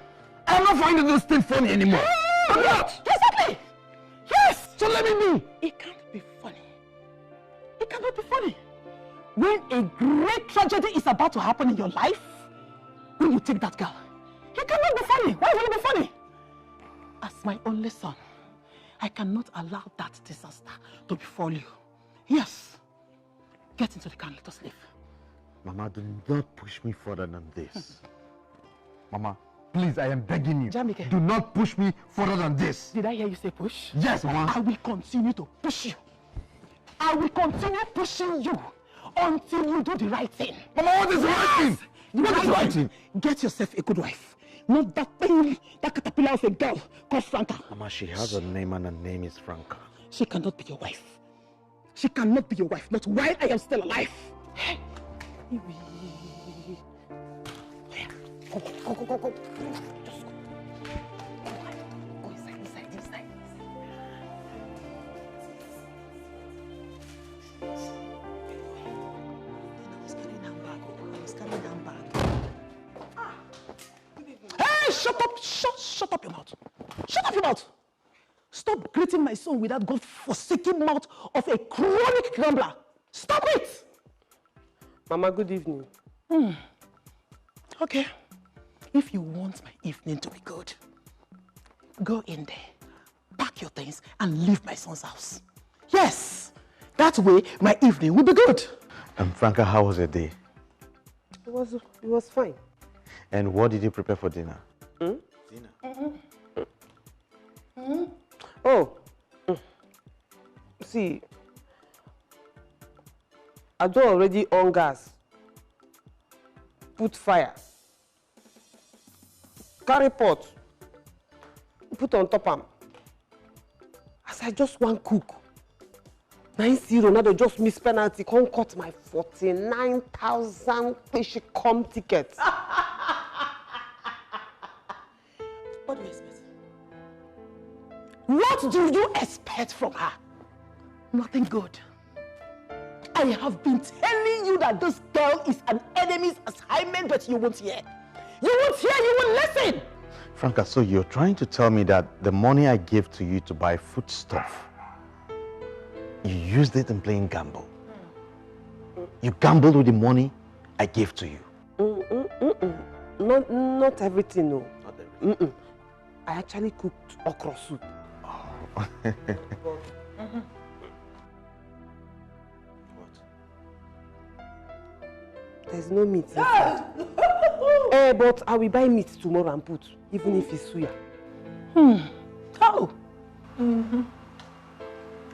I'm not finding this thing funny anymore. I'm not. Exactly. Yes. So let me be. It can't be funny. It cannot be funny. When a great tragedy is about to happen in your life, when you take that girl, it cannot be funny. Why will it be funny? As my only son, I cannot allow that disaster to befall you. Yes. Get into the car and let us leave. Mama, do not push me further than this. Mama, please, I am begging you. Jamike. Do not push me further than this. Did I hear you say push? Yes, Mama. I will continue to push you. I will continue pushing you until you do the right thing. Mama, what is the right thing? What is the right thing? Get yourself a good wife. Not that thing, that caterpillar of a girl called Franca. Mama, she has a name and her name is Franca. She cannot be your wife. She cannot be your wife, not while I am still alive. Go. Just go. Go inside. Hey, shut up! Shut up your mouth! Shut up your mouth! Stop greeting my son with that God-forsaken mouth of a chronic gambler. Stop it! Mama, good evening. Okay. If you want my evening to be good, go in there, pack your things, and leave my son's house. Yes! That way, my evening will be good. Franca, how was your day? It was fine. And what did you prepare for dinner? See, I don't already on gas. Put fire. Carry pot. Put on top am. As I just want cook. 9-0, Ronaldo just miss penalty. Can't cut my 49,000 fish come ticket. What do you expect? What do you expect from her? Nothing good. I have been telling you that this girl is an enemy's assignment, but you won't hear. You won't hear, you won't listen. Franca, so you're trying to tell me that the money I gave to you to buy foodstuff, you used it in playing gamble. You gambled with the money I gave to you. Not everything, no. Not everything. I actually cooked okra soup. There's no meat inside. But I will buy meat tomorrow and put, even if it's suya. Oh.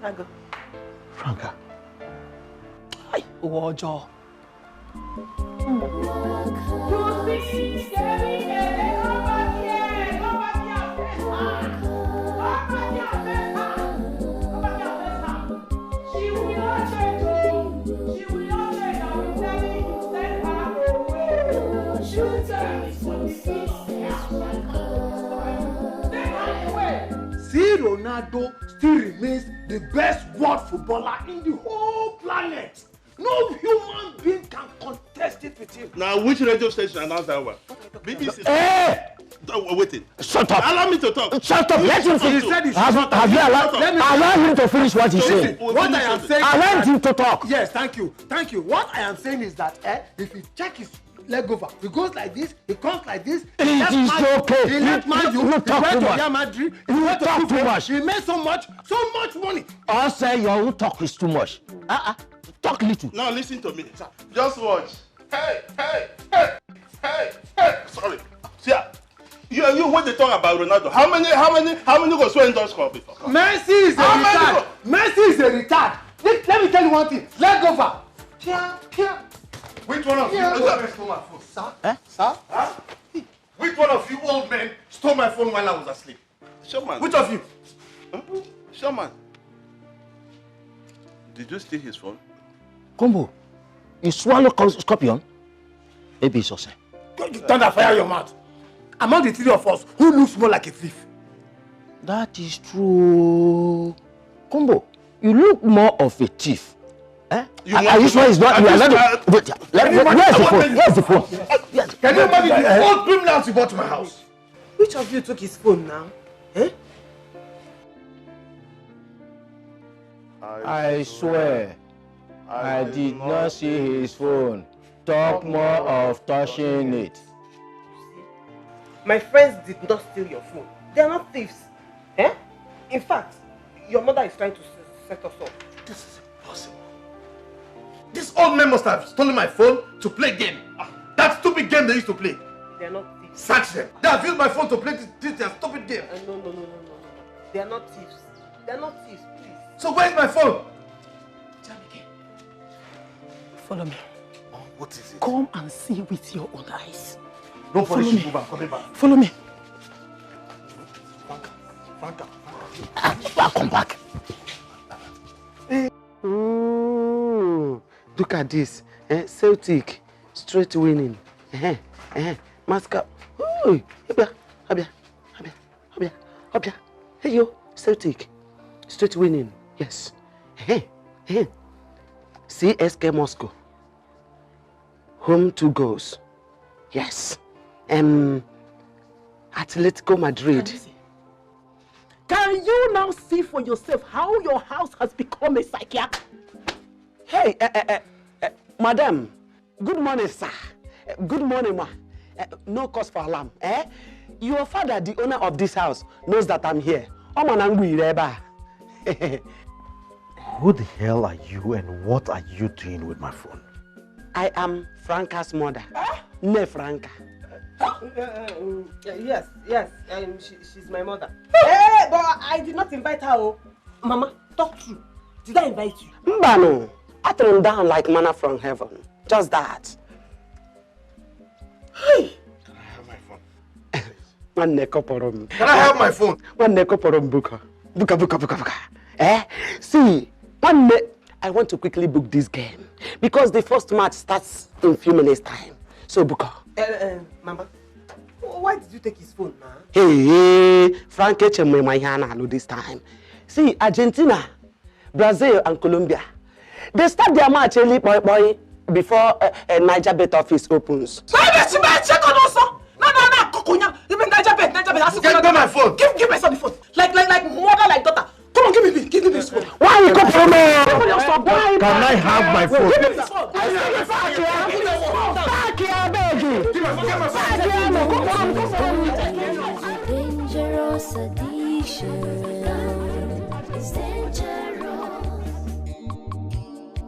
I go. Franca. Hi, Ojo. See, Ronaldo still remains the best world footballer in the whole planet. No human being can contest it with him. Now, which radio station announced that one? BBC. Hey! Waiting. Shut up! Allow me to talk. Shut up! Let him finish. Have you allowed him to finish what he's saying? What I am saying. Allow him to talk. Yes, thank you. Thank you. What I am saying is that if you check his leg over, he goes like this, he comes like this. It is okay. He left Man U. You talk too much. Madrid. You talk too much. He made so much money. I say your talk is too much. Talk little. Now listen to me. Just watch. Hey. Sorry. See, you when they talk about Ronaldo, how many go swear in those score before? Messi is a retard. Messi is a retard. Let me tell you one thing. Leg over. Which one of you old men stole my phone? Sir? Sir? Huh? Which one of you old men stole my phone while I was asleep? Showman. Which of you? Showman. Did you steal his phone? Combo, you swallow scorpion? Maybe it's also. Thunder, fire your mouth. Among the three of us, who looks more like a thief? That is true. Combo, you look more of a thief. Are you sure it's not? Where's the phone? Where's the phone? Can you imagine the old criminals you brought to my house? Which of you took his phone now? I swear, I did not see his phone. Talk more of touching it. My friends did not steal your phone. They are not thieves. In fact, your mother is trying to set us up. This is impossible. This old man must have stolen my phone to play game. That stupid game they used to play. They are not thieves. Search them. They have used my phone to play this stupid game. No. They are not thieves. They are not thieves, please. So where's my phone? Follow me. What is it? Come and see with your own eyes. Nobody should move. I'm coming back. Follow me. Franca. I'll come back. Look at this. Celtic. Straight winning. Mascot. Abia. Hey, yo. Celtic. Straight winning. Yes. CSK Moscow. Home 2 goals. Yes. Atletico Madrid. Can you now see for yourself how your house has become a psychiatrist? Hey, madam. Good morning, sir. Good morning, ma. No cause for alarm. Your father, the owner of this house, knows that I'm here. Who the hell are you and what are you doing with my phone? I am Franca's mother. Ne Franca. Yes, she's my mother. Hey, but I did not invite her. Oh. Mama, talk true. Did I invite you? Mbano, I threw him down like manna from heaven. Just that. Hey. Can I have my phone? Can I have my phone? Buka. See, one day I want to quickly book this game because the first match starts in a few minutes time. So Buka. Mama, why did you take his phone, ma? Hey, Frank Echememahana this time. See, Argentina, Brazil and Colombia. They start their match early boy before Niger Bet office opens. Get my phone. Give my son the phone. Like mother, like daughter. Come on, give me this phone. Why you come from me? Can I have my phone? Give me this phone. Dangerous addiction. It's dangerous.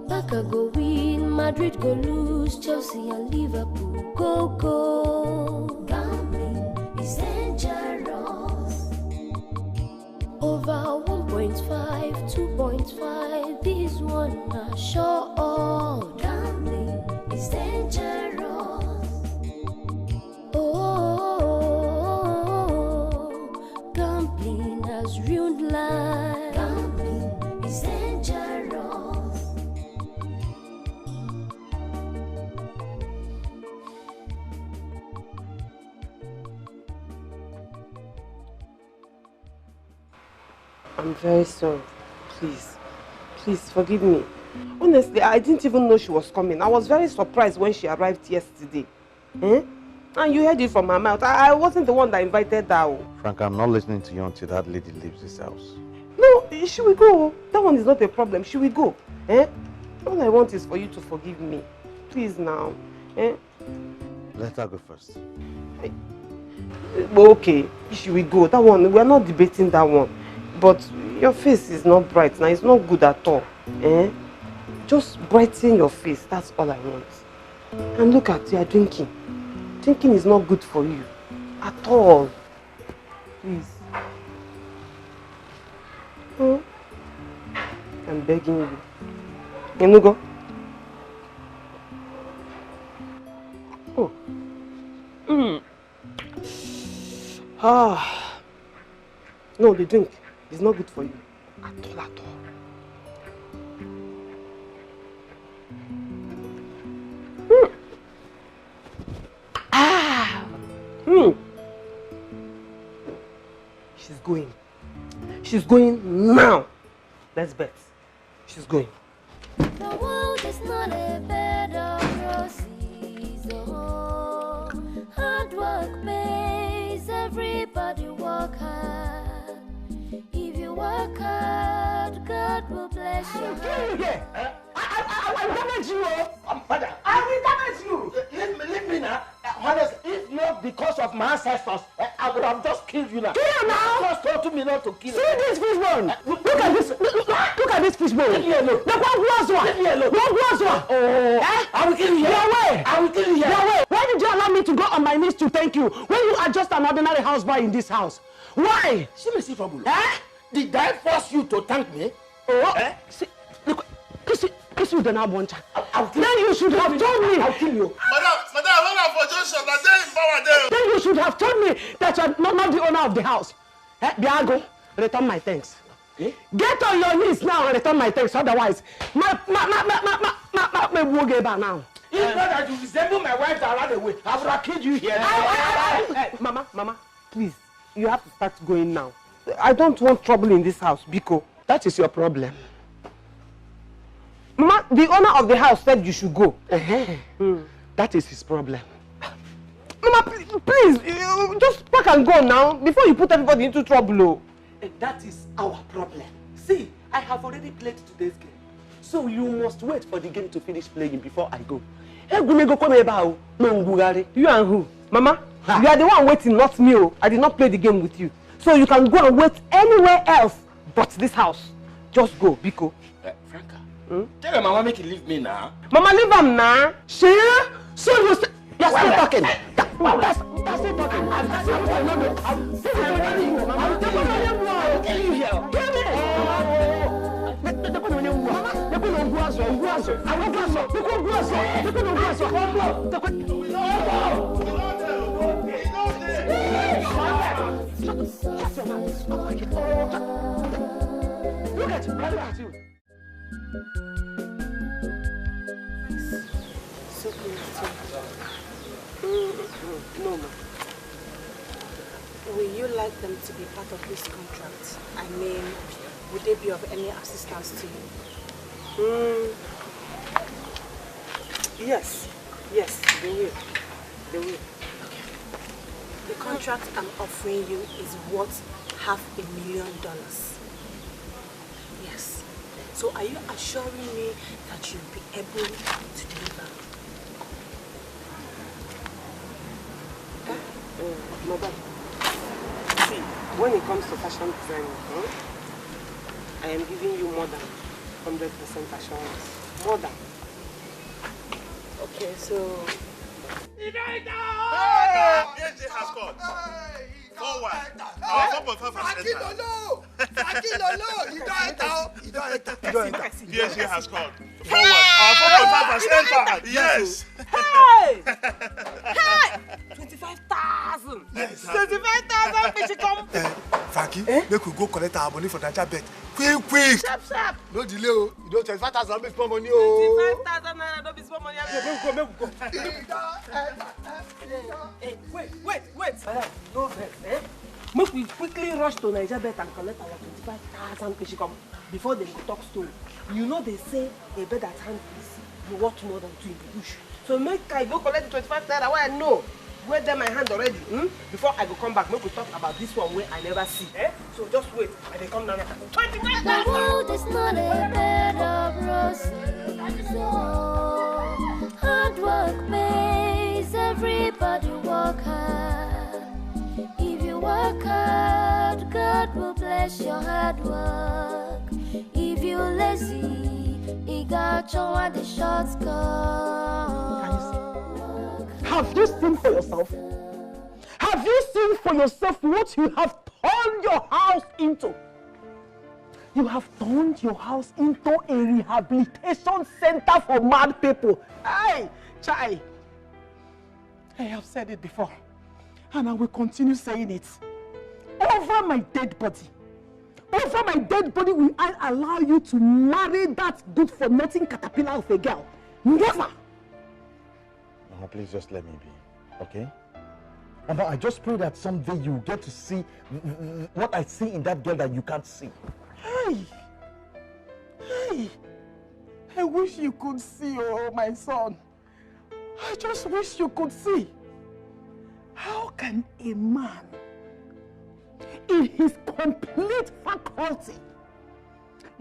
Barca go win, Madrid go lose, Chelsea and Liverpool go. Gambling is dangerous. Over 1.5, 2.5, this one are sure. Gambling is dangerous. Oh, gambling has ruined life. Gambling is dangerous. I'm very sorry. Please forgive me. Honestly, I didn't even know she was coming. I was very surprised when she arrived yesterday. And you heard it from her mouth. I wasn't the one that invited her. Frank, I'm not listening to you until that lady leaves this house. No, she will go. That one is not a problem. She will go. All I want is for you to forgive me. Please now. Let her go first. Okay, she will go. That one, we are not debating that one. But your face is not bright now. It's not good at all. Just brighten your face. That's all I want. And look at you are drinking. Drinking is not good for you. At all. Please. I'm begging you. Enugo. Oh. No, the drink is not good for you. At all. She's going now. Let's bet. She's going. The world is not a bed of roses. Oh, hard work pays. Everybody work hard. If you work hard, God will bless you. I will damage you. I will damage you. Leave me now. Honestly, if not because of my ancestors, I would have just killed you now. Kill you now? My ancestors told me not to kill you. See this fishbone. Look at this. Look at this fishbone. Leave me alone. Look what was one. Leave me alone. What was one? Oh, I will kill you here. Your way. I will kill you here. Your way. Why did you allow me to go on my knees to thank you when you are just an ordinary houseboy in this house? Why? See, trouble. Did I force you to thank me? See, look, kiss you then Aboncha. Then you should have told me. I'll kill you. Madam, hold on for Johnson. I tell him power there. Then you should have told me that you're not the owner of the house. Biago, return my thanks. Get on your knees now and return my thanks. Otherwise, my now. It's not that you resemble my wife that ran away. I would have killed you here. Mama, please. You have to start going now. I don't want trouble in this house, Biko. That is your problem. Mama, the owner of the house said you should go. That is his problem. Mama, please, just pack and go now before you put everybody into trouble. Oh. And that is our problem. See, I have already played today's game. So you must wait for the game to finish playing before I go. You and who? Mama, you are the one waiting, not me. Oh. I did not play the game with you. So you can go and wait anywhere else but this house. Just go, Biko. Franca, tell your mama make you leave me now. Mama, leave him now. Share? So you're still talking. That's it talking. I'm telling you here. Hear me. Look at you. So no, ma. Will you like them to be part of this contract? I mean, would they be of any assistance to you? Yes, they will. Okay. The contract I'm offering you is worth $500,000. Yes. So are you assuring me that you'll be able to deliver? Madam, see, when it comes to fashion design, I am giving you more than 100% assurance. More than. Okay, so... Yes, it has scored. Forward. 4.5%. Yes, he has scored. Forward. 4.5%. Yes. Hey! Hey! 25,000. Yes. 25,000 fish come. Frankie, make we go collect our money for Naija bet. Quick. Sharp. No delay, oh. You don't 25,000 make small money, 25,000 naira, don't be small money. Make we go. Hey, wait. No vex, eh? Make we quickly rush to Naija bet and collect our 25,000 fish come before they talk story. You know they say a bird at hand is worth more than two in the bush. So make I go collect the 25 naira where I know where them my hand already. Before I go come back, make we talk about this one where I never see. So just wait. I they come down now. 25 The world is not a bed of roses. No. Hard work pays. Everybody work hard. If you work hard, God will bless your hard work. If you lazy, he got you on the short skirt. Have you seen for yourself? Have you seen for yourself what you have turned your house into? You have turned your house into a rehabilitation center for mad people. Hey, Chai. I have said it before, and I will continue saying it. Over my dead body. Over my dead body will I allow you to marry that good-for-nothing caterpillar of a girl. Never! Mama, please just let me be, okay? Mama, I just pray that someday you get to see what I see in that girl that you can't see. Hey! I wish you could see, oh my son. I just wish you could see. How can a man, in his complete faculty,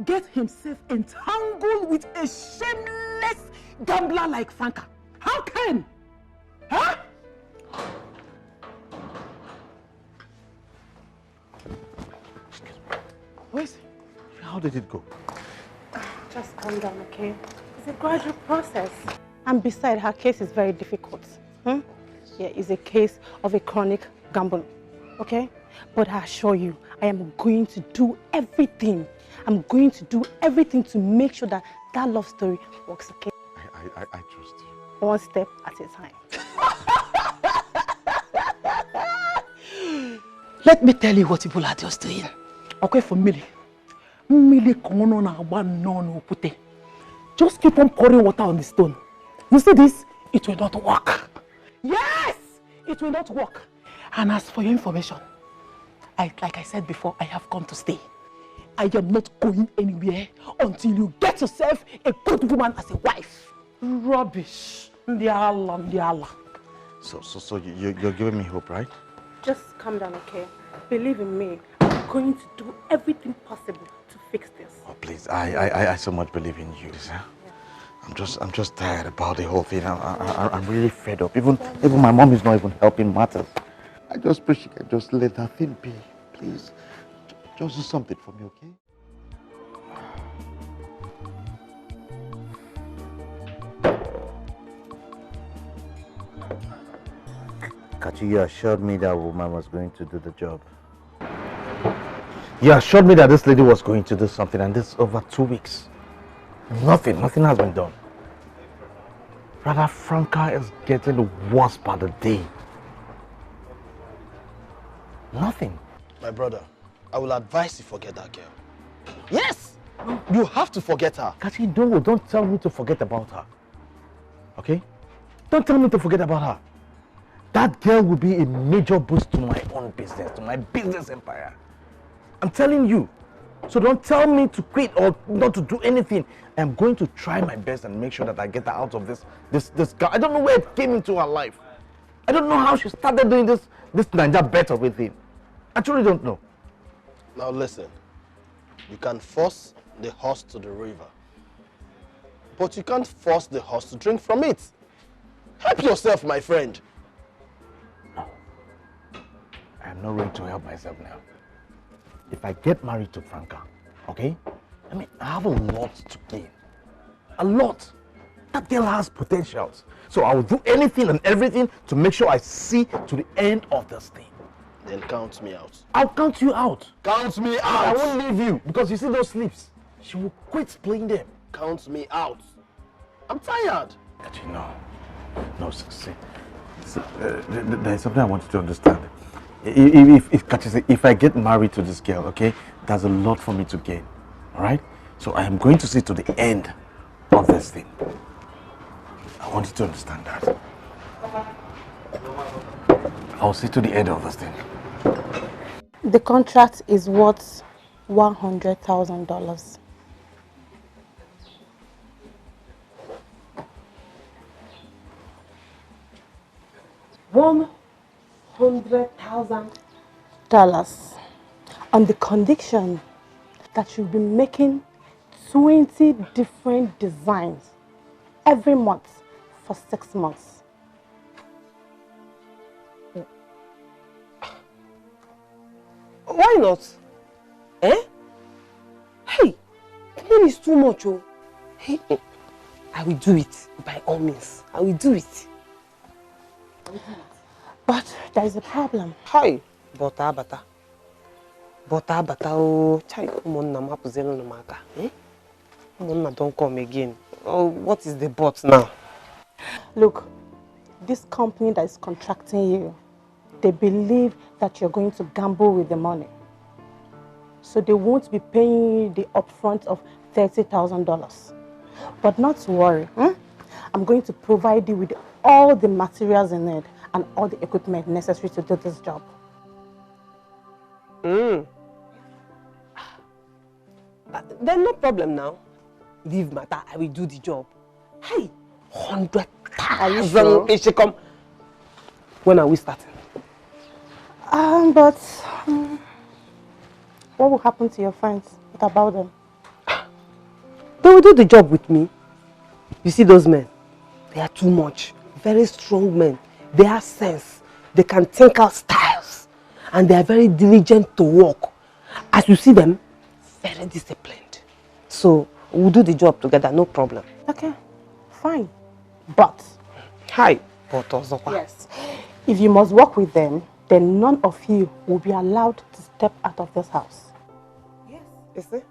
get himself entangled with a shameless gambler like Franca? How can? Huh? Where's... How did it go? Just calm down, okay? It's a gradual process. And besides, her case is very difficult. Yeah, it's a case of a chronic gambler, okay? But I assure you, I am going to do everything. I'm going to do everything to make sure that that love story works, okay? I trust you. One step at a time. Let me tell you what people are just doing. Okay, for Millie. Just keep on pouring water on the stone. You see this? It will not work. Yes! It will not work. And as for your information, like I said before, I have come to stay. I am not going anywhere until you get yourself a good woman as a wife. Rubbish. Ndi Allah. So you're giving me hope, right? Just calm down, okay? Believe in me. I'm going to do everything possible to fix this. Oh, please, I so much believe in you, sir. I'm just tired about the whole thing. I'm really fed up. Even my mom is not even helping matters. I just wish you could just let that thing be, please. Just do something for me, okay? Kachi, you assured me that woman was going to do the job. You assured me that this lady was going to do something, and this over 2 weeks. Nothing has been done. Rather, Franca is getting worse by the day. Nothing. My brother, I will advise you forget that girl. Yes! You have to forget her. Kachi, don't tell me to forget about her. Okay? Don't tell me to forget about her. That girl will be a major boost to my own business, to my business empire. I'm telling you. So don't tell me to quit or not to do anything. I'm going to try my best and make sure that I get her out of this girl. I don't know where it came into her life. I don't know how she started doing this Naija better with him. I truly don't know. Now listen, you can force the horse to the river, but you can't force the horse to drink from it. Help yourself, my friend. No, I'm not ready to help myself now. If I get married to Franca, okay? I mean, I have a lot to gain. A lot. That girl has potentials. So I will do anything and everything to make sure I see to the end of this thing. Then count me out. I'll count you out. Count me out. I won't leave you because you see those sleeps. She will quit playing them. Count me out. I'm tired. But you know, no, see, there's something I want you to understand. If I get married to this girl, okay, there's a lot for me to gain. All right? So I am going to see to the end of this thing. I want you to understand that. I'll see to the end of this thing. The contract is worth $100,000. $100,000 on the condition that you'll be making 20 different designs every month for 6 months. Why not? Eh? Hey, that is too much, oh. Hey, I will do it by all means. I will do it. But there is a problem. Hi, bata. Oh, chai, umonna mapuzelo no maka. Eh? Umonna don't come again. Oh, what is the but now? Look, this company that is contracting you, they believe that you're going to gamble with the money. So they won't be paying you the upfront of $30,000. But not to worry. I'm going to provide you with all the materials in it and all the equipment necessary to do this job. Then no problem now. Leave matter, I will do the job. Hey, 100,000 it should come. When are we starting? What will happen to your friends? What about them? They will do the job with me. You see those men? They are too much. Very strong men. They have sense. They can think out styles. And they are very diligent to work. As you see them, very disciplined. So, we'll do the job together, no problem. Okay, fine. But... Hi. But also... Yes. If you must work with them, then none of you will be allowed to step out of this house. Yes. Is it?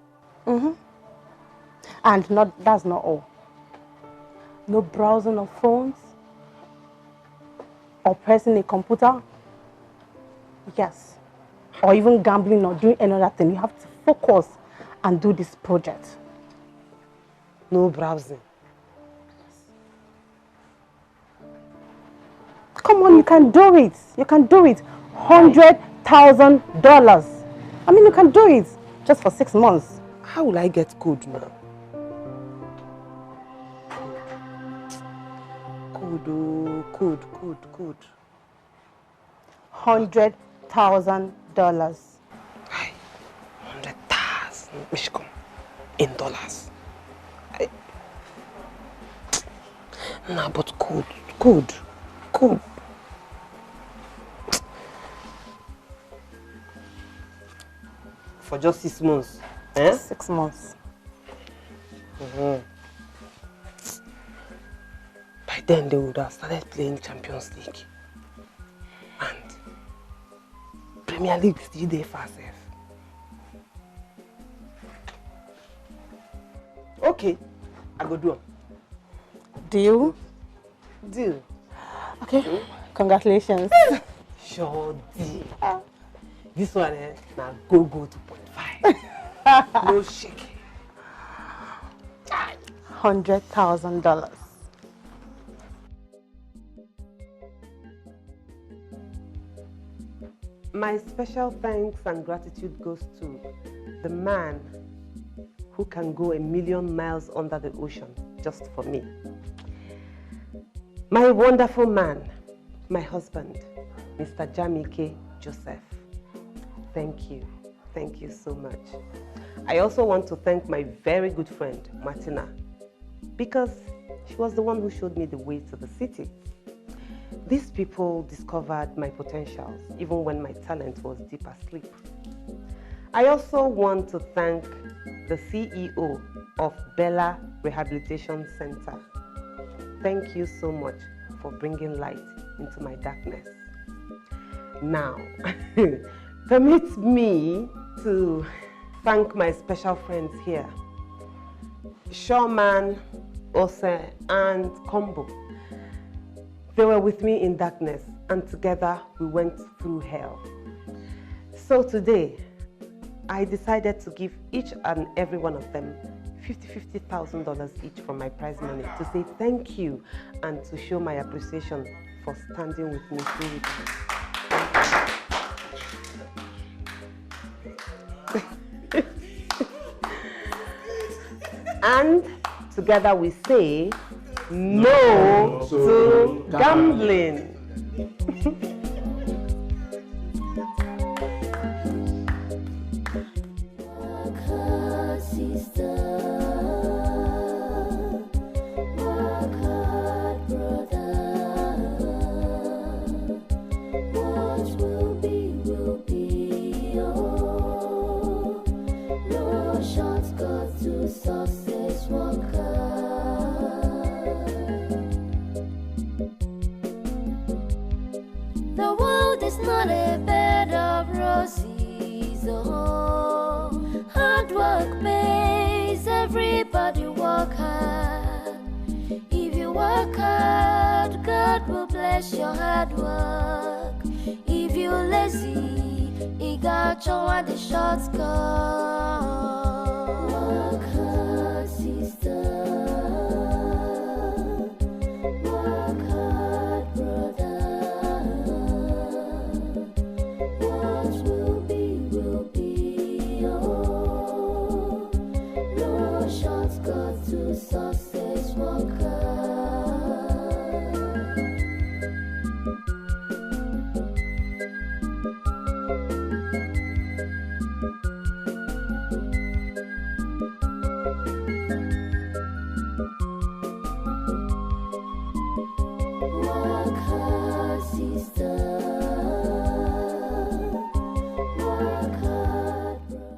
And that's not all. No browsing of phones or pressing a computer. Yes. Or even gambling or doing any other thing. You have to focus and do this project. No browsing. Come on, you can do it. You can do it. $100,000. I mean, you can do it just for 6 months. How will I get code now? Good, oh, good. $100,000. 100,000, Mishkom, in dollars. Nah, but good. For just 6 months, eh? 6 months. By then, they would have started playing Champions League. And Premier League still there for safe. Okay, I go do it. Deal? Deal. Okay, congratulations. Sure deal. This one, now go 2.5. No shake. $100,000. My special thanks and gratitude goes to the man who can go 1,000,000 miles under the ocean just for me. My wonderful man, my husband, Mr. Jamike Joseph. Thank you so much. I also want to thank my very good friend, Martina, because she was the one who showed me the way to the city. These people discovered my potentials, even when my talent was deep asleep. I also want to thank the CEO of Bella Rehabilitation Center. Thank you so much for bringing light into my darkness. Now, permit me to thank my special friends here, Shawman, Ose, and Combo. They were with me in darkness, and together we went through hell. So today, I decided to give each and every one of them $50,000 each from my prize money to say thank you and to show my appreciation for standing with me through it. And together we say, no to gambling. The world is not a bed of roses, oh. Hard work pays, everybody work hard. If you work hard, God will bless your hard work. If you're lazy, you got your the shortcut.